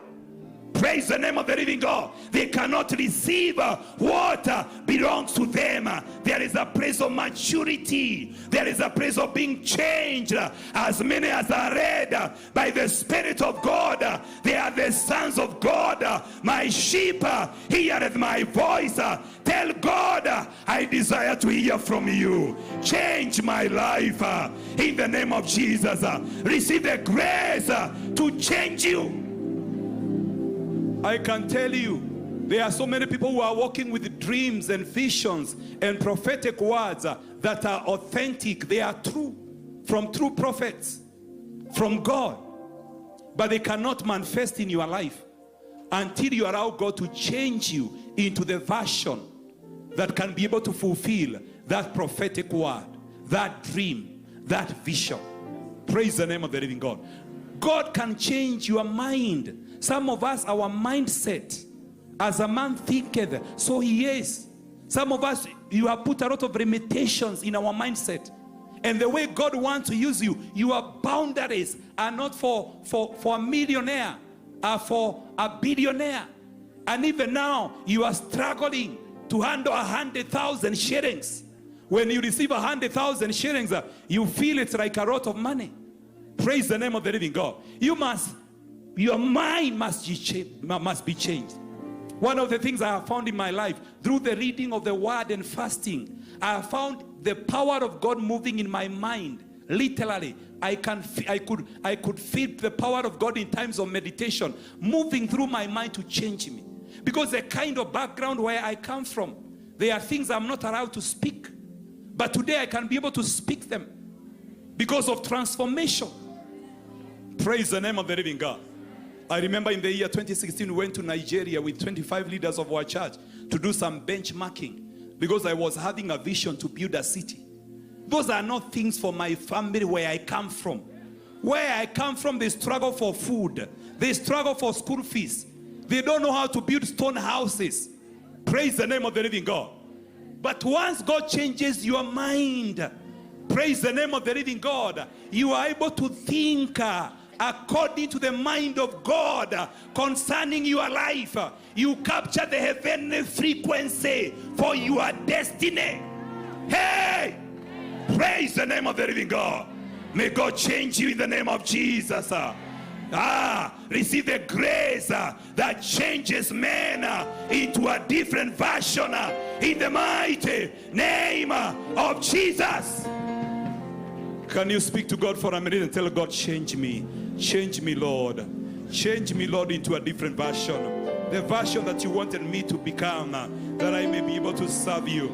praise the name of the living God, they cannot receive what belongs to them. There is a place of maturity. There is a place of being changed. As many as are led by the Spirit of God, they are the sons of God. My sheep heareth my voice. Tell God, I desire to hear from you. Change my life in the name of Jesus. Receive the grace to change you. I can tell you, there are so many people who are walking with dreams and visions and prophetic words that are authentic. They are true, from true prophets, from God. But they cannot manifest in your life until you allow God to change you into the version that can be able to fulfill that prophetic word, that dream, that vision. Praise the name of the living God. God can change your mind. Some of us, our mindset, as a man thinketh, so he is. Some of us, you have put a lot of limitations in our mindset. And the way God wants to use you, your boundaries are not for a millionaire, are for a billionaire. And even now, you are struggling to handle 100,000 shillings. When you receive 100,000 shillings, you feel it's like a lot of money. Praise the name of the living God. Your mind must be changed. One of the things I have found in my life, through the reading of the word and fasting, I have found the power of God moving in my mind. Literally, I could feel the power of God in times of meditation, moving through my mind to change me. Because the kind of background where I come from, there are things I'm not allowed to speak. But today I can be able to speak them because of transformation. Praise the name of the living God. I remember in the year 2016, we went to Nigeria with 25 leaders of our church to do some benchmarking because I was having a vision to build a city. Those are not things for my family where I come from. Where I come from, they struggle for food. They struggle for school fees. They don't know how to build stone houses. Praise the name of the living God. But once God changes your mind, praise the name of the living God, you are able to think according to the mind of God concerning your life. You capture the heavenly frequency for your destiny. Hey! Praise the name of the living God. May God change you in the name of Jesus. Receive the grace that changes men into a different version in the mighty name of Jesus. Can you speak to God for a minute and tell God, change me, Lord. Change me, Lord, into a different version. The version that you wanted me to become, that I may be able to serve you.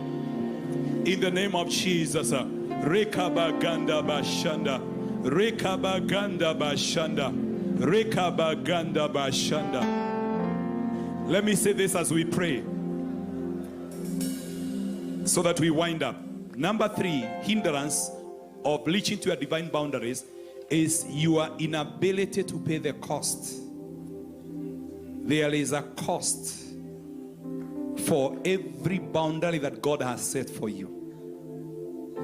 In the name of Jesus. Rekabaganda bashanda. Rekabaganda bashanda. Rekabaganda bashanda. Let me say this as we pray, so that we wind up. Number 3, hindrance of reaching to your divine boundaries is your inability to pay the cost. There is a cost for every boundary that God has set for you.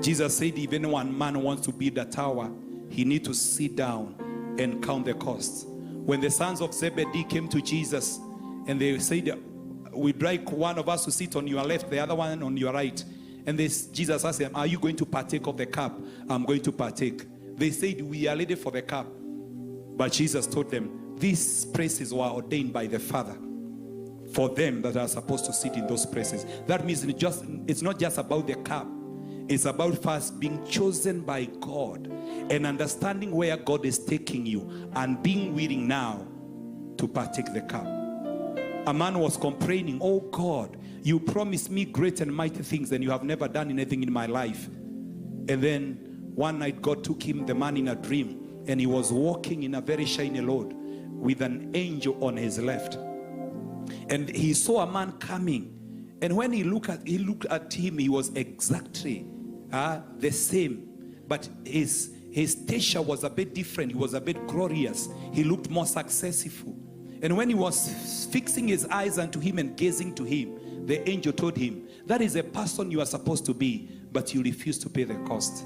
Jesus said, if any one man wants to build a tower, he needs to sit down and count the costs. When the sons of Zebedee came to Jesus and they said, we'd like one of us to sit on your left, the other one on your right. And Jesus asked them, are you going to partake of the cup? I'm going to partake. They said, we are ready for the cup. But Jesus told them, these places were ordained by the Father for them that are supposed to sit in those places. That means it's not just about the cup. It's about first being chosen by God and understanding where God is taking you and being willing now to partake the cup. A man was complaining, oh God, you promised me great and mighty things and you have never done anything in my life. And then one night God took him, the man, in a dream, and he was walking in a very shiny road with an angel on his left. And he saw a man coming, and when he looked at him, he was exactly the same, but his stature was a bit different. He was a bit glorious. He looked more successful. And when he was fixing his eyes unto him and gazing to him, the angel told him, that is a person you are supposed to be, but you refuse to pay the cost.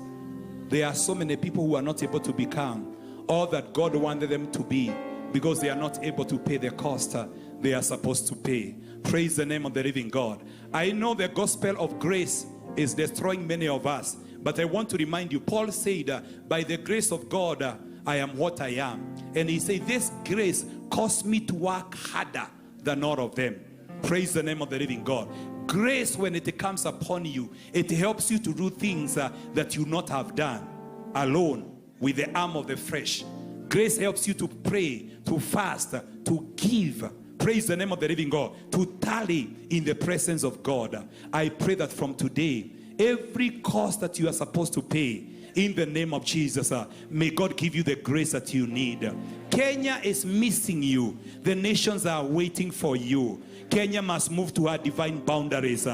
There are so many people who are not able to become all that God wanted them to be because they are not able to pay the cost they are supposed to pay. Praise the name of the living God. I know the gospel of grace is destroying many of us, but I want to remind you, Paul said, by the grace of God, I am what I am. And he said, this grace caused me to work harder than all of them. Praise the name of the living God. Grace, when it comes upon you, it helps you to do things that you not have done alone with the arm of the flesh. Grace helps you to pray, to fast, to give. Praise the name of the living God. To tarry in the presence of God. I pray that from today, every cost that you are supposed to pay, in the name of Jesus, may God give you the grace that you need. Kenya is missing you. The nations are waiting for you. Kenya must move to her divine boundaries.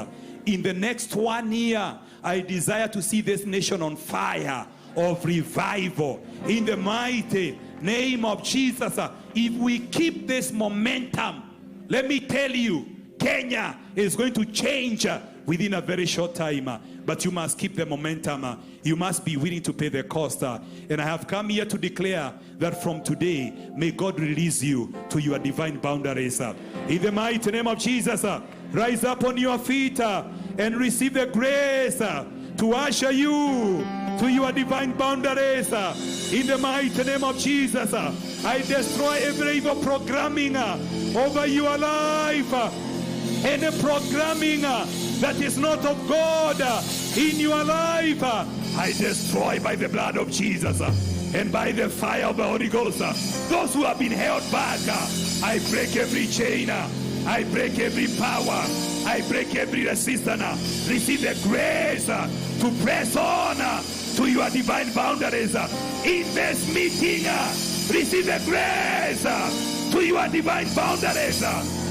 In the next 1 year, I desire to see this nation on fire of revival. In the mighty name of Jesus, if we keep this momentum, let me tell you, Kenya is going to change within a very short time. But you must keep the momentum. You must be willing to pay the cost. And I have come here to declare that from today, may God release you to your divine boundaries. In the mighty name of Jesus, Rise up on your feet and receive the grace to usher you to your divine boundaries. In the mighty name of Jesus, I destroy every evil programming over your life. Any programming that is not of God in your life, I destroy by the blood of Jesus and by the fire of the Holy Ghost. Those who have been held back, I break every chain, I break every power, I break every resistance. Receive the grace to press on to your divine boundaries. In this meeting, receive the grace to your divine boundaries.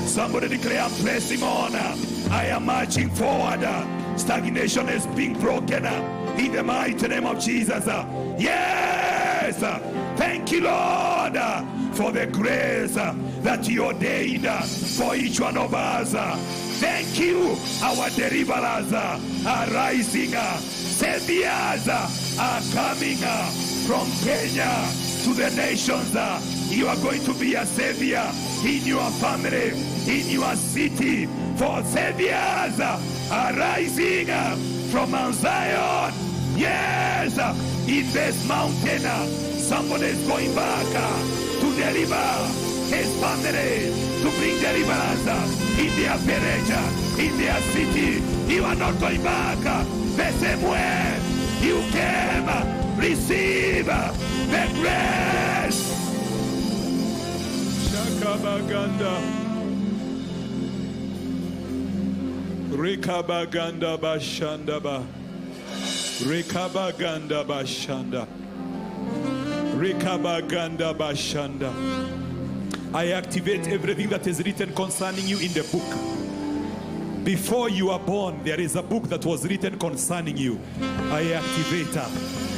Somebody declare, I'm pressing on. I am marching forward. Stagnation is being broken in the mighty name of Jesus. Yes! Thank you, Lord, for the grace that you ordained for each one of us. Thank you, our deliverers are rising. Saviors are coming from Kenya to the nations. You are going to be a savior in your family, in your city. For saviors are rising from Mount Zion. Yes, in this mountain, somebody is going back to deliver his family, to bring deliverance in their village, in their city. You are not going back the same way you came. Receive the grace. Shakabaganda, Rekabaganda Bashandaba, Rekabaganda Bashanda, Rekabaganda Bashanda. I activate everything that is written concerning you in the book. Before you are born, there is a book that was written concerning you. I activate.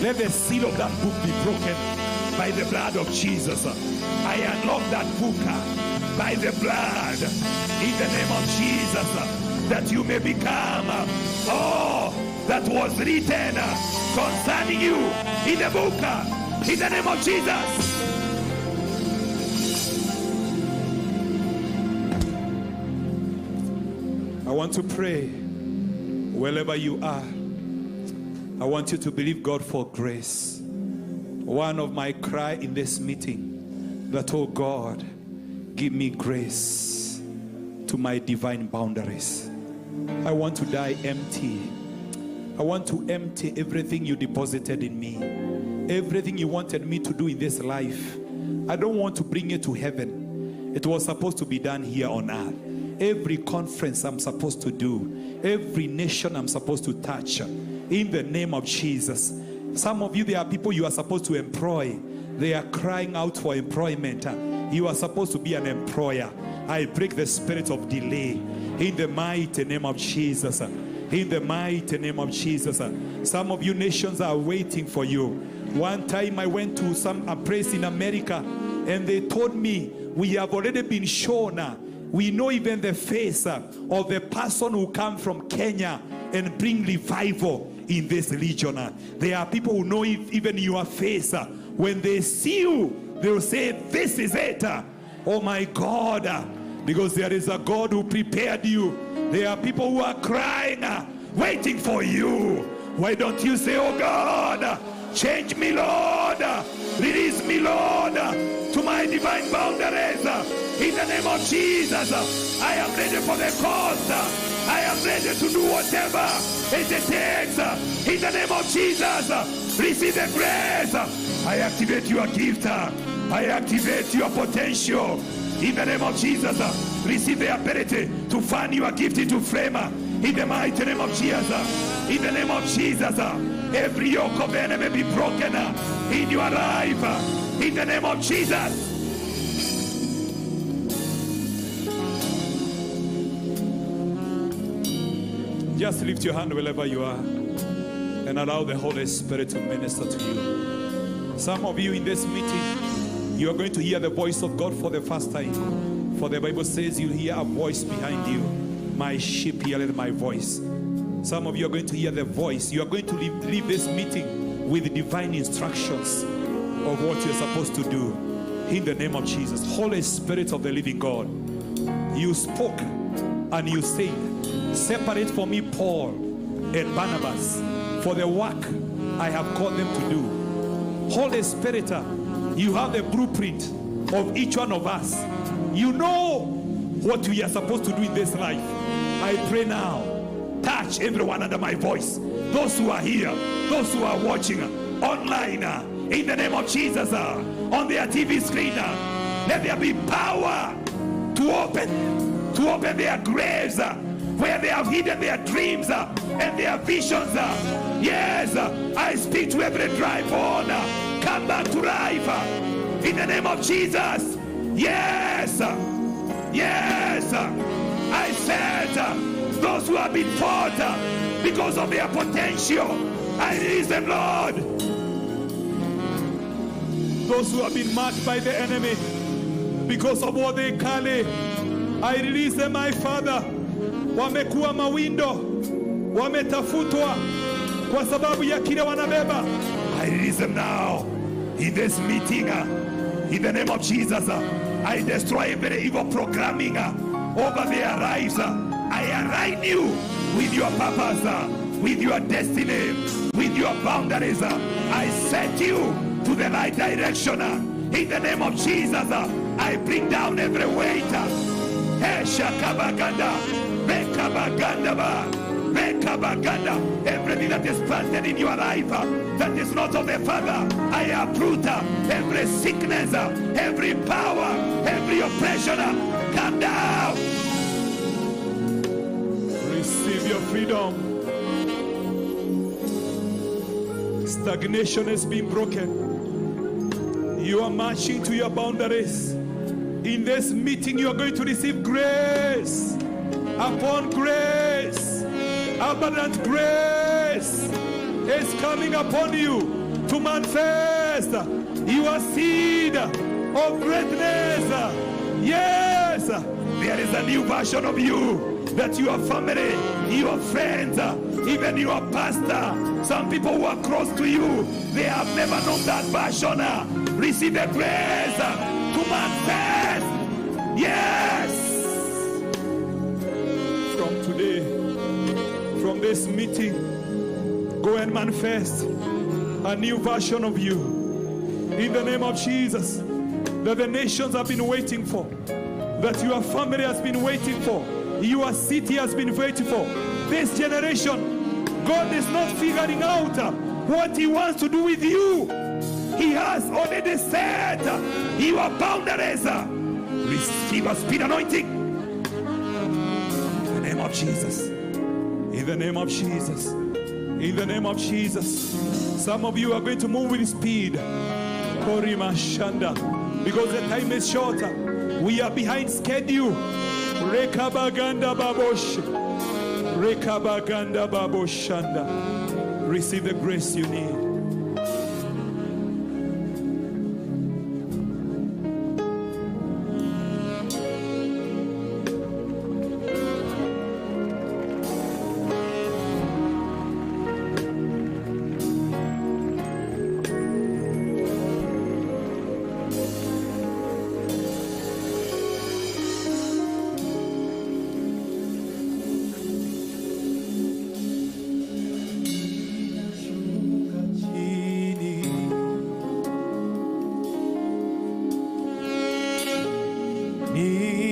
Let the seal of that book be broken by the blood of Jesus. I unlock that book by the blood in the name of Jesus, that you may become all that was written concerning you in the book in the name of Jesus. I want to pray wherever you are. I want you to believe God for grace. One of my cry in this meeting, that, oh God, give me grace to my divine boundaries. I want to die empty. I want to empty everything you deposited in me. Everything you wanted me to do in this life. I don't want to bring it to heaven. It was supposed to be done here on earth. Every conference I'm supposed to do, every nation I'm supposed to touch, in the name of Jesus. Some of you, there are people you are supposed to employ. They are crying out for employment. You are supposed to be an employer. I break the spirit of delay in the mighty name of Jesus. In the mighty name of Jesus. Some of you, nations are waiting for you. One time I went to a place in America, and they told me, we have already been shown, we know even the face of the person who come from Kenya and bring revival in this region. There are people who know even your face. When they see you, they will say, this is it. Oh my God. Because there is a God who prepared you. There are people who are crying, waiting for you. Why don't you say, oh God, change me, Lord. Release me, Lord, to my divine boundaries. In the name of Jesus, I am ready for the cause. I am ready to do whatever it takes. In the name of Jesus, receive the grace. I activate your gift. I activate your potential. In the name of Jesus, receive the ability to fan your gift into flame. In the mighty name of Jesus. In the name of Jesus, every yoke of the enemy be broken in your life. In the name of Jesus. Just lift your hand wherever you are and allow the Holy Spirit to minister to you. Some of you in this meeting, you are going to hear the voice of God for the first time. For the Bible says you'll hear a voice behind you. My sheep heareth my voice. Some of you are going to hear the voice. You are going to leave this meeting with divine instructions of what you're supposed to do. In the name of Jesus. Holy Spirit of the living God, you spoke And you said, separate for me Paul and Barnabas for the work I have called them to do. Holy Spirit, you have the blueprint of each one of us. You know what we are supposed to do in this life. I pray now, touch everyone under my voice. Those who are here, those who are watching online, in the name of Jesus, on their TV screen, let there be power to open their graves where they have hidden their dreams and their visions. Yes, I speak to every dry bone. Come back to life in the name of Jesus. Yes, yes, I said those who have been fought because of their potential, I release them, Lord. Those who have been marked by the enemy because of what they carry, I release them, my Father. Wamekuwa mawindo, wametafutwa kwa sababu ya kile wanabeba. I release them now in this meeting. In the name of Jesus, I destroy every evil programming over their lives. I align you with your purpose, with your destiny, with your boundaries. I set you to the right direction. In the name of Jesus, I bring down every weight. Everything that is planted in your life that is not of the Father, I uproot every sickness, every power, every oppression. Come down. Receive your freedom. Stagnation has been broken. You are marching to your boundaries. In this meeting, you are going to receive grace upon grace. Abundant grace is coming upon you to manifest your seed of greatness. Yes, there is a new version of you that your family, your friends, even your pastor, some people who are close to you, they have never known that version. Receive the grace to manifest. Yes. From today, from this meeting, go and manifest a new version of you. In the name of Jesus, that the nations have been waiting for, that your family has been waiting for, your city has been waiting for. This generation, God is not figuring out what He wants to do with you. He has already set your boundaries. Receive a speed anointing. In the name of Jesus. In the name of Jesus. In the name of Jesus. Some of you are going to move with speed. Korima Shanda. Because the time is shorter. We are behind schedule. Rekabaganda Babosh. Rekabaganda Baboshanda. Receive the grace you need.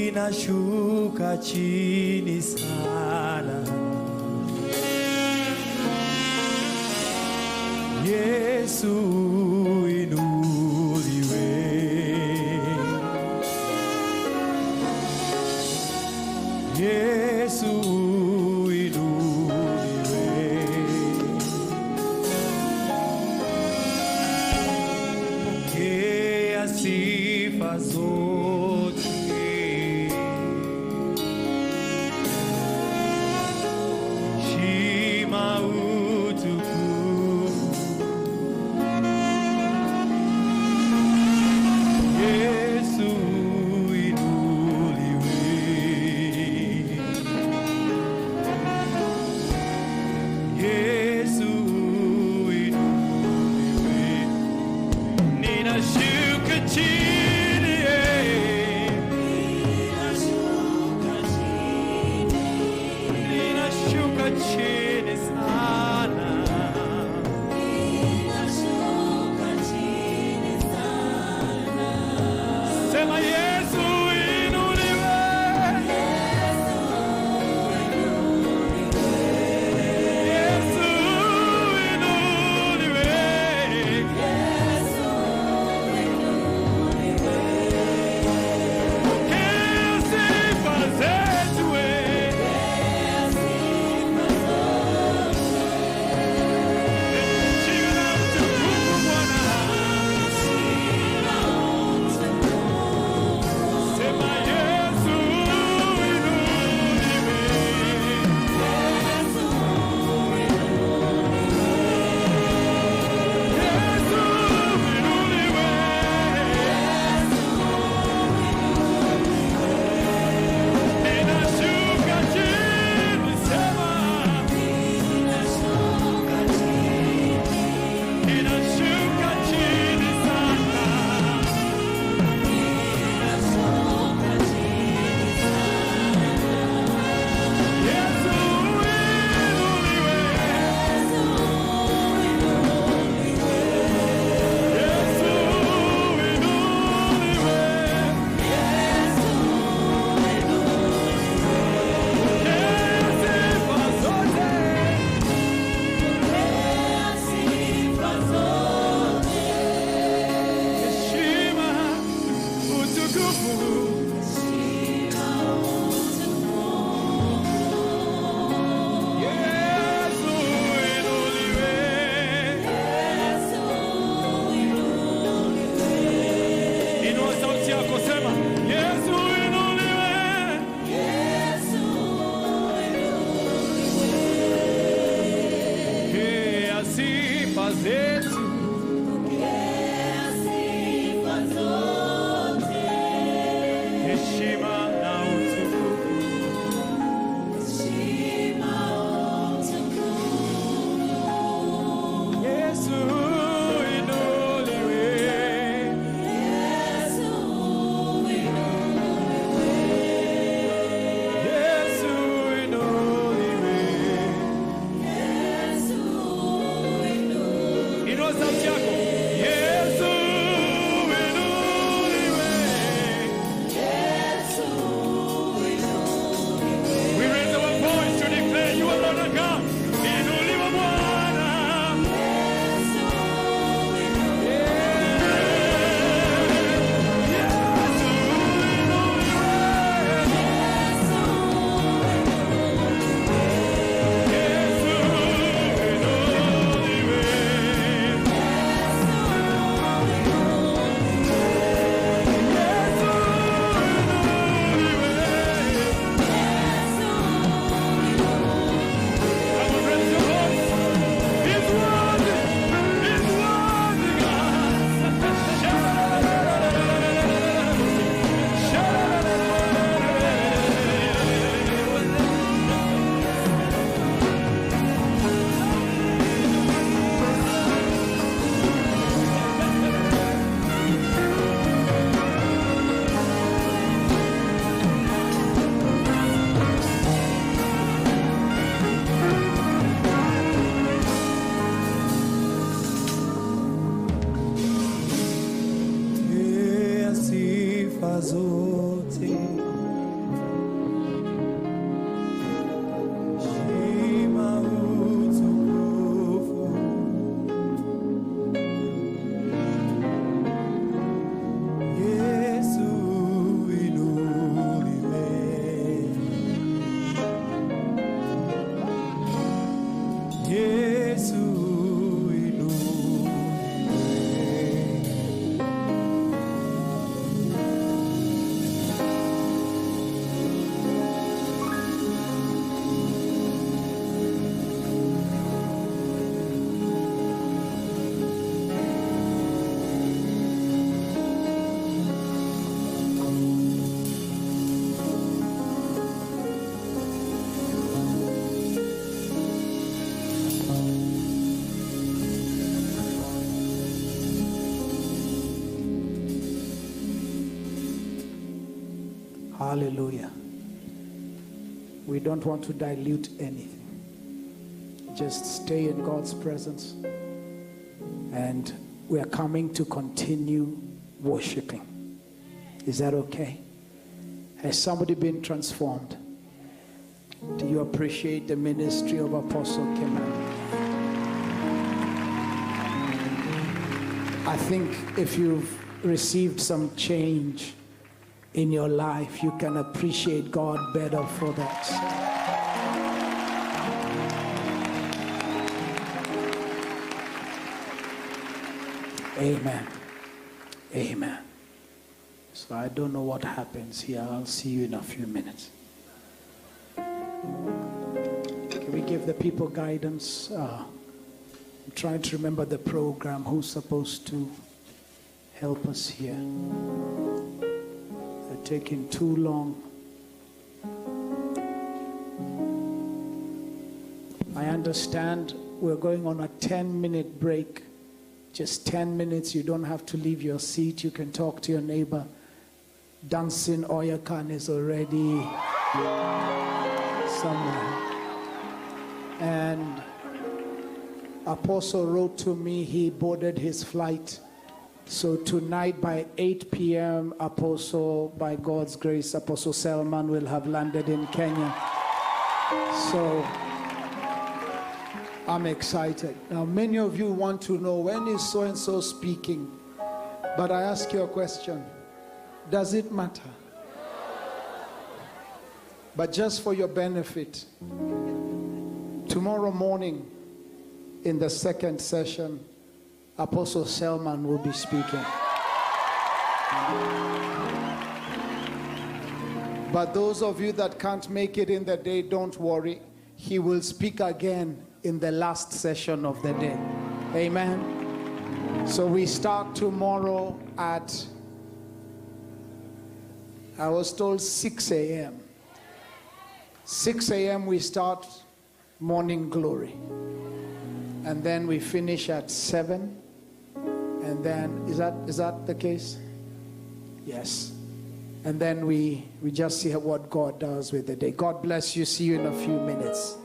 Ninashuka chini sana, Yesu inuliwe, Yesu inuliwe, pokea sifa zote. Ninashuka chini sifa zetu. Heshima na utukufu. Yesu inuliwe. Yesu inuliwe. Inua sauti yako. Yesu inuliwe. We raise our voice to declare you alone are God. Inuliwe Bwana. Sifa zote. Heshima utukufu. Yesu inuliwe. Yesu Hallelujah. We don't want to dilute anything. Just stay in God's presence. And we are coming to continue worshiping. Is that okay? Has somebody been transformed? Do you appreciate the ministry of Apostle Kenan? I think if you've received some change in your life, you can appreciate God better for that. Amen. Amen. So I don't know what happens here. I'll see you in a few minutes. Can we give the people guidance? I'm trying to remember the program. Who's supposed to help us here? They're taking too long. I understand we're going on a 10-minute break. Just 10 minutes. You don't have to leave your seat. You can talk to your neighbor. Dancing Oyakan is already somewhere. And Apostle wrote to me, he boarded his flight. So tonight by 8 p.m., Apostle, by God's grace, Apostle Selman will have landed in Kenya. So I'm excited. Now, many of you want to know, when is so-and-so speaking? But I ask you a question. Does it matter? But just for your benefit, tomorrow morning in the second session, Apostle Selman will be speaking. But those of you that can't make it in the day, don't worry. He will speak again in the last session of the day. Amen. So we start tomorrow at, I was told 6 a.m. 6 a.m. we start morning glory. And then we finish at 7. And then, is that the case? Yes. And then we just see what God does with the day. God bless you. See you in a few minutes.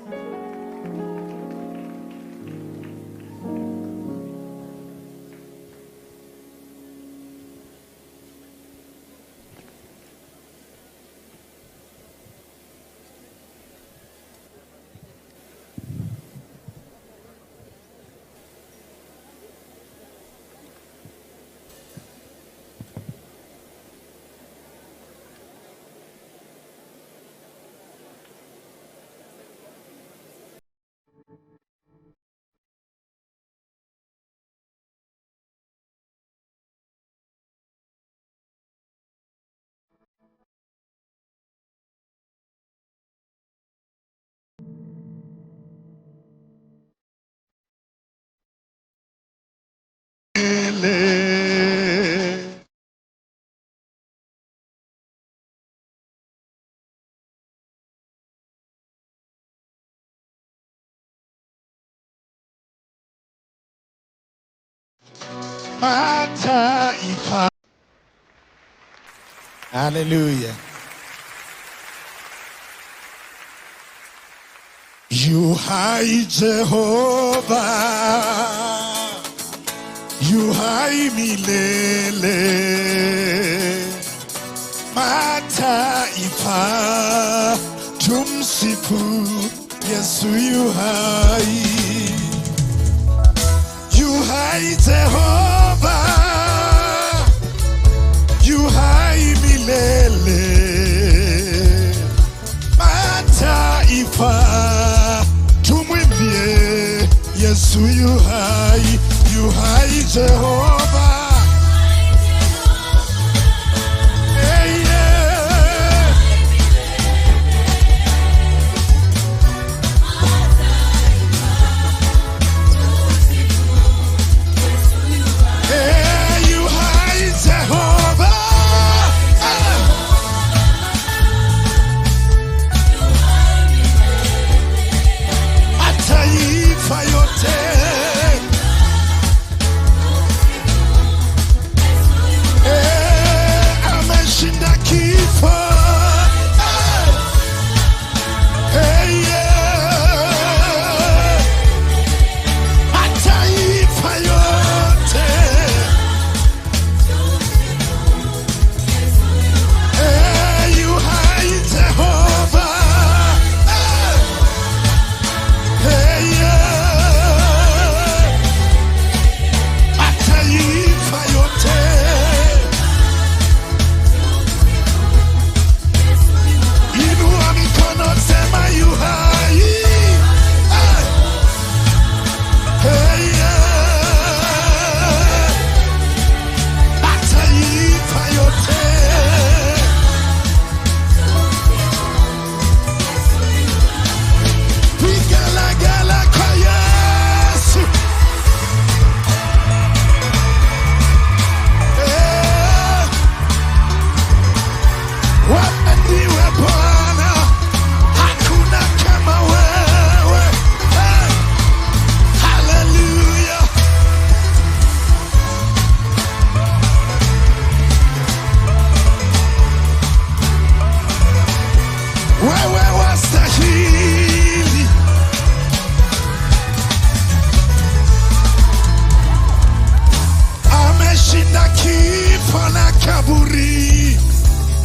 Mataifa. Hallelujah. You high Jehovah, you high milele. Mataifa tumsifu Yesu yu high. You high Jehovah, you high milele. Mataifa tumwimbie Yesu yu high Jehovah. Hey, yeah. Hey, you high Jehovah. Mataifa yote. Ameshinda kifo. Hey, yeah. Mataifa yote. Hey, you high Jehovah. Hey, yeah. Mataifa yote. Inua mikono, sema you high. Hey, yeah. Mataifa yote. Vigelegele kwa Yesu. Wewe ndiwe Bwana, hakuna kama wewe. Hey, hallelujah. Wewe wastahili. Ameshinda kifo na kaburi.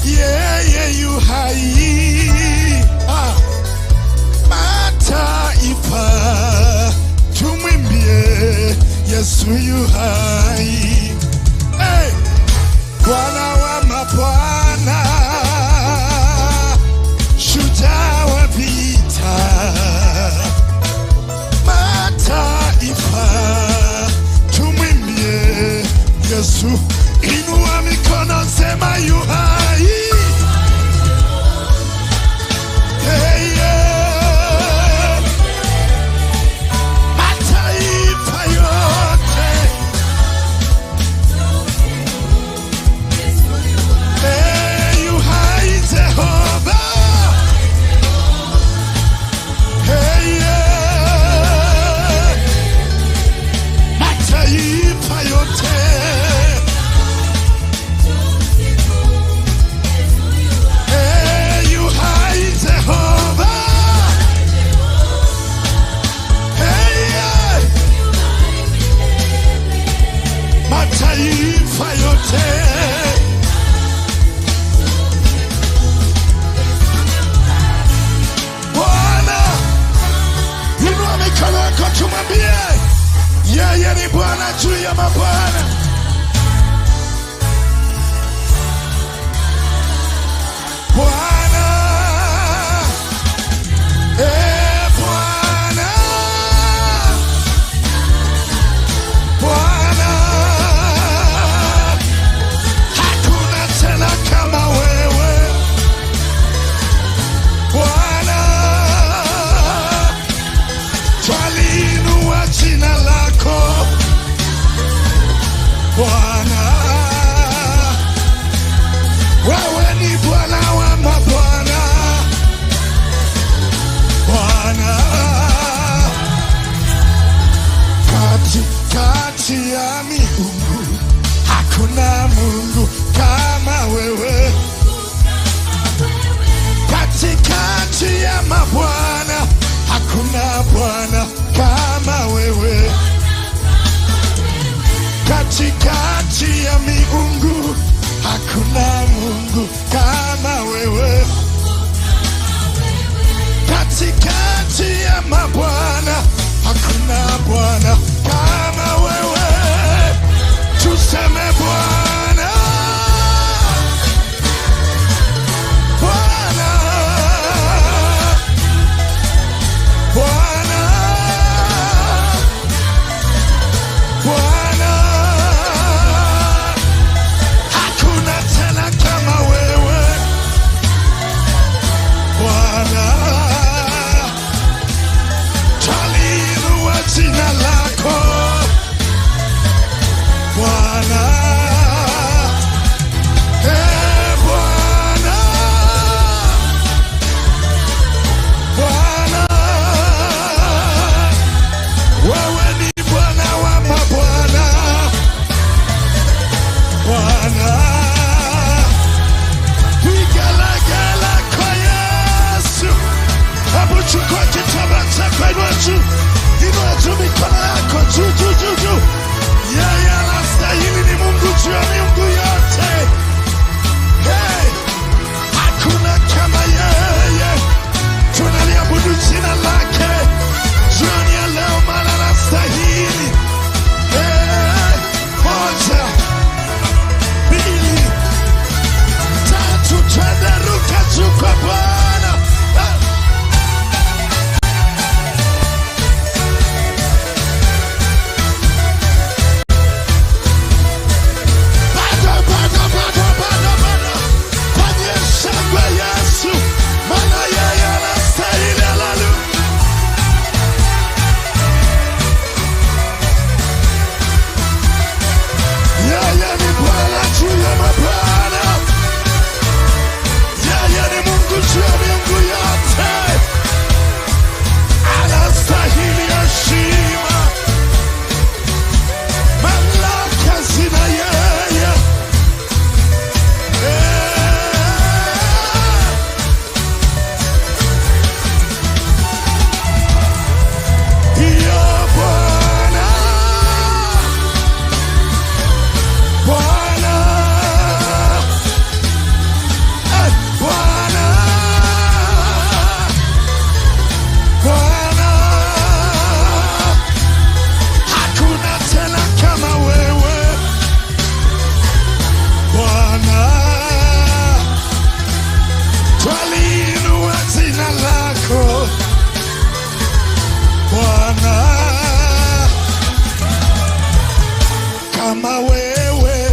Yeye yu hai. Mataifa tumwimbie Yesu yu hai. Hey, Bwana wa mabwana, shujaa wa vita. Mataifa tumwimbie Yesu. Inua mikono, sema yu hai. Hey, yeah. tumwambie yeye ni Bwana juu ya mabwana. Bwana, Bwana, Bwana, hakuna tena kama wewe. Bwana, twaliinua jina lako. Bwana, wewe ni Bwana wa mabwana. Bwana, katikati ya miungu hakuna Mungu kama wewe. Katikati ya mabwana hakuna Bwana kama wewe. Katikati ya miungu hakuna Mungu kama wewe. Katikati ya mabwana hakuna Bwana kama wewe. Tuseme Bwana, Bwana, Bwana, Bwana, hakuna tena kama wewe. Bwana, twaliinua jina lako. Bwana, Bwana, Bwana, wewe ni Bwana wa mabwana. Bwana, vigelegele kwa Yesu. Hebu chukua kitambaa chako, inua juu, inua juu mikono yako juu, juu, juu, juu. Yeye anastahili, ni Mungu juu ya miungu yote. Hey, hakuna kama yeye. Tunaliabudu jina lake jioni ya leo, maana anastahili. Hey, moja, mbili, tatu, twende ruka juu kwa Bwana. Hey. Kama wewe,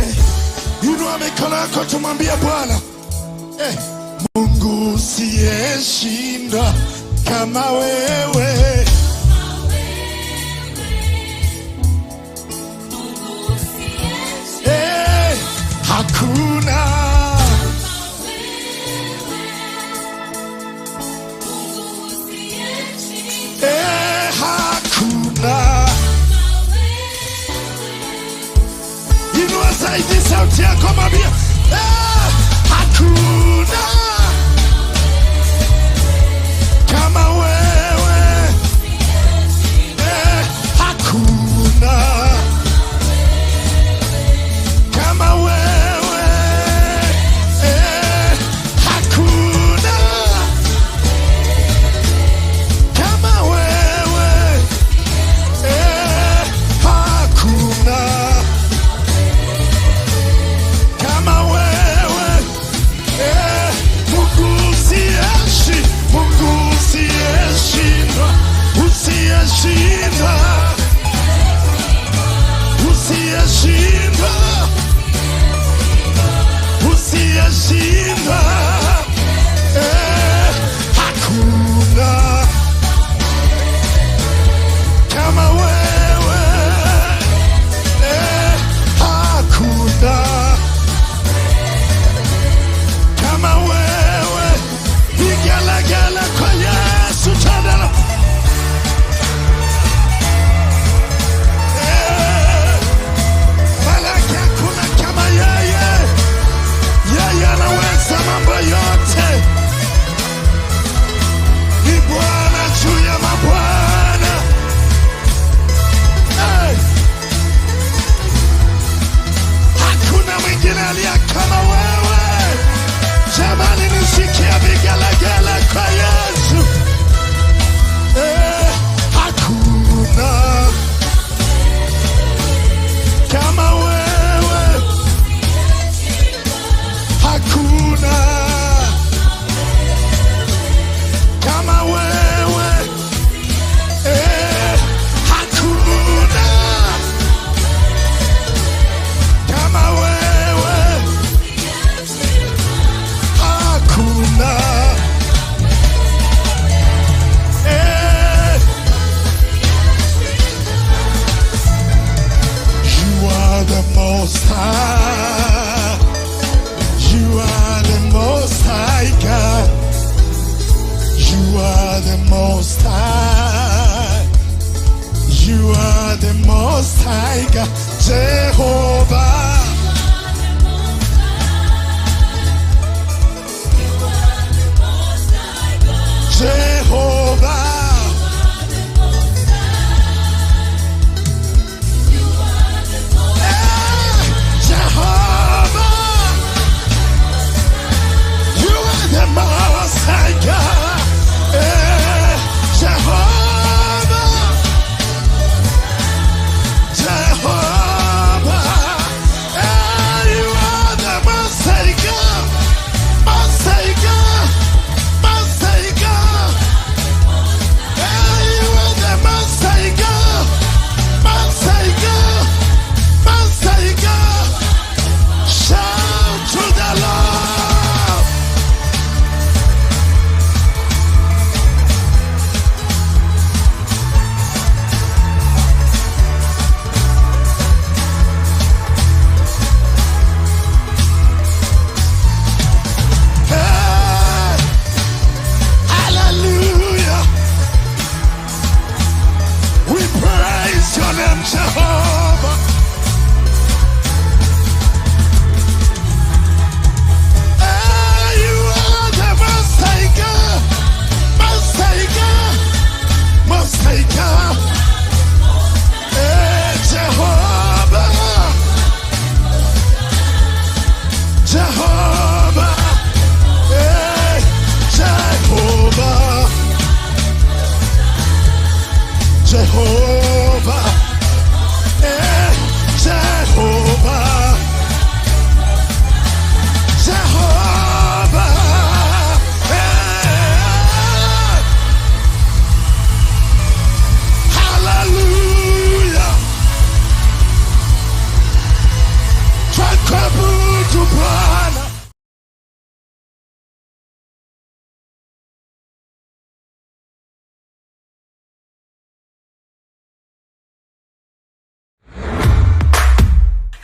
inua mikono yako tumwambie Bwana, Mungu usiyeshindwa kama wewe. Hakuna hakuna. Inua zaidi sauti yako, mwambie hakuna kama wewe. umeshindwa. Hakuna kama wewe. Hakuna kama wewe. Vigelegele kwa Yesu tena. Malaki hakuna kama yeye. Yeye anaweza mambo yote. Ni Bwana juu ya mabwana. Hakuna mwingine aliye kama wewe. Jamani, nisikie vigelegele kwa Yesu. Hakuna kama wewe. Hakuna kama wewe. Hakuna kama wewe. Hakuna. You are the most high. You are the most high God. You are the most high. You are the most high God. Jehovah. Jehovah. Jehovah. You are the most high God. Jehovah. Jehovah. You are the most high God. Most high God. Most high God. You are the most high God. Most high God. Most high God. Shout to the Lord. Hey, hallelujah. We praise your name, Jehovah. You are the most high God. Most high God. Most high God. Jehovah. Jehovah. Jehovah. Jehovah. Jehovah. Jehovah. Hallelujah. Twakabudu Bwana.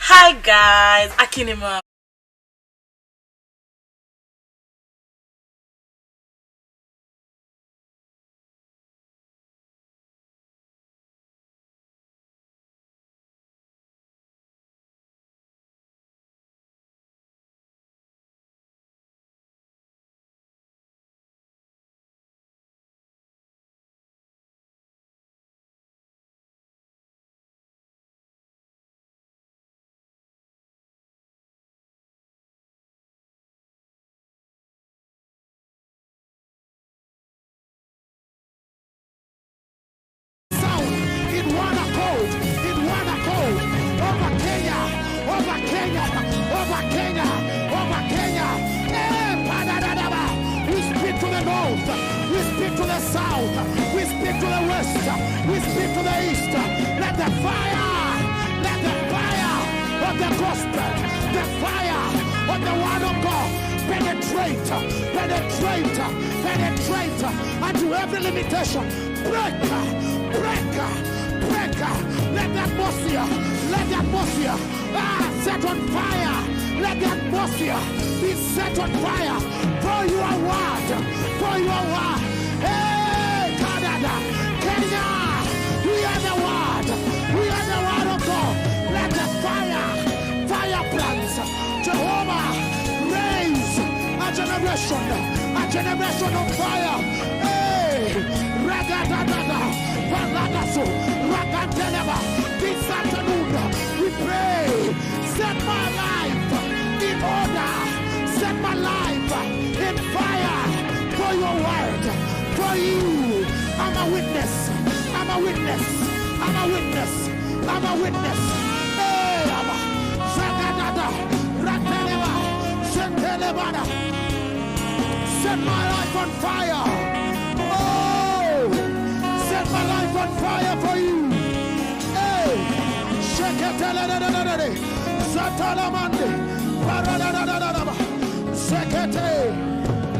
Hi guys, Akinima. penetrate unto every limitation. Break. Let the atmosphere set on fire. Let the atmosphere be set on fire for your word. Hey, Canada, Kenya, we are the word of God. Let the fire plants, Jehovah, raise a generation of fire. Hey, this afternoon we pray, set my life in order, set my life in fire for your word, for you. I'm a witness. Hey, set my life on fire. Oh, set my life on fire for you. Hey,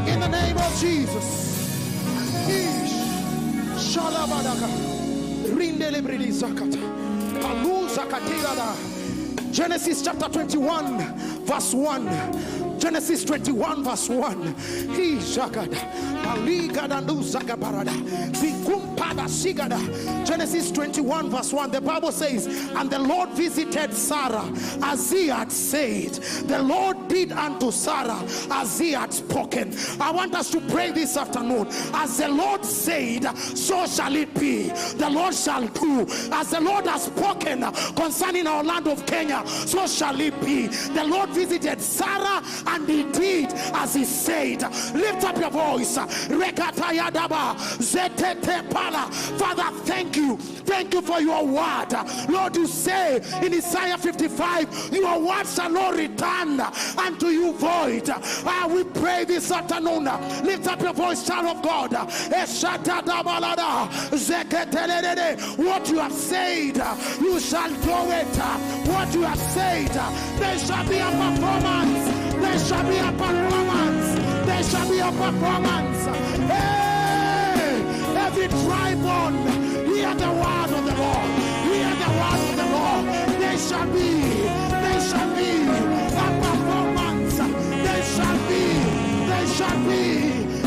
in the name of Jesus. Genesis chapter 21 verse 1. Genesis 21 verse 1. Genesis 21 verse 1. The Bible says, and the Lord visited Sarah as he had said. The Lord did unto Sarah as he had spoken. I want us to pray this afternoon. As the Lord said, so shall it be. The Lord shall do. As the Lord has spoken concerning our land of Kenya, so shall it be. The Lord visited Sarah and he did as he said. Lift up your voice. Father, thank you for your word. Lord, you say in Isaiah 55, your word shall not return unto you void. We pray this afternoon. Lift up your voice, child of God. What you have said, you shall do it. What you have said, there shall be a performance. There shall be a performance. There shall be a performance. Hey, every dry bone, hear the word of the Lord. Hear the word of the Lord. There shall be a performance.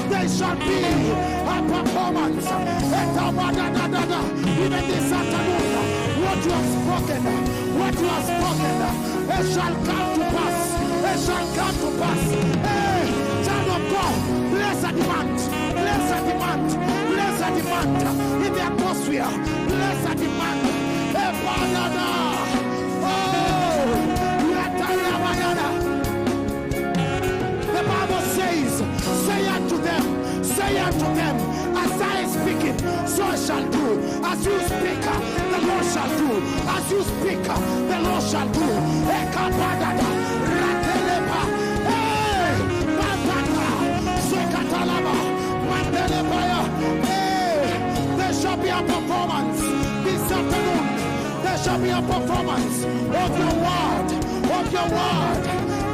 There shall be a performance. Even this afternoon, what you have spoken, it shall come to pass. It shall come to pass. Hey, child of God, bless a demand in the atmosphere. Bless a demand. Hey, Father, the Bible says, say unto them, as I am speaking, so I shall do. As you speak, the Lord shall do. As you speak, the Lord shall do. There shall be a performance this afternoon. There shall be a performance of your word.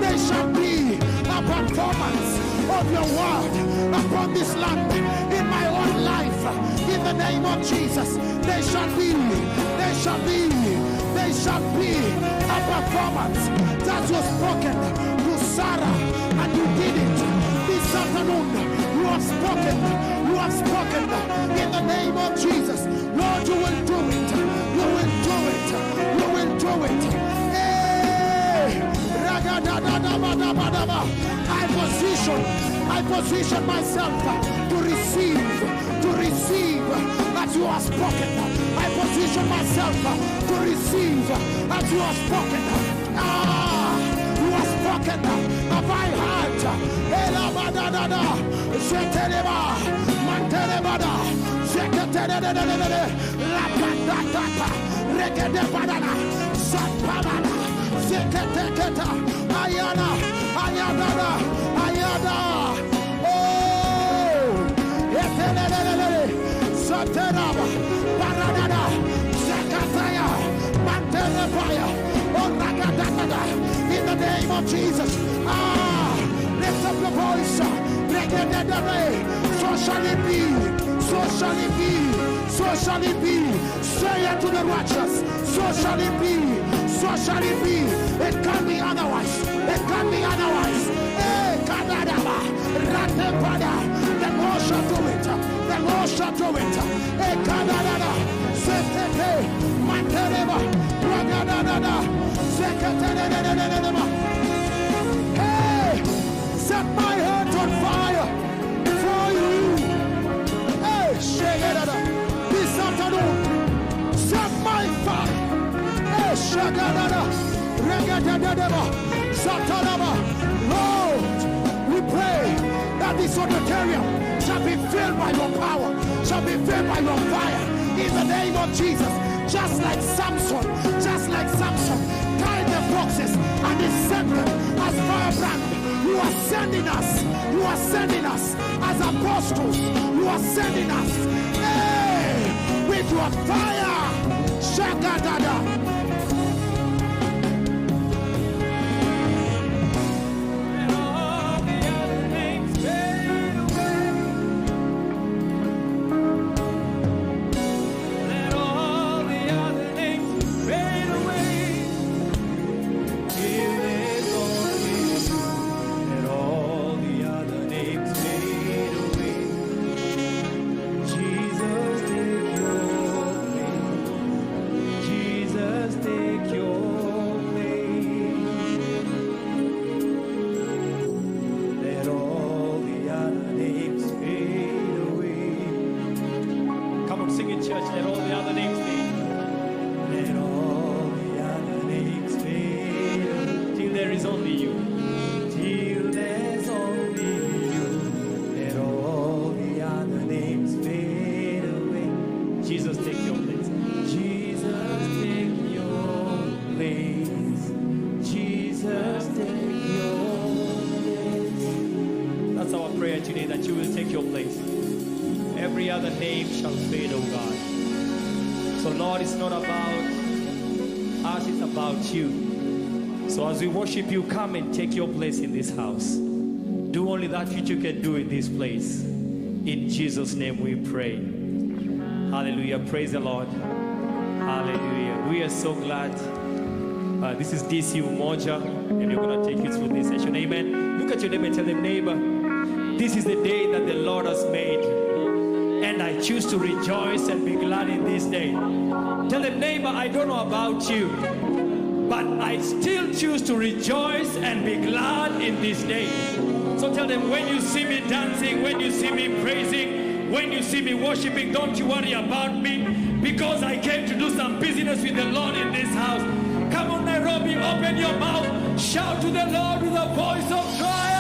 There shall be a performance of your word upon this land, in my own life, in the name of Jesus. There shall be a performance that was spoken to Sarah, and you did it this afternoon. You have spoken in the name of Jesus. Lord, you will do it. I position myself to receive as you have spoken. I position myself to receive as you have spoken. You have spoken. Have I heard? In the name of Jesus, lift up your voice. So shall it be. So shall it be. So shall it be. Say it to the righteous. So shall it be. So shall it be. It can't be otherwise. It can't be otherwise. Hey, Kadadaba, Ratepada. The Lord shall do it. The Lord shall do it. Hey, Kadadada, Sekete, Mantereba, Ragadadada, Sekete. Hey, set my heart on fire for you. Hey, Shagada, this afternoon, set my fire. Hey, Shagada, Regadadaba, Satanaba. Lord, we pray that this auditorium shall be filled by your power, shall be filled by your fire. In the name of Jesus, just like Samson, tie the boxes and he sent them as firebrand. You are sending us as apostles. You are sending us, hey, with your fire. Shagadada. Worship you, come and take your place in this house. Do only that which you can do in this place. In Jesus' name we pray. Hallelujah. Praise the Lord. Hallelujah. We are so glad. This is DC Umoja, and we're going to take you through this session. Amen. Look at your neighbor and tell them, neighbor, this is the day that the Lord has made, and I choose to rejoice and be glad in this day. Tell them, neighbor, I don't know about you, but I still choose to rejoice and be glad in this day. So tell them, when you see me dancing, when you see me praising, when you see me worshiping, don't you worry about me, because I came to do some business with the Lord in this house. Come on, Nairobi, open your mouth, shout to the Lord with a voice of triumph.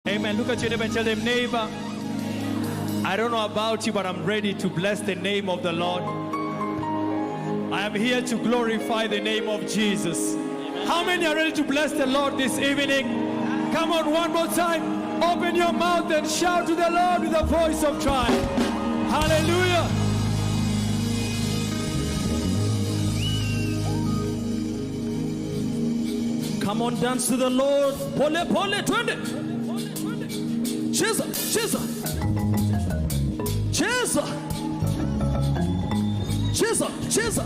Amen. Look at your neighbor and tell them, neighbor, I don't know about you, but I'm ready to bless the name of the Lord. I am here to glorify the name of Jesus. How many are ready to bless the Lord this evening? Come on, one more time. Open your mouth and shout to the Lord with a voice of triumph. Hallelujah. Come on, dance to the Lord. Pole, pole, 20. Jesus, Jesus. Jesus. Jesus, Jesus.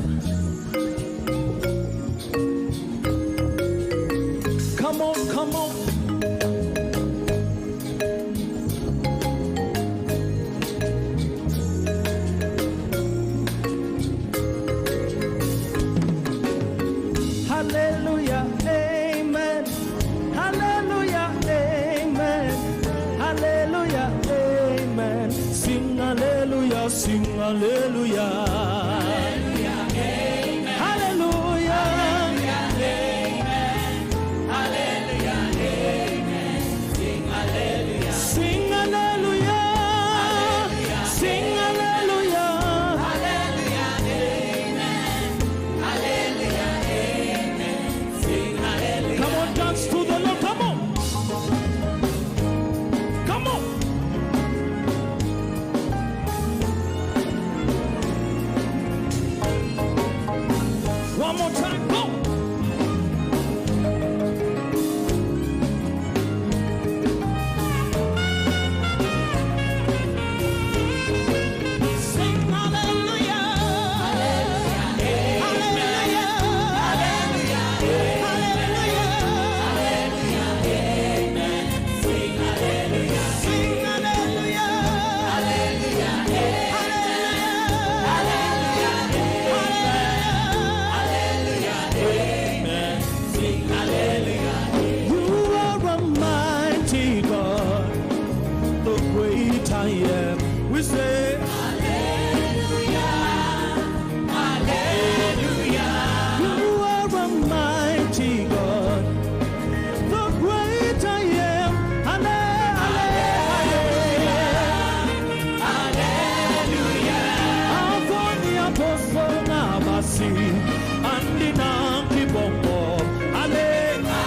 Come on, come on. Hallelujah, amen. Hallelujah, amen. Hallelujah, amen. Sing hallelujah, sing hallelujah. Hallelujah, amen. Hallelujah, amen. Hallelujah, amen. Sing hallelujah. Sing hallelujah. Sing hallelujah. Hallelujah, amen. Hallelujah, amen. Sing hallelujah. Come on, dance to the Lord. Come on. Come on. One more time, go! Sing hallelujah. Hallelujah. Hallelujah. Hallelujah. Amen. Sing hallelujah. Sing hallelujah. Hallelujah. You are a mighty God, the great I am. We say, Hallelujah, Hallelujah. You are a mighty God, the great I am. Hallelujah, Hallelujah. Avoni apostle nabasi, andi nanki bongo. Hallelujah.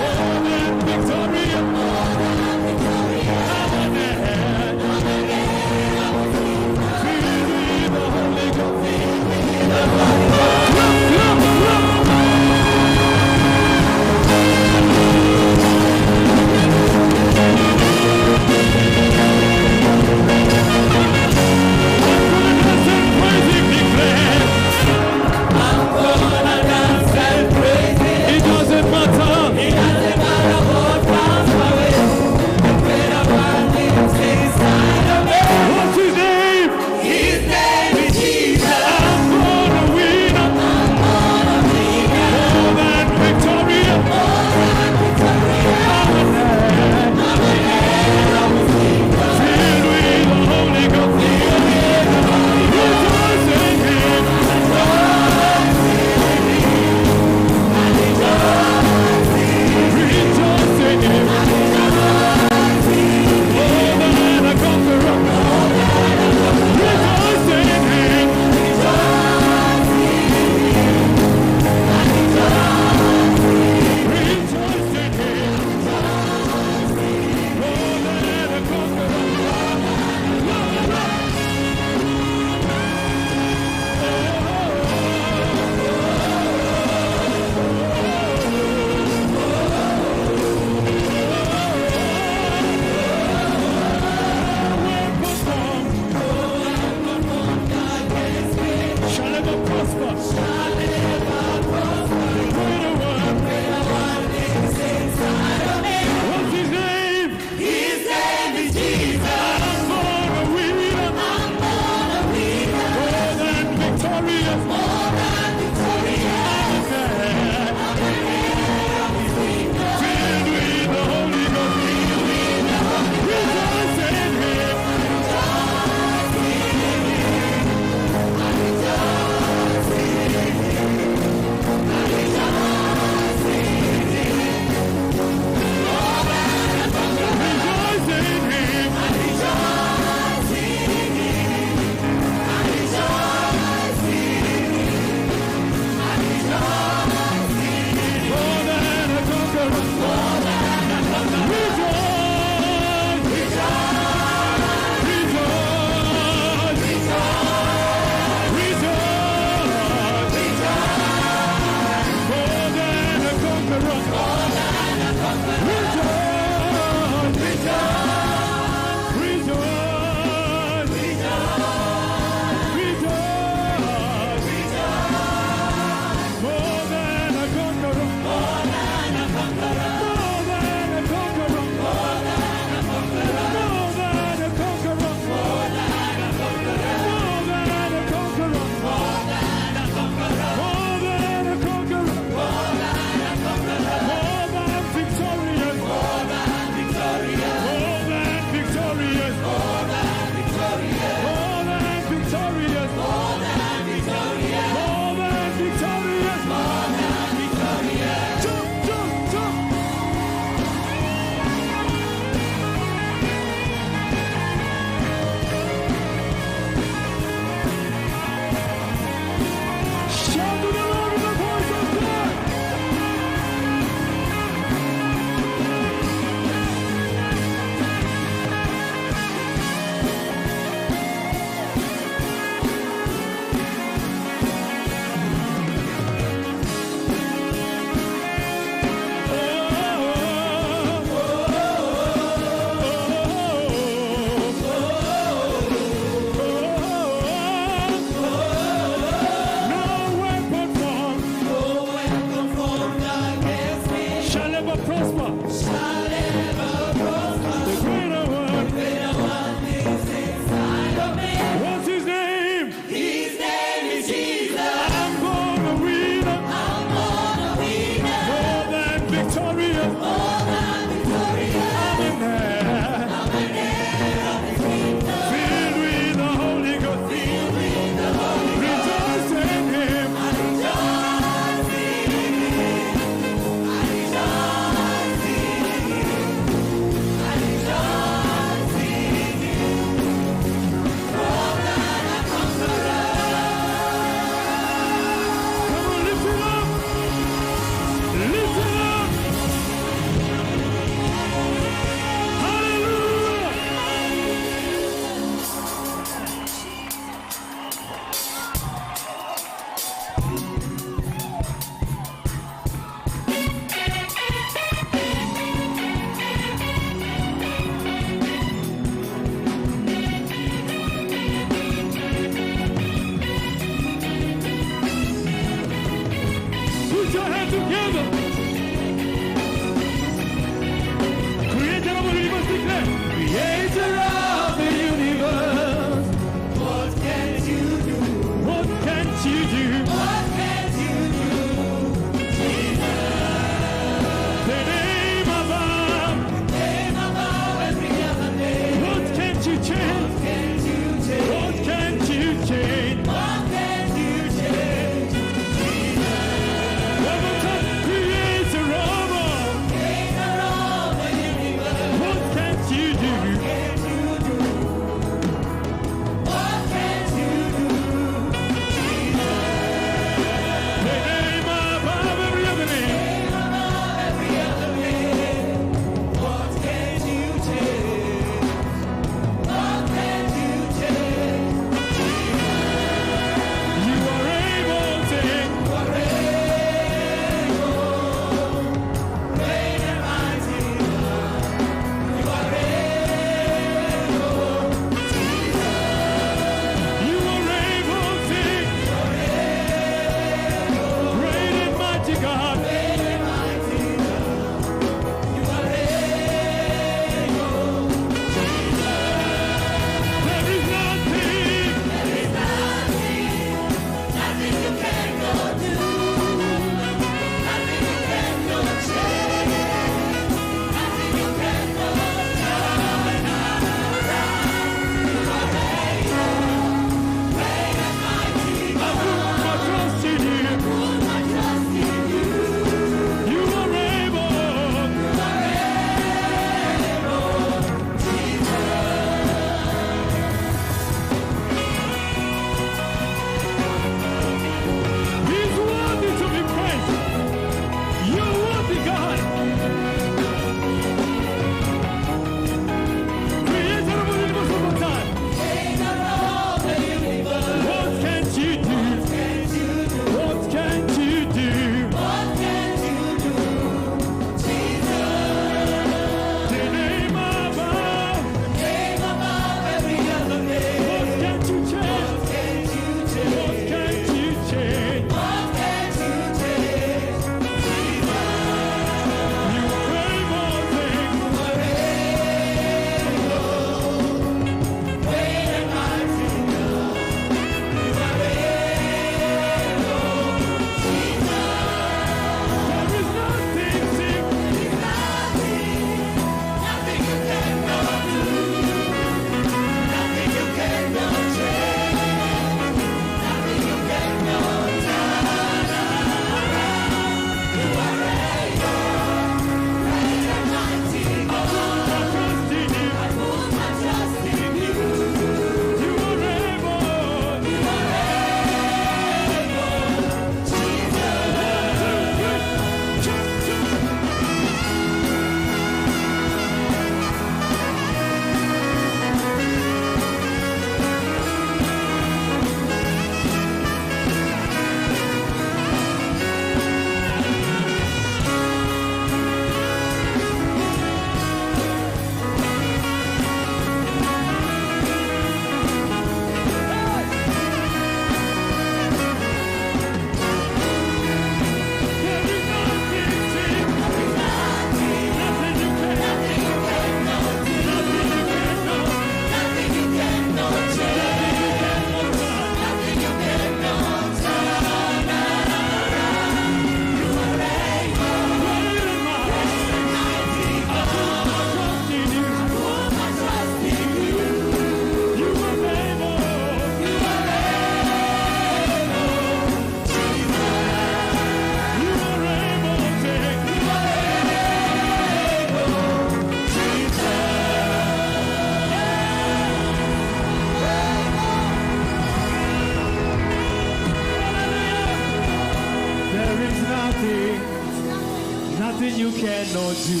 you cannot do.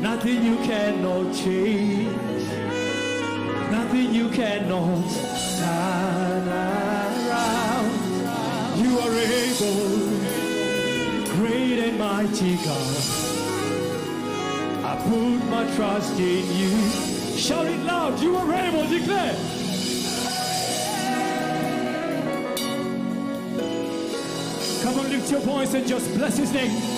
Nothing you cannot change. Nothing you cannot turn around. You are able, great and mighty God. I put my trust in you. Shout it loud, you are able, declare. Come on, lift your voice and just bless his name.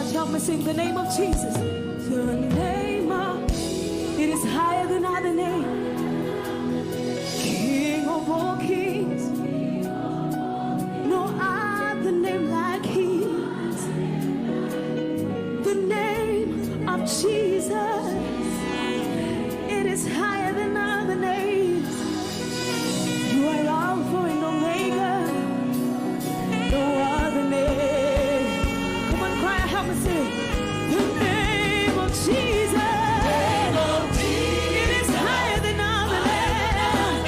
church, help me sing the name of Jesus. The name of, it is higher than other name. King of all kings, no other name like his. The name of Jesus, it is higher than other names. You are Alpha and Omega, no other name. Come on, choir, help me sing. The name of Jesus. It is higher than other name.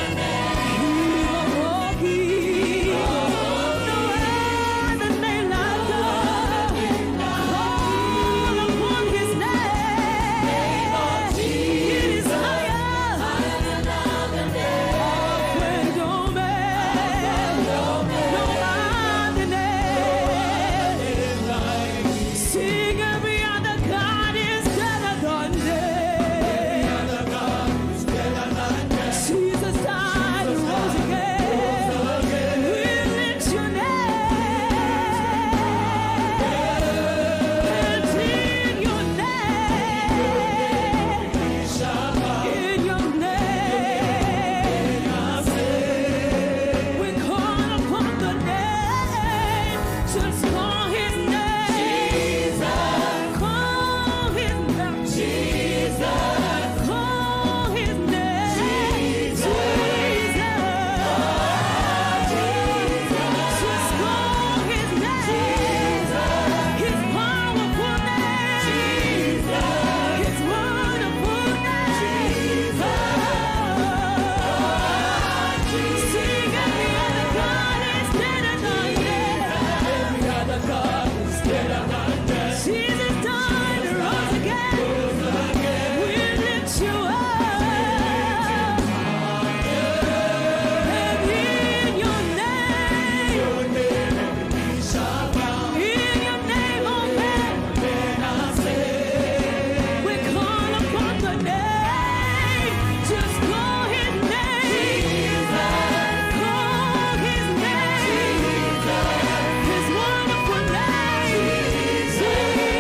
King of all kings, no other name like God. Call upon his name. It is higher than other name. Alpha and Omega, no other name. Sing every other God is better than Jesus died and rose again. We lift your name. And in your name, in your name, we call upon the name. Just call his name. Call his name. Jesus. Call his name. Jesus. Just call his name. His powerful name. His wonderful name. Sing every other God is better than that. Every other God is better than that. Jesus died and rose again. We lift you up. And in your name, in your name, oh man, we call upon the name. Just call his name. Call his name. His wonderful name. Jesus.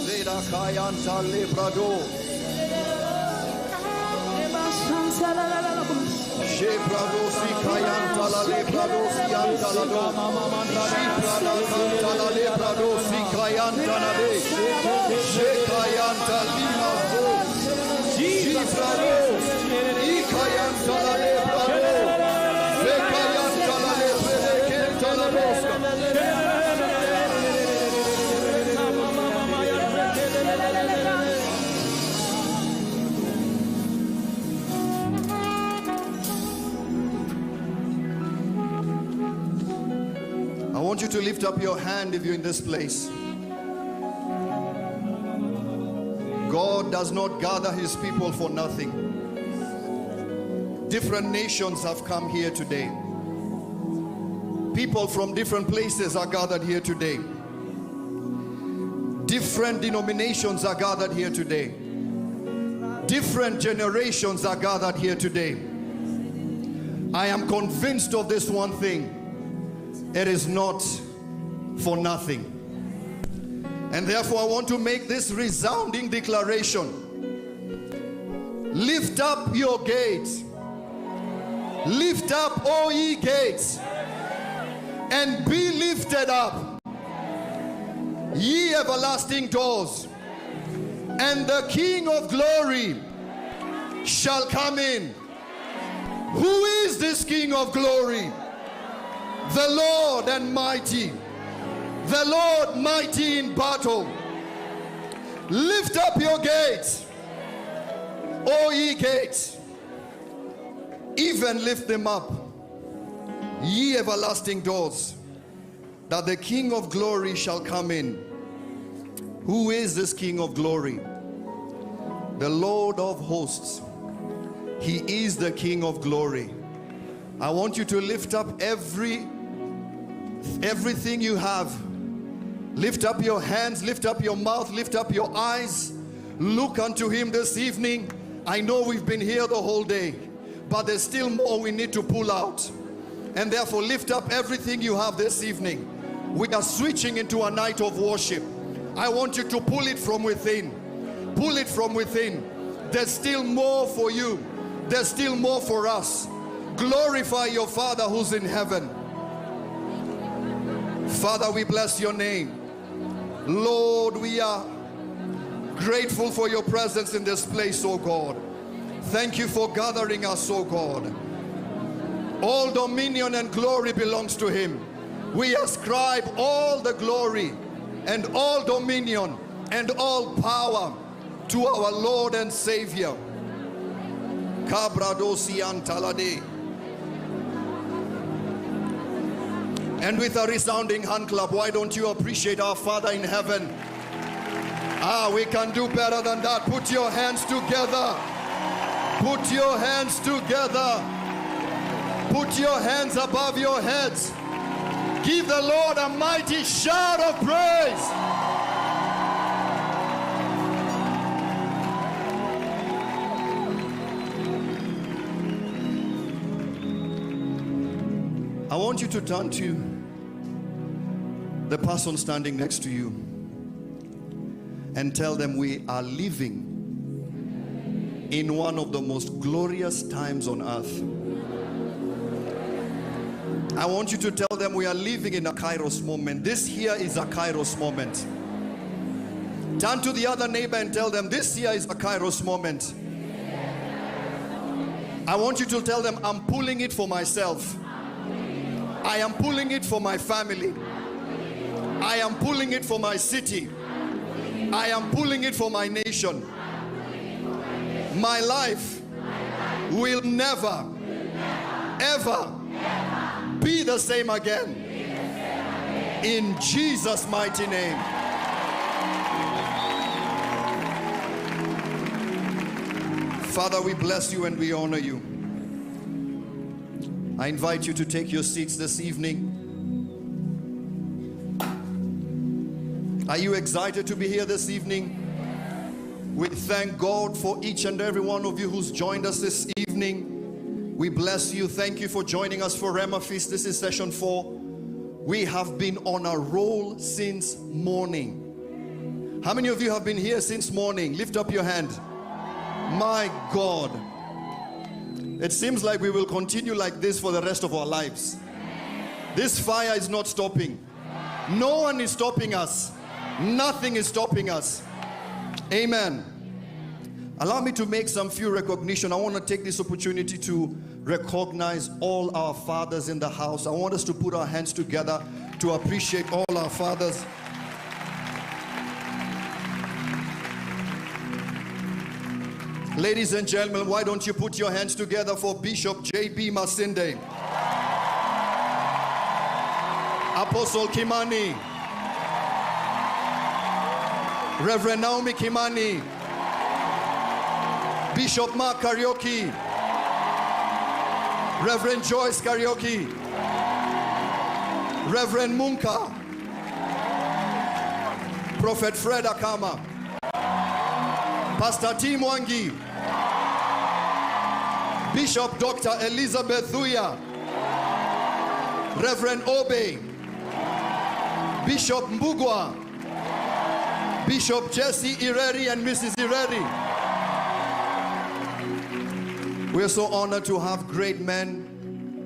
Zeda kayanta lebrado. Shebrado si kayanta la lebrado si anta la do. Shebrada kanta la lebrado si kayanta la de. Shekayanta lima do. Shebrado i kayanta la lebrado. Shekayanta la lebrede kenta la doska. I want you to lift up your hand if you're in this place. God does not gather his people for nothing. Different nations have come here today. People from different places are gathered here today. Different denominations are gathered here today. Different generations are gathered here today. I am convinced of this one thing. It is not for nothing. And therefore I want to make this resounding declaration. Lift up your gates Lift up, O ye gates, and be lifted up, ye everlasting doors, and the King of glory shall come in. Who is this King of glory? The Lord and mighty, the Lord mighty in battle. Lift up your gates, O ye gates, even lift them up, ye everlasting doors, that the King of glory shall come in. Who is this King of glory? The Lord of hosts. He is the King of glory. I want you to lift up everything you have. Lift up your hands, lift up your mouth, lift up your eyes. Look unto him this evening. I know we've been here the whole day, but there's still more we need to pull out. And therefore lift up everything you have this evening. We are switching into a night of worship. I want you to pull it from within. Pull it from within. There's still more for you. There's still more for us. Glorify your Father who's in heaven. Father, we bless your name. Lord, we are grateful for your presence in this place, oh God. Thank you for gathering us, oh God. All dominion and glory belongs to him. We ascribe all the glory and all dominion and all power to our Lord and Savior. And with a resounding hand clap, why don't you appreciate our Father in heaven? We can do better than that. Put your hands together. Put your hands together. Put your hands above your heads. Give the Lord a mighty shout of praise. I want you to turn to the person standing next to you and tell them we are living in one of the most glorious times on earth. I want you to tell them we are living in a Kairos moment. This here is a Kairos moment. Turn to the other neighbor and tell them this here is a Kairos moment. I want you to tell them I'm pulling it for myself. I am pulling it for my family. I am pulling it for my city. I am pulling it for my nation. My life will never, ever be the same again. In Jesus' mighty name. Father, we bless you and we honor you. I invite you to take your seats this evening. Are you excited to be here this evening? We thank God for each and every one of you who's joined us this evening. We bless you. Thank you for joining us for Rhema Feast. This is session 4. We have been on a roll since morning. How many of you have been here since morning? Lift up your hand. My God. It seems like we will continue like this for the rest of our lives. This fire is not stopping. No one is stopping us. Nothing is stopping us. Amen. Allow me to make some few recognition. I want to take this opportunity to recognize all our fathers in the house. I want us to put our hands together to appreciate all our fathers. Ladies and gentlemen, why don't you put your hands together for Bishop J.B. Masinde, Apostle Kimani, Reverend Naomi Kimani, Bishop Mark Karaoke, Reverend Joyce Karaoke, Reverend Munka, Prophet Fred Akama, Pastor Tim Wangi, Bishop Dr. Elizabeth Thuya, Reverend Obe, Bishop Mbugwa, Bishop Jesse Ireri and Mrs. Ireri. We're so honored to have great men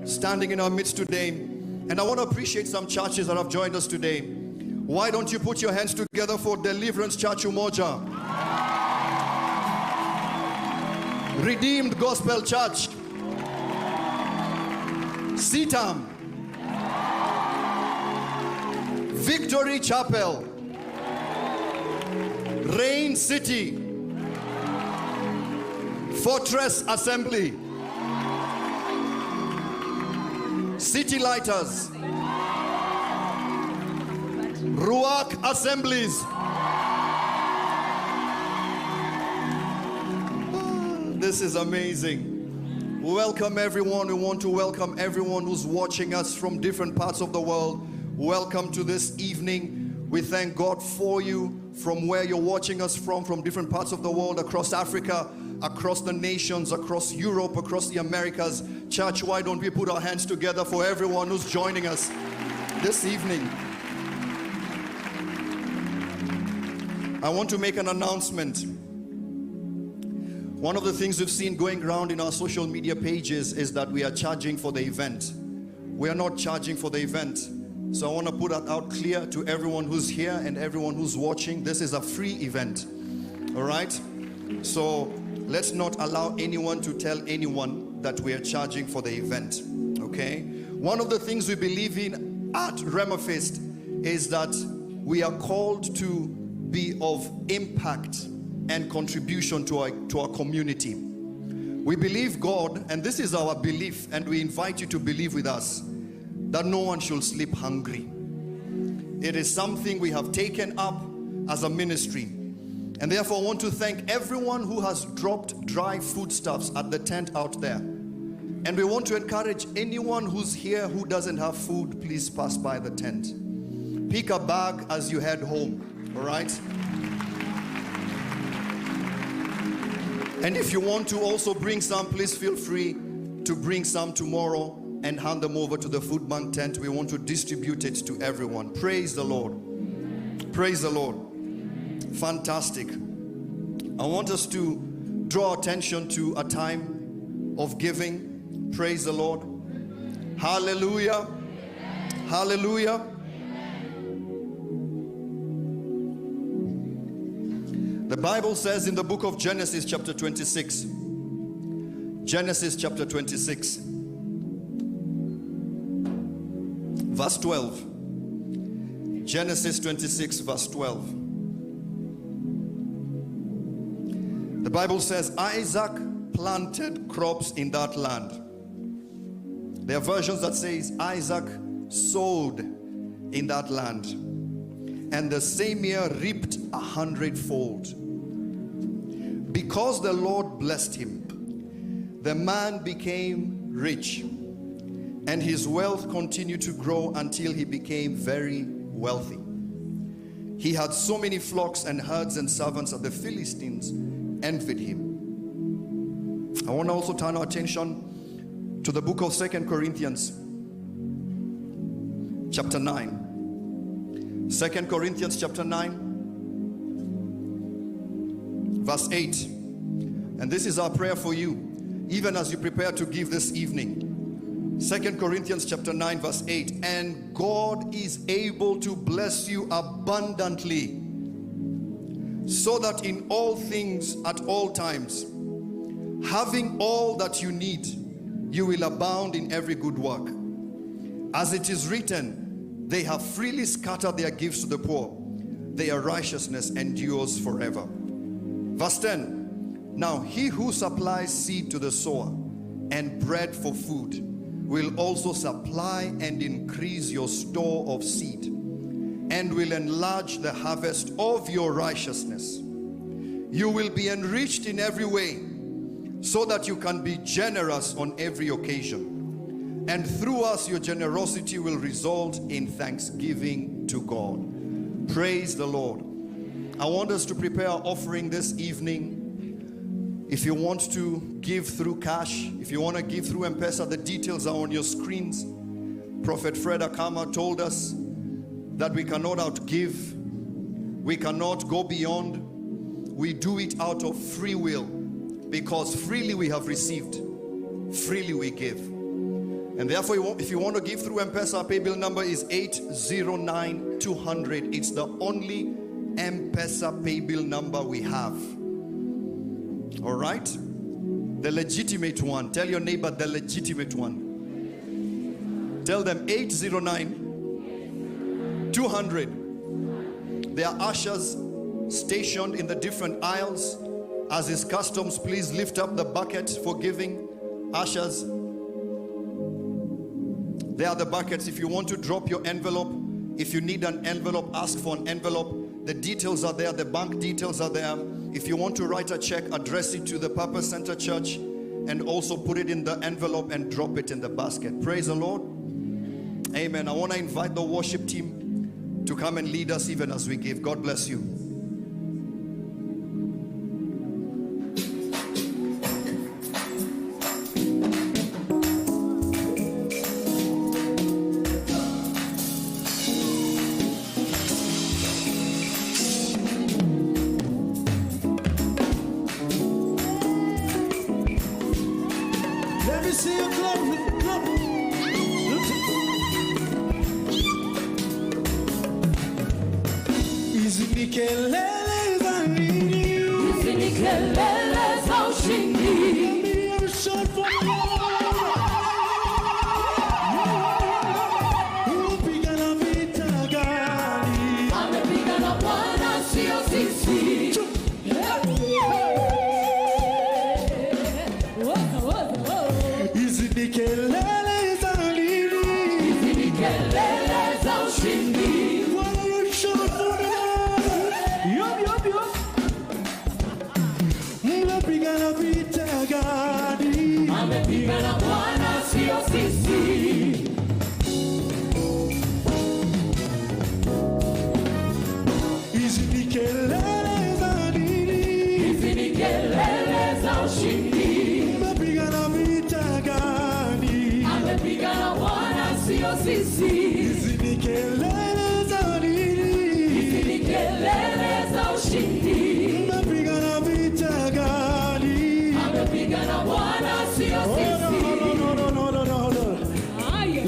standing in our midst today. And I want to appreciate some churches that have joined us today. Why don't you put your hands together for Deliverance Church Umoja, Redeemed Gospel Church, Sitam, Victory Chapel, Rain City, Fortress Assembly, City Lighters, Ruach Assemblies. This is amazing. Welcome everyone. We want to welcome everyone who's watching us from different parts of the world. Welcome to this evening. We thank God for you from where you're watching us from different parts of the world, across Africa, across the nations, across Europe, across the Americas. Church, why don't we put our hands together for everyone who's joining us this evening. I want to make an announcement. One of the things we've seen going around in our social media pages is that we are charging for the event. We are not charging for the event. So I want to put that out clear to everyone who's here and everyone who's watching. This is a free event. All right? So let's not allow anyone to tell anyone that we are charging for the event. Okay? One of the things we believe in at Rhema Feast is that we are called to be of impact and contribution to our community. We believe God, and this is our belief, and we invite you to believe with us, that no one should sleep hungry. It is something we have taken up as a ministry, and therefore I want to thank everyone who has dropped dry foodstuffs at the tent out there. And we want to encourage anyone who's here who doesn't have food, please pass by the tent. Pick a bag as you head home, all right? And if you want to also bring some, please feel free to bring some tomorrow and hand them over to the food bank tent. We want to distribute it to everyone. Praise the Lord. Praise the Lord. Fantastic. I want us to draw attention to a time of giving. Praise the Lord. Hallelujah. Hallelujah. The Bible says in the book of Genesis chapter 26, Genesis chapter 26, verse 12. Genesis 26 verse 12. The Bible says Isaac planted crops in that land. There are versions that says Isaac sowed in that land, and the same year reaped 100-fold. Because the Lord blessed him, the man became rich, and his wealth continued to grow until he became very wealthy. He had so many flocks and herds and servants that the Philistines envied him. I want to also turn our attention to the book of 2 Corinthians chapter 9. 2 Corinthians chapter 9 verse 8. And this is our prayer for you, even as you prepare to give this evening. 2 Corinthians chapter 9 verse 8. And God is able to bless you abundantly, so that in all things at all times, having all that you need, you will abound in every good work. As it is written, they have freely scattered their gifts to the poor. Their righteousness endures forever. Verse 10. Now he who supplies seed to the sower and bread for food will also supply and increase your store of seed, and will enlarge the harvest of your righteousness. You will be enriched in every way, so that you can be generous on every occasion. And through us, your generosity will result in thanksgiving to God. Praise the Lord. I want us to prepare our offering this evening. If you want to give through cash, if you want to give through M-Pesa, the details are on your screens. Prophet Fred Akama told us that we cannot outgive, we cannot go beyond. We do it out of free will, because freely we have received, freely we give. And therefore, if you want to give through M-Pesa, our pay bill number is 809-200. It's the only M-Pesa pay bill number we have. All right? The legitimate one. Tell your neighbor, the legitimate one. Tell them 809-200. There are ushers stationed in the different aisles. As is customs, please lift up the bucket for giving. Ushers, there are the buckets. If you want to drop your envelope, if you need an envelope, ask for an envelope. The details are there, the bank details are there. If you want to write a check, address it to the Purpose Center Church and also put it in the envelope and drop it in the basket. Praise the Lord. Amen. I want to invite the worship team to come and lead us even as we give. God bless you. Let me see you clap. Izinikelele za nini? Izinikelele za ushindi. Let me shout for the Lord. Upigana vita gani? Amepigana Bwana sio sisi. Izinikelele za nini? Izinikelele za ushindi. Amepigana vita gani? Amepigana Bwana sio sisi. Hizi ni kelele za nini? Hizi ni kelele za ushindi. Amepigana vita gani? Amepigana Bwana sio sisi. Hizi ni kelele za nini? Hizi ni kelele za ushindi. Amepigana vita gani? Amepigana Bwana sio sisi.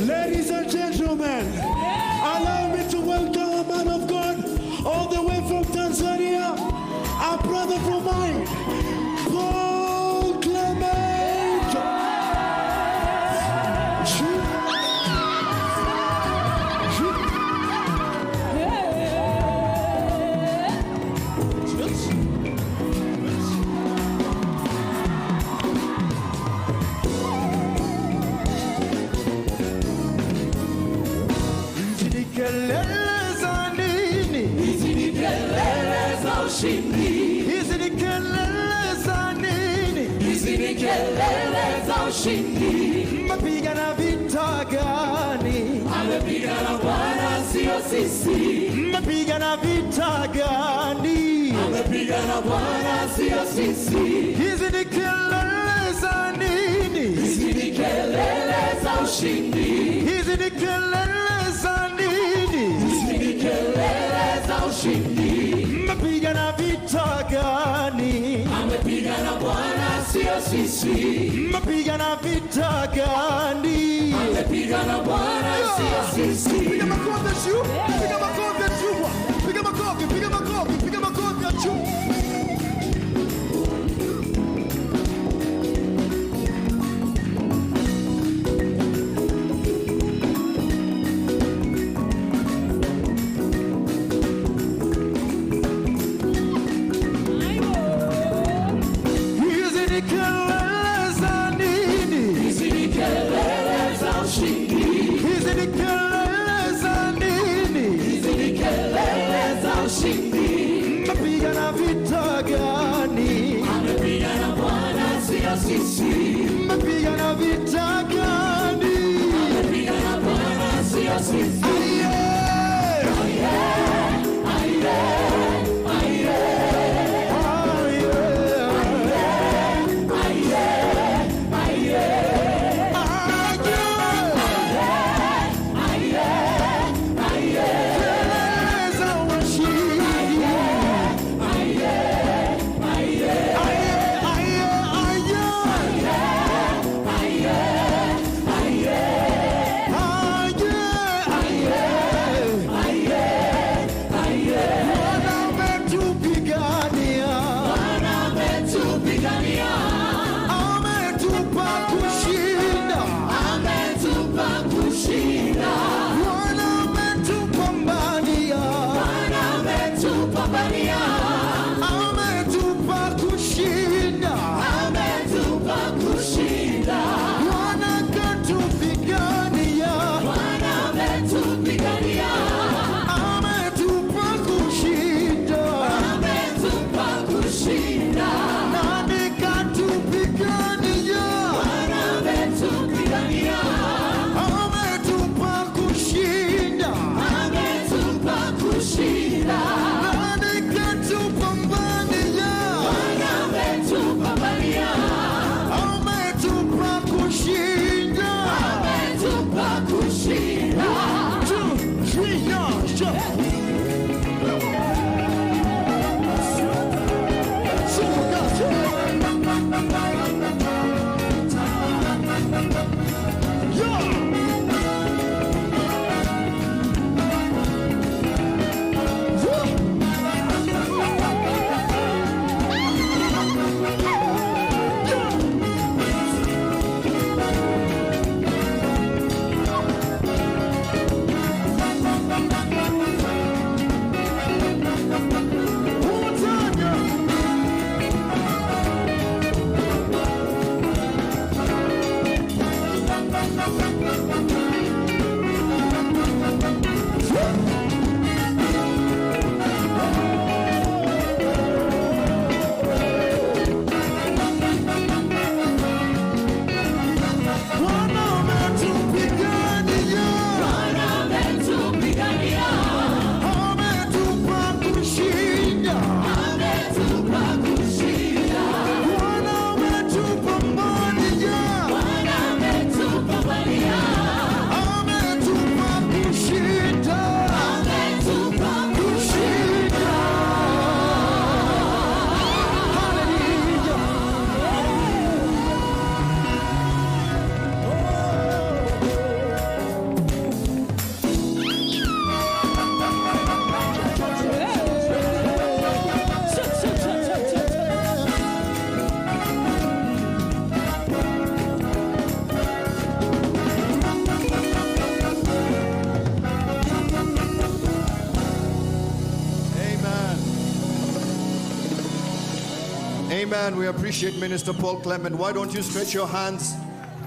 Ladies and gentlemen, allow me to welcome a man of God all the way from Tanzania, a brother from mine, Paul Clement. Kelele za nini? Hizi ni kelele za ushindi. Hizi ni kelele za nini? Hizi ni kelele za ushindi. Mapigana vita gani? Amepigana Bwana sio sisi. Mapigana vita gani? Amepigana Bwana sio sisi. Hizi ni kelele za nini? Hizi ni kelele za ushindi. Hizi ni kelele za nini? Kelele za ushindi. Mapigana vita gani? Amepigana Bwana sio sisi. Mapigana vita gani? Amepigana Bwana sio sisi. Piga makofi juu. Piga makofi juu. Piga makofi, piga makofi, piga makofi juu. Mapigana vita gani? Amepigana Bwana sio sisi. Mapigana vita gani? Amepigana Bwana sio sisi. Yeah. Amen. We appreciate Minister Paul Clement. Why don't you stretch your hands?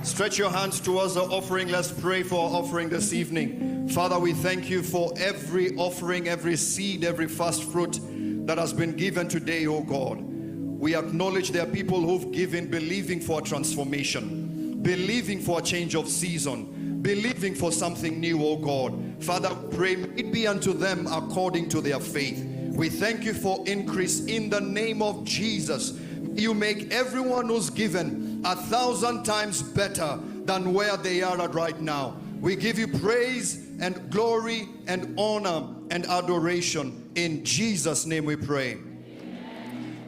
Stretch your hands towards the offering. Let's pray for our offering this evening. Father, we thank you for every offering, every seed, every first fruit that has been given today, oh God. We acknowledge there are people who've given believing for a transformation, believing for a change of season, believing for something new, oh God. Father, pray it be unto them according to their faith. We thank you for increase in the name of Jesus. You make everyone who's given 1,000 times better than where they are at right now. We give you praise and glory and honor and adoration. In Jesus' name we pray.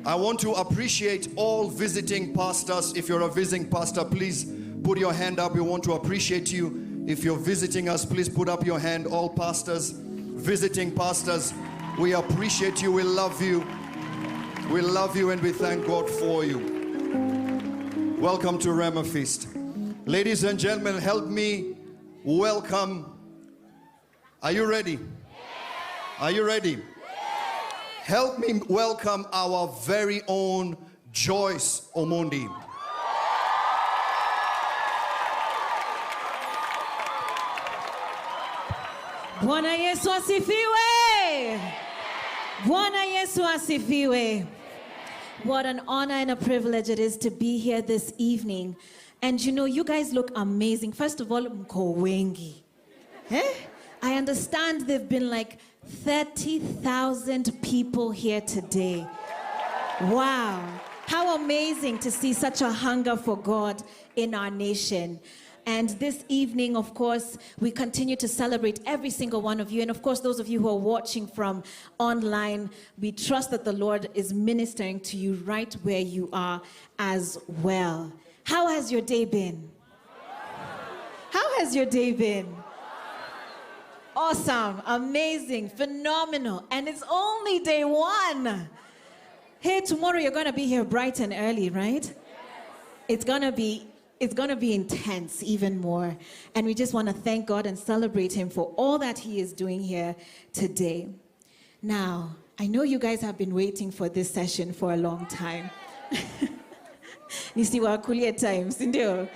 I want to appreciate all visiting pastors. If you're a visiting pastor, please put your hand up. We want to appreciate you. If you're visiting us, please put up your hand. All pastors, visiting pastors, we appreciate you. We love you. We love you and we thank God for you. Welcome to Rhema Feast. Ladies and gentlemen, help me welcome. Are you ready? Are you ready? Help me welcome our very own Joyce Omondi. Bwana Yesu asifiwe. Bwana Yesu asifiwe. What an honor and a privilege it is to be here this evening. And you know, you guys look amazing. First of all, mko wengi. I understand there've been like 30,000 people here today. Wow. How amazing to see such a hunger for God in our nation. And this evening, of course, we continue to celebrate every single one of you. And of course, those of you who are watching from online, we trust that the Lord is ministering to you right where you are as well. How has your day been? How has your day been? Awesome, amazing, phenomenal. And it's only day one. Hey, tomorrow you're going to be here bright and early, right? It's going to be intense even more. And we just want to thank God and celebrate him for all that he is doing here today. Now, I know you guys have been waiting for this session for a long time. Nisiwakulia times, ndio.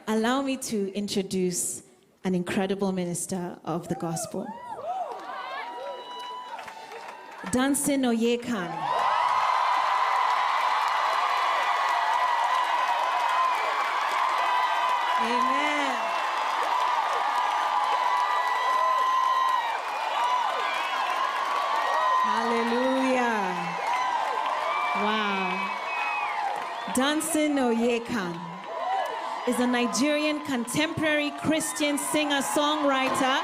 Allow me to introduce an incredible minister of the gospel. Dansin Oyekan. Amen. Hallelujah. Wow. Dansin Oyekan is a Nigerian contemporary Christian singer-songwriter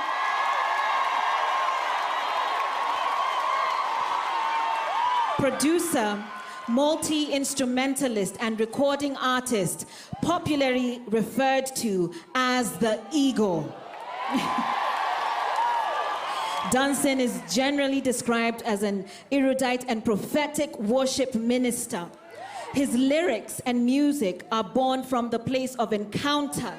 producer, multi-instrumentalist, and recording artist, popularly referred to as the Eagle. Dunson is generally described as an erudite and prophetic worship minister. His lyrics and music are born from the place of encounter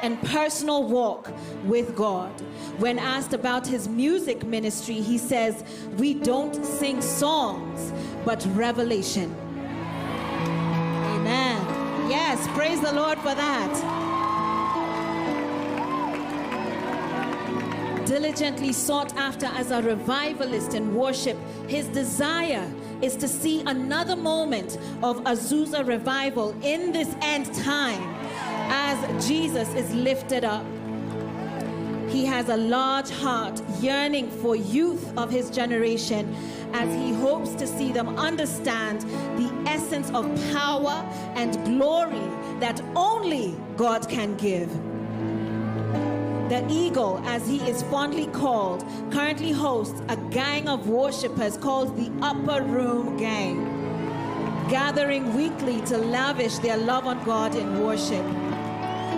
and personal walk with God. When asked about his music ministry, he says, "We don't sing songs, but revelation." Amen. Yes, praise the Lord for that. Diligently sought after as a revivalist in worship, his desire is to see another moment of Azusa revival in this end time as Jesus is lifted up. He has a large heart yearning for youth of his generation as he hopes to see them understand the essence of power and glory that only God can give. The Eagle, as he is fondly called, currently hosts a gang of worshipers called the Upper Room Gang, gathering weekly to lavish their love on God in worship.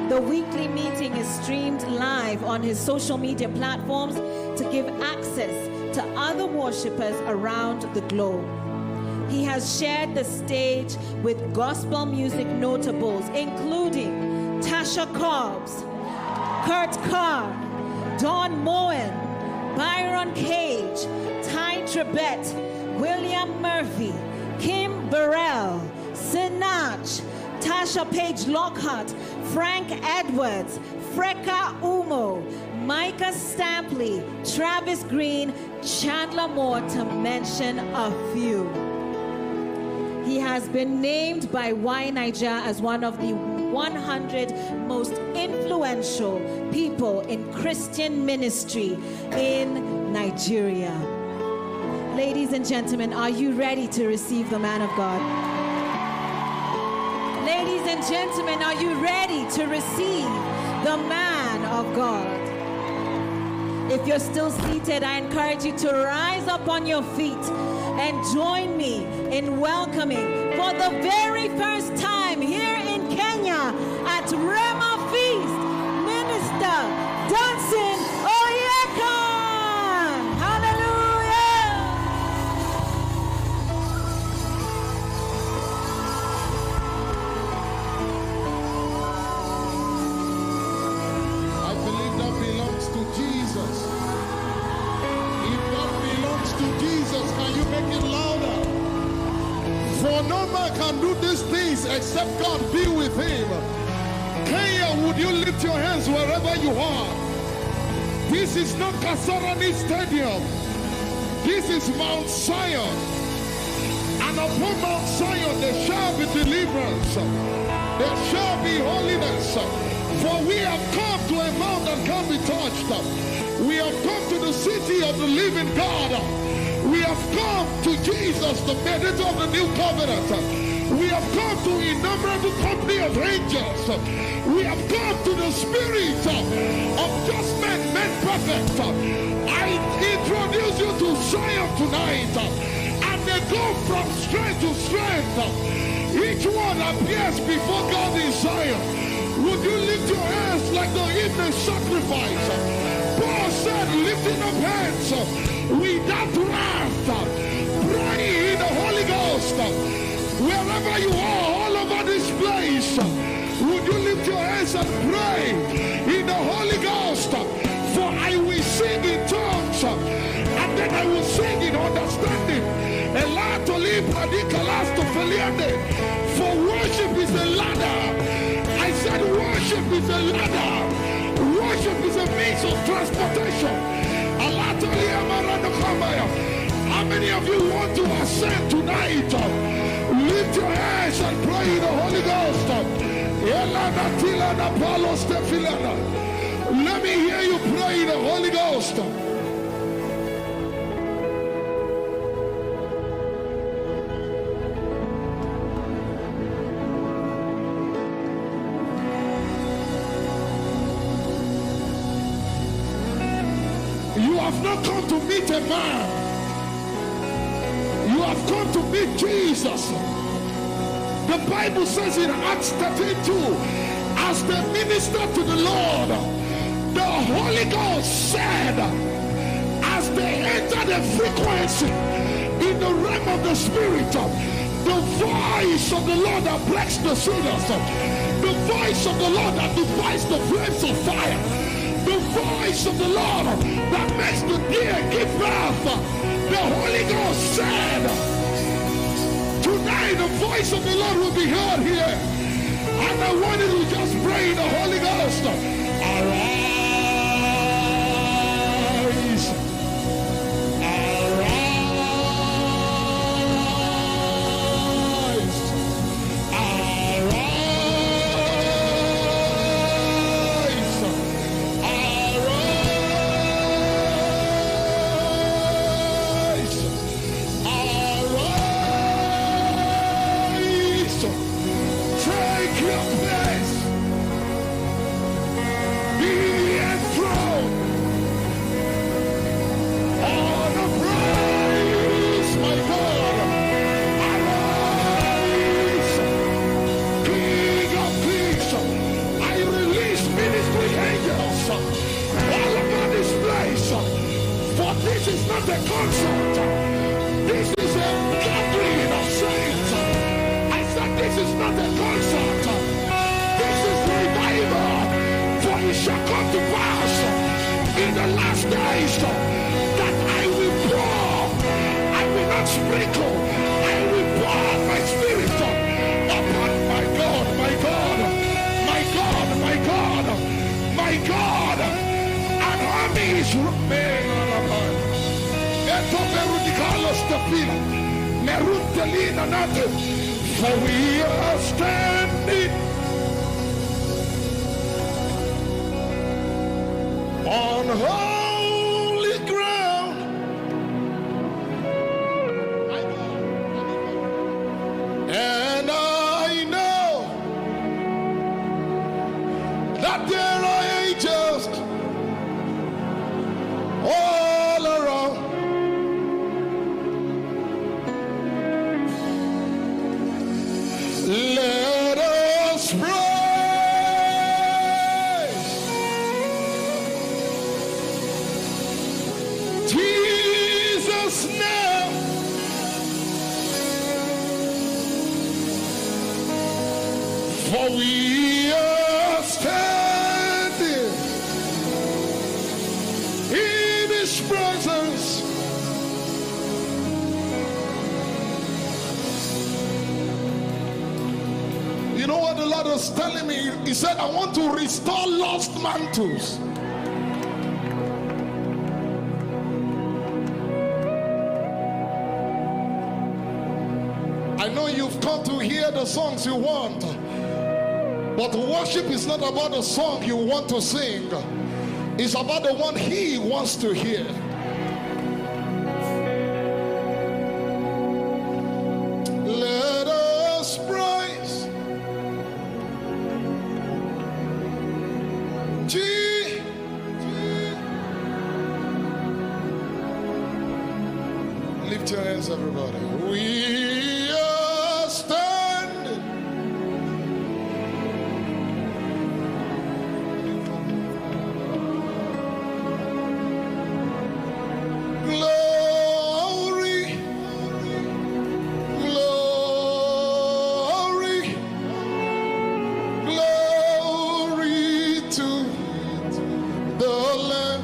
The weekly meeting is streamed live on his social media platforms to give access to other worshipers around the globe. He has shared the stage with gospel music notables, including Tasha Cobbs, Kurt Carr, Don Moen, Byron Cage, Ty Tribbett, William Murphy, Kim Burrell, Sinach, Tasha Page Lockhart, Frank Edwards, Freka Umo, Micah Stampley, Travis Green, Chandler Moore, to mention a few. He has been named by Y Niger as one of the 100 most influential people in Christian ministry in Nigeria. Ladies and gentlemen, are you ready to receive the man of God? Ladies and gentlemen, are you ready to receive the man of God? If you're still seated, I encourage you to rise up on your feet and join me in welcoming for the very first time here in Kenya at Rhema Feast, Minister Dunson Oyekan. Hallelujah! I believe that belongs to Jesus. If that belongs to Jesus, can you make it louder? For no man can do these things except God be with him. Kenya, would you lift your hands wherever you are? This is not Kasarani Stadium. This is Mount Zion. And upon Mount Zion there shall be deliverance. There shall be holiness. For we have come to a mount that can be touched. We have come to the city of the living God. We have come to Jesus, the mediator of the new covenant. We have come to innumerable company of angels. We have come to the spirit of just men made perfect. I introduce you to Zion tonight, and they go from strength to strength. Each one appears before God in Zion. Would you lift your hands like the evening sacrifice? Paul said, lifting up hands without wrath, pray in the Holy Ghost. Wherever you are, all over this place, would you lift your hands and pray in the Holy Ghost? For I will sing in tongues, and then I will sing in understanding. For worship is a ladder. I said worship is a ladder. Worship is a means of transportation. How many of you want to ascend tonight? Lift your hands and pray in the Holy Ghost. Let me hear you pray in the Holy Ghost. You have not come to meet a man. You have come to meet Jesus. The Bible says in Acts 13:2, as they ministered to the Lord, the Holy Ghost said, as they entered the frequency in the realm of the Spirit, the voice of the Lord that breaks the cedars, the voice of the Lord that divides the flames of fire, the voice of the Lord that makes the deer give birth. The Holy Ghost said, tonight the voice of the Lord will be heard here. And I want you to just pray in the Holy Ghost. Arise. This is not a concert. This is a gathering of saints. I said this is not a concert. This is revival. For it shall come to pass in the last days that I will pour. I will not sprinkle. I will pour my spirit upon my God, my God, my God, my God, my God. And armies remain. For we are standing on holy ground. And I know that there are angels all around. Let us praise Jesus now. For we are standing in His presence. You know what the Lord was telling me? He said, I want to restore lost mantles. I know you've come to hear the songs you want, but worship is not about the song you want to sing. It's about the one He wants to hear. Let us praise Jesus. Lift your hands, everybody. We are standing glory, glory, glory to the Lamb.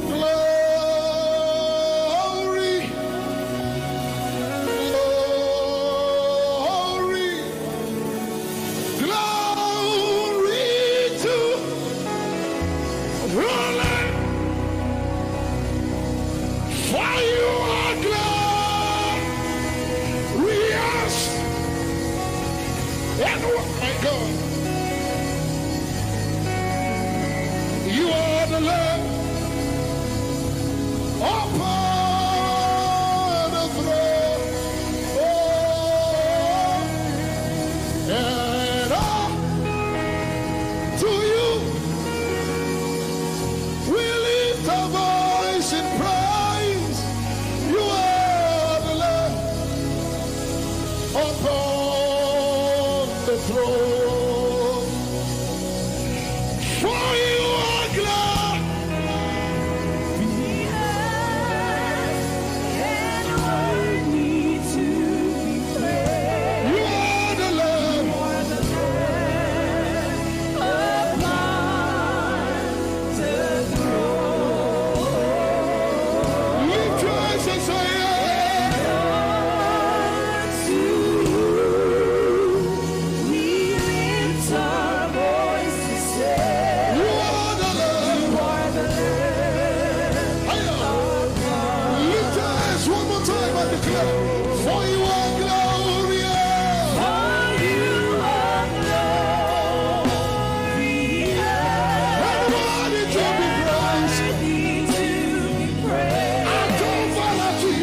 Glory, glory, glory to the Lamb. For you are glorious. And oh my God, you are the Lamb upon the throne. Oh, and to you we lift our voice in praise. throne. For you are glad. You are the Lamb. Lift your hands and say, for you are glorious. For you are glorious. And worthy to be praised. And to follow to you.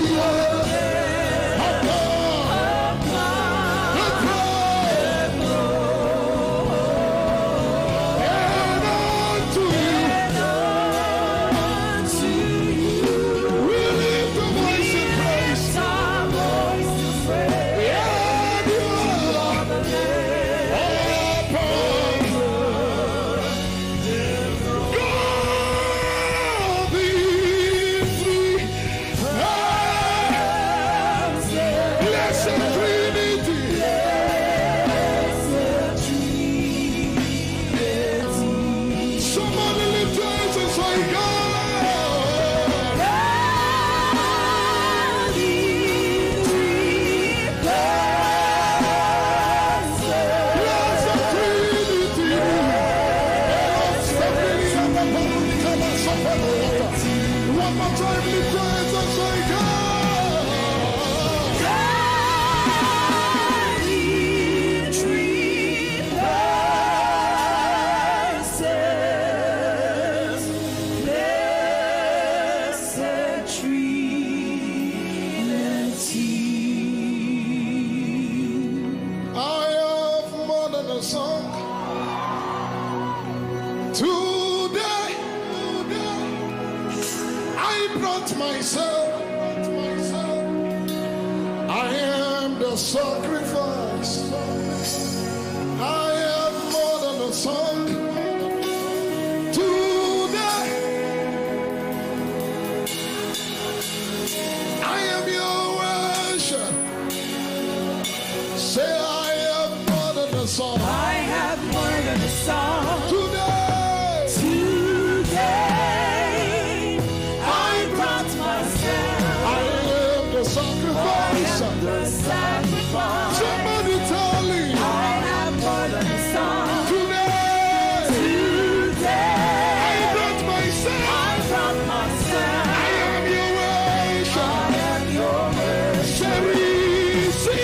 Today, I brought myself. I am the sacrifice. I am more than a song. Today, I am your worship. Say, I am more than a song. I have more than a song. Today, I brought myself. I am the sacrifice. Somebody tell me. I have more than a song. Today, I brought myself. I am your worship. Say, receive.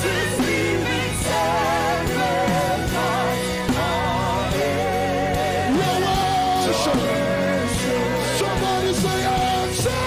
This living sacrifice. Your worship. Somebody say, answer.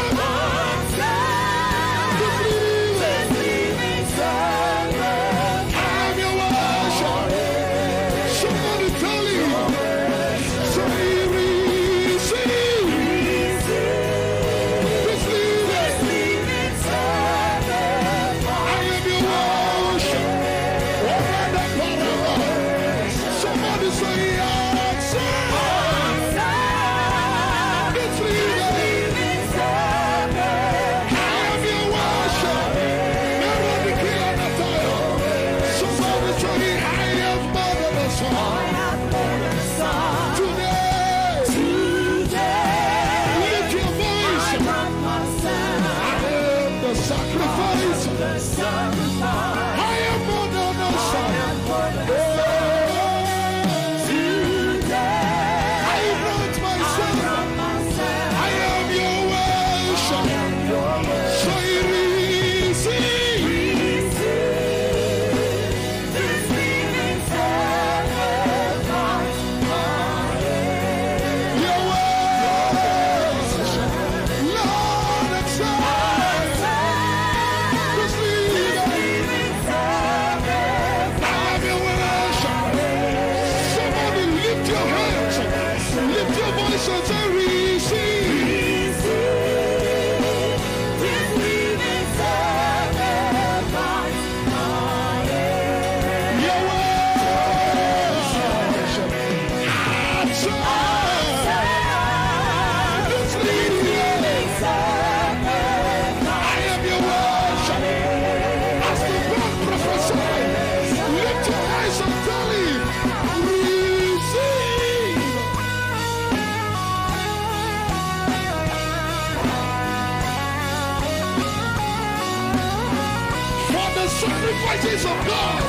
the sacrifices of God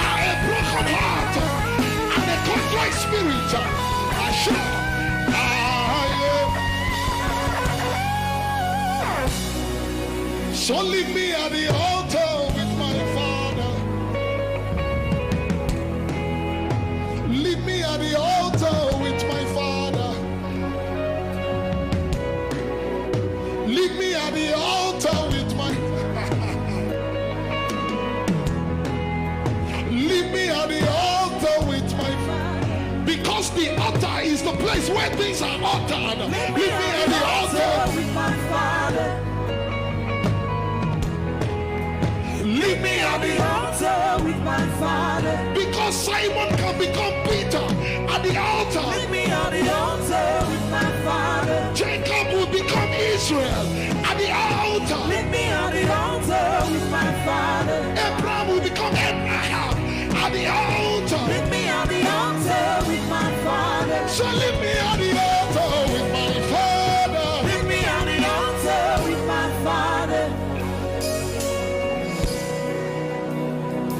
are a broken heart and a contrite spirit. So leave me at the altar with my Father. Leave me at the altar with my Father. Leave me at the altar with my Leave me at the altar with my Father. Because the altar is the place where things are altered. Leave me at the altar with my Father. Leave me at the altar with my Father. Because Simon can become Peter at the altar. Leave me at the altar with my Father. Jacob will become Israel at the altar. Leave me at the altar with my Father. Abraham will become Abraham at the altar. Leave me at the altar with my Father. So leave me at the altar with my Father. Leave me at the altar with my Father.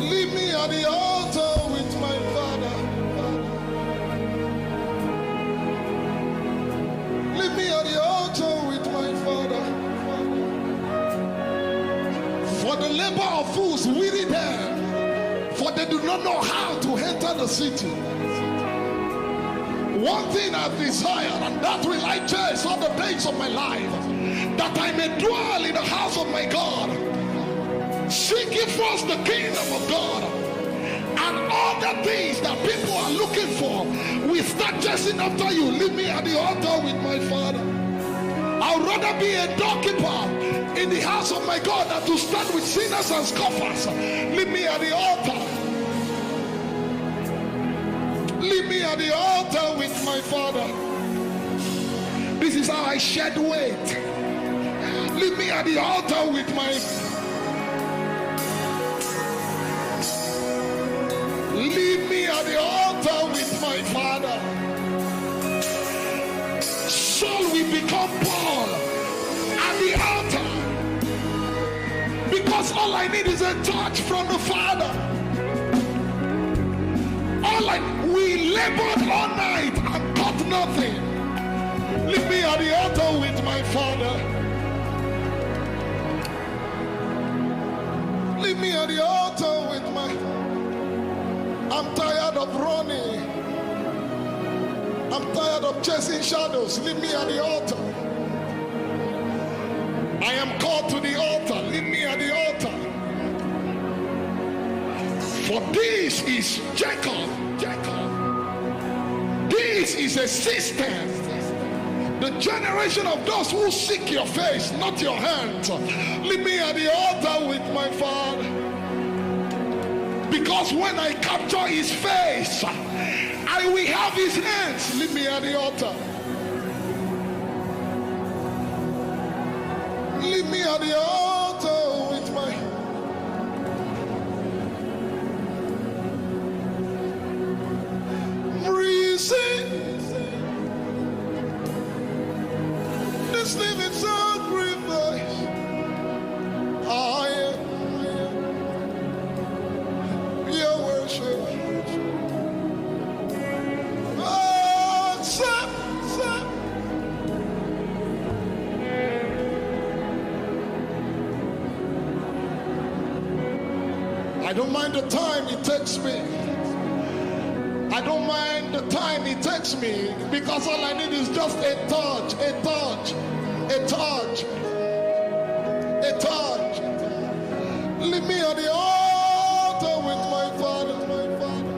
Leave me at the altar with my Father. Leave me at the altar with my Father. For the labor of fools weary them, for they do not know how to enter the city. One thing I desire, and that will I chase all the days of my life, that I may dwell in the house of my God, seeking first the kingdom of God, and all the things that people are looking for will start chasing after you. Leave me at the altar with my Father. I'd rather be a doorkeeper in the house of my God than to stand with sinners and scoffers. Leave me at the altar. Leave me at the altar with my Father. This is how I shed weight. Leave me at the altar with my Leave me at the altar with my Father. Saul will become Paul at the altar. Because all I need is a touch from the Father. We labored all night and got nothing. Leave me at the altar with my Father. Leave me at the altar with my I'm tired of running. I'm tired of chasing shadows. Leave me at the altar. I am called to the altar. Leave me at the altar. For this is Jacob. This is a system. The generation of those who seek your face, not your hands. Leave me at the altar with my Father. Because when I capture his face, I will have his hands. Leave me at the altar. Leave me at the altar with my receive this living sacrifice. I am your worship. I don't mind the time it takes me. I don't mind the time it takes me, because all I need is just a touch, a touch, a touch, a touch. Leave me at the altar with my Father, my Father.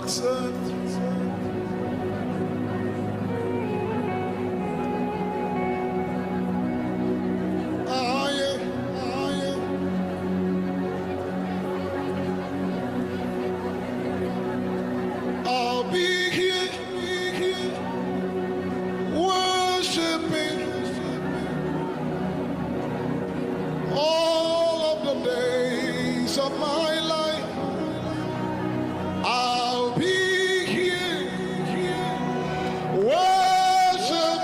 Accept. Of my life, I'll be here, worshiping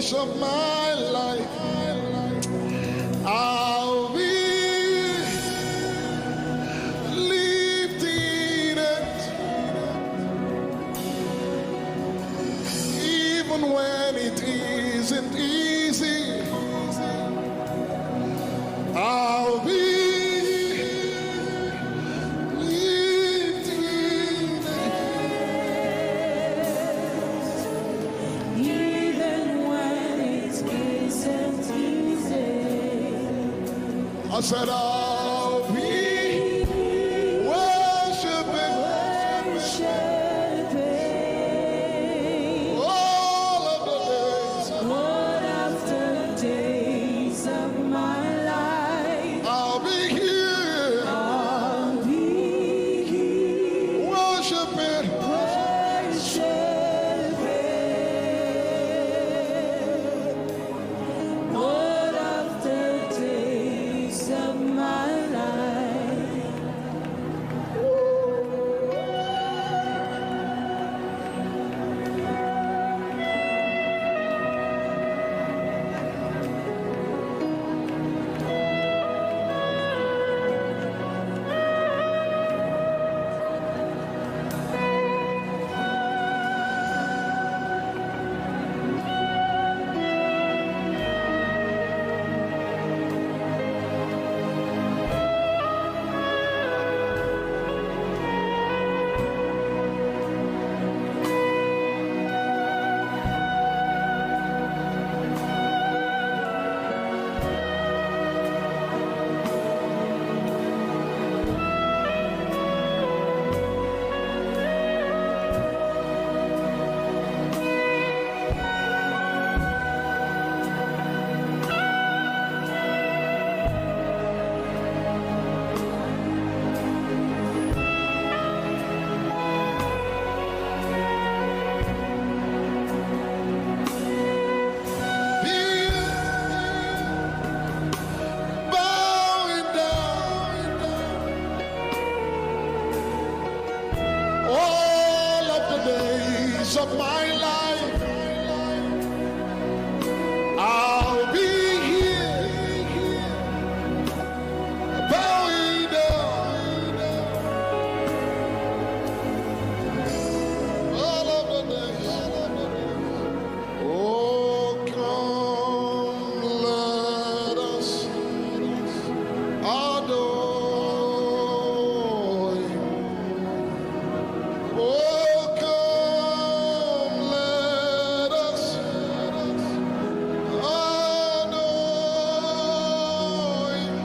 days of my life, I'll be lifting it, even when it isn't easy. I'll be lifting it, Even when it isn't easy. I said I'll be worshiping, all of the days. One after days of my life, I'll be here, I'll be here worshiping, one after days of my life. bowing down, all of the days of my life, I'll be here, bowing down, all of the days. Oh, come, let us adore Him. Oh, come, let us adore Him.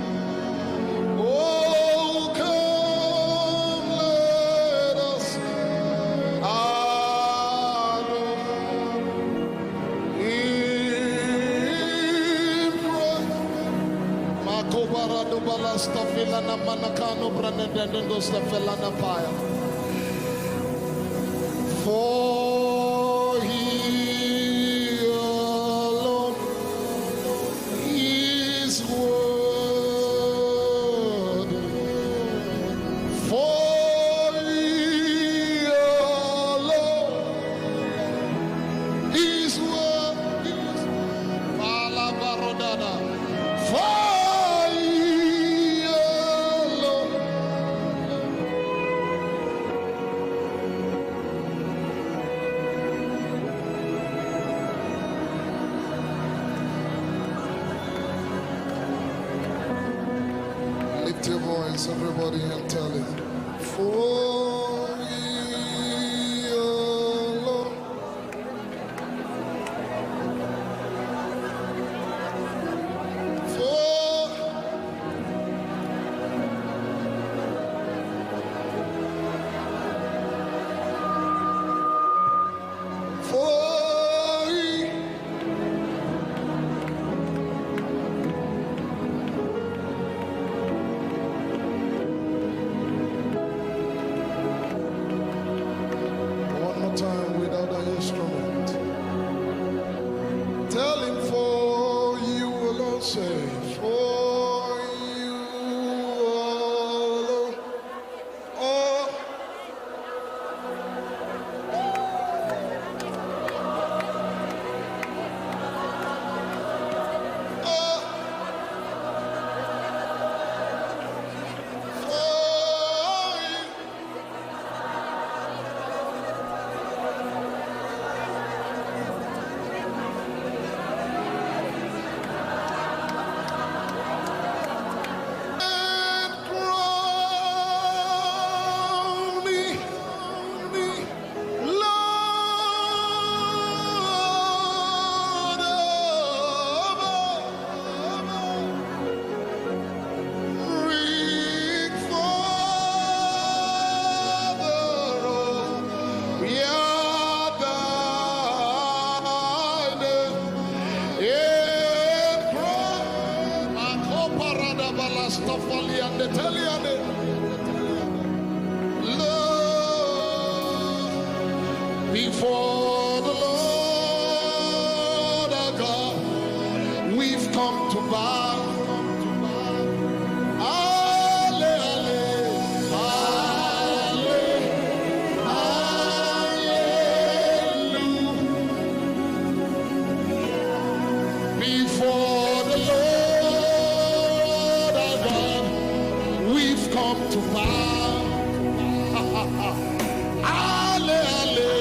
Oh, come, let us Makobarado balasta filana manakano branedendo stafilana paya. For He alone is worthy. For He alone is worthy. Malabarodada. For He alone. Lift your voice, everybody, and tell it. For He alone. For He one more time without an instrument. Tell Him, for You alone. Say, for You alone. Oh, Stafali and the Taliane. Lord, before the Lord our God, we've come to bow. Ale, ale, ale, hallelujah. Before the Lord our God, we've come to bow. Ale, ale, ale,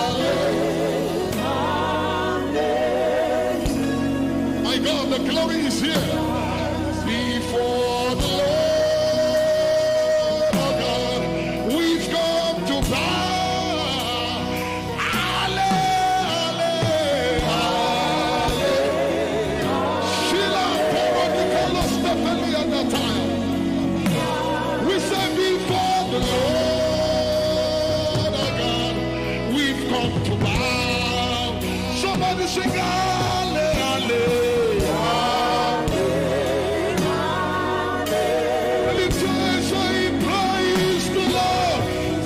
hallelujah. My God, the glory is here. Before the Lord our God, we've come to bow. Ale, ale, ale. Sheila, Veronica, lost the belly at that time. We say before the Lord our God, we've come to bow. Somebody sing ale, ale, ale. Lift your hands, say praise the Lord,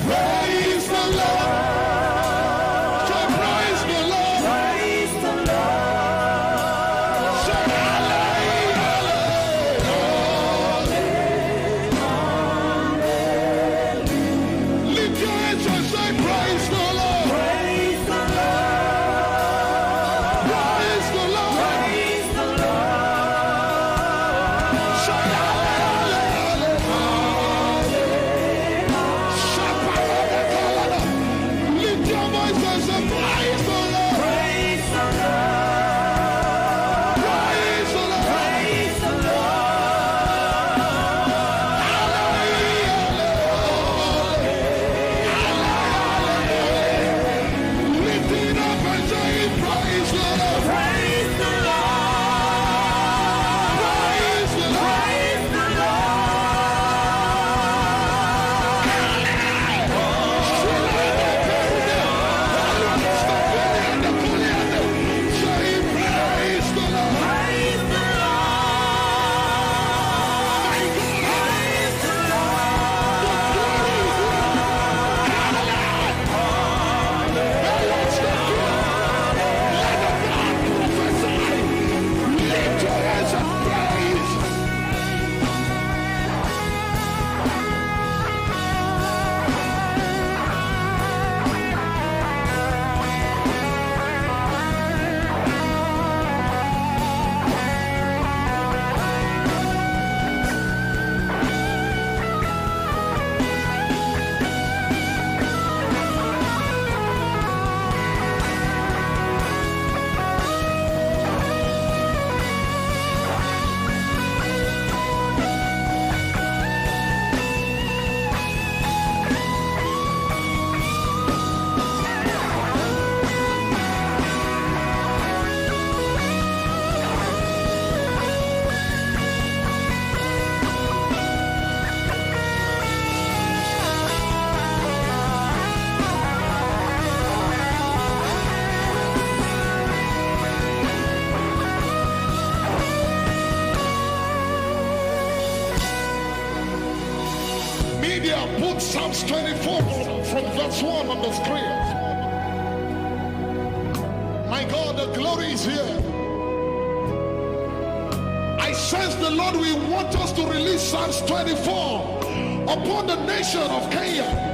praise the Lord. Say praise the Lord, praise the Lord. Say ale, ale, ale. Lift your hands and say praise the Lord, praise the Lord, praise the Lord, praise the Lord. Say ale, ale, ale, ale. Shapalabakala. Lift your voice and say praise the Lord, praise the Lord, praise the Lord, praise the Lord. Lift it up and say praise the Lord, praise the Lord, praise the Lord, praise the Media, put Psalms 24 from verse 1 on the screen. My God, the glory is here. I sense the Lord will want us to release Psalms 24 upon the nation of Kenya.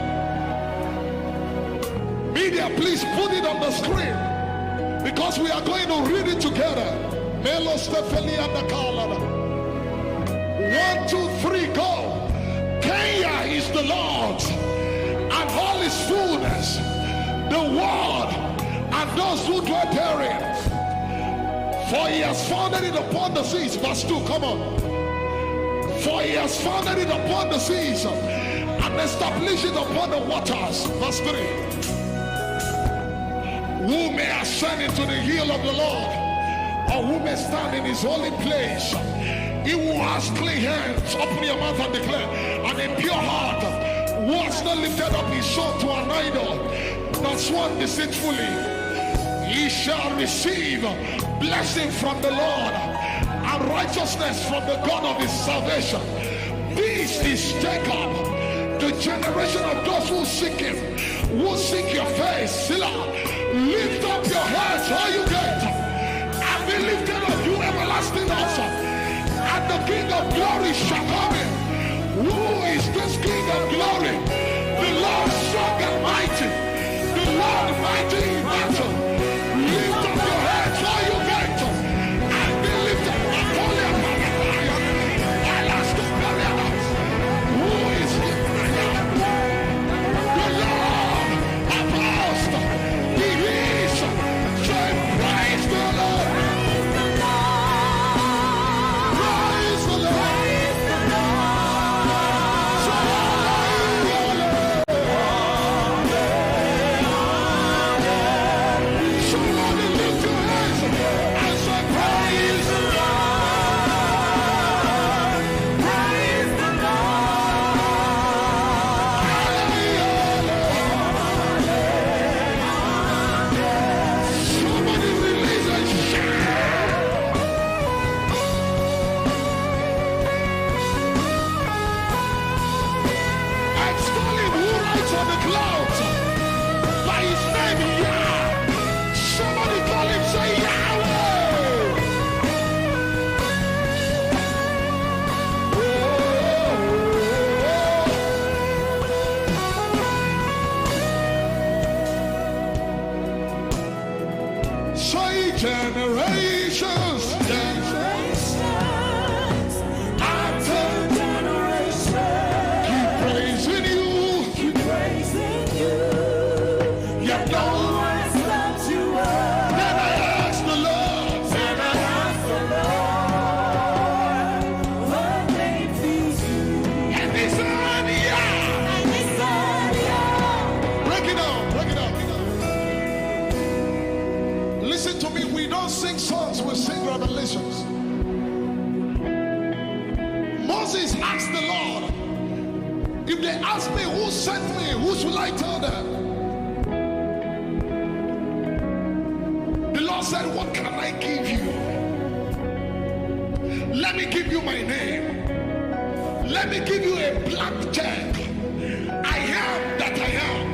Media, please put it on the screen because we are going to read it together. Melo Stephanie and the Kalada. 1, 2, 3, go. Kenya is the Lord's and all his fullness, the world and those who dwell therein. For he has founded it upon the seas. Verse 2, come on. For he has founded it upon the seas and established it upon the waters. Verse 3. Who may ascend into the hill of the Lord, or who may stand in his holy place? He who has clean hands, open your mouth and declare, and a pure heart, who has not lifted up his soul to an idol, nor sworn deceitfully, he shall receive blessing from the Lord and righteousness from the God of his salvation. This is Jacob, the generation of those who seek him, who seek your face. Selah. Lift up your heads, all you gates, and be lifted up, you everlasting house, and the King of glory shall come in. Who is this King of glory? The Lord strong and mighty, the Lord mighty in battle. Lift up your heads, all you gates, and be lifted up. Who is he? The Lord of hosts. He is. Say, praise the Lord. Praise the Lord. Somebody lift your hands and say, praise the Lord. Praise the Lord. Somebody release a shout. Extol him who rides on the clouds. By his name, Yah. Somebody call him, say Yahweh. Say generations. After keep praising you. Yet no one stops you up. Then I ask the Lord. What name feeds you? And he said, yeah. Break it down, break it down. Listen to me, we don't sing songs, we sing revelations. Moses asked the Lord, if they ask me who sent me, who should I tell them? The Lord said, what can I give you? Let me give you my name. Let me give you a blank check. I am that I am.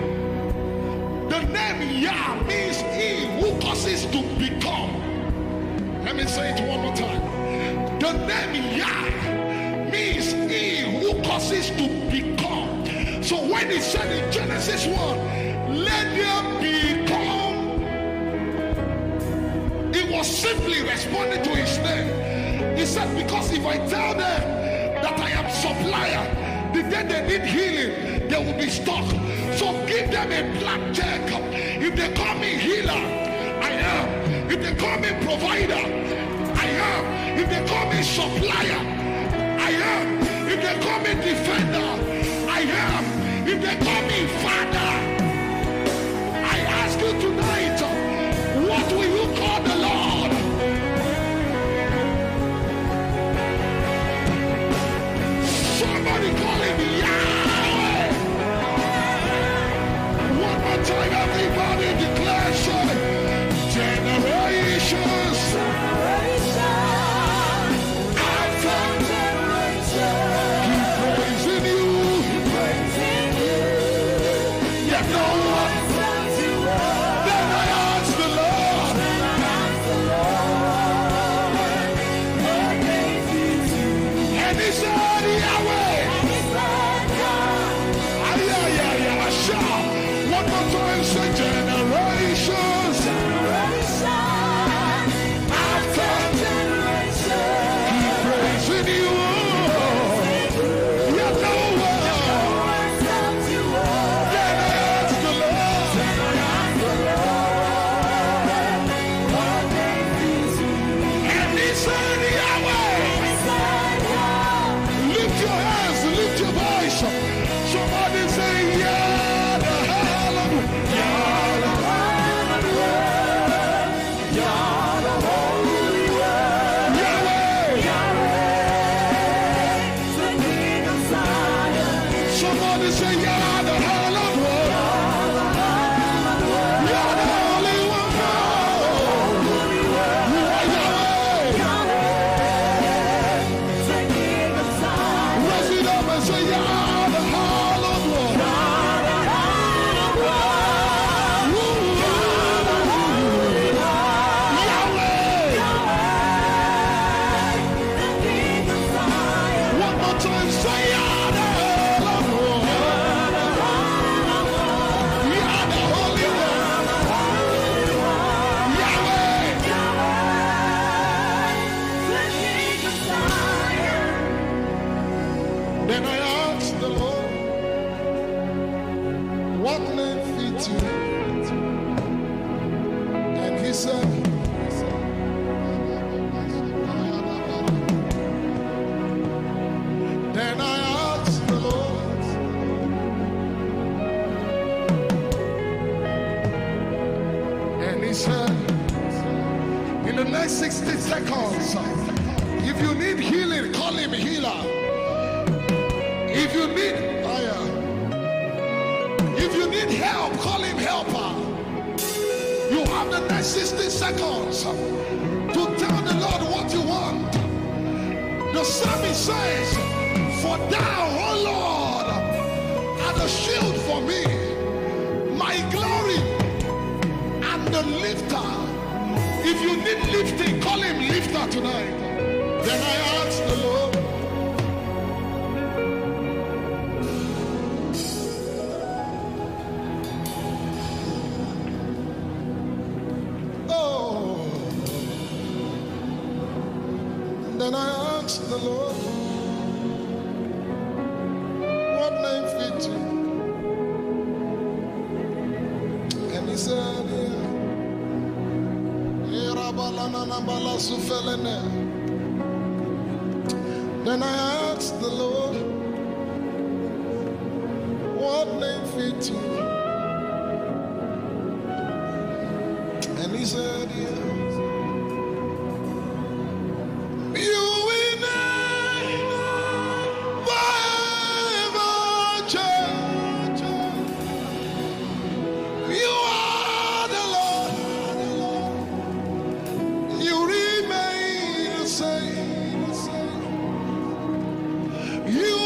The name Yah means he who causes to become. Let me say it one more time. The name Yah means he who causes to become. So when he said in Genesis 1, let there become, it was simply responding to his name. He said, because if I tell them that I am supplier, the day they need healing, they will be stuck. So give them a blank check. If they call me healer, I am. If they call me provider, I am. If they call me supplier, I am. If they call me defender, I am. If they call me father, I ask you tonight, what will you call the Lord? Somebody call him Yahweh. One more time, everybody declare, say, generations. After keep praising you. Yet no one. Then I ask the Lord. And he said, Yahweh. One more time, say generations. After keep praising you. Yet no one. Then I ask the Lord. And he said, Yahweh. Lift your hands, lift your voice. Somebody say, yeah. what name fits you? And he said, then I asked the Lord, and he said, in the next 60 seconds, if you need healing, call him healer. If you need fire, if you need help, call him helper. You have the next 60 seconds to tell the Lord what you want. The psalmist says, for thou, O Lord, art the shield for me, my glory and the lifter. If you need lifting, call him lifter tonight. Then I asked the Lord, then I asked the Lord, what name fits you? And he said, then I asked the Lord, what name fits you? And he said, you will never change. You are the Lord. You remain the same. You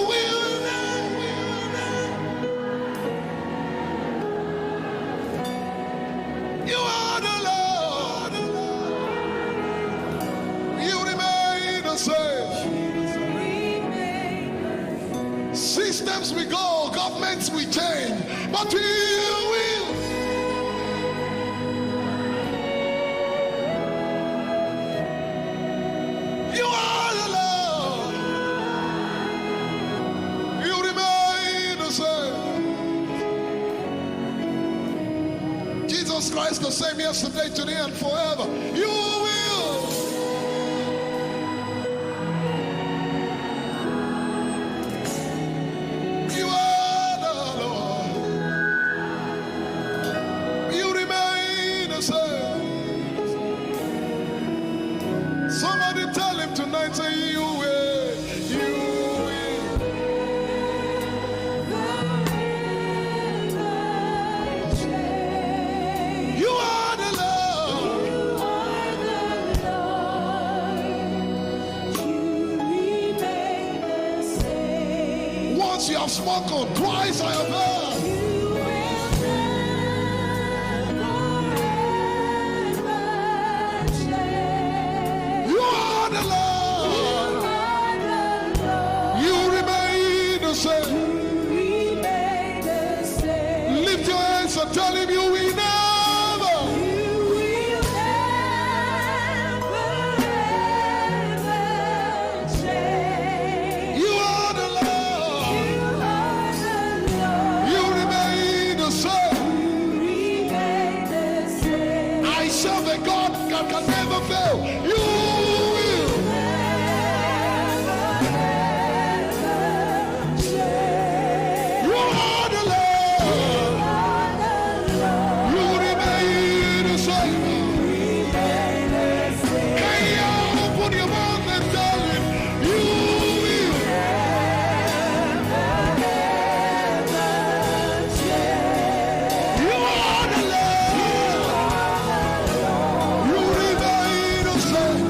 will never. You are the Lord. You remain the same. Systems we go, governments we change, but you will. You are the Lord. You remain the same. Jesus Christ the same yesterday, today, and forever. You will. You are the Lord. You remain the same. Somebody tell him tonight, say you will. You will. You are the Lord. Once you have spoken, twice I have heard. You are the Lord. You remain the same. Lift your hands and tell him you will never. You are the Lord. You remain the same. I serve a God that can never fail. You will. You are the Lord. You remain the same. Can you open your mouth and tell him you will? You are the Lord. You remain the same.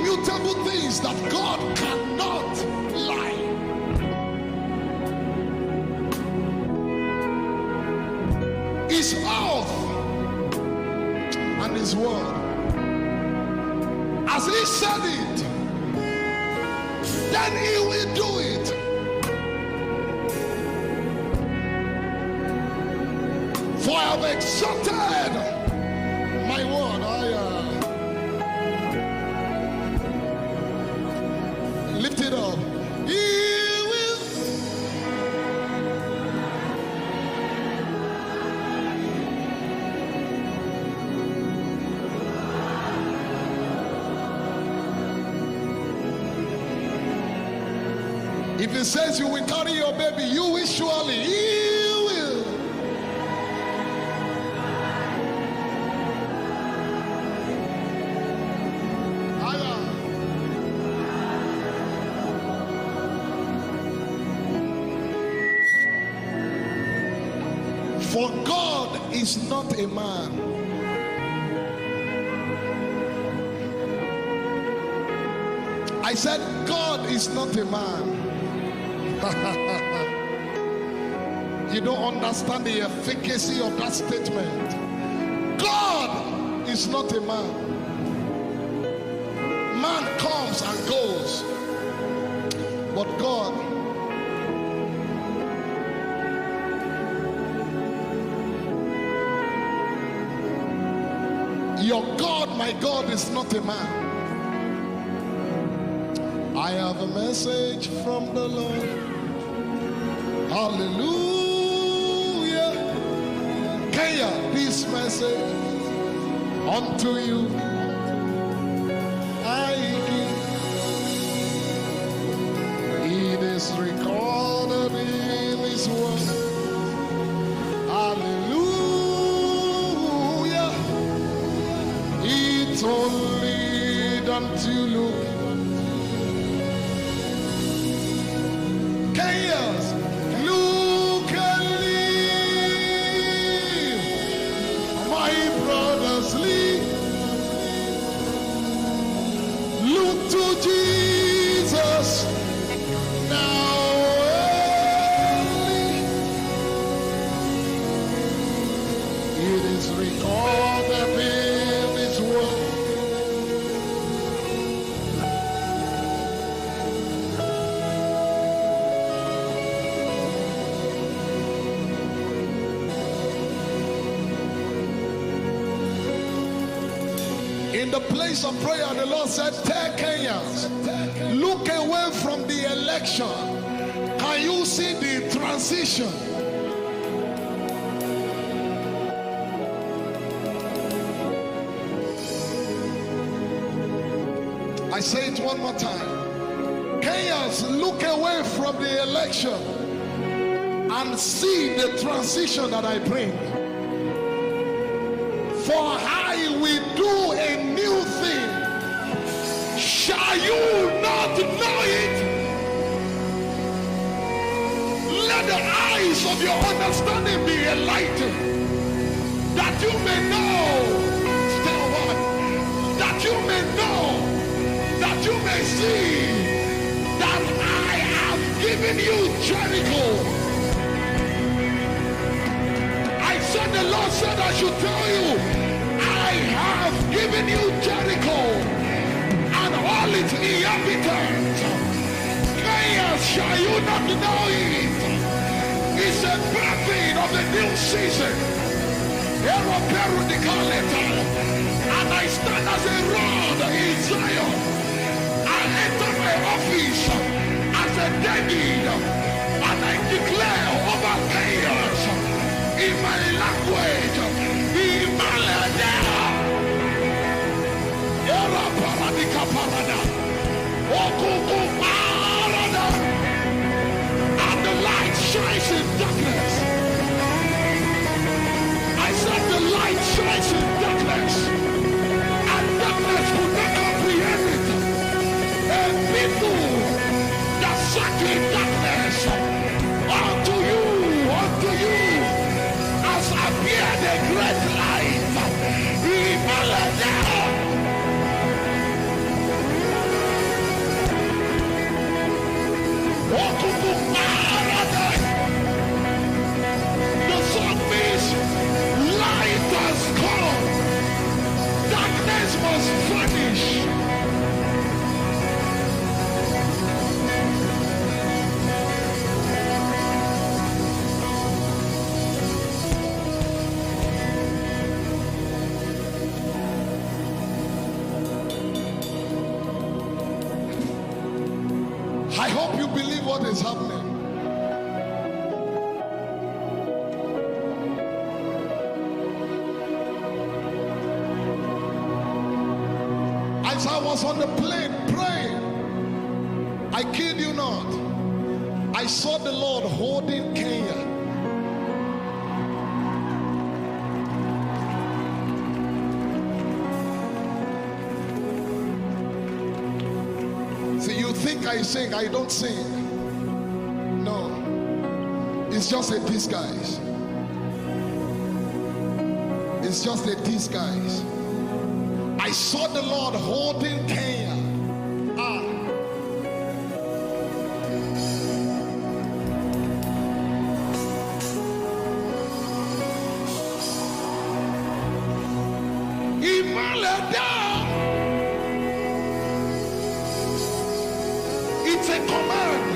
immutable things that God cannot lie. His oath and his word. As he said it, then he will do it. For I have exalted my word. Lift it up. He will. If he says you will carry your baby, you will surely. He will. For God is not a man. I said, God is not a man. You don't understand the efficacy of that statement. God is not a man. Man comes and goes, but God, your God, my God, is not a man. I have a message from the Lord. Hallelujah. Kenya, this message unto you I give. It is recorded in his word. Hallelujah. It's only done to look. Kenyans, look and live. My brothers, live. Look to Jesus now. It is recorded in his word. In the place of prayer, the Lord said, tell Kenyans, look away from the election. Can you see the transition? I say it one more time. Kenyans, look away from the election and see the transition that I bring. For I will do a new thing. Shall you not know it? Let the eyes of your understanding be enlightened, that you may know, still one, that you may know, that you may see, that I have given you Jericho. I said, the Lord said I should tell you, I have given you Jericho and all its inhabitants. Kenyans, shall you not know it? It's a birthing of the new season. And I stand as a rod in Zion. I enter my office as a David, and I declare over Kenyans in my language, and the light shines in darkness. I said the light shines in darkness, and darkness could not comprehend it. And people that sat in darkness, unto you, as appeared a great light. must vanish. I hope you believe what is happening. As I was on the plane praying, I kid you not, I saw the Lord holding Kenya. See, you think I sing, I don't sing. No, it's just a disguise. It's just a disguise. I saw the Lord holding Kenya. It's a command.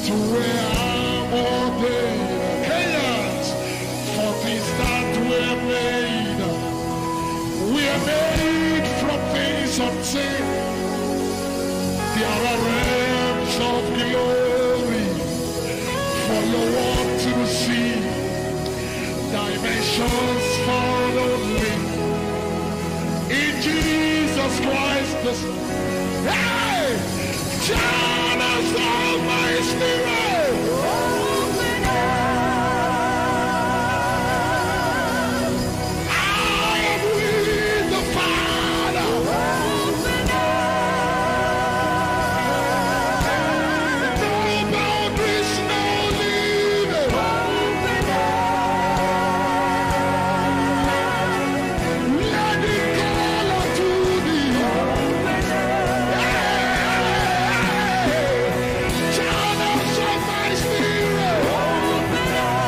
To where I'm ordained. Kenyans, for things that were made. We are made from things unseen. There are realms of glory for your work to see. Dimensions far only. In Jesus Christ, hey! Turn us on my spirit! Open up! I am with the Father! Open up! No boundaries, no limit! Open up! Let it call unto thee! Open up! Turn us on my spirit! Open up!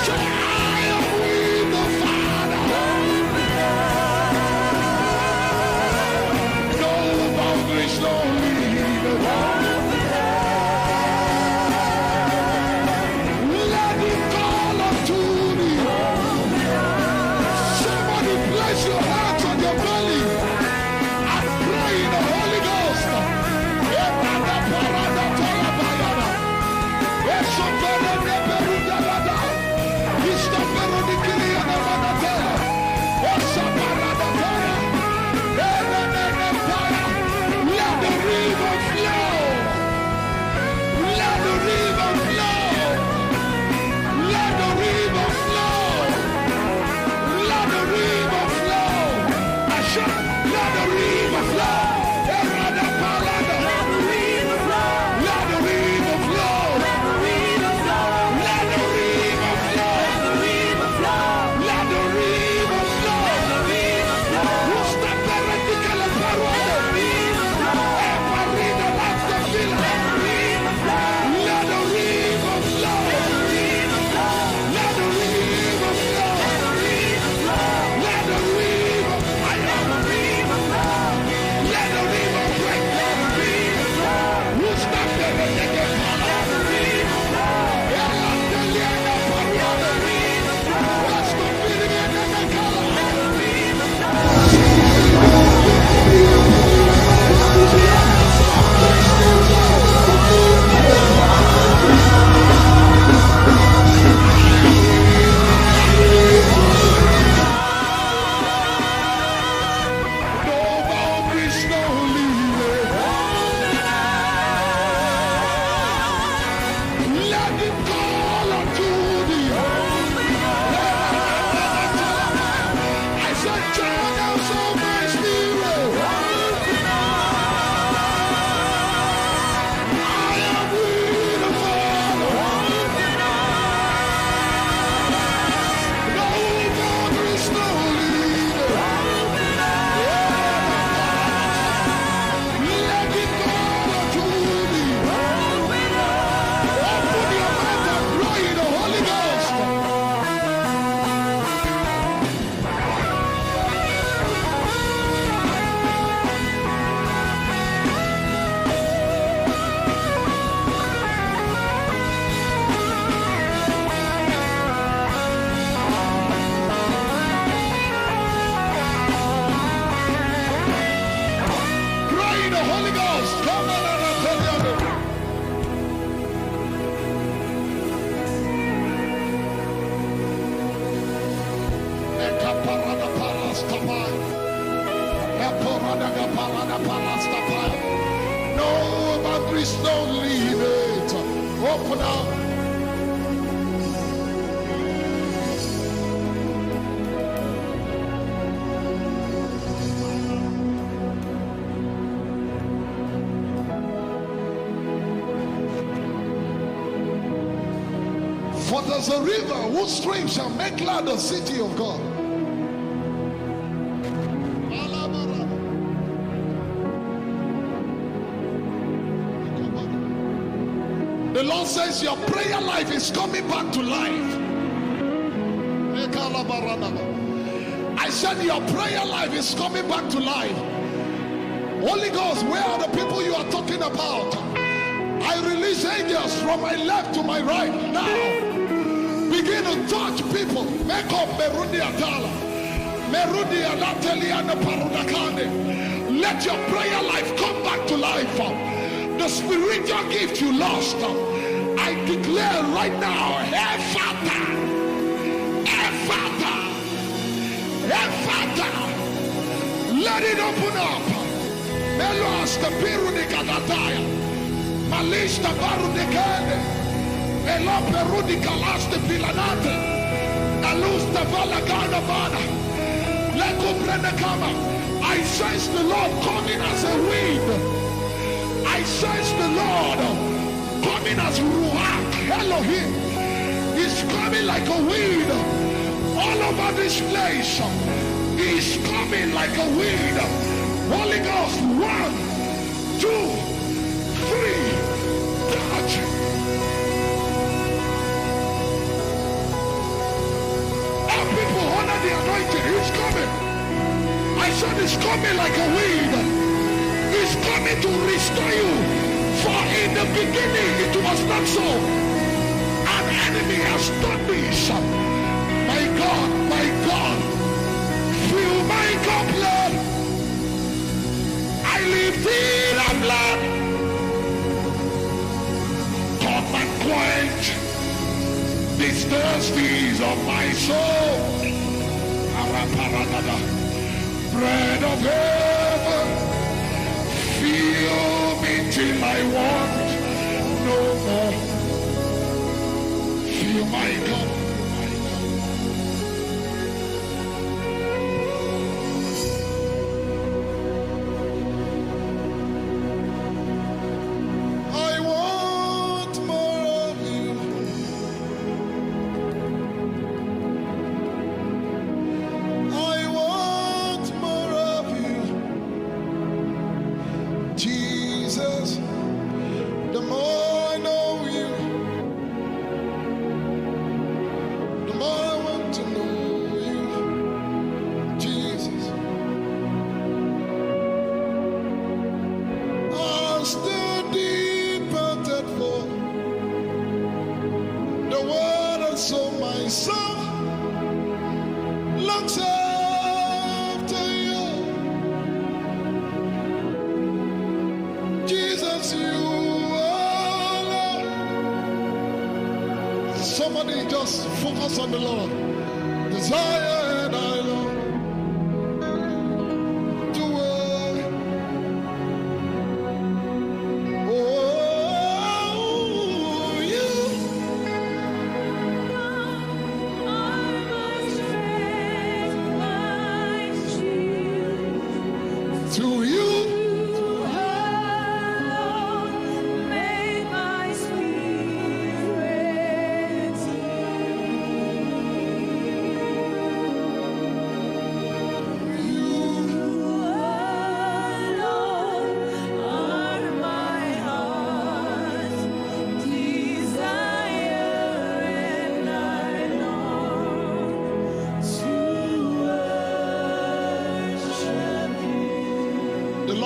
Say, I am with the Father! Open up! No boundaries, no limit! Open up! Let it call unto thee! Open up! Somebody place your hands on your belly and pray in the Holy Ghost. Let the river flow. Let the river flow. Let the river flow. Let the river flow. I shout, let the river flow. Let the river flow. Let the river flow. Let the river flow. Let the river flow. No boundaries, no limit. Open up. For there's a river whose stream shall make glad the city of God. The Lord says your prayer life is coming back to life. I said your prayer life is coming back to life. Holy Ghost, where are the people you are talking about? I release angels from my left to my right now. Begin to touch people. Make up Merudi Atala. Merudi Alateli and the Parudakane. Let your prayer life come back to life. The spiritual gift you lost, I declare right now, Ephata, Ephata, Ephata. Let it open up. Melos the Pirudi Kadataya. Malish the Barudikane. Elo Perudi Kalas the Pilanate. Alus the Valagana Vana. Leko Brenekama. I sense the Lord coming as a wind. I sense the Lord coming as Ruach Elohim. He's coming like a wind all over this place. He's coming like a wind. Holy Ghost, 1, 2, 3, touch. Our people honor the anointing. He's coming. I said he's coming like a wind. He's coming to restore you. For in the beginning it was not so. An enemy has done this. My God, fill my cup, Lord. I live in a blood. Come and quench these thirsties of my soul. Bread of heaven. Fill me till I want no more. Fill my cup. I want more of you. I want more of you. Jesus, the more I know you, the more I want to know you. Jesus, I'm still deep at for the word and so my soul looks after you. Jesus, you are Lord. Somebody just focus on the Lord. Desire and I love to work. Oh, you are my strength, my shield. To you.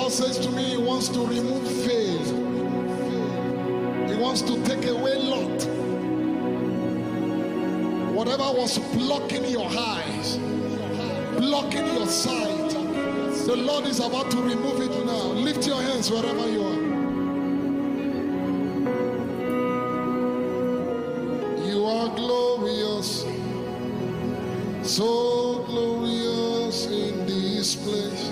Says to me, he wants to remove veil. He wants to take away lot. Whatever was blocking your eyes, blocking your sight, the Lord is about to remove it now. Lift your hands wherever you are. You are glorious, so glorious in this place.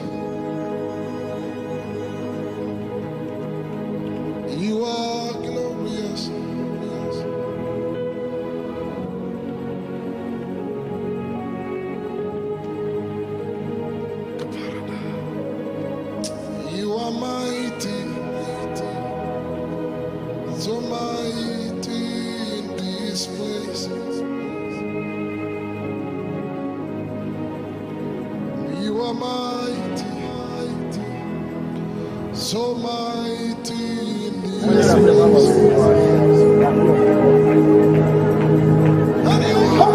are mighty, so mighty in this place. And you are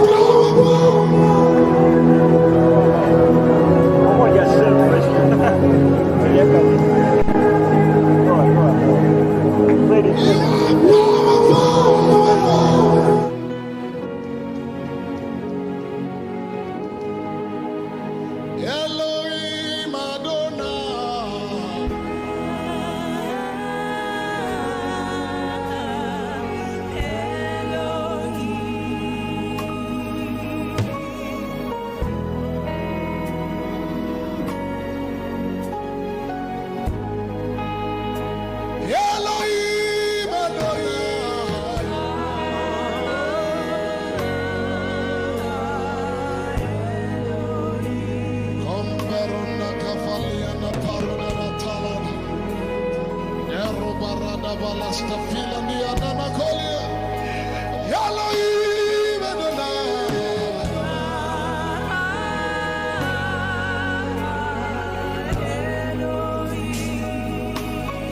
Elohim Adonai. Elohim Adonai. Komberona kavaliana parona natalana. Ero barada balasta filani adana kolia. Elohim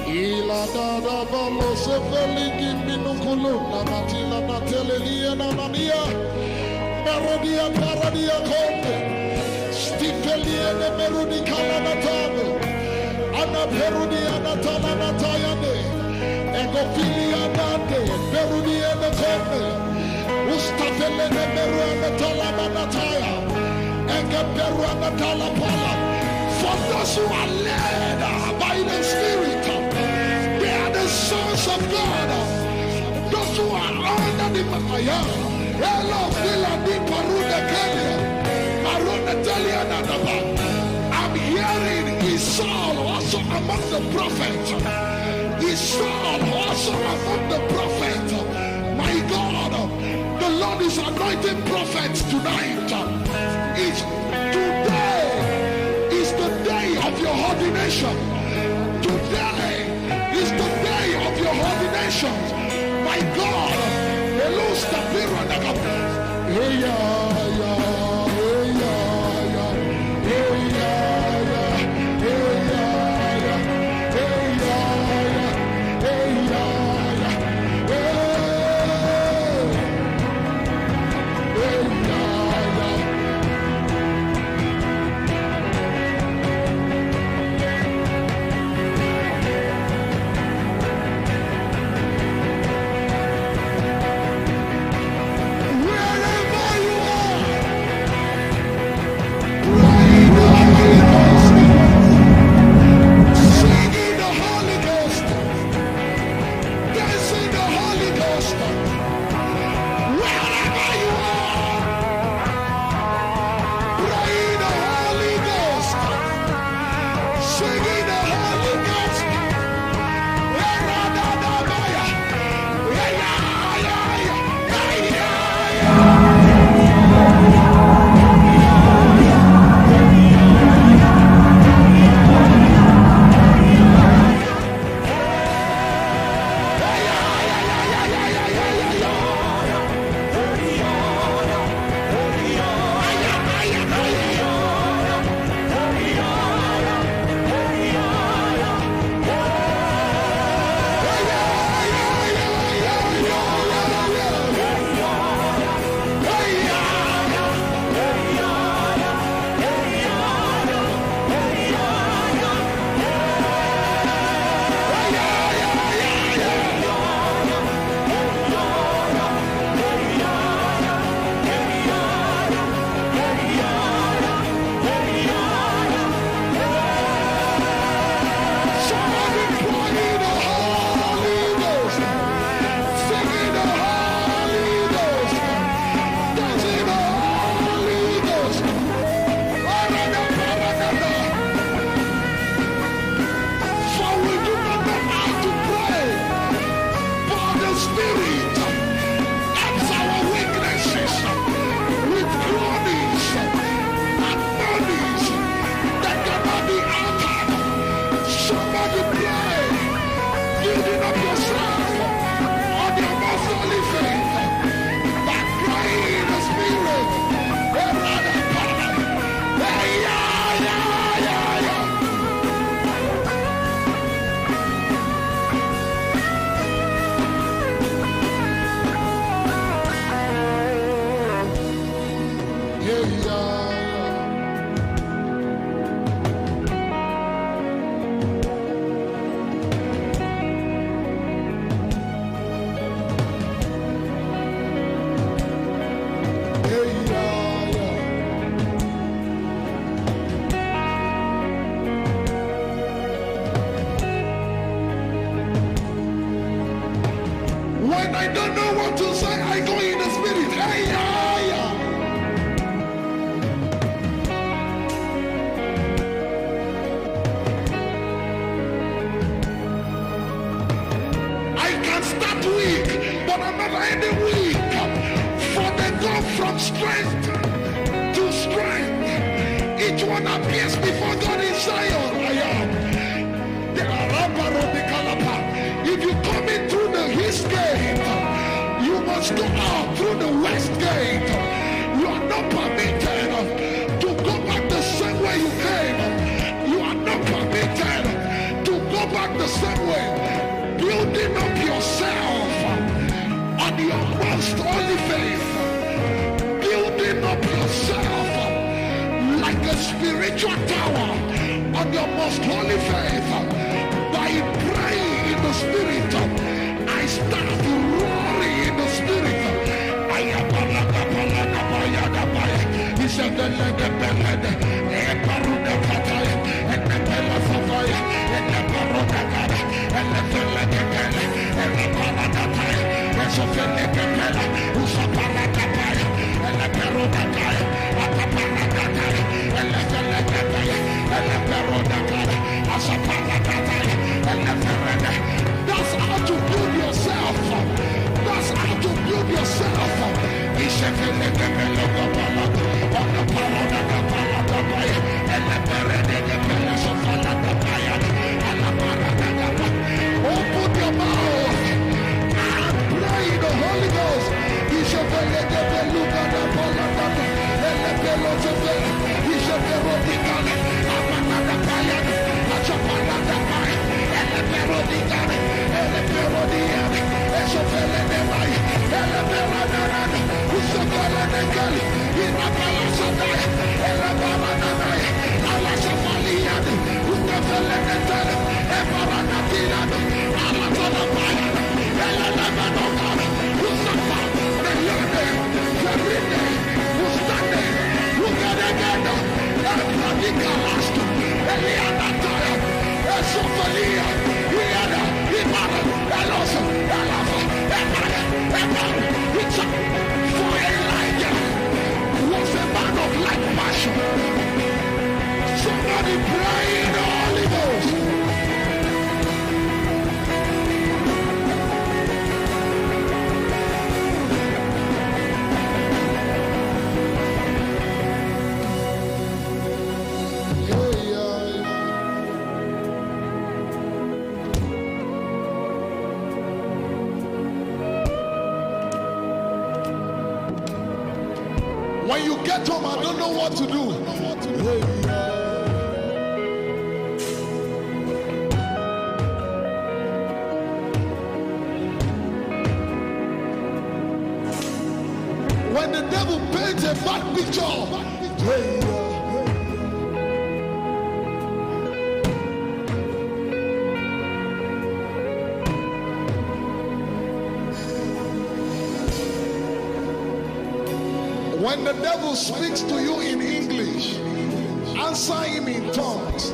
Ila dada balo sefeli gimbinu kuluna matila natelelia na mania. Merodia paradia konde. Stifelia ne merudi kala natame. Ana perudia natana natayane. Ego filia nande. Perudia natame. Ustafele ne meru natala nataya. Ege peru natala pala. For those who are led by the Spirit, they are the sons of God. Those who are under the Maya, Elo Villa di Paruda Kelia, Maruna Telia Nadaba. I'm hearing Esau also among the prophets. Esau also among the prophets. My God, the Lord is anointing prophets tonight. It's today is the day of your ordination. Today is the day of your ordination. My God, Elus the Piranagam. Hey, wherever you are, go from strength to strength. Each one appears before God in Zion. I am. If you come in through the east gate, you must go out through the west gate. You are not permitted to go back the same way you came. You are not permitted to go back the same way. Building up yourself on your most holy faith. Building up yourself like a spiritual tower on your most holy faith. By praying in the spirit, I start roaring in the spirit. He said the leg of the head, and Paruda Kataya, and the Pella Savaya, and the Paruda, and the Pella, and the Paradapaya, and Sophia Pella, who's a Paradapaya, and the Paruda, and the Paradapaya, and the Pella, and the Paruda, as a Paradapaya, and the Parada. That's how to build yourself. That's how to build yourself. He said the leg of the on the Paruda, and the Parada, the Pella Sophia, and the Paradapaya. Open your mouth and pray in the Holy Ghost. He said the leg of the Luca, the Paradapaya, and the Pella Sophia. He said the Rodicana, and the Paradapaya, and the Paradapaya, and the Paradicana, and the Paradiana, and the Paradapaya, and the Paradapaya, who's the Paradapaya, in the Paladapaya, and the Paradapaya, and the Safaliana, who's the Paladapaya, and Paradapaya, and the Paradapaya, and the Paradapaya, who's the Paradapaya, who's standing, look at the Ganda, and Paradicalasto, and the Anataya, and Sofalia, Iana, Imana, and also, and Alpha, and Maya, and Maya, it's for Elijah was a man of like passion. Somebody pray in the Holy Ghost. When you get home, I don't know what to do. When the devil paints a bad picture, when the devil speaks to you in English, answer him in tongues.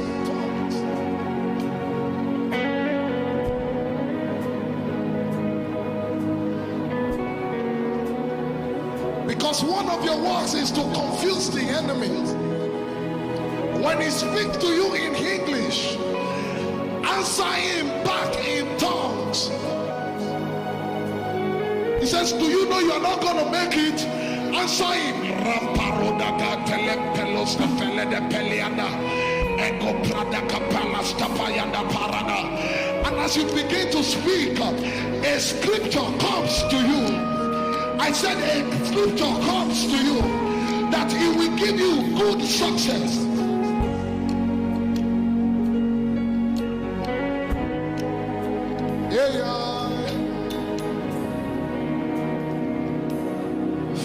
Because one of your works is to confuse the enemy. When he speaks to you in English, answer him back in tongues. He says, do you know you're not going to make it? Answer him. And as you begin to speak, a scripture comes to you. I said a scripture comes to you that it will give you good success.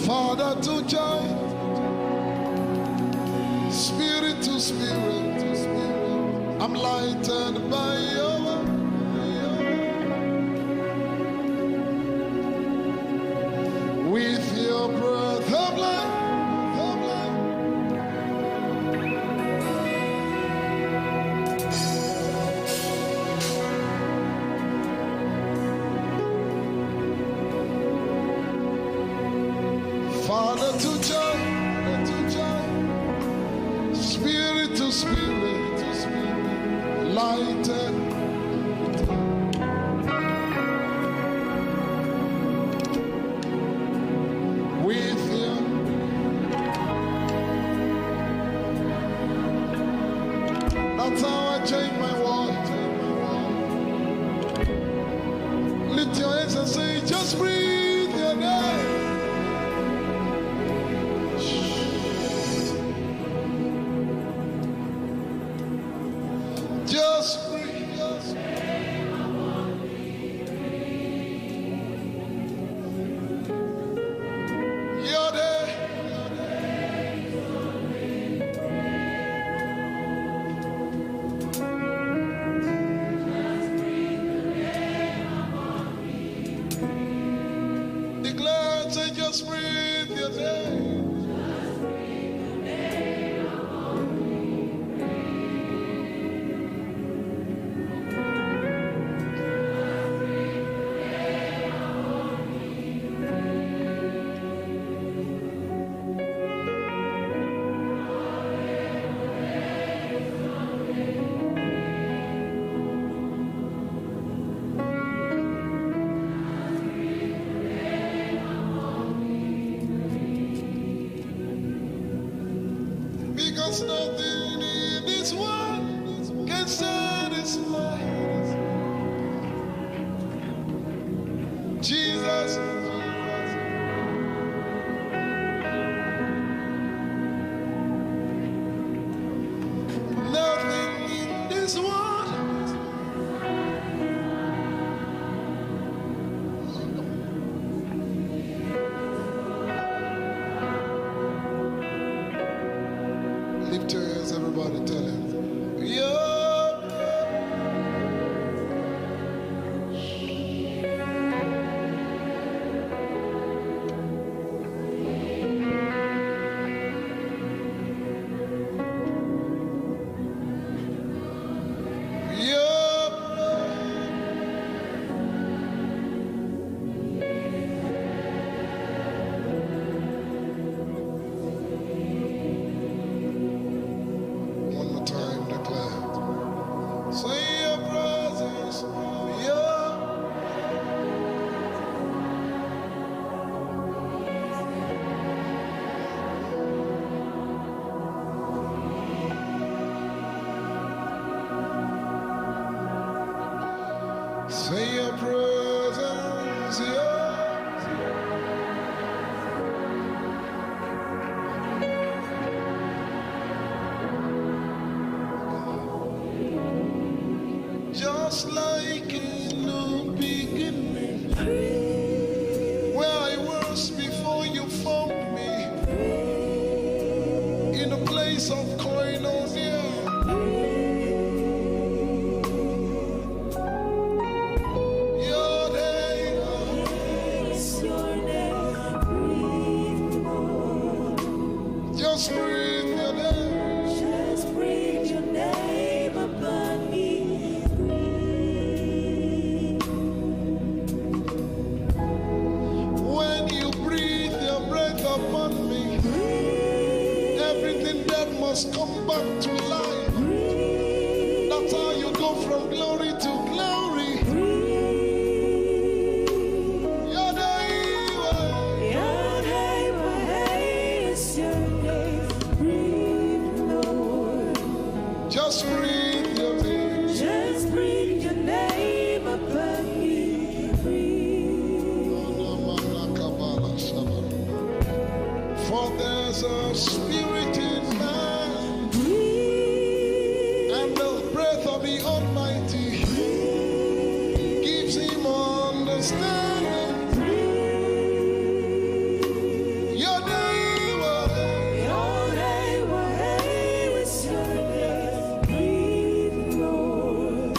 Father to child, spirit to spirit, I'm lighted by your word. With your breath of life, Father to child, spirit to spirit, lighted. With breathe your name. Because nothing in this world can satisfy. Jesus. Nothing in this world. Lift your hands, everybody, tell him. Yeah. One more time, declare. Say your presence, yeah. Say your presence, yeah. Just like in the beginning, where I was before you found me, in a place of koinonia. Your name is your name. Just breathe your name. Just breathe your name upon me. When you breathe your breath upon me, everything that must come back to life. That's how you go from glory to glory. Your name is your name. Breathe, Lord. Just breathe your name. Just breathe your name upon me. For there's a spirit in man, and the breath of the Almighty gives him understanding. Your name is your name. Breathe, Lord.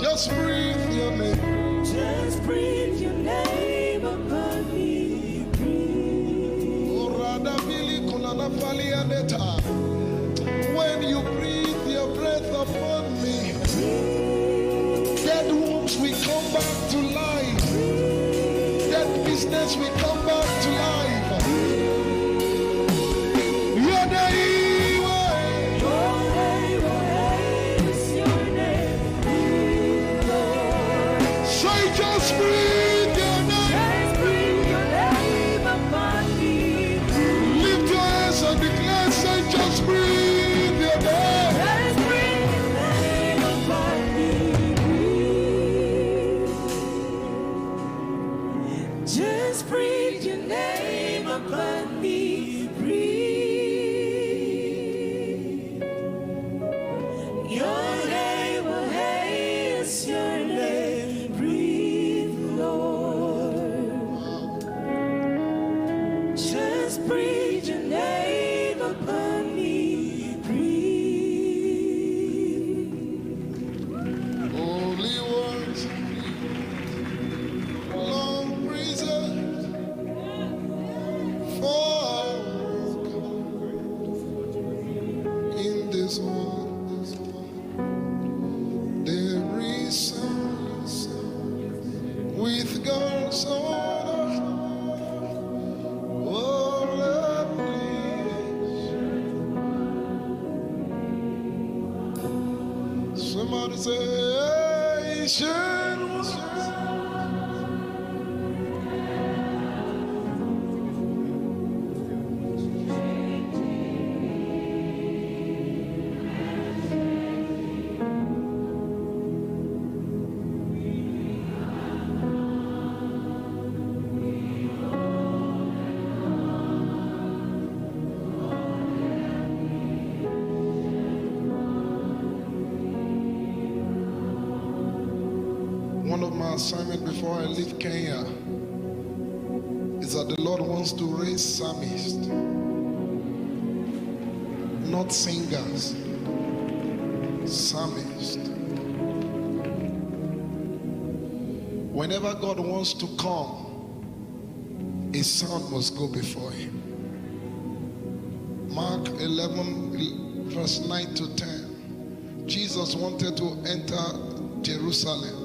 Just breathe your name. Just breathe your name upon me. When you breathe your breath upon me, dead wombs will come back to life. Dead business will come back to life. Your name is your name. Say just breathe your name. Just breathe your name upon me. Lift your hands and declare, say just breathe your name. Just breathe your name upon me. Just breathe your name upon me. Breathe. Your name is your name. Breathe, Lord. Just breathe your name upon me. Breathe. Holy ones, long preserved, Everybody say, ancient ones. One of my assignments before I leave Kenya is that the Lord wants to raise psalmists, not singers, psalmists. Whenever God wants to come, a sound must go before him. Mark 11 verse 9 to 10. Jesus wanted to enter Jerusalem.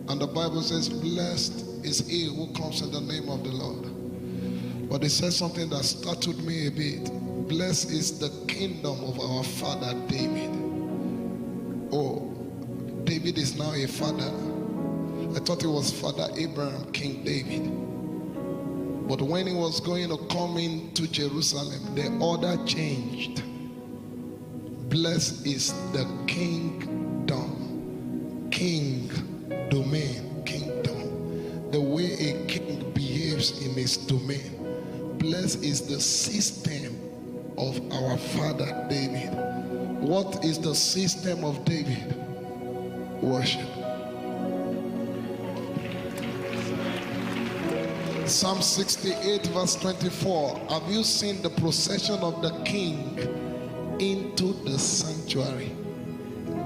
And the Bible says, blessed is he who comes in the name of the Lord. But it says something that startled me a bit. Blessed is the kingdom of our father David. Oh, David is now a father. I thought it was Father Abraham, King David. But when he was going to come into Jerusalem, the order changed. Blessed is the kingdom, king, domain, kingdom, the way a king behaves in his domain. Blessed is the system of our father David. What is the system of David? Worship. Psalm 68 verse 24. Have you seen the procession of the king into the sanctuary?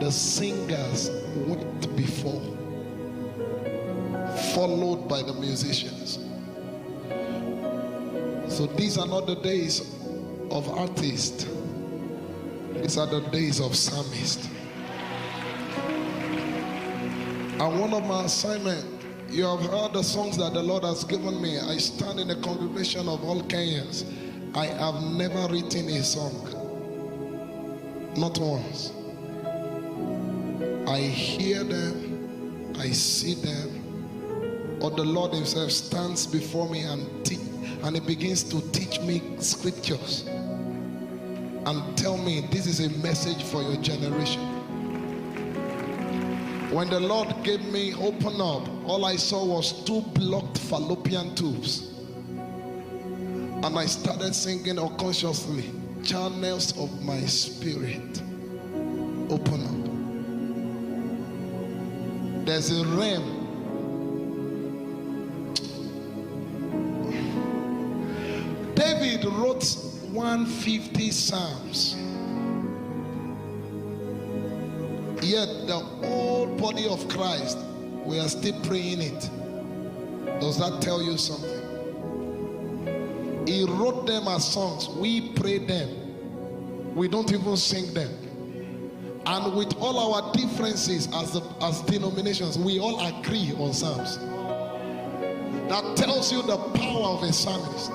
The singers went before, followed by the musicians. So these are not the days of artists. These are the days of psalmists. And one of my assignments, you have heard the songs that the Lord has given me. I stand in the congregation of all Kenyans. I have never written a song. Not once. I hear them, I see them, or the Lord himself stands before me and he begins to teach me scriptures and tell me this is a message for your generation. When the Lord gave me open up, all I saw was 2 blocked fallopian tubes, and I started singing unconsciously, channels of my spirit open up. There's a realm. David wrote 150 psalms, yet the whole body of Christ, we are still praying it. Does that tell you something? He wrote them as songs. We pray them. We don't even sing them. And with all our differences as denominations, we all agree on psalms. That tells you the power of a psalmist.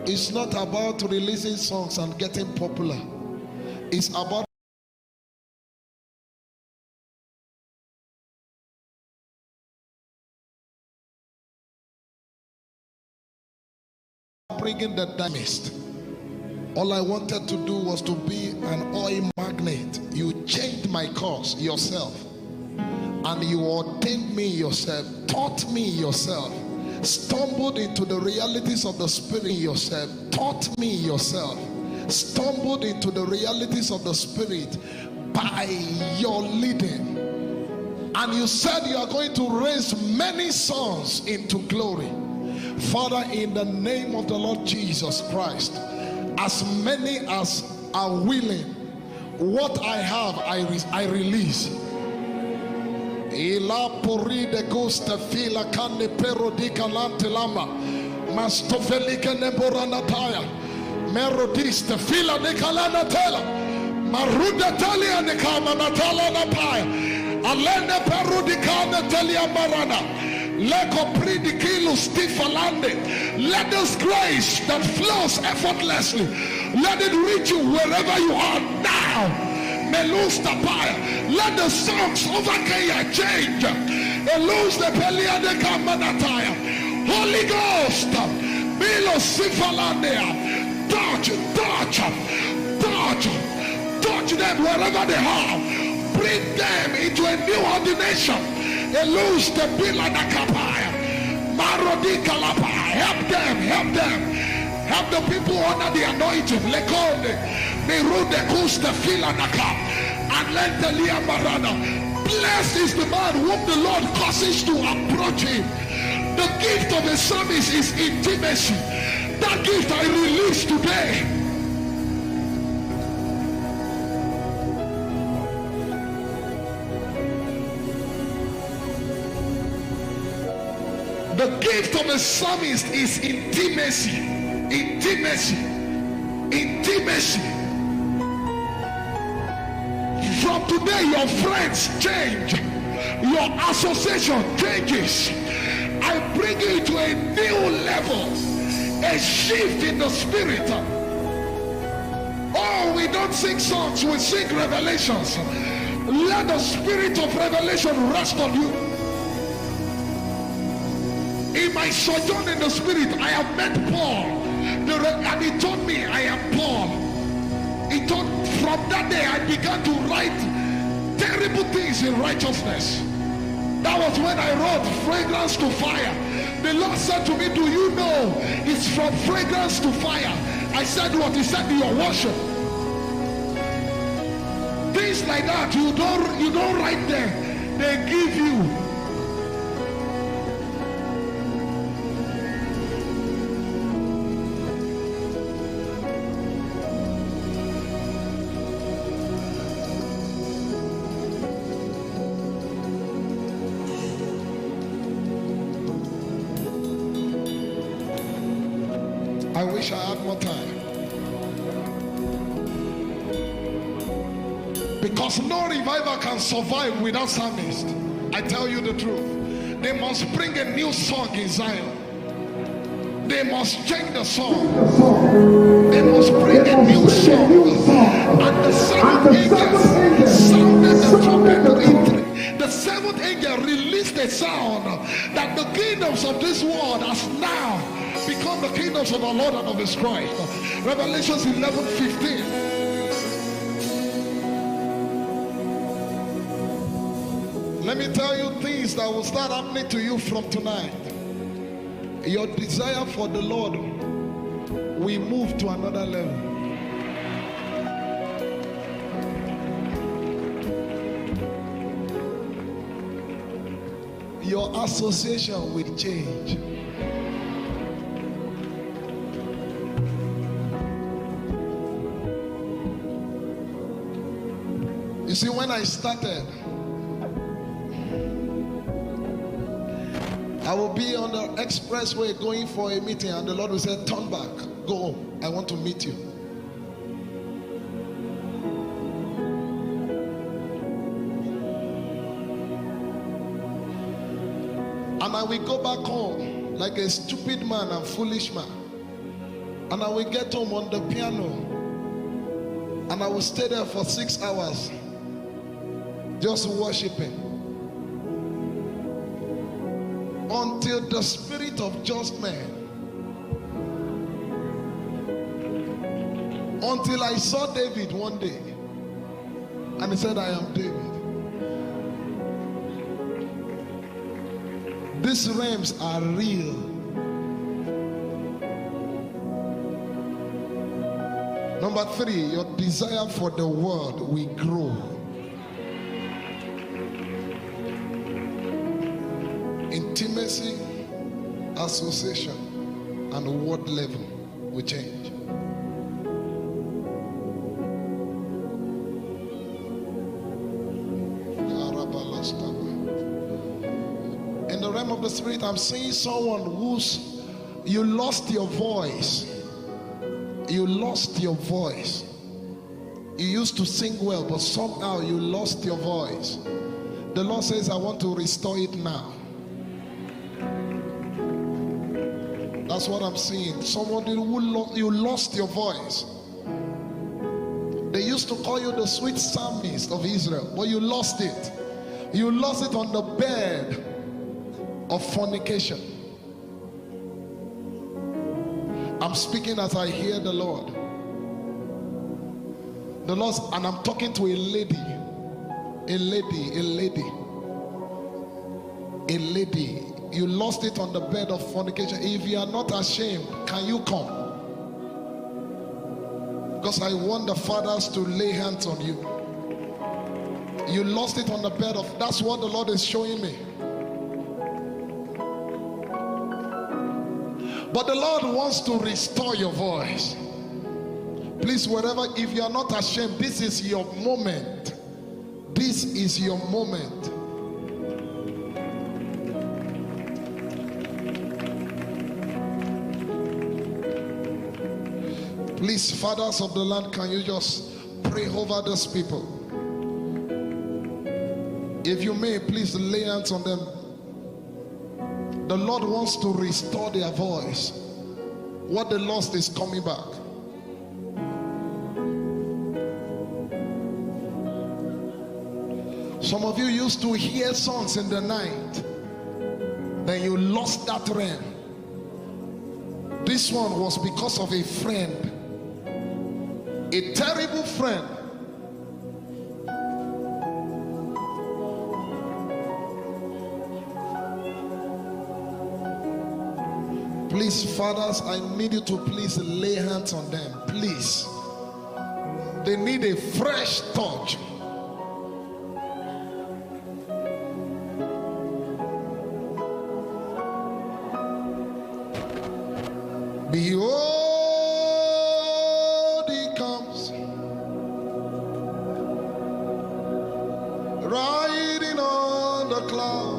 It's not about releasing songs and getting popular. It's about bringing the diamond. All I wanted to do was to be an oil magnet. You changed my course yourself, and you ordained me yourself, taught me yourself, stumbled into the realities of the spirit yourself, taught me yourself, stumbled into the realities of the spirit by your leading. And you said you are going to raise many sons into glory. Father, in the name of the Lord Jesus Christ, as many as are willing, what I have I release. Ila pori de gusta fila kane pero di kalante lama mastofelika nemborana taya merodista fila de kalana tela maruda talia de kama natala na paya alene peru di kama telia marana leko pridi kilo stifalande. Let this grace that flows effortlessly, let it reach you wherever you are now. Melus tapaya. Let the songs over Kenya change. Elus the Pelia de Kamanataya. Holy Ghost. Milo Sifalandia. Touch them wherever they are. Bring them into a new ordination. Elus the Pila da Kapaya. Marodi Kalapa. Help them. Help the people under the anointing. Lekonde. Merude Kusta Fila Naka. And let the Lia Marana. Blessed is the man whom the Lord causes to approach him. The gift of the psalmist is intimacy. That gift I release today. The gift of the psalmist is intimacy. Intimacy. From today, your friends change. Your association changes. I bring you to a new level. A shift in the spirit. Oh, we don't sing songs, we sing revelations. Let the spirit of revelation rest on you. In my sojourn in the spirit, I have met Paul. And he told me, I am Paul. He told, from that day I began to write terrible things in righteousness. That was when I wrote fragrance to fire. The Lord said to me, do you know it's from fragrance to fire? I said what? He said your worship. Things like that, you don't write them. They give you. I wish I had more time. Because no revival can survive without psalmists. I tell you the truth. They must bring a new song in Zion. They must change the song. They must bring a new song. And the seventh angel sounded the trumpet. The seventh angel released a sound that the kingdoms of this world has now become the kingdoms of our Lord and of his Christ. Revelations 11:15. Let me tell you things that will start happening to you from tonight. Your desire for the Lord will move to another level. Your association will change. You see, when I started, I will be on the expressway going for a meeting, and the Lord will say, turn back, go home, I want to meet you. And I will go back home like a stupid man and foolish man. And I will get home on the piano, and I will stay there for 6 hours just worshiping until the spirit of just men, until I saw David one day and he said, I am David. These realms are real. Number 3, your desire for the world will grow. Intimacy, association, and word level will change. In the realm of the spirit, I'm seeing someone who's, you lost your voice. You lost your voice. You used to sing well, but somehow you lost your voice. The Lord says, I want to restore it now. That's what I'm seeing. Somebody who you lost your voice. They used used to call you the sweet psalmist of Israel, but you lost it. You lost it on the bed of fornication. I'm speaking as I hear the Lord. The Lord, and I'm talking to a lady. You lost it on the bed of fornication. If you are not ashamed, can you come? Because I want the fathers to lay hands on you. You lost it on the bed of, that's what the Lord is showing me. But the Lord wants to restore your voice. Please, wherever, if you are not ashamed, this is your moment. This is your moment. Please, fathers of the land, can you just pray over those people? If you may, please lay hands on them. The Lord wants to restore their voice. What they lost is coming back. Some of you used to hear songs in the night, then you lost that realm. This one was because of a friend, a terrible friend. Please, fathers, I need you to please lay hands on them. Please. They need a fresh touch. Behold, he comes, riding on the cloud,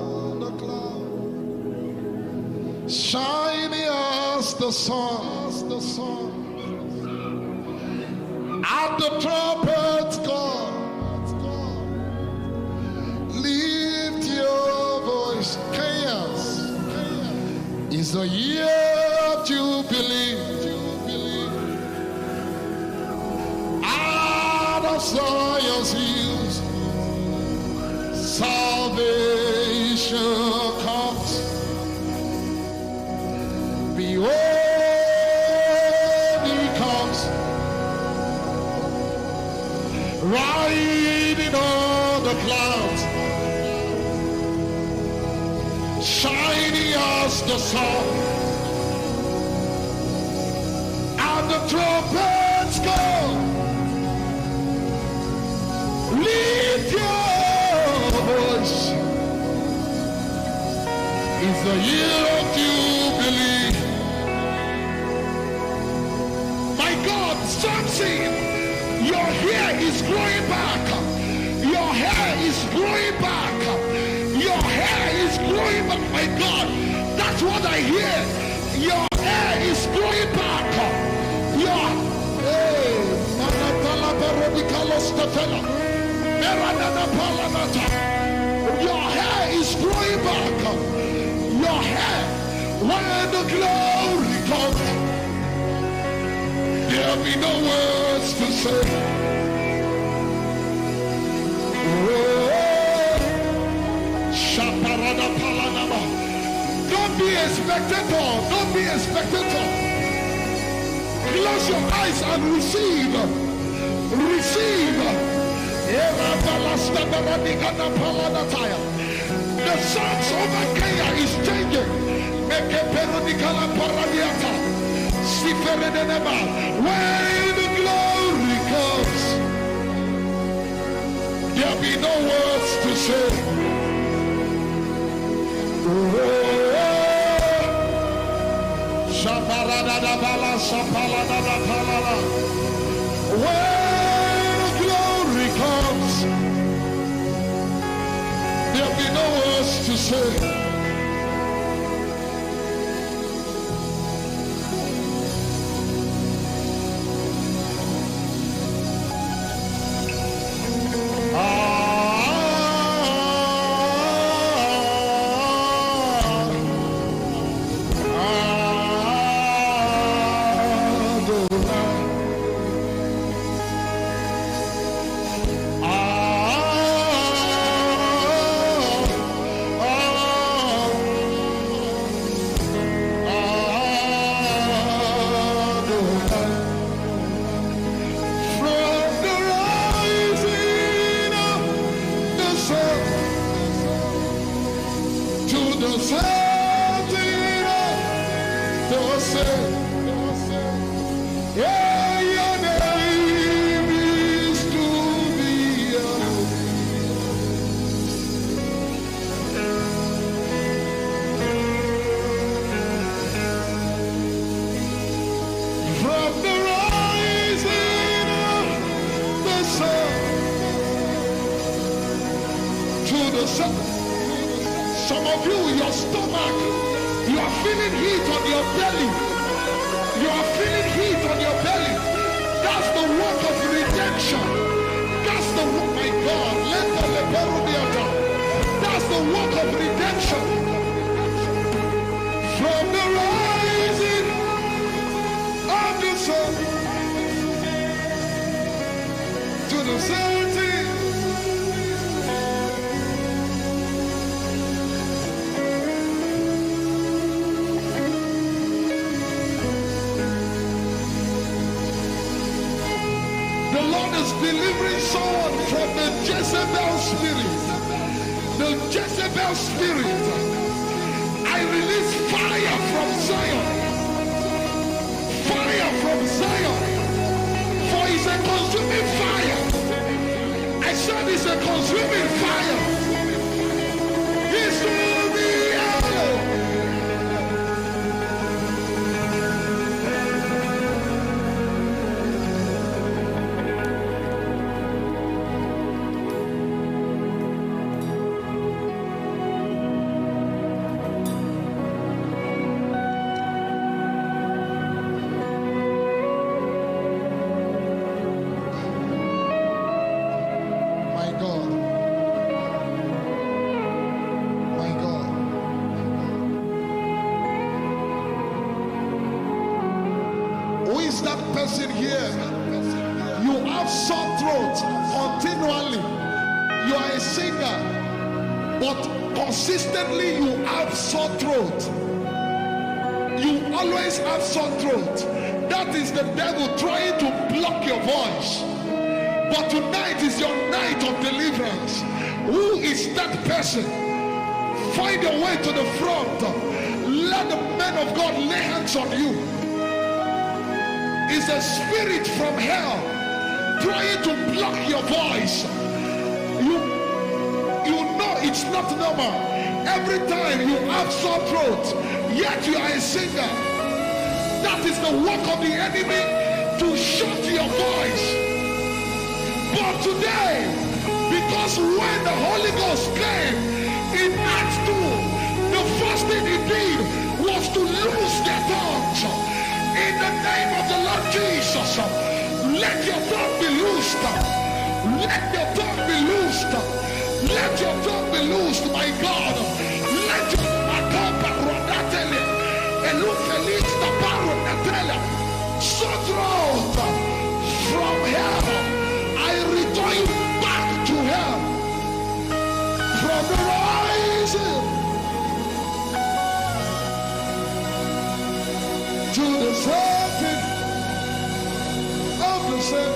shiny as the sun, at the trumpet's call. Lift your voice. Chaos is the year of Jubilee. Out of Zion's hills, salvation comes. Behold, he comes, riding on the clouds, shining as the sun, and the trumpets go. Lift your voice. It's the year of Jubilee. My God, something. Your hair is growing back. Your hair is growing back. Your hair is growing back. My God, that's what I hear. Your hair is growing back. Your hair is growing back. Your hair, when the glory comes, there'll be no words to say. Don't be a spectator. Don't be a spectator. Close your eyes and receive. Receive. The songs over Kenya is changing. When the glory comes, there'll be no words to say. When the glory comes, there'll be no words to say. Yeah, your name is to be honored. From the rising of the sun to the sun. Some of you, your stomach, you are feeling heat on your belly. You are feeling heat on your belly. That's the work of redemption. That's the work, my God. Let the lepero be done. That's the work of redemption. From the rising of the sun to the setting. The Lord is delivering someone from the Jezebel spirit. The Jezebel spirit. I release fire from Zion. Fire from Zion. For it's a consuming fire. I said it's a consuming fire. It's to be held. My God. My God. Who is that person here? You have sore throat continually. You are a singer, but consistently you have sore throat. You always have sore throat. That is the devil trying to block your voice. But tonight is your night of deliverance. Who is that person? Find a way to the front. Let the men of God lay hands on you. It's a spirit from hell trying to block your voice. You know it's not normal. Every time you have sore throat, yet you are a singer. That is the work of the enemy to shut your voice. But today, because when the Holy Ghost came in Acts 2, the first thing he did was to loose their tongues. In the name of the Lord Jesus, let your tongue be loosed. Let your tongue be loosed. Let your tongue be loosed, my God. Let your sore throat from hell. I return you back to hell. From the rising to the setting of the sun.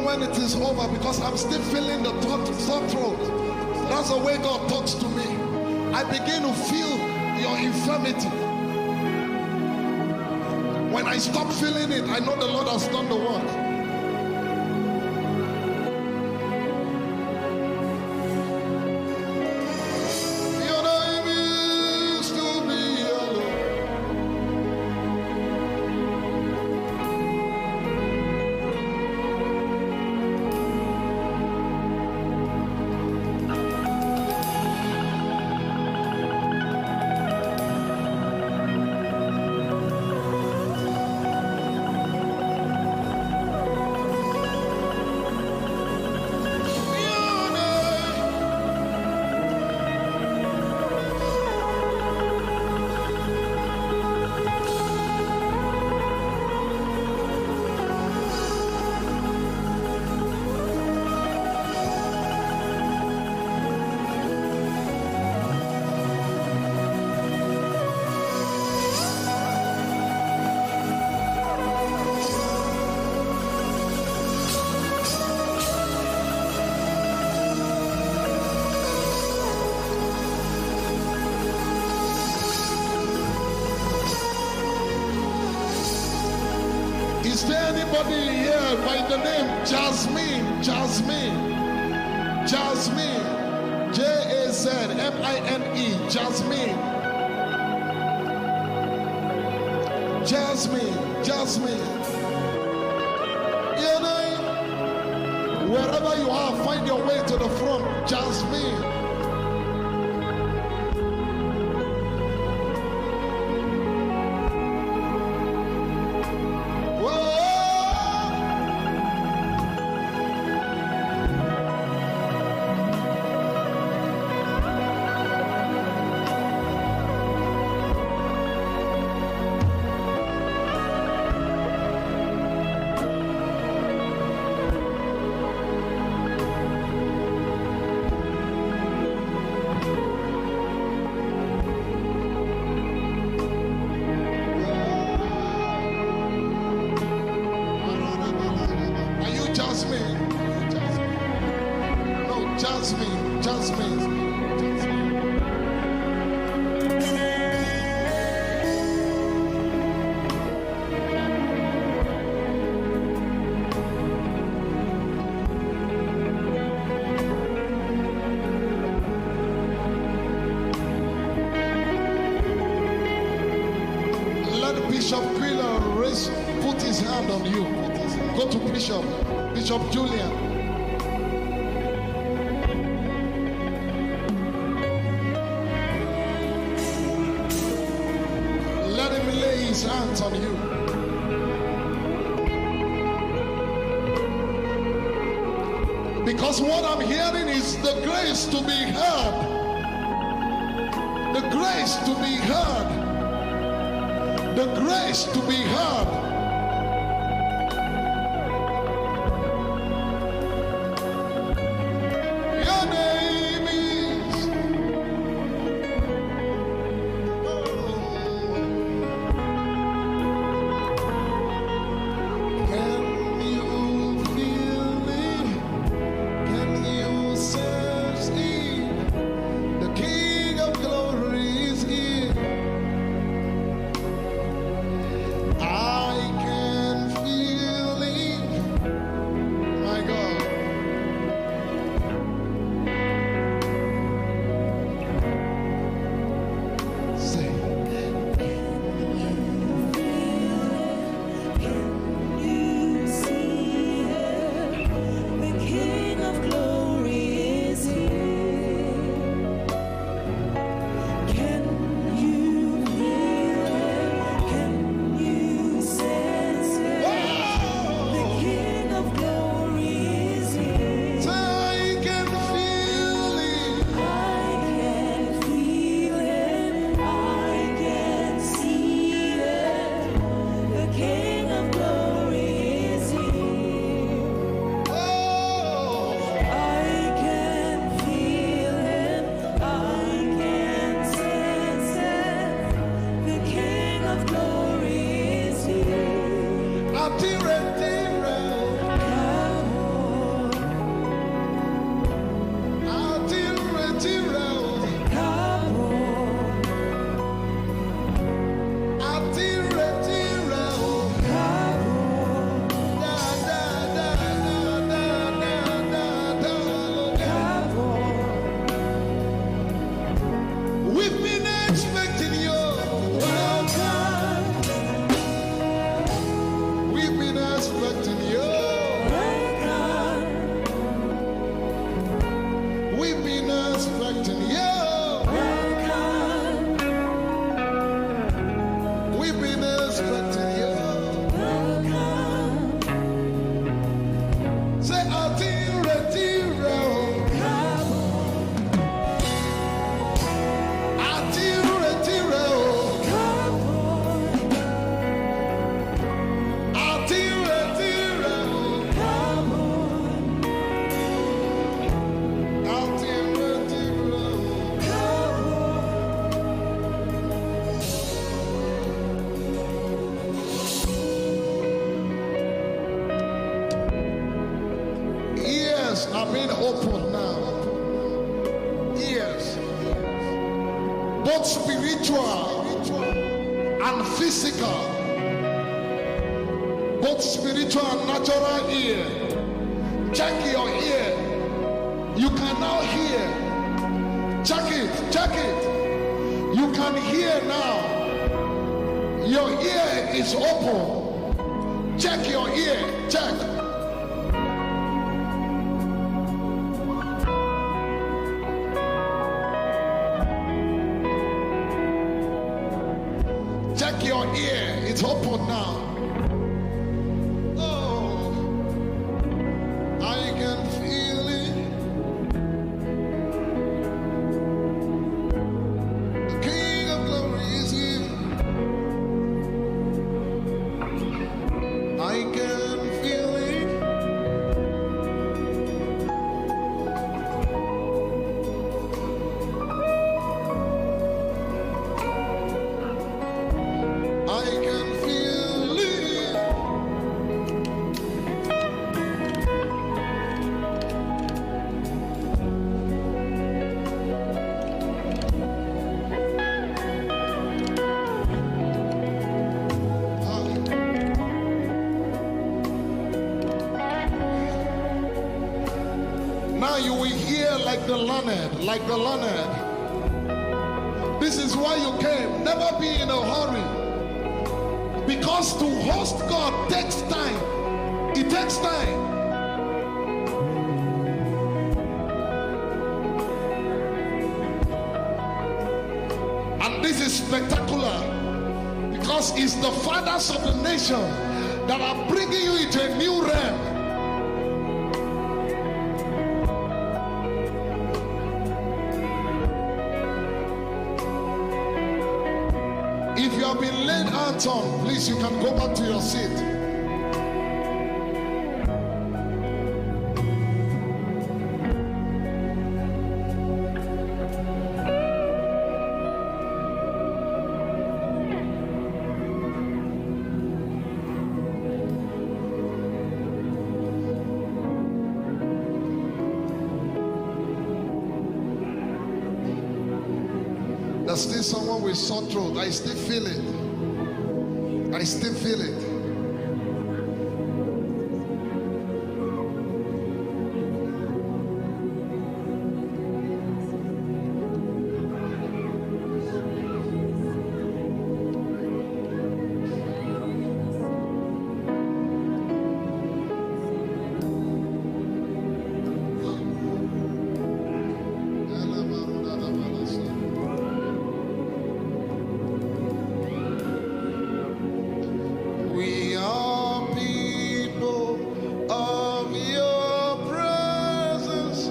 When it is over, because I'm still feeling the sore throat. That's the way God talks to me. I begin to feel your infirmity. When I stop feeling it, I know the Lord has done the work. Your name is to be alone. anybody here by the name Jasmine? Jazmine. Jasmine. Your name? Wherever you are, find your way to the front. Jasmine. Bishop Quilla put his hand on you. Go to Bishop Julian. Let him lay his hands on you. Because what I'm hearing is the grace to be heard. The grace to be heard. The grace to be heard. Your name is Can you feel me? Can you sense it? The King of Glory is here. I can feel it, my God. Say, The King of Glory is here. Can you feel it? Can you sense it? The King of Glory is here. say, I can feel it. I can feel it. I can see it. The King of Glory is here. Oh, I can feel it. I can sense it. The King of Glory is here. Atire. We've been expecting you. We've been expecting you. We've been expecting you. We've been expecting you. Say, Atire. Ears are being opened now. Ears, both spiritual and physical, both spiritual and natural ear. Check your ear. You can now hear. Check it. You can hear now. Your ear is open. Check your ear. Check. Check your ear. It's open now. Oh, I can feel it. The King of Glory is here. I can feel it. I can feel it. Now you will hear like the learned, like the learned. This is why you came. Never be in a hurry. Because to host God takes time. It takes time. And this is spectacular. Because it's the fathers of the nation that are bringing you into a new realm. If you have been laid hands on, please, you can go back to your seat. There's still someone with sore throat. I still feel it. I still feel it. We are people of your presence.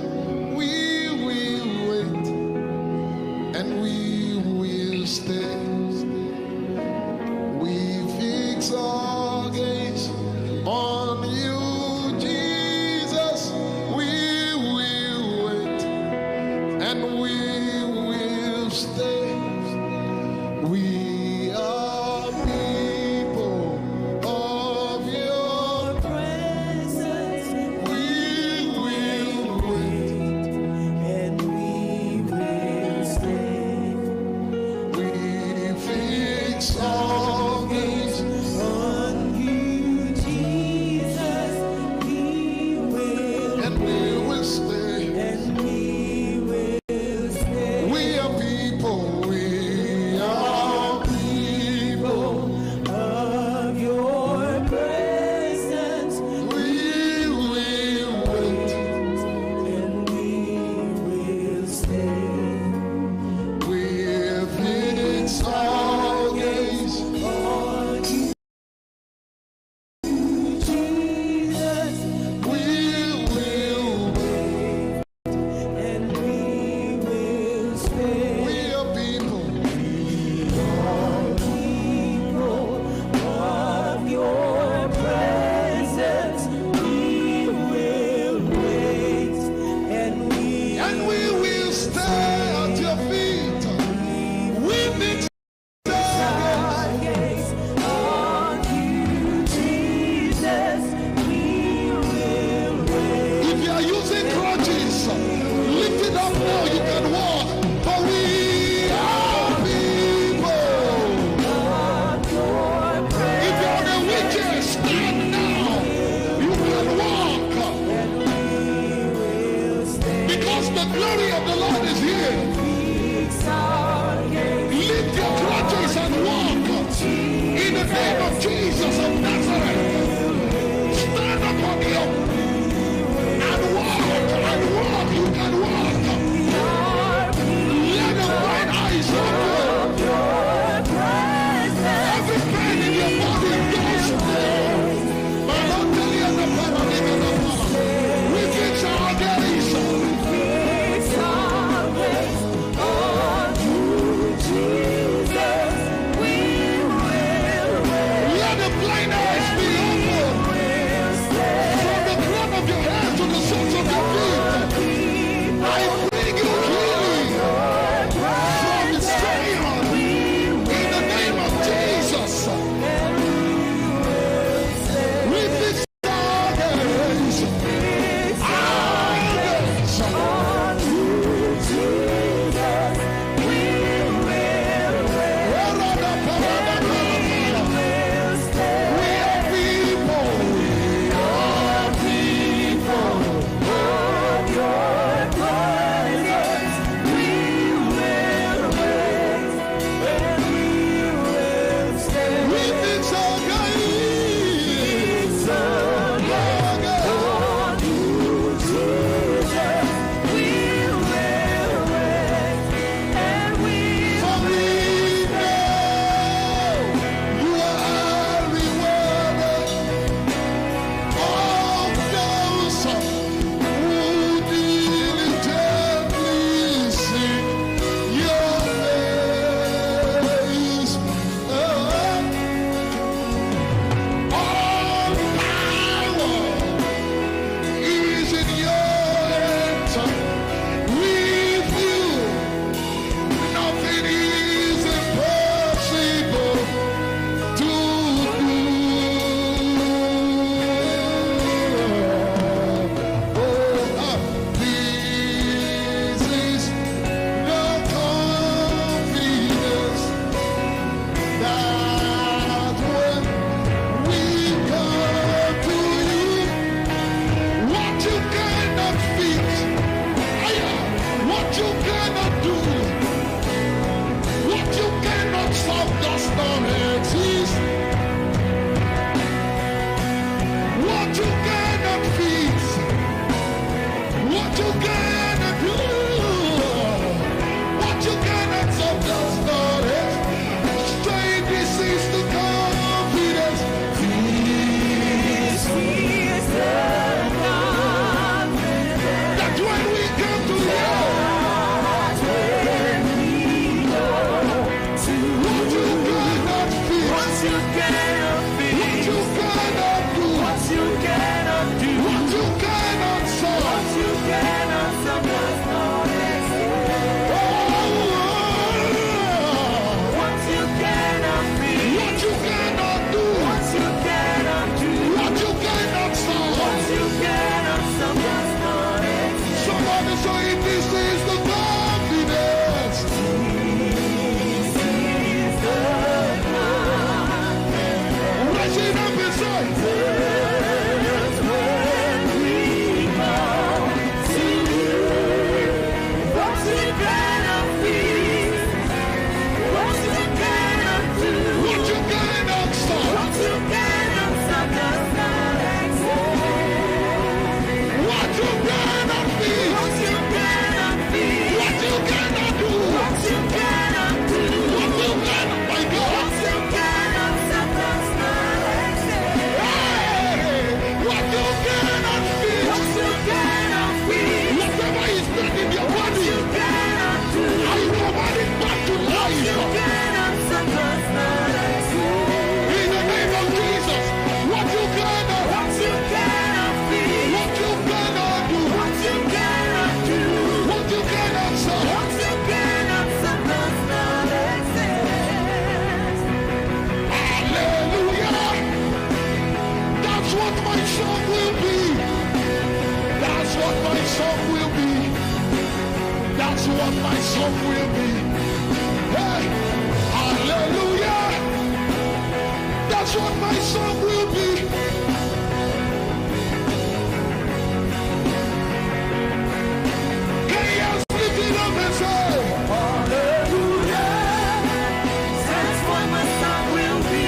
We will wait and we will stay. We fix our gaze on you, Jesus. We will wait and we will stay. We are people of your presence. We will wait and we will stay. We fix our gaze on you, Jesus. We will and we will stay. And we will stay. We are people. Jesus of Nazareth, stand upon you and walk, you can walk. Let the blind eyes open. Every pain in your body goes away. But not tell you the power, we fix our days. Let the blind eyes be open. From the crown of your head to the soles of your feet, I bring you healing from Zion in the name of Jesus. We fix our days. what my song will be. Hey, hallelujah. That's what my song will be. Can you just lift it up and say, hallelujah. That's what my song will be.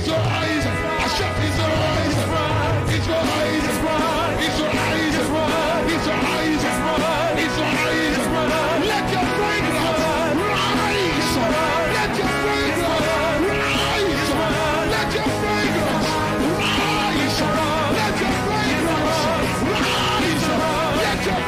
It's your eyes. I shut his eyes. It's your eyes. It's your eyes. It's your eyes. It's your eyes. Let your fragrance rise. Let your fragrance rise. Let your fragrance rise. Let your fragrance rise. Let your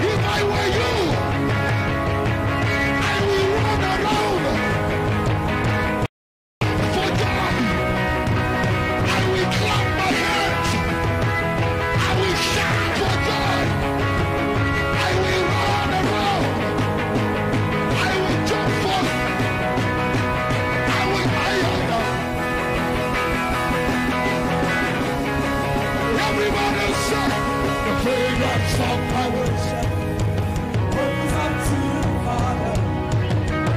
If I were you, I will run around for joy. I will clap my hands. I will shout for joy. I will run around. I will jump for. I will everybody say the fragrance of my worship. Goes unto the Father.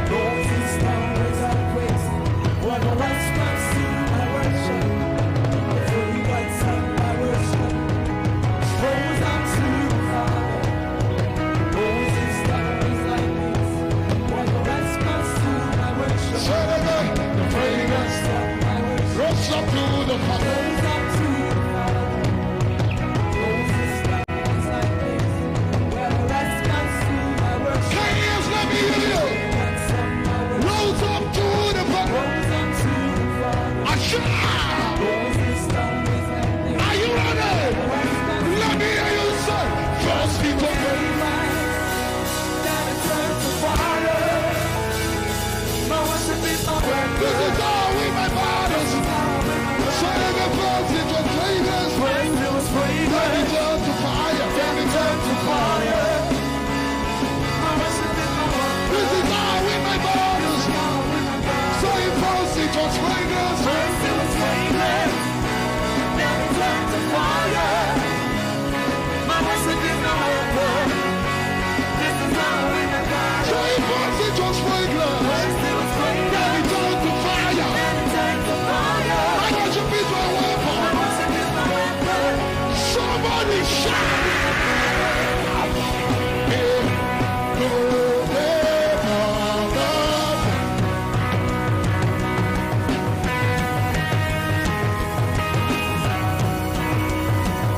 Goes his numbers and praise. What a response to my worship. The fragrance of my worship. Goes unto the Father. Goes his numbers like this. What a response to my worship. Say it again. The fragrance of my worship. Goes up to the Father. Goes up to the Father. Goes his numbers like this. What a response to my worship. Let me hear you. Rose up to the Father. Rose up to the Father. Are you ready? Let me hear you say. First people pray. Then it turns to fire. My worship is my weapon. This is all with my fathers. Say the first it was fragrance. Then it turned to fire. Then it turned to fire. This is how with my borders. So it first it was fragrance. First it was fragrance. Then it turned to fire. My worship is no weapon. This is how with my borders. So it first it was fragrance. First it was fragrance. Then it turned to fire. Then it turned to fire. My worship is my weapon. My worship is my weapon. Somebody shout.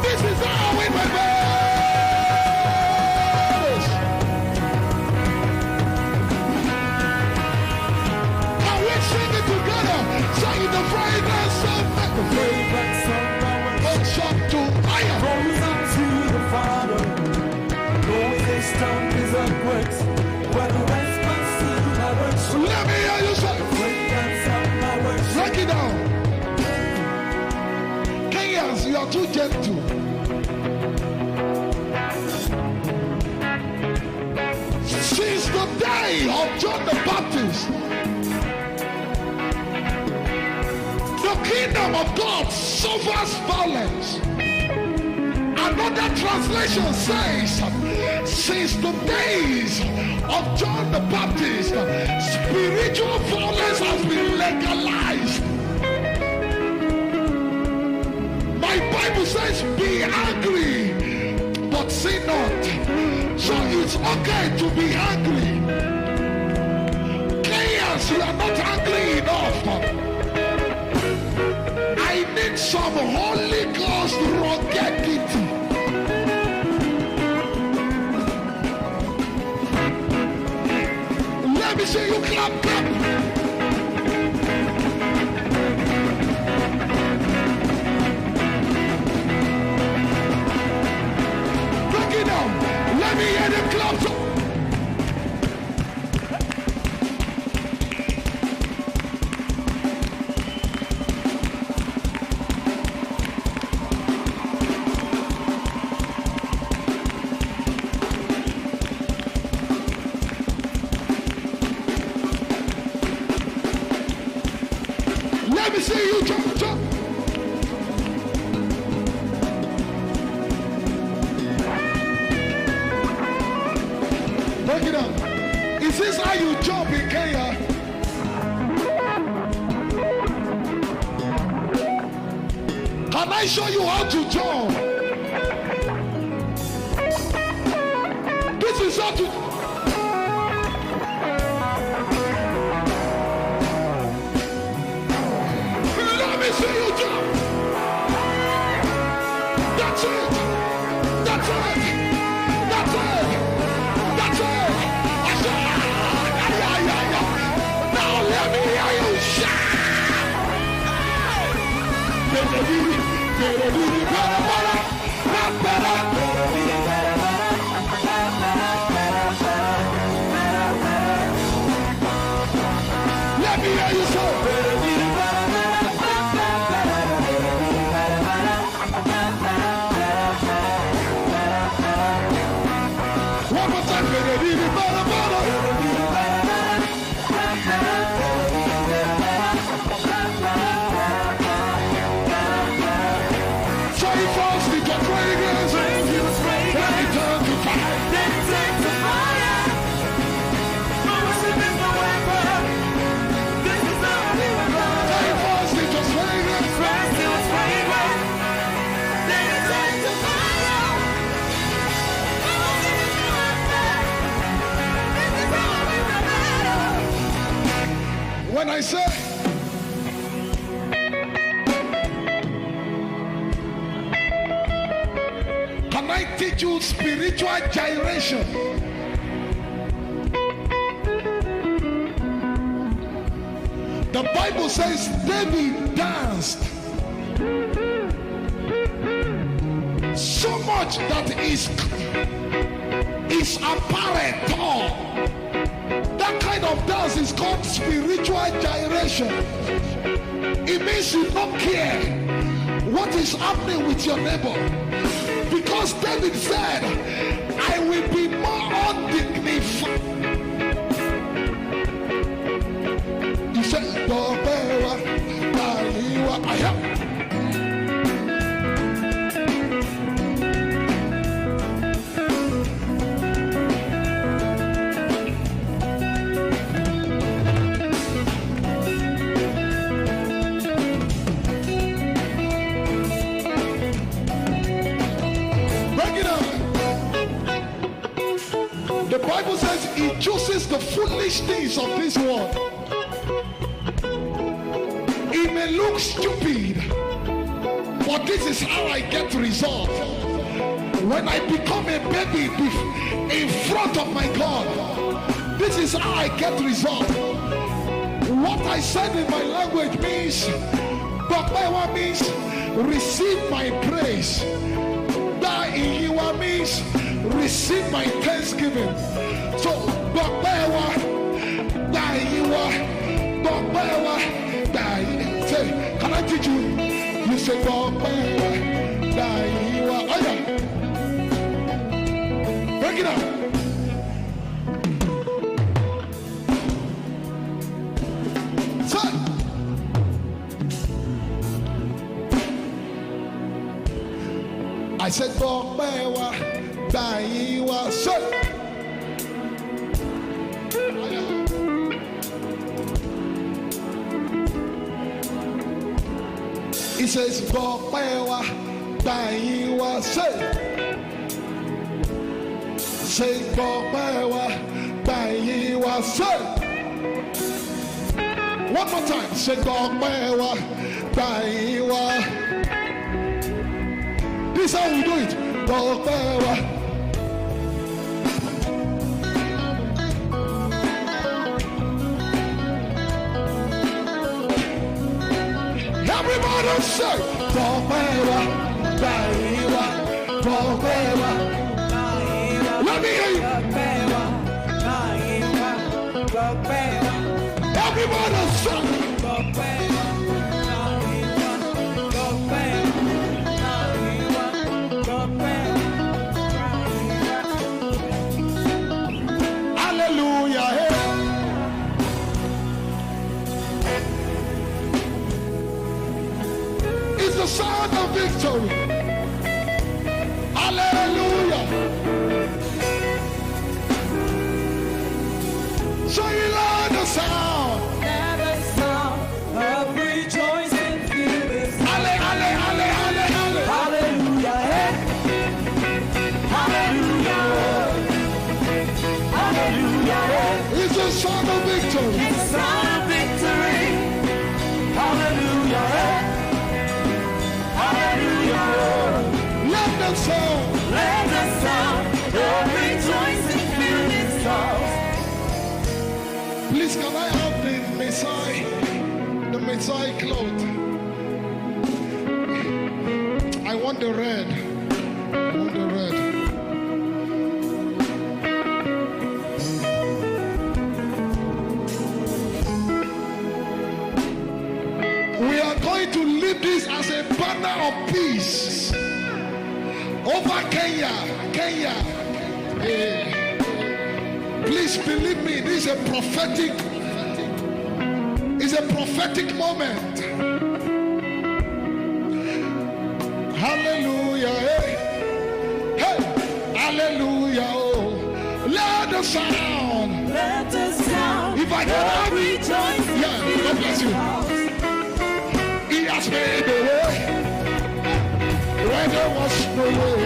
This is how we were raised. Can we sing it together? Say the fragrance of the fragrance of goes up to fire. Goes up to the Father. Goes his tongue is a grace. When the response to my worship. Let me hear you say the fragrance of my worship. Break it down. Kenyans, you are too gentle. Since the day of John the Baptist, the kingdom of God suffers violence. Another translation says, since the days of John the Baptist, spiritual violence has been legalized. My Bible says, be angry, but sin not. So it's okay to be angry. Kenyans, you are not angry enough. I need some Holy Ghost ruggedity. Let me see you clap, clap. Break it down. Let me hear them clap. Let me see you jump, jump. where you jump in Kenya. Can I show you how to jump? This is how to. Let me see you jump. That's it. That's it. That's it. That's it. I said, now let me hear you shout. Let me hear you say. One more time. So he falls into fragrance. Then he turns to fire. Then he turns to fire. No worship is no weapon. This is how we will go. So he falls into fragrance. First it was fragrance. Then he turns to fire. No worship is no weapon. This is how we will go. When I say can I teach you spiritual gyration? The Bible says David danced so much that is apparent. That kind of dance is called spiritual gyration. It means you don't care what is happening with your neighbor. Because David said, I will be more undignified. He said, I am. The Bible says he chooses the foolish things of this world. It may look stupid, but this is how I get results. When I become a baby in front of my God, this is how I get results. What I said in my language means, Bokbewa means receive my praise. Daiiwa means receive my thanksgiving. So, Bokbewa, Daiiwa, Bokbewa, Daiiwa. Say, can I teach you? You say Bokbewa, Daiiwa. Oh yeah. Break it up. Say. I said Bokbewa, Daiiwa. Say. He says, Bokbewa, Daiiwa, say, Bokbewa, Daiiwa, say. One more time, say, Bokbewa, Daiiwa. This is how we do it. Bokbewa. Everybody say, Bokbewa, Daiiwa, Bokbewa. Let me hear you. Everybody say, hallelujah. It's the sound of victory. Hallelujah. So the sound. Let the sound of rejoicing fill this house. Please, can I have the Messiah cloth? I want the red. I want the red. We are going to leave this as a banner of peace over Kenya. Please believe me, this is a prophetic. It's a prophetic moment. Hallelujah. Hey. Hey. Hallelujah. Oh. Let the sound. Let the sound. If I can have it. Yeah, God bless you. He has made a way where there was no way.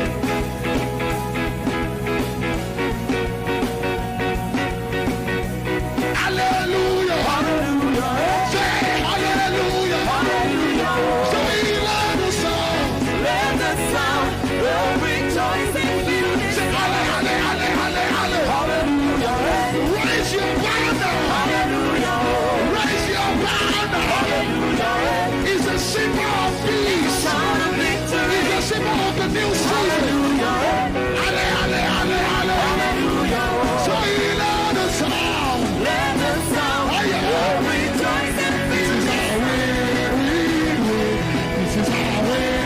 Hallelujah. Hallelujah. Say hallelujah. Hallelujah. Say let the sound. Let the sound of rejoicing fill this house. Hallelujah. Raise your banner. Hallelujah. Raise your banner. Hallelujah. It's a symbol of peace. It's a symbol of the new season. Hallelujah. So let the sound. Let the sound of rejoicing fill this This is our way.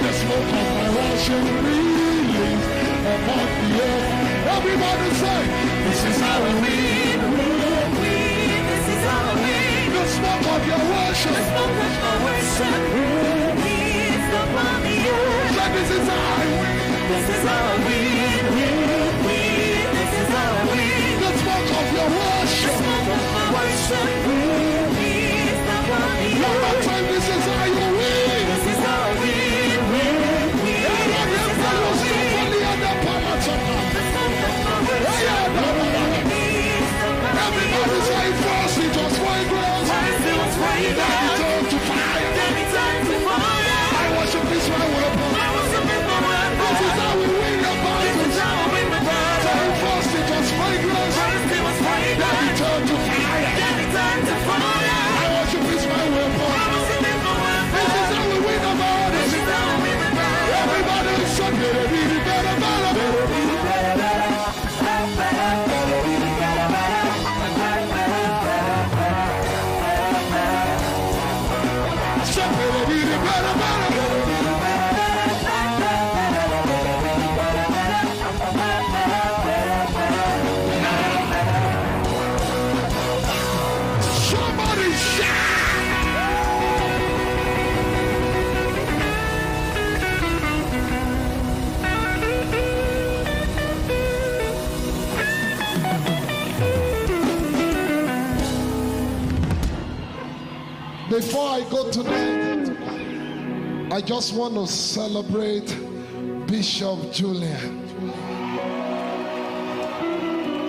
The smoke of my worship release upon the earth. Everybody say, this is how we win. This is how we The smoke of your worship. The smoke of my worship release upon the earth. Say, this is how we win. This is how we This is how we The smoke of your worship. The smoke of my worship release upon the earth. One more time, this is how you win. This is how we Everybody say first it was fragrance. Then it turned to fire. I worship this my weapon. This is how we win the battle. Say first it was fragrance. Then it turned to fire. I worship this my weapon. This is how we win the battle. Everybody say better be the better, better, better be the better, better. Somebody Before I go tonight, I just want to celebrate Bishop Julian.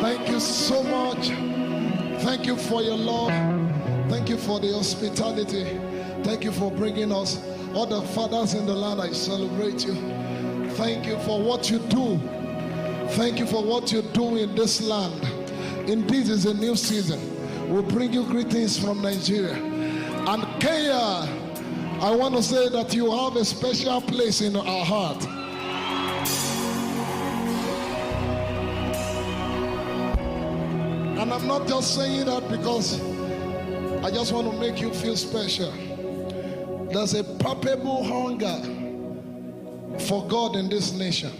Thank you so much. Thank you for your love. Thank you for the hospitality. Thank you for bringing us. All the fathers in the land, I celebrate you. Thank you for what you do. Thank you for what you do in this land. Indeed, it's a new season. We bring you greetings from Nigeria. And Kenya, I want to say that you have a special place in our heart. And I'm not just saying that because I just want to make you feel special. There's a palpable hunger for God in this nation.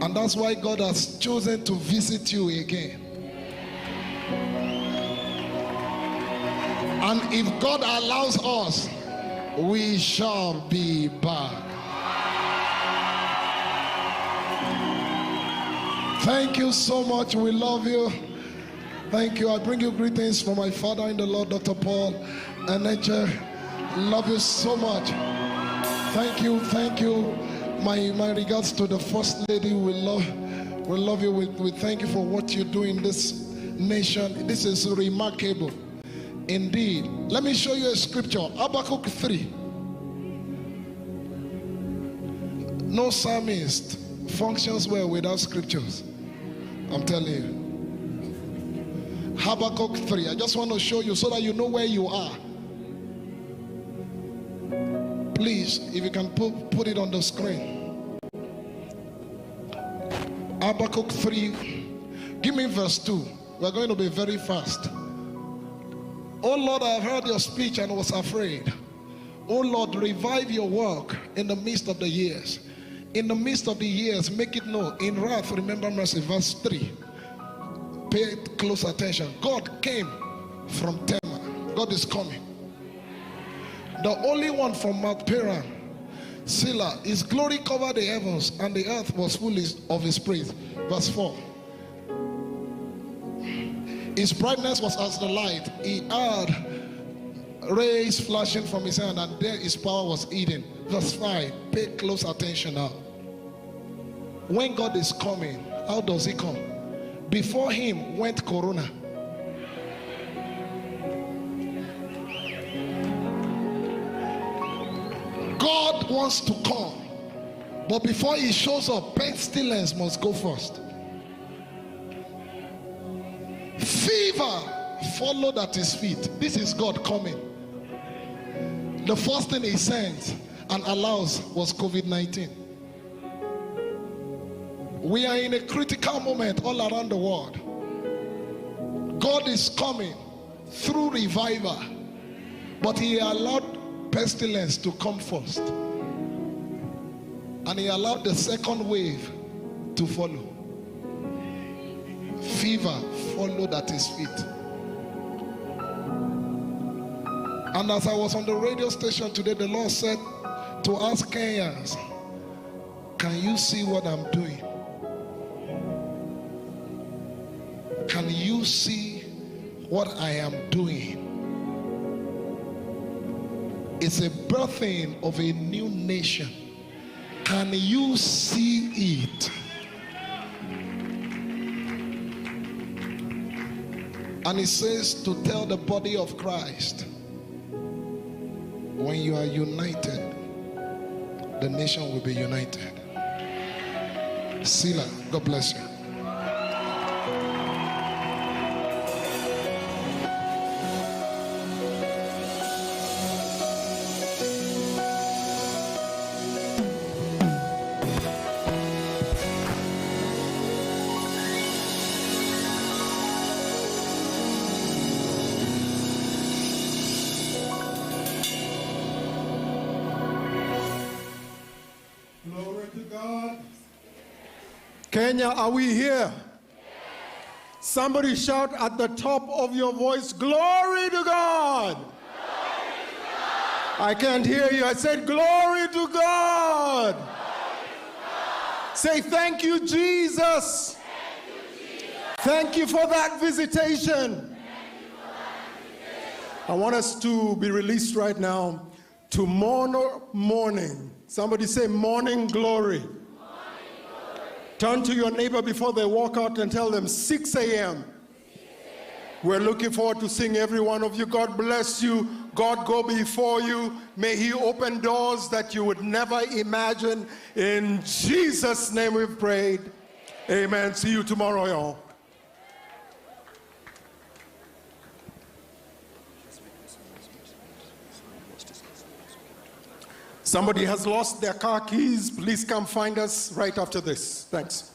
And that's why God has chosen to visit you again. And if God allows us, we shall be back. Thank you so much. We love you. Thank you. I bring you greetings from my father in the Lord, Dr. Paul and Nature. Love you so much. Thank you. Thank you. My regards to the First Lady. We love you. We thank you for what you do in this nation. This is remarkable. Indeed. Let me show you a scripture. Habakkuk 3. No psalmist functions well without scriptures. I'm telling you. Habakkuk 3. I just want to show you so that you know where you are. Please, if you can put it on the screen. Habakkuk 3. Give me verse 2. We're going to be very fast. Oh Lord, I have heard your speech and was afraid. Oh Lord, revive your work in the midst of the years. In the midst of the years, make it known. In wrath, remember mercy. Verse 3. Pay close attention. God came from Tema. God is coming. The only one from Mount Paran, Selah, his glory covered the heavens, and the earth was full of his praise. Verse 4. His brightness was as the light. He had rays flashing from his hand, and there his power was hidden. Verse 5. Pay close attention now. When God is coming, how does he come? Before him went Corona. God wants to come, but before he shows up, pestilence must go first. Fever followed at his feet. This is God coming. The first thing he sent and allows was COVID-19. We are in a critical moment all around the world. God is coming through revival, but he allowed pestilence to come first, and he allowed the second wave to follow. Fever followed at his feet. And as I was on the radio station today, the Lord said to ask Kenyans, can you see what I'm doing? Can you see what I am doing? It's a birthing of a new nation. Can you see it? And it says to tell the body of Christ, when you are united, the nation will be united. Selah, God bless you. Kenya, are we here? Somebody shout at the top of your voice, glory to God. I can't hear you. I said, glory to God. Say, thank you, Jesus. Thank you for that visitation. I want us to be released right now. Tomorrow morning, somebody say morning glory. Turn to your neighbor before they walk out and tell them 6 a.m. We're looking forward to seeing every one of you. God bless you. God go before you. May he open doors that you would never imagine. In Jesus' name we've prayed. Amen. See you tomorrow, y'all. Somebody has lost their car keys. Please come find us right after this. Thanks.